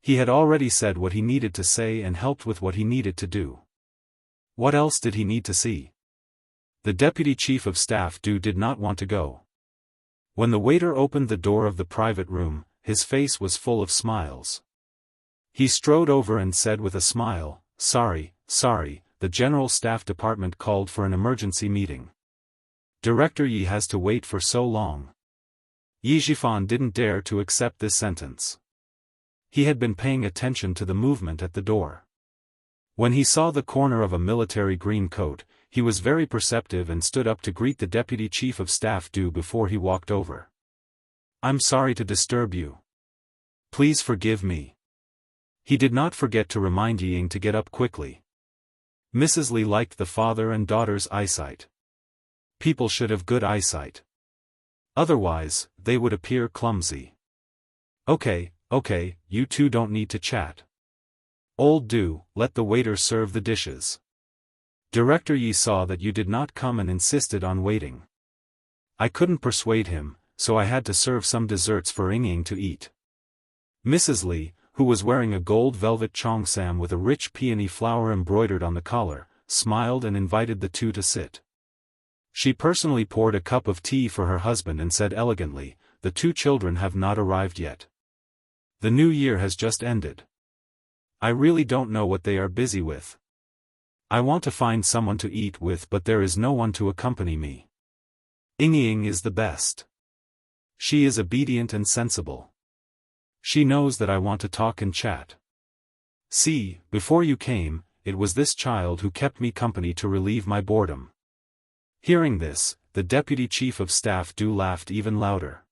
He had already said what he needed to say and helped with what he needed to do. What else did he need to see? The Deputy Chief of Staff Du did not want to go. When the waiter opened the door of the private room, his face was full of smiles. He strode over and said with a smile, sorry, the General Staff Department called for an emergency meeting. Director Yi has to wait for so long. Yi Zhifan didn't dare to accept this sentence. He had been paying attention to the movement at the door. When he saw the corner of a military green coat, he was very perceptive and stood up to greet the Deputy Chief of Staff Du before he walked over. I'm sorry to disturb you. Please forgive me. He did not forget to remind Ying to get up quickly. Mrs. Li liked the father and daughter's eyesight. People should have good eyesight. Otherwise, they would appear clumsy. Okay, you two don't need to chat. Old Du, let the waiter serve the dishes. Director Yi saw that you did not come and insisted on waiting. I couldn't persuade him, so I had to serve some desserts for Ying to eat. Mrs. Li, who was wearing a gold velvet cheongsam with a rich peony flower embroidered on the collar, smiled and invited the two to sit. She personally poured a cup of tea for her husband and said elegantly, the two children have not arrived yet. The new year has just ended. I really don't know what they are busy with. I want to find someone to eat with, but there is no one to accompany me. Ying is the best. She is obedient and sensible. She knows that I want to talk and chat. See, before you came, it was this child who kept me company to relieve my boredom. Hearing this, the Deputy Chief of Staff Du laughed even louder.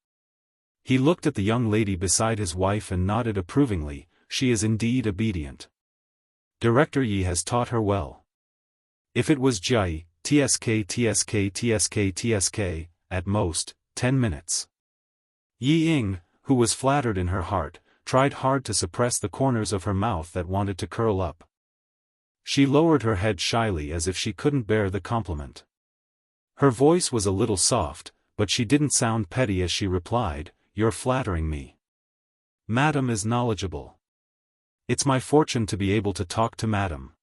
He looked at the young lady beside his wife and nodded approvingly. She is indeed obedient. Director Yi has taught her well. If it was Jai, tsk, at most, 10 minutes. Ying, who was flattered in her heart, tried hard to suppress the corners of her mouth that wanted to curl up. She lowered her head shyly as if she couldn't bear the compliment. Her voice was a little soft, but she didn't sound petty as she replied, "You're flattering me. Madam is knowledgeable. It's my fortune to be able to talk to Madam.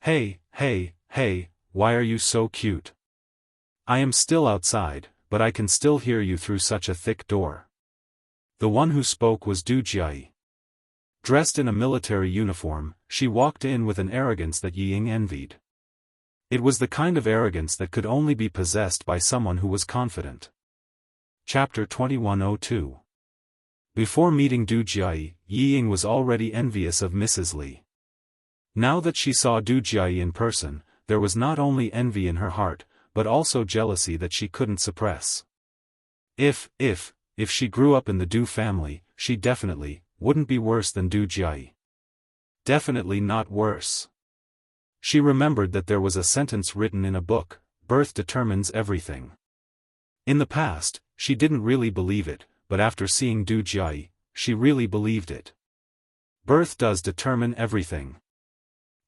Hey, why are you so cute? I am still outside, but I can still hear you through such a thick door." The one who spoke was Du Jia. Dressed in a military uniform, she walked in with an arrogance that Ying envied. It was the kind of arrogance that could only be possessed by someone who was confident. Chapter 2102. Before meeting Du Jia, Ying was already envious of Mrs. Li. Now that she saw Du Jia in person, there was not only envy in her heart, but also jealousy that she couldn't suppress. If she grew up in the Du family, she definitely wouldn't be worse than Du Jia. Definitely not worse. She remembered that there was a sentence written in a book, birth determines everything. In the past, she didn't really believe it, but after seeing Du Jia, she really believed it. Birth does determine everything.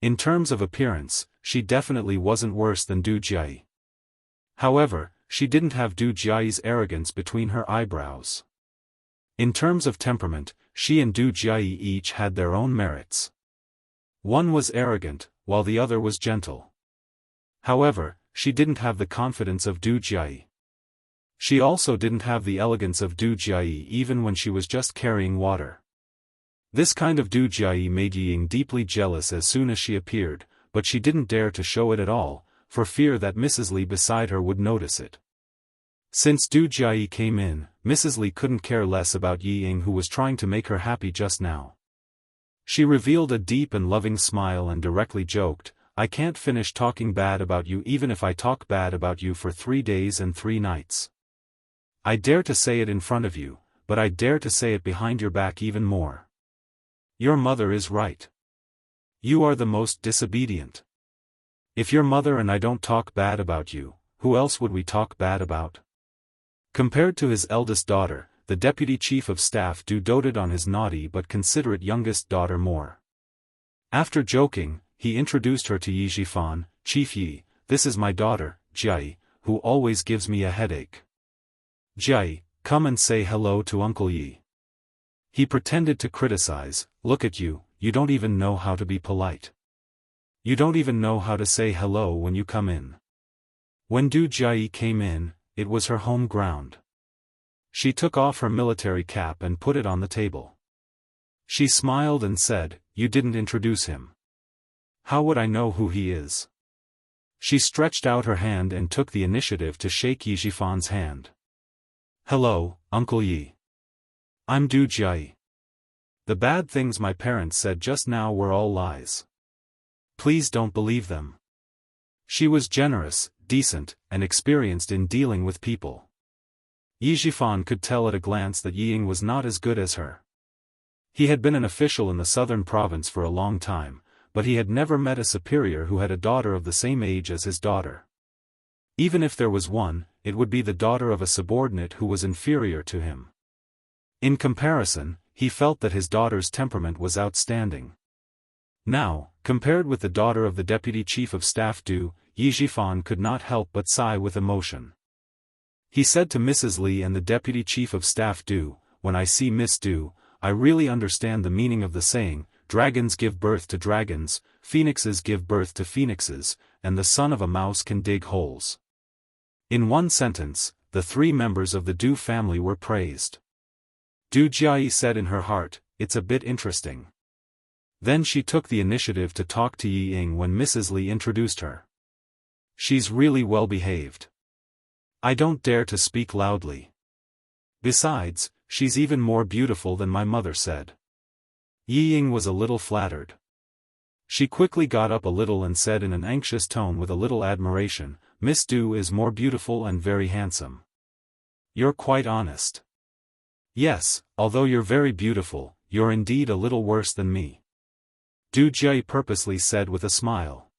In terms of appearance, she definitely wasn't worse than Du Jia. However, she didn't have Du Jia's arrogance between her eyebrows. In terms of temperament, she and Du Jia each had their own merits. One was arrogant, while the other was gentle. However, she didn't have the confidence of Du Jia. She also didn't have the elegance of Du Jia even when she was just carrying water. This kind of Du Jia made Ying deeply jealous as soon as she appeared, but she didn't dare to show it at all, for fear that Mrs. Li beside her would notice it. Since Du Jia came in, Mrs. Li couldn't care less about Ying, who was trying to make her happy just now. She revealed a deep and loving smile and directly joked, "I can't finish talking bad about you even if I talk bad about you for 3 days and 3 nights. I dare to say it in front of you, but I dare to say it behind your back even more. Your mother is right. You are the most disobedient. If your mother and I don't talk bad about you, who else would we talk bad about? Compared to his eldest daughter, the deputy chief of staff doted on his naughty but considerate youngest daughter more. After joking, he introduced her to Yi Zhifan. Chief Yi, this is my daughter, Jia, who always gives me a headache. Jia, come and say hello to Uncle Yi. He pretended to criticize, look at you, you don't even know how to be polite. You don't even know how to say hello when you come in. When Jia came in, it was her home ground. She took off her military cap and put it on the table. She smiled and said, you didn't introduce him. How would I know who he is? She stretched out her hand and took the initiative to shake Yi Zhifan's hand. Hello, Uncle Yi. I'm Jia. The bad things my parents said just now were all lies. Please don't believe them. She was generous, decent, and experienced in dealing with people. Yi Zhifan could tell at a glance that Yi Ying was not as good as her. He had been an official in the southern province for a long time, but he had never met a superior who had a daughter of the same age as his daughter. Even if there was one, it would be the daughter of a subordinate who was inferior to him. In comparison, he felt that his daughter's temperament was outstanding. Now, compared with the daughter of the deputy chief of staff Yi Zhifan could not help but sigh with emotion. He said to Mrs. Li and the deputy chief of staff when I see Miss I really understand the meaning of the saying, dragons give birth to dragons, phoenixes give birth to phoenixes, and the son of a mouse can dig holes. In one sentence, the three members of the Du family were praised. Jia said in her heart, it's a bit interesting. Then she took the initiative to talk to Yi Ying when Mrs. Li introduced her. She's really well behaved. I don't dare to speak loudly. Besides, she's even more beautiful than my mother said. Yi Ying was a little flattered. She quickly got up a little and said in an anxious tone with a little admiration, Miss Du is more beautiful and very handsome. You're quite honest. Yes, although you're very beautiful, you're indeed a little worse than me. Jia purposely said with a smile.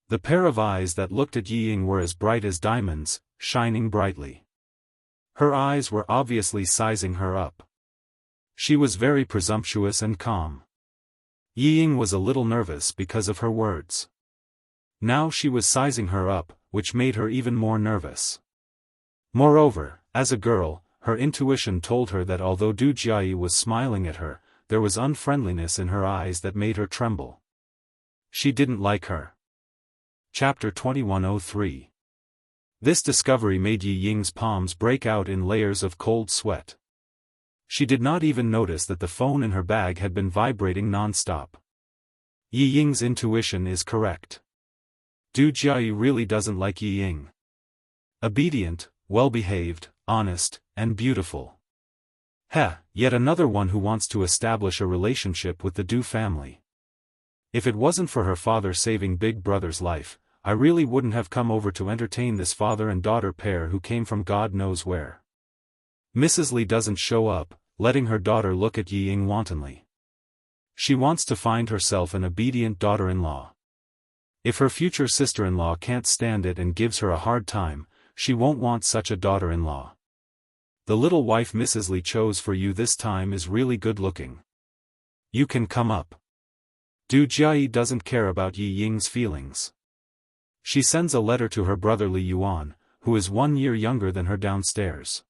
The pair of eyes that looked at Yi Ying were as bright as diamonds, shining brightly. Her eyes were obviously sizing her up. She was very presumptuous and calm. Yi Ying was a little nervous because of her words. Now she was sizing her up, which made her even more nervous. Moreover, as a girl, her intuition told her that although Jia was smiling at her, there was unfriendliness in her eyes that made her tremble. She didn't like her. Chapter 2103. This discovery made Yi Ying's palms break out in layers of cold sweat. She did not even notice that the phone in her bag had been vibrating non-stop. Yi Ying's intuition is correct. Jia really doesn't like Yi Ying. Obedient, well-behaved, honest, and beautiful. Yet another one who wants to establish a relationship with the Du family. If it wasn't for her father saving Big Brother's life, I really wouldn't have come over to entertain this father and daughter pair who came from God knows where. Mrs. Li doesn't show up, letting her daughter look at Yi Ying wantonly. She wants to find herself an obedient daughter-in-law. If her future sister-in-law can't stand it and gives her a hard time, she won't want such a daughter-in-law. The little wife Mrs. Li chose for you this time is really good-looking. You can come up. Jia doesn't care about Yi Ying's feelings. She sends a letter to her brother Li Yuan, who is 1 year younger than her downstairs.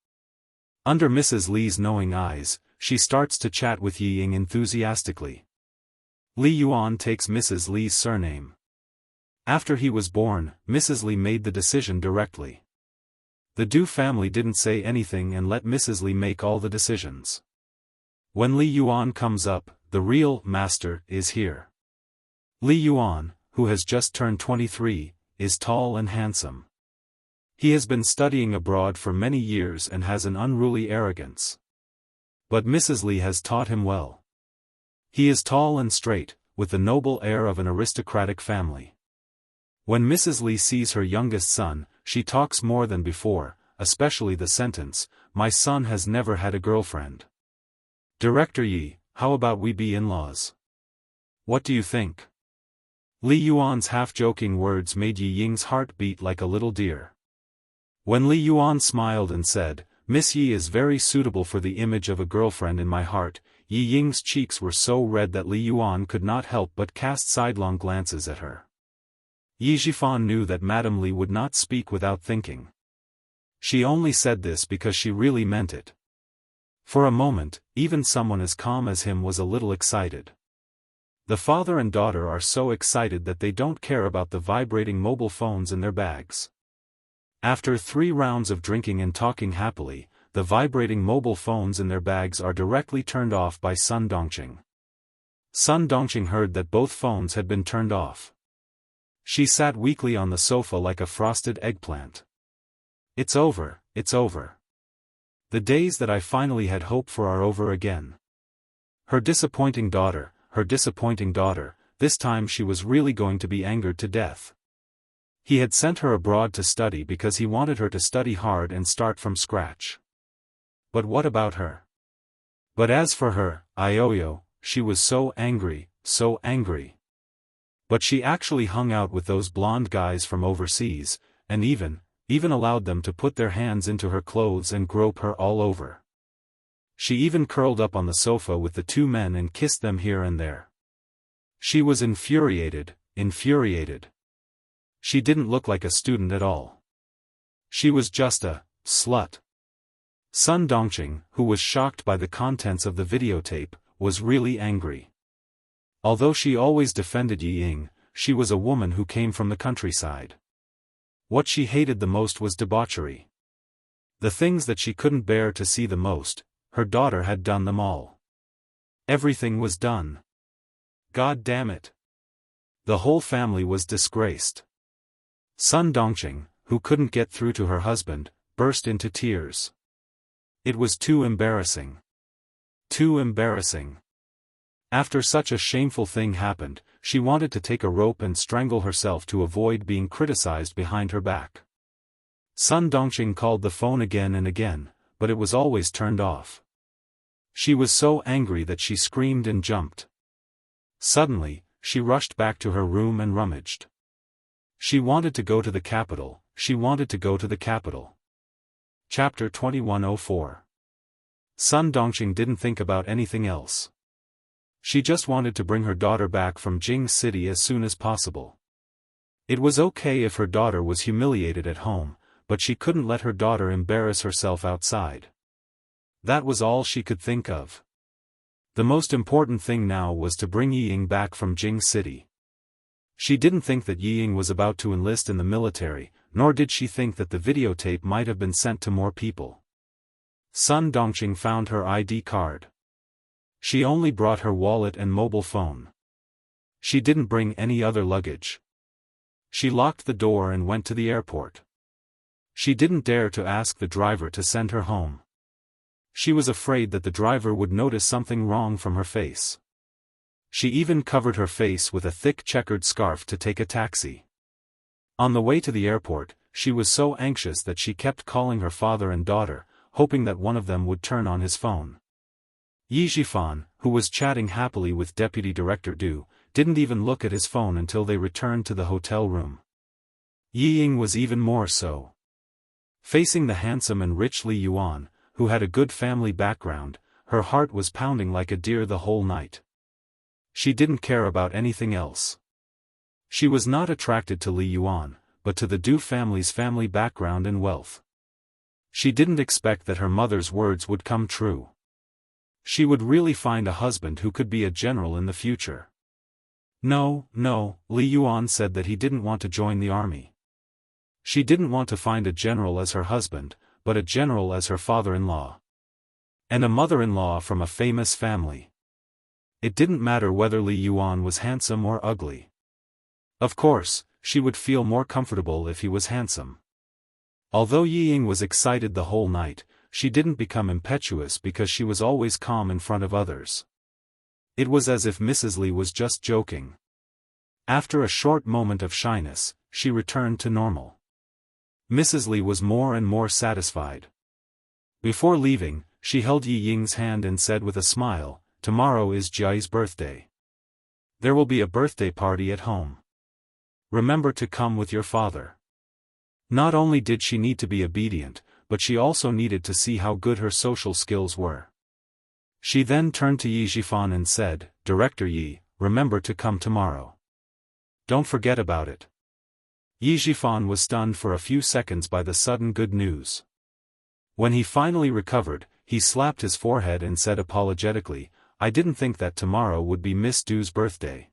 Under Mrs. Li's knowing eyes, she starts to chat with Yi Ying enthusiastically. Li Yuan takes Mrs. Li's surname. After he was born, Mrs. Li made the decision directly. The Du family didn't say anything and let Mrs. Li make all the decisions. When Li Yuan comes up, the real master is here. Li Yuan, who has just turned 23, is tall and handsome. He has been studying abroad for many years and has an unruly arrogance. But Mrs. Li has taught him well. He is tall and straight, with the noble air of an aristocratic family. When Mrs. Li sees her youngest son, she talks more than before, especially the sentence, "My son has never had a girlfriend." "Director Yi, how about we be in-laws? What do you think?" Li Yuan's half-joking words made Yi Ying's heart beat like a little deer. When Li Yuan smiled and said, "Miss Yi is very suitable for the image of a girlfriend in my heart," Yi Ying's cheeks were so red that Li Yuan could not help but cast sidelong glances at her. Yi Zhifan knew that Madame Li would not speak without thinking. She only said this because she really meant it. For a moment, even someone as calm as him was a little excited. The father and daughter are so excited that they don't care about the vibrating mobile phones in their bags. After 3 rounds of drinking and talking happily, the vibrating mobile phones in their bags are directly turned off by Sun Dongqing. Sun Dongqing heard that both phones had been turned off. She sat weakly on the sofa like a frosted eggplant. It's over, it's over. The days that I finally had hope for are over again. Her disappointing daughter, this time she was really going to be angered to death. He had sent her abroad to study because he wanted her to study hard and start from scratch. But what about her? But as for her, Ioyo, she was so angry, so angry. But she actually hung out with those blonde guys from overseas, and even allowed them to put their hands into her clothes and grope her all over. She even curled up on the sofa with the 2 men and kissed them here and there. She was infuriated. She didn't look like a student at all. She was just a slut. Sun Dongqing, who was shocked by the contents of the videotape, was really angry. Although she always defended Yi Ying, she was a woman who came from the countryside. What she hated the most was debauchery. The things that she couldn't bear to see the most, her daughter had done them all. Everything was done. God damn it. The whole family was disgraced. Sun Dongqing, who couldn't get through to her husband, burst into tears. It was too embarrassing. Too embarrassing. After such a shameful thing happened, she wanted to take a rope and strangle herself to avoid being criticized behind her back. Sun Dongqing called the phone again and again, but it was always turned off. She was so angry that she screamed and jumped. Suddenly, she rushed back to her room and rummaged. She wanted to go to the capital, Chapter 2104. Sun Dongqing didn't think about anything else. She just wanted to bring her daughter back from Jing City as soon as possible. It was okay if her daughter was humiliated at home, but she couldn't let her daughter embarrass herself outside. That was all she could think of. The most important thing now was to bring Yi Ying back from Jing City. She didn't think that Yi Ying was about to enlist in the military, nor did she think that the videotape might have been sent to more people. Sun Dongqing found her ID card. She only brought her wallet and mobile phone. She didn't bring any other luggage. She locked the door and went to the airport. She didn't dare to ask the driver to send her home. She was afraid that the driver would notice something wrong from her face. She even covered her face with a thick checkered scarf to take a taxi. On the way to the airport, she was so anxious that she kept calling her father and daughter, hoping that one of them would turn on his phone. Yi Zhifan, who was chatting happily with Deputy Director Du, didn't even look at his phone until they returned to the hotel room. Yi Ying was even more so. Facing the handsome and rich Li Yuan, who had a good family background, her heart was pounding like a deer the whole night. She didn't care about anything else. She was not attracted to Li Yuan, but to the Du family's family background and wealth. She didn't expect that her mother's words would come true. She would really find a husband who could be a general in the future. No, Li Yuan said that he didn't want to join the army. She didn't want to find a general as her husband, but a general as her father-in-law. And a mother-in-law from a famous family. It didn't matter whether Li Yuan was handsome or ugly. Of course, she would feel more comfortable if he was handsome. Although Yi Ying was excited the whole night, she didn't become impetuous because she was always calm in front of others. It was as if Mrs. Li was just joking. After a short moment of shyness, she returned to normal. Mrs. Li was more and more satisfied. Before leaving, she held Yi Ying's hand and said with a smile, "Tomorrow is Jiayi's birthday. There will be a birthday party at home. Remember to come with your father." Not only did she need to be obedient, but she also needed to see how good her social skills were. She then turned to Yi Zhifan and said, "Director Yi, remember to come tomorrow. Don't forget about it." Yi Zhifan was stunned for a few seconds by the sudden good news. When he finally recovered, he slapped his forehead and said apologetically, "I didn't think that tomorrow would be Miss Du's birthday.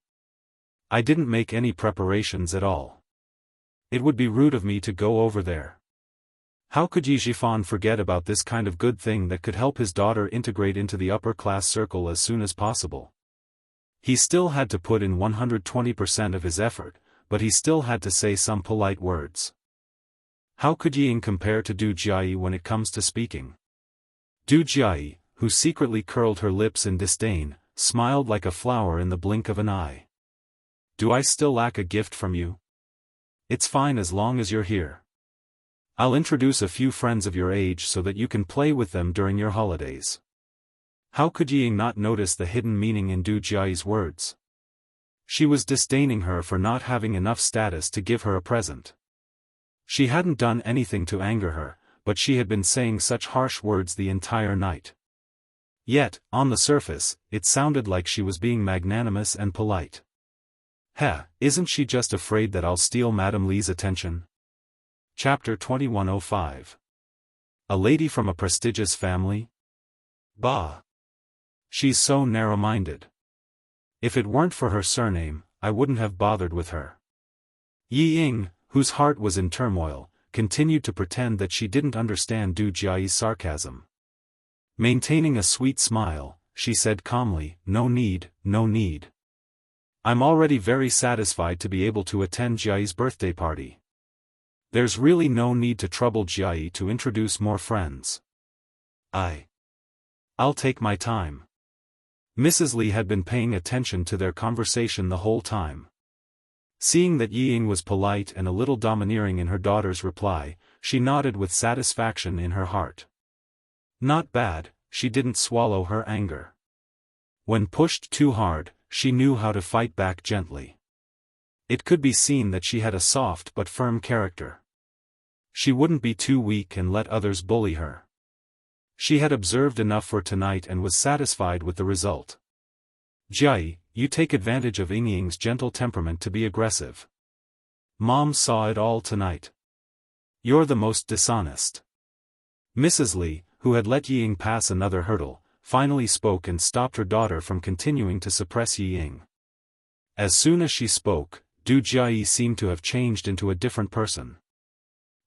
I didn't make any preparations at all. It would be rude of me to go over there." How could Yi Zhifan forget about this kind of good thing that could help his daughter integrate into the upper-class circle as soon as possible? He still had to put in 120% of his effort, but he still had to say some polite words. How could Yi Ying compare to Du Jiayi when it comes to speaking? Du Jiayi, who secretly curled her lips in disdain, smiled like a flower in the blink of an eye. "Do I still lack a gift from you? It's fine as long as you're here. I'll introduce a few friends of your age so that you can play with them during your holidays." How could Yi Ying not notice the hidden meaning in Du Jiayi's words? She was disdaining her for not having enough status to give her a present. She hadn't done anything to anger her, but she had been saying such harsh words the entire night. Yet, on the surface, it sounded like she was being magnanimous and polite. Isn't she just afraid that I'll steal Madame Li's attention? Chapter 2105. A lady from a prestigious family? Bah! She's so narrow-minded. If it weren't for her surname, I wouldn't have bothered with her. Yi Ying, whose heart was in turmoil, continued to pretend that she didn't understand Du Jiayi's sarcasm. Maintaining a sweet smile, she said calmly, "No need, no need. I'm already very satisfied to be able to attend Jiayi's birthday party. There's really no need to trouble Jiayi to introduce more friends. I'll take my time." Mrs. Li had been paying attention to their conversation the whole time. Seeing that Yi Ying was polite and a little domineering in her daughter's reply, she nodded with satisfaction in her heart. Not bad, she didn't swallow her anger. When pushed too hard, she knew how to fight back gently. It could be seen that she had a soft but firm character. She wouldn't be too weak and let others bully her. She had observed enough for tonight and was satisfied with the result. "Jiayi, you take advantage of Ying Ying's gentle temperament to be aggressive. Mom saw it all tonight. You're the most dishonest." Mrs. Li, who had let Yi Ying pass another hurdle, finally spoke and stopped her daughter from continuing to suppress Yi Ying. As soon as she spoke, Du Jiayi seemed to have changed into a different person.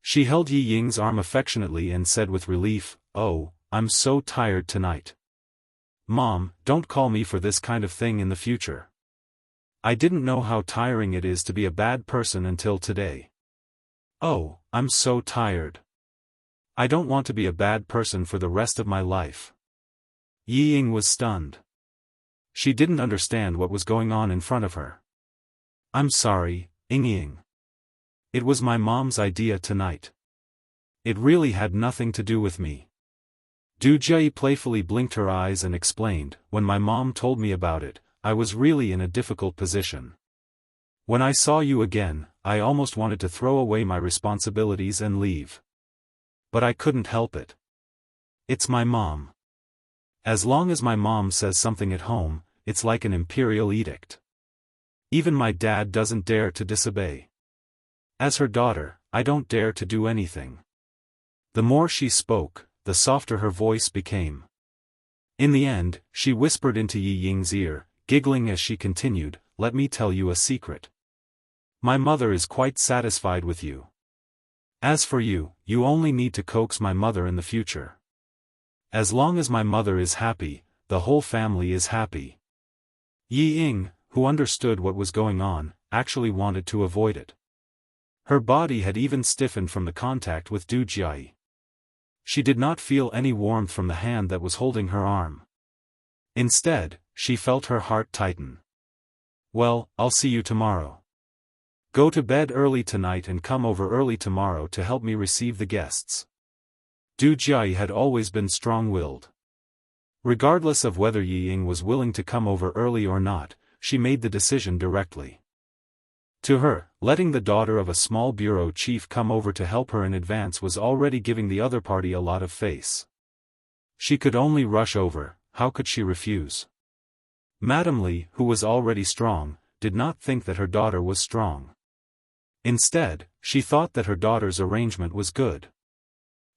She held Yi Ying's arm affectionately and said with relief, "Oh, I'm so tired tonight. Mom, don't call me for this kind of thing in the future. I didn't know how tiring it is to be a bad person until today. Oh, I'm so tired. I don't want to be a bad person for the rest of my life." Yi Ying was stunned. She didn't understand what was going on in front of her. "I'm sorry, Ying Ying. It was my mom's idea tonight. It really had nothing to do with me." Du Jiayi playfully blinked her eyes and explained, "When my mom told me about it, I was really in a difficult position. When I saw you again, I almost wanted to throw away my responsibilities and leave. But I couldn't help it. It's my mom. As long as my mom says something at home, it's like an imperial edict. Even my dad doesn't dare to disobey. As her daughter, I don't dare to do anything." The more she spoke, the softer her voice became. In the end, she whispered into Yi Ying's ear, giggling as she continued, "Let me tell you a secret. My mother is quite satisfied with you. As for you, you only need to coax my mother in the future. As long as my mother is happy, the whole family is happy." Yi Ying, who understood what was going on, actually wanted to avoid it. Her body had even stiffened from the contact with Du Jiayi. She did not feel any warmth from the hand that was holding her arm. Instead, she felt her heart tighten. "Well, I'll see you tomorrow." Go to bed early tonight and come over early tomorrow to help me receive the guests. Du Jiayi had always been strong-willed. Regardless of whether Yi Ying was willing to come over early or not, she made the decision directly. To her, letting the daughter of a small bureau chief come over to help her in advance was already giving the other party a lot of face. She could only rush over, how could she refuse? Madame Li, who was already strong, did not think that her daughter was strong. Instead, she thought that her daughter's arrangement was good.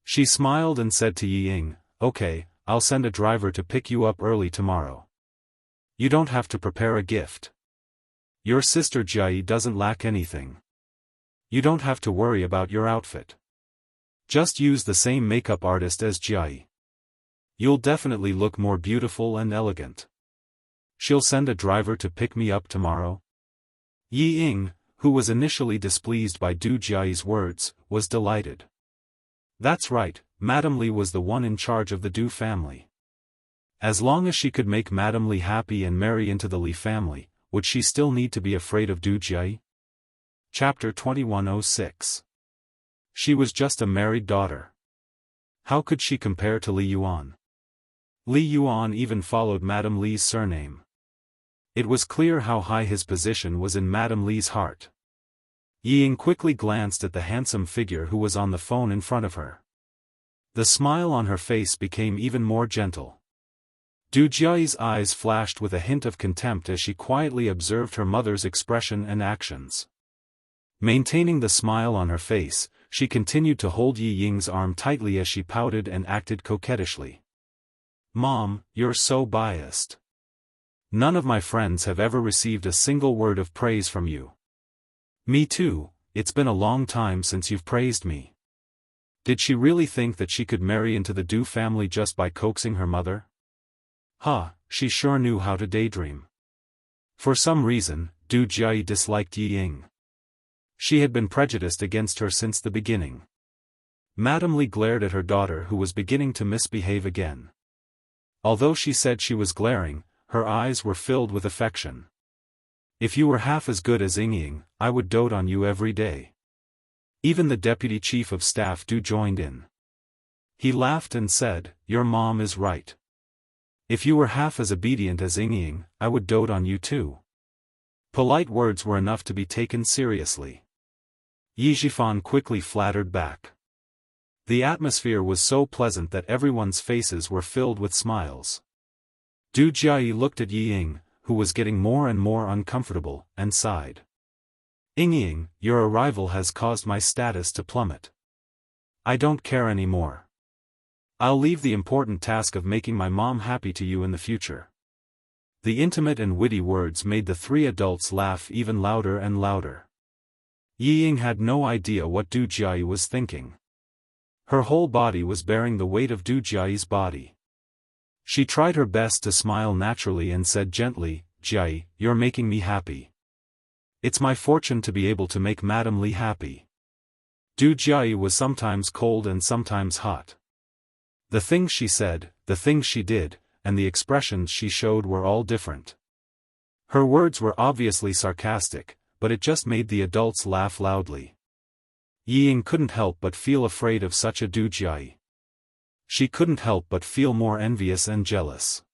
She smiled and said to Yi Ying, "Okay, I'll send a driver to pick you up early tomorrow. You don't have to prepare a gift. Your sister Jiayi doesn't lack anything. You don't have to worry about your outfit. Just use the same makeup artist as Jiayi. You'll definitely look more beautiful and elegant. She'll send a driver to pick me up tomorrow." Yi Ying, who was initially displeased by Du Jiayi's words, was delighted. That's right, Madame Li was the one in charge of the Du family. As long as she could make Madame Li happy and marry into the Li family, would she still need to be afraid of Du Jiayi? Chapter 2106. She was just a married daughter. How could she compare to Li Yuan? Li Yuan even followed Madame Li's surname. It was clear how high his position was in Madame Li's heart. Yi Ying quickly glanced at the handsome figure who was on the phone in front of her. The smile on her face became even more gentle. Du Jiayi's eyes flashed with a hint of contempt as she quietly observed her mother's expression and actions. Maintaining the smile on her face, she continued to hold Yi Ying's arm tightly as she pouted and acted coquettishly. "Mom, you're so biased. None of my friends have ever received a single word of praise from you." "Me too, it's been a long time since you've praised me." Did she really think that she could marry into the Du family just by coaxing her mother? She sure knew how to daydream. For some reason, Du Jiayi disliked Yi Ying. She had been prejudiced against her since the beginning. Madame Li glared at her daughter who was beginning to misbehave again. Although she said she was glaring, her eyes were filled with affection. "If you were half as good as Ying, I would dote on you every day." Even the deputy chief of staff Du joined in. He laughed and said, "Your mom is right. If you were half as obedient as Ying, I would dote on you too." Polite words were enough to be taken seriously. Yi Zhifan quickly flattered back. The atmosphere was so pleasant that everyone's faces were filled with smiles. Du Jiayi looked at Yi Ying, who was getting more and more uncomfortable, and sighed. "Ying, your arrival has caused my status to plummet. I don't care anymore. I'll leave the important task of making my mom happy to you in the future." The intimate and witty words made the three adults laugh even louder and louder. Yi Ying had no idea what Du Jiayi was thinking. Her whole body was bearing the weight of Du Jiayi's body. She tried her best to smile naturally and said gently, "Jiayi, you're making me happy. It's my fortune to be able to make Madame Li happy." Du Jiayi was sometimes cold and sometimes hot. The things she said, the things she did, and the expressions she showed were all different. Her words were obviously sarcastic, but it just made the adults laugh loudly. Yi Ying couldn't help but feel afraid of such a Du Jiayi. She couldn't help but feel more envious and jealous.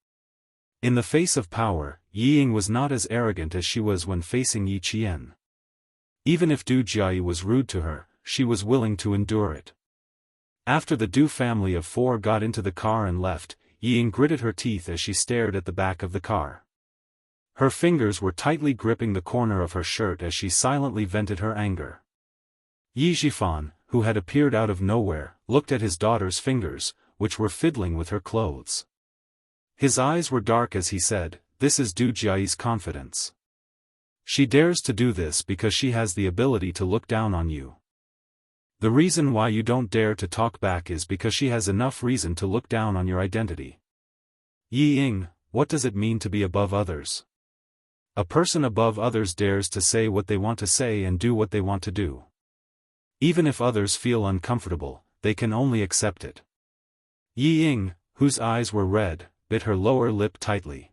In the face of power, Yi Ying was not as arrogant as she was when facing Yi Qian. Even if Du Jiayi was rude to her, she was willing to endure it. After the Du family of four got into the car and left, Yi Ying gritted her teeth as she stared at the back of the car. Her fingers were tightly gripping the corner of her shirt as she silently vented her anger. Yi Zhifan, who had appeared out of nowhere, looked at his daughter's fingers, which were fiddling with her clothes. His eyes were dark as he said, "This is Du Jiayi's confidence. She dares to do this because she has the ability to look down on you. The reason why you don't dare to talk back is because she has enough reason to look down on your identity." Yi Ying, what does it mean to be above others? A person above others dares to say what they want to say and do what they want to do. Even if others feel uncomfortable, they can only accept it. Yi Ying, whose eyes were red, bit her lower lip tightly.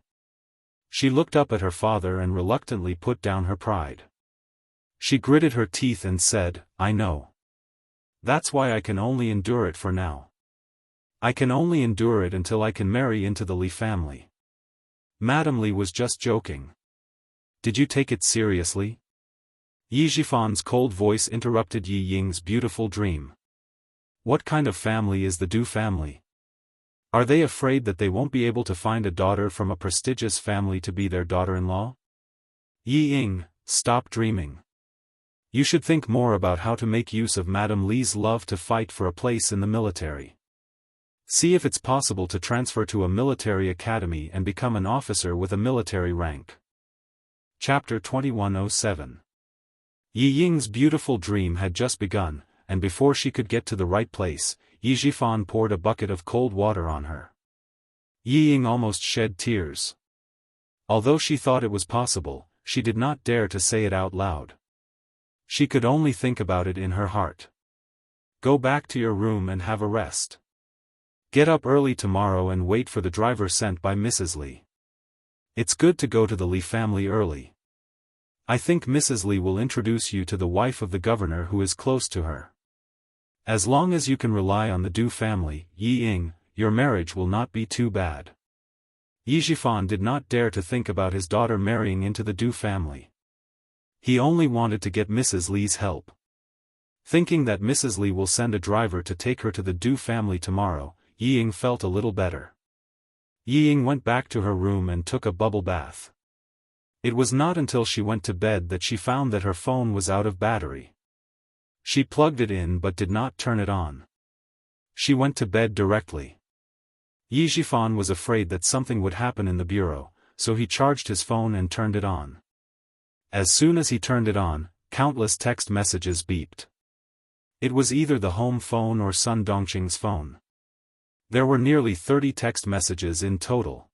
She looked up at her father and reluctantly put down her pride. She gritted her teeth and said, I know. That's why I can only endure it for now. I can only endure it until I can marry into the Li family. Madame Li was just joking. Did you take it seriously? Yi Jifan's cold voice interrupted Yi Ying's beautiful dream. What kind of family is the Du family? Are they afraid that they won't be able to find a daughter from a prestigious family to be their daughter-in-law? Yi Ying, stop dreaming. You should think more about how to make use of Madame Li's love to fight for a place in the military. See if it's possible to transfer to a military academy and become an officer with a military rank. Chapter 2107. Yi Ying's beautiful dream had just begun, and before she could get to the right place, Yi Jifan poured a bucket of cold water on her. Yi Ying almost shed tears. Although she thought it was possible, she did not dare to say it out loud. She could only think about it in her heart. Go back to your room and have a rest. Get up early tomorrow and wait for the driver sent by Mrs. Li. It's good to go to the Li family early. I think Mrs. Li will introduce you to the wife of the governor who is close to her. As long as you can rely on the Du family, Yi Ying, your marriage will not be too bad. Yi Jifan did not dare to think about his daughter marrying into the Du family. He only wanted to get Mrs. Li's help. Thinking that Mrs. Li will send a driver to take her to the Du family tomorrow, Yi Ying felt a little better. Yi Ying went back to her room and took a bubble bath. It was not until she went to bed that she found that her phone was out of battery. She plugged it in but did not turn it on. She went to bed directly. Yi Jifan was afraid that something would happen in the bureau, so he charged his phone and turned it on. As soon as he turned it on, countless text messages beeped. It was either the home phone or Sun Dongqing's phone. There were nearly 30 text messages in total.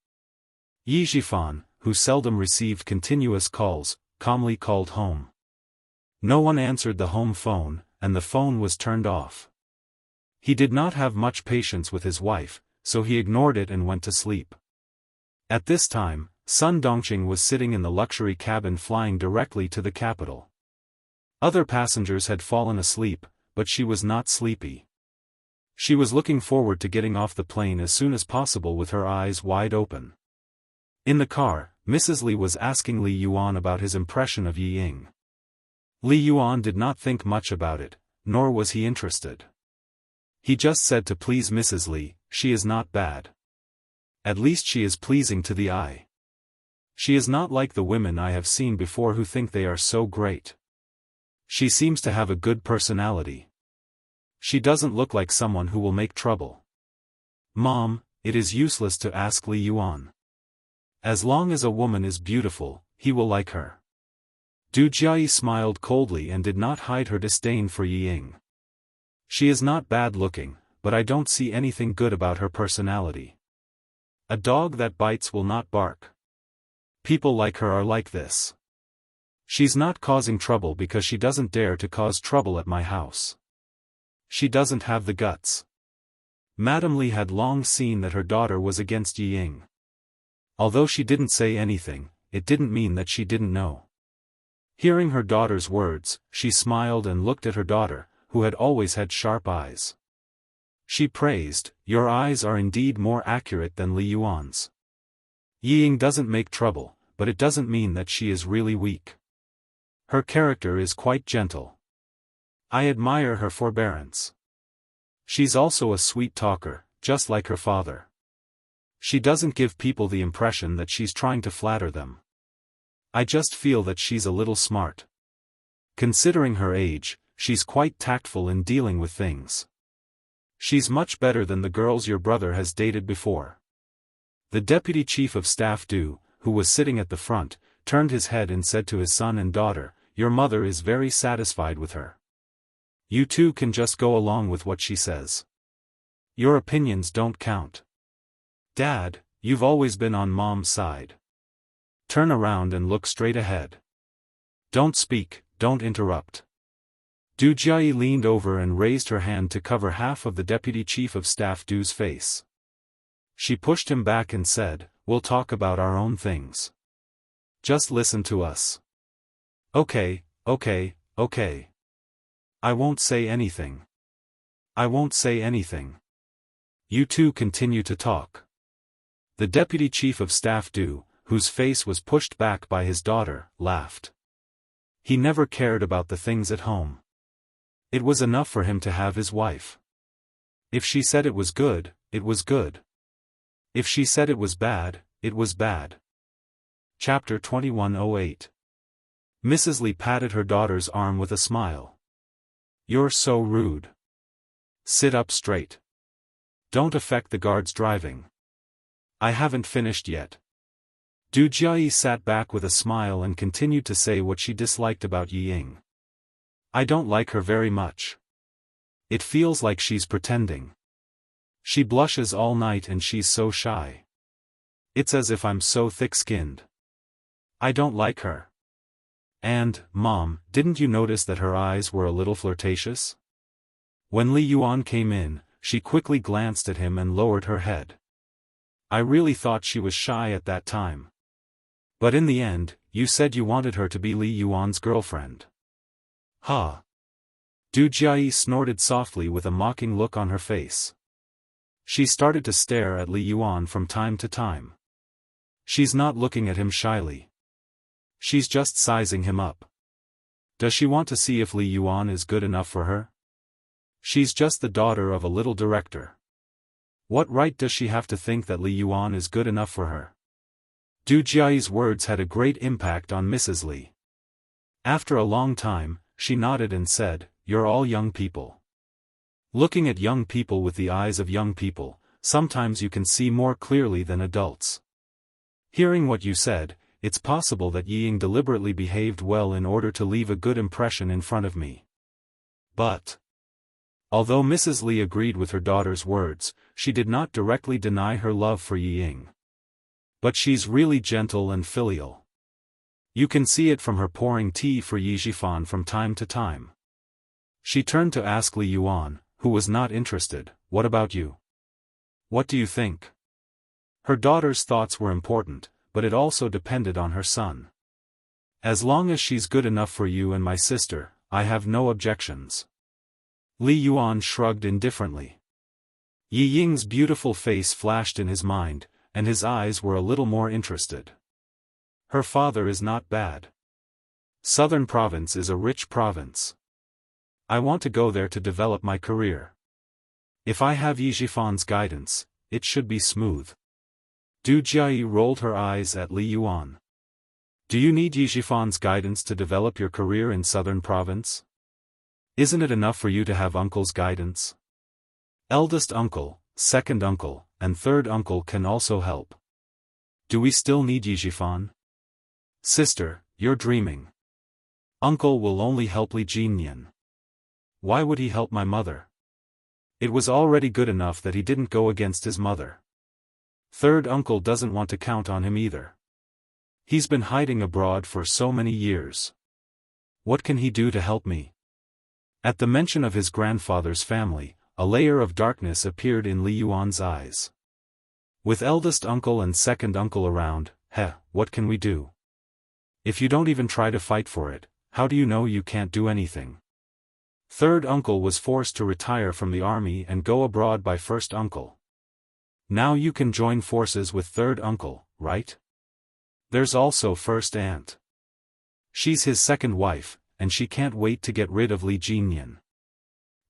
Yi Jifan, who seldom received continuous calls, calmly called home. No one answered the home phone, and the phone was turned off. He did not have much patience with his wife, so he ignored it and went to sleep. At this time, Sun Dongqing was sitting in the luxury cabin flying directly to the capital. Other passengers had fallen asleep, but she was not sleepy. She was looking forward to getting off the plane as soon as possible with her eyes wide open. In the car, Mrs. Li was asking Li Yuan about his impression of Yi Ying. Li Yuan did not think much about it, nor was he interested. He just said to please Mrs. Li, she is not bad. At least she is pleasing to the eye. She is not like the women I have seen before who think they are so great. She seems to have a good personality. She doesn't look like someone who will make trouble. Mom, it is useless to ask Li Yuan. As long as a woman is beautiful, he will like her. Du Jiayi smiled coldly and did not hide her disdain for Yi Ying. She is not bad-looking, but I don't see anything good about her personality. A dog that bites will not bark. People like her are like this. She's not causing trouble because she doesn't dare to cause trouble at my house. She doesn't have the guts. Madame Li had long seen that her daughter was against Yi Ying. Although she didn't say anything, it didn't mean that she didn't know. Hearing her daughter's words, she smiled and looked at her daughter, who had always had sharp eyes. She praised, your eyes are indeed more accurate than Li Yuan's. Yi Ying doesn't make trouble, but it doesn't mean that she is really weak. Her character is quite gentle. I admire her forbearance. She's also a sweet talker, just like her father. She doesn't give people the impression that she's trying to flatter them. I just feel that she's a little smart. Considering her age, she's quite tactful in dealing with things. She's much better than the girls your brother has dated before. The deputy chief of staff Du, who was sitting at the front, turned his head and said to his son and daughter, your mother is very satisfied with her. You two can just go along with what she says. Your opinions don't count. Dad, you've always been on Mom's side. Turn around and look straight ahead. Don't speak, don't interrupt. Du Jiayi leaned over and raised her hand to cover half of the deputy chief of staff Du's face. She pushed him back and said, we'll talk about our own things. Just listen to us. Okay, Okay, okay. I won't say anything. I won't say anything. You two continue to talk. The deputy chief of staff Du, whose face was pushed back by his daughter, laughed. He never cared about the things at home. It was enough for him to have his wife. If she said it was good, it was good. If she said it was bad, it was bad. Chapter 2108. Mrs. Li patted her daughter's arm with a smile. You're so rude. Sit up straight. Don't affect the guards driving. I haven't finished yet. Du Jiayi sat back with a smile and continued to say what she disliked about Yi Ying. I don't like her very much. It feels like she's pretending. She blushes all night and she's so shy. It's as if I'm so thick-skinned. I don't like her. And, Mom, didn't you notice that her eyes were a little flirtatious? When Li Yuan came in, she quickly glanced at him and lowered her head. I really thought she was shy at that time. But in the end, you said you wanted her to be Li Yuan's girlfriend. Ha! Du Jiayi snorted softly with a mocking look on her face. She started to stare at Li Yuan from time to time. She's not looking at him shyly. She's just sizing him up. Does she want to see if Li Yuan is good enough for her? She's just the daughter of a little director. What right does she have to think that Li Yuan is good enough for her? Du Jiayi's words had a great impact on Mrs. Li. After a long time, she nodded and said, You're all young people. Looking at young people with the eyes of young people, sometimes you can see more clearly than adults. Hearing what you said, it's possible that Yi Ying deliberately behaved well in order to leave a good impression in front of me. But, although Mrs. Li agreed with her daughter's words, she did not directly deny her love for Yi Ying. But she's really gentle and filial. You can see it from her pouring tea for Yi Zhifan from time to time. She turned to ask Li Yuan, who was not interested, What about you? What do you think? Her daughter's thoughts were important, but it also depended on her son. As long as she's good enough for you and my sister, I have no objections. Li Yuan shrugged indifferently. Yi Ying's beautiful face flashed in his mind, and his eyes were a little more interested. Her father is not bad. Southern Province is a rich province. I want to go there to develop my career. If I have Yi Zhifan's guidance, it should be smooth. Du Jiayi rolled her eyes at Li Yuan. Do you need Yi Zhifan's guidance to develop your career in Southern Province? Isn't it enough for you to have uncle's guidance? Eldest uncle, second uncle, and third uncle can also help. Do we still need Yi Zhifan? Sister, you're dreaming. Uncle will only help Li Jinyan. Why would he help my mother? It was already good enough that he didn't go against his mother. Third uncle doesn't want to count on him either. He's been hiding abroad for so many years. What can he do to help me? At the mention of his grandfather's family, a layer of darkness appeared in Li Yuan's eyes. With eldest uncle and second uncle around, what can we do? If you don't even try to fight for it, how do you know you can't do anything? Third uncle was forced to retire from the army and go abroad by first uncle. Now you can join forces with third uncle, right? There's also first aunt. She's his second wife, and she can't wait to get rid of Li Jinyan.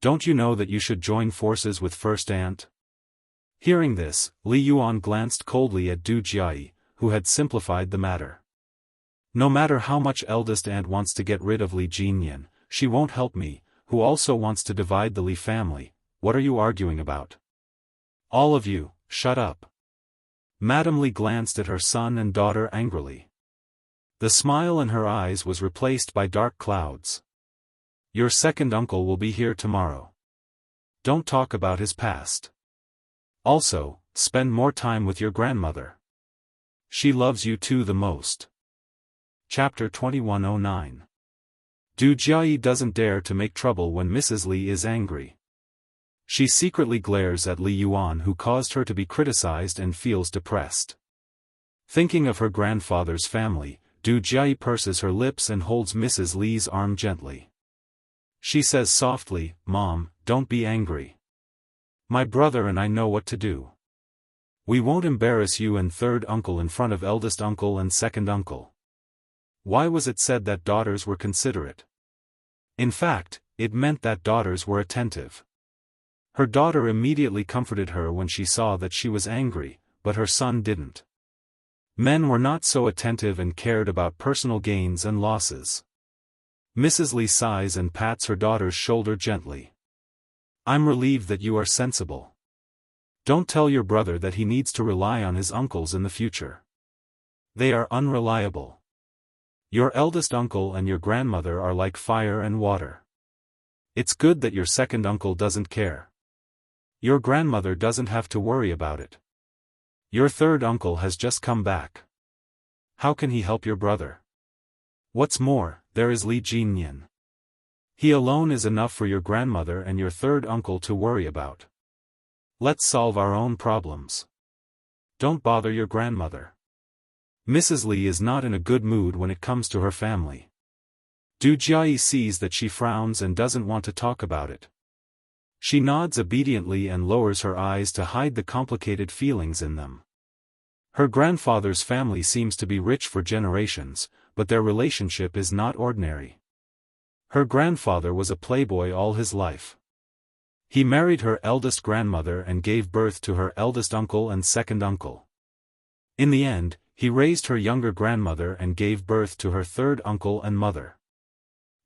Don't you know that you should join forces with first aunt? Hearing this, Li Yuan glanced coldly at Du Jiayi, who had simplified the matter. No matter how much eldest aunt wants to get rid of Li Jinyan, she won't help me, who also wants to divide the Li family. What are you arguing about? All of you, shut up. Madame Li glanced at her son and daughter angrily. The smile in her eyes was replaced by dark clouds. Your second uncle will be here tomorrow. Don't talk about his past. Also, spend more time with your grandmother. She loves you too the most. Chapter 2109. Du Jiayi doesn't dare to make trouble when Mrs. Li is angry. She secretly glares at Li Yuan, who caused her to be criticized, and feels depressed. Thinking of her grandfather's family, Du Jiayi purses her lips and holds Mrs. Li's arm gently. She says softly, "Mom, don't be angry. My brother and I know what to do. We won't embarrass you and third uncle in front of eldest uncle and second uncle." Why was it said that daughters were considerate? In fact, it meant that daughters were attentive. Her daughter immediately comforted her when she saw that she was angry, but her son didn't. Men were not so attentive and cared about personal gains and losses. Mrs. Li sighs and pats her daughter's shoulder gently. "I'm relieved that you are sensible. Don't tell your brother that he needs to rely on his uncles in the future. They are unreliable. Your eldest uncle and your grandmother are like fire and water. It's good that your second uncle doesn't care. Your grandmother doesn't have to worry about it. Your third uncle has just come back. How can he help your brother? What's more, there is Li Jinyan. He alone is enough for your grandmother and your third uncle to worry about. Let's solve our own problems. Don't bother your grandmother." Mrs. Li is not in a good mood when it comes to her family. Du Jiayi sees that she frowns and doesn't want to talk about it. She nods obediently and lowers her eyes to hide the complicated feelings in them. Her grandfather's family seems to be rich for generations, but their relationship is not ordinary. Her grandfather was a playboy all his life. He married her eldest grandmother and gave birth to her eldest uncle and second uncle. In the end, he raised her younger grandmother and gave birth to her third uncle and mother.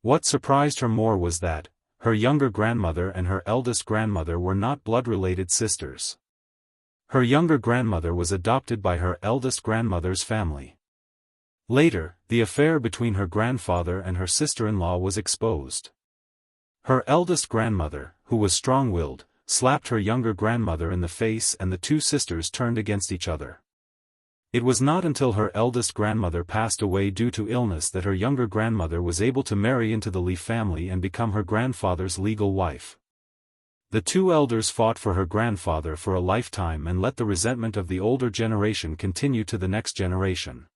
What surprised her more was that, her younger grandmother and her eldest grandmother were not blood-related sisters. Her younger grandmother was adopted by her eldest grandmother's family. Later, the affair between her grandfather and her sister-in-law was exposed. Her eldest grandmother, who was strong-willed, slapped her younger grandmother in the face and the two sisters turned against each other. It was not until her eldest grandmother passed away due to illness that her younger grandmother was able to marry into the Li family and become her grandfather's legal wife. The two elders fought for her grandfather for a lifetime and let the resentment of the older generation continue to the next generation.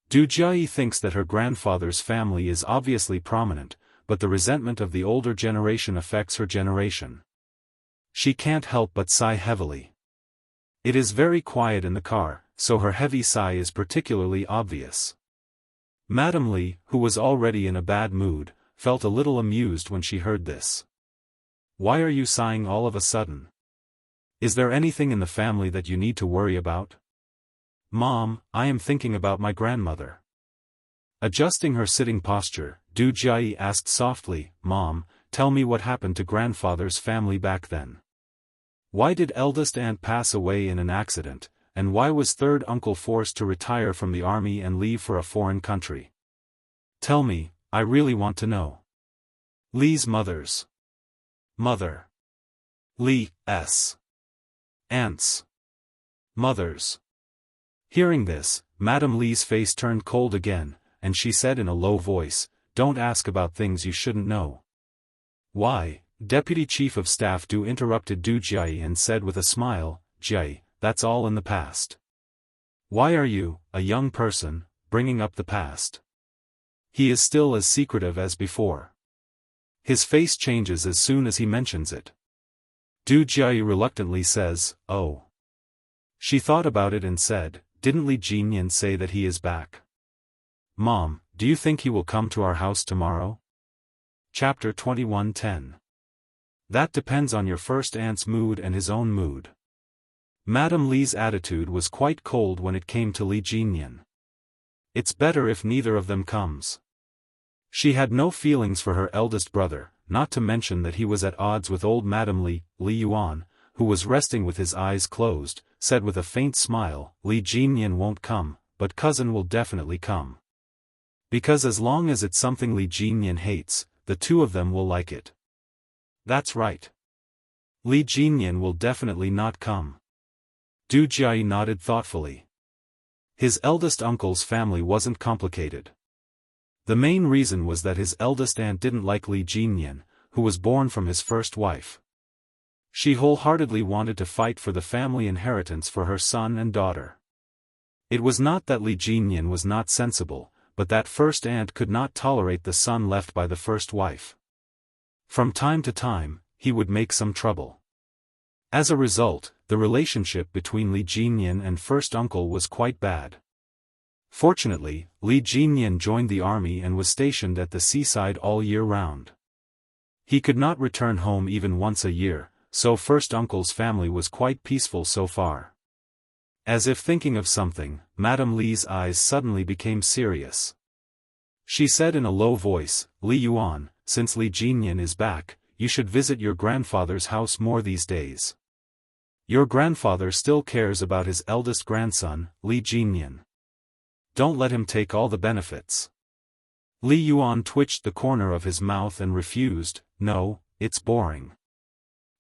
Du Jiayi thinks that her grandfather's family is obviously prominent, but the resentment of the older generation affects her generation. She can't help but sigh heavily. It is very quiet in the car, so her heavy sigh is particularly obvious. Madame Li, who was already in a bad mood, felt a little amused when she heard this. "Why are you sighing all of a sudden? Is there anything in the family that you need to worry about?" "Mom, I am thinking about my grandmother." Adjusting her sitting posture, Du Jiayi asked softly, "Mom, tell me what happened to grandfather's family back then. Why did eldest aunt pass away in an accident, and why was third uncle forced to retire from the army and leave for a foreign country? Tell me, I really want to know." Li's mother's mother. Li's aunt's mother's. Hearing this, Madame Li's face turned cold again, and she said in a low voice, "Don't ask about things you shouldn't know." "Why?" Deputy Chief of Staff Du interrupted Du Jiayi and said with a smile, "Jiayi, that's all in the past. Why are you, a young person, bringing up the past?" He is still as secretive as before. His face changes as soon as he mentions it. Du Jiayi reluctantly says, "Oh." She thought about it and said, "Didn't Li Jinyan say that he is back?" "Mom, do you think he will come to our house tomorrow?" Chapter 21:10. That depends on your first aunt's mood and his own mood. Madame Li's attitude was quite cold when it came to Li Jinyan. It's better if neither of them comes. She had no feelings for her eldest brother, not to mention that he was at odds with old Madame Li. Li Yuan, who was resting with his eyes closed, said with a faint smile, "Li Jinyan won't come, but cousin will definitely come. Because as long as it's something Li Jinyan hates, the two of them will like it." "That's right. Li Jinyan will definitely not come." Du Jiayi nodded thoughtfully. His eldest uncle's family wasn't complicated. The main reason was that his eldest aunt didn't like Li Jinyan, who was born from his first wife. She wholeheartedly wanted to fight for the family inheritance for her son and daughter. It was not that Li Jinyan was not sensible, but that first aunt could not tolerate the son left by the first wife. From time to time, he would make some trouble. As a result, the relationship between Li Jinyan and first uncle was quite bad. Fortunately, Li Jinyan joined the army and was stationed at the seaside all year round. He could not return home even once a year, so first uncle's family was quite peaceful so far. As if thinking of something, Madame Li's eyes suddenly became serious. She said in a low voice, "Li Yuan, since Li Jinyan is back, you should visit your grandfather's house more these days. Your grandfather still cares about his eldest grandson, Li Jinyan. Don't let him take all the benefits." Li Yuan twitched the corner of his mouth and refused. "No, it's boring.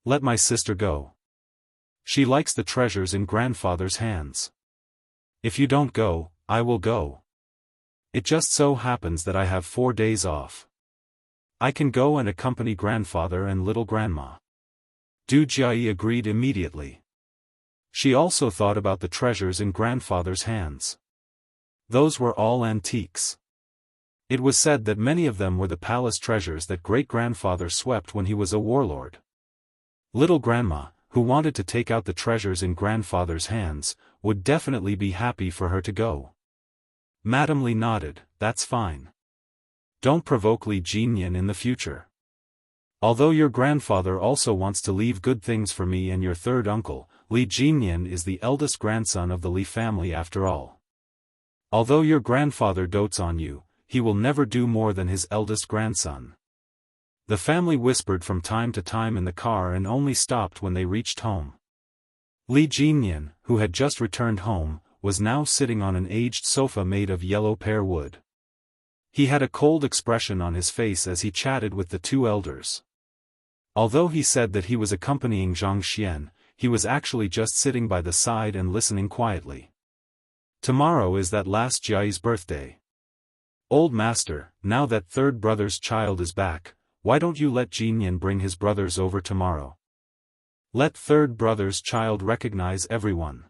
Let my sister go. She likes the treasures in grandfather's hands. If you don't go, I will go. It just so happens that I have 4 days off. I can go and accompany grandfather and little grandma." Du Jiayi agreed immediately. She also thought about the treasures in grandfather's hands. Those were all antiques. It was said that many of them were the palace treasures that great-grandfather swept when he was a warlord. Little grandma, who wanted to take out the treasures in grandfather's hands, would definitely be happy for her to go. Madame Li nodded. "That's fine. Don't provoke Li Jinyan in the future. Although your grandfather also wants to leave good things for me and your third uncle, Li Jinyan is the eldest grandson of the Li family after all. Although your grandfather dotes on you, he will never do more than his eldest grandson." The family whispered from time to time in the car and only stopped when they reached home. Li Jinyan, who had just returned home, was now sitting on an aged sofa made of yellow pear wood. He had a cold expression on his face as he chatted with the two elders. Although he said that he was accompanying Xianxia, he was actually just sitting by the side and listening quietly. "Tomorrow is that last Jiayi's birthday. Old master, now that third brother's child is back, why don't you let Jinyan bring his brothers over tomorrow? Let third brother's child recognize everyone.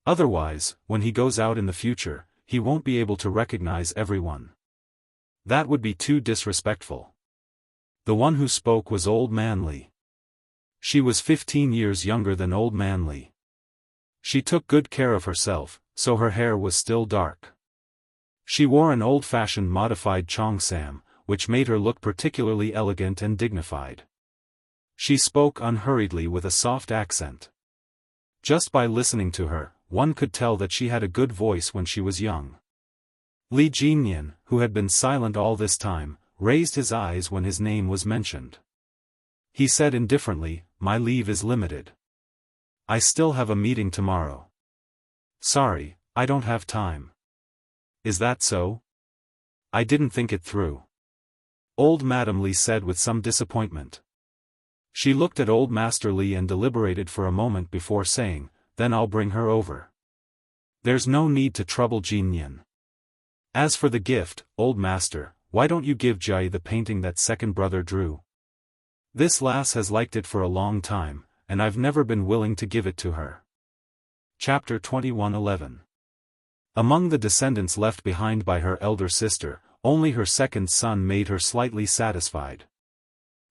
Otherwise, when he goes out in the future, he won't be able to recognize everyone. That would be too disrespectful." The one who spoke was Old Man Li. She was 15 years younger than Old Man Li. She took good care of herself, so her hair was still dark. She wore an old-fashioned modified cheongsam, which made her look particularly elegant and dignified. She spoke unhurriedly with a soft accent. Just by listening to her, one could tell that she had a good voice when she was young. Li Jinyan, who had been silent all this time, raised his eyes when his name was mentioned. He said indifferently, "My leave is limited. I still have a meeting tomorrow. Sorry, I don't have time." "Is that so? I didn't think it through," Old Madame Li said with some disappointment. She looked at Old Master Li and deliberated for a moment before saying, "Then I'll bring her over. There's no need to trouble Jinyan. As for the gift, Old Master, why don't you give Jiayi the painting that second brother drew? This lass has liked it for a long time, and I've never been willing to give it to her." Chapter 21:11. Among the descendants left behind by her elder sister, only her second son made her slightly satisfied.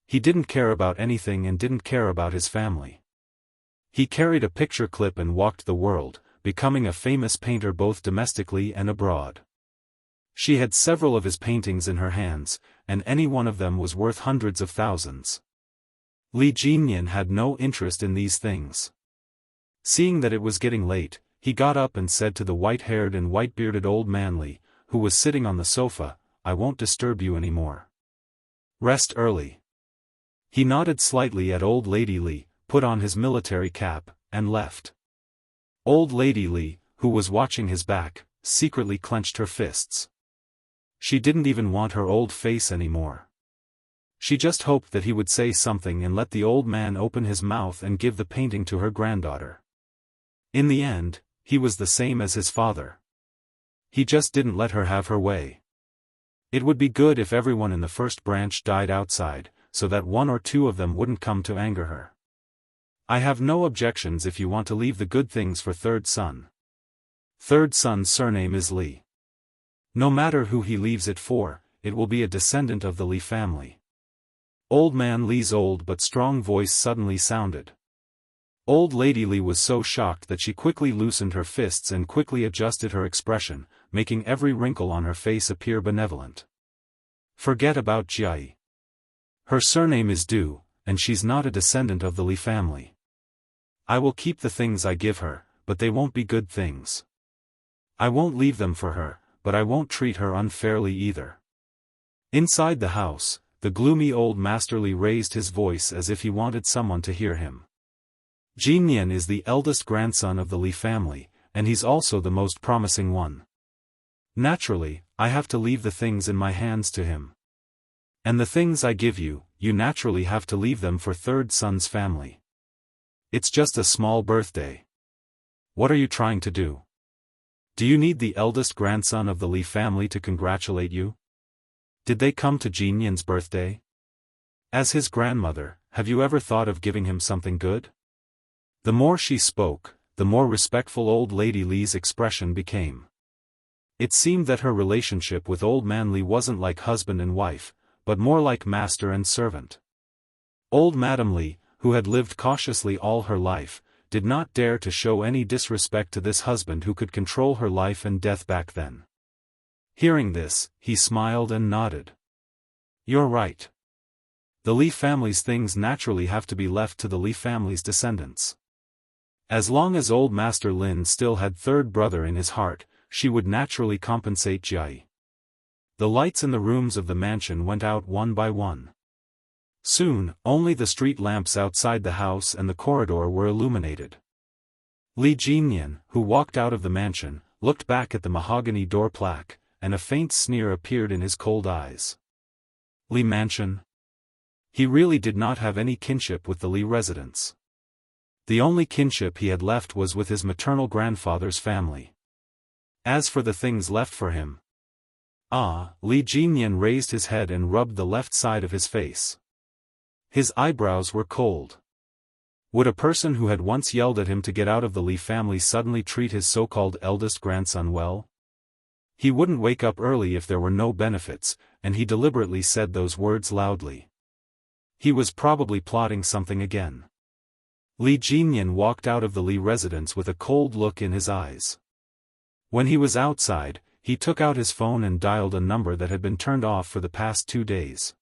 He didn't care about anything and didn't care about his family. He carried a picture clip and walked the world, becoming a famous painter both domestically and abroad. She had several of his paintings in her hands, and any one of them was worth hundreds of thousands. Li Jinyan had no interest in these things. Seeing that it was getting late, he got up and said to the white-haired and white-bearded Old Man Li, who was sitting on the sofa, "I won't disturb you anymore. Rest early." He nodded slightly at Old Lady Li, put on his military cap, and left. Old Lady Li, who was watching his back, secretly clenched her fists. She didn't even want her old face anymore. She just hoped that he would say something and let the old man open his mouth and give the painting to her granddaughter. In the end, he was the same as his father. He just didn't let her have her way. It would be good if everyone in the first branch died outside, so that one or two of them wouldn't come to anger her. I have no objections if you want to leave the good things for third son. Third son's surname is Li. No matter who he leaves it for, it will be a descendant of the Li family. Old man Li's old but strong voice suddenly sounded. Old Lady Li was so shocked that she quickly loosened her fists and quickly adjusted her expression, making every wrinkle on her face appear benevolent. Forget about Jia. Her surname is Du, and she's not a descendant of the Li family. I will keep the things I give her, but they won't be good things. I won't leave them for her, but I won't treat her unfairly either. Inside the house, the gloomy old Master Li raised his voice as if he wanted someone to hear him. Jinyan is the eldest grandson of the Li family, and he's also the most promising one. Naturally, I have to leave the things in my hands to him. And the things I give you, you naturally have to leave them for third son's family. It's just a small birthday. What are you trying to do? Do you need the eldest grandson of the Li family to congratulate you? Did they come to Jinyan's birthday? As his grandmother, have you ever thought of giving him something good? The more she spoke, the more respectful old Lady Li's expression became. It seemed that her relationship with old man Li wasn't like husband and wife, but more like master and servant. Old Madam Li, who had lived cautiously all her life, did not dare to show any disrespect to this husband who could control her life and death back then. Hearing this, he smiled and nodded. You're right. The Li family's things naturally have to be left to the Li family's descendants. As long as old Master Lin still had third brother in his heart, she would naturally compensate Jia. The lights in the rooms of the mansion went out one by one. Soon, only the street lamps outside the house and the corridor were illuminated. Li Jinyan, who walked out of the mansion, looked back at the mahogany door plaque, and a faint sneer appeared in his cold eyes. Li Mansion? He really did not have any kinship with the Li residents. The only kinship he had left was with his maternal grandfather's family. As for the things left for him... Li Jinyan raised his head and rubbed the left side of his face. His eyebrows were cold. Would a person who had once yelled at him to get out of the Li family suddenly treat his so-called eldest grandson well? He wouldn't wake up early if there were no benefits, and he deliberately said those words loudly. He was probably plotting something again. Li Jinyan walked out of the Li residence with a cold look in his eyes. When he was outside, he took out his phone and dialed a number that had been turned off for the past 2 days.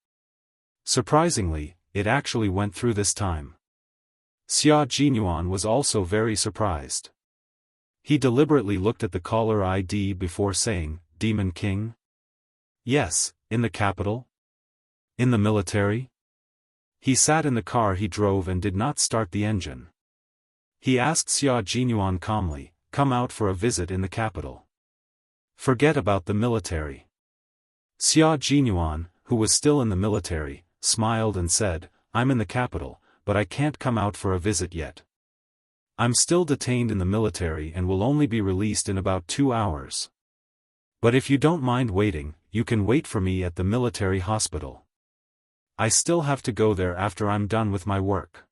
Surprisingly, it actually went through this time. Xia Jinyuan was also very surprised. He deliberately looked at the caller ID before saying, Demon King? Yes, in the capital? In the military? He sat in the car he drove and did not start the engine. He asked Xia Jinyuan calmly, come out for a visit in the capital. Forget about the military. Xia Jinyuan, who was still in the military, smiled and said, I'm in the capital, but I can't come out for a visit yet. I'm still detained in the military and will only be released in about 2 hours. But if you don't mind waiting, you can wait for me at the military hospital. I still have to go there after I'm done with my work.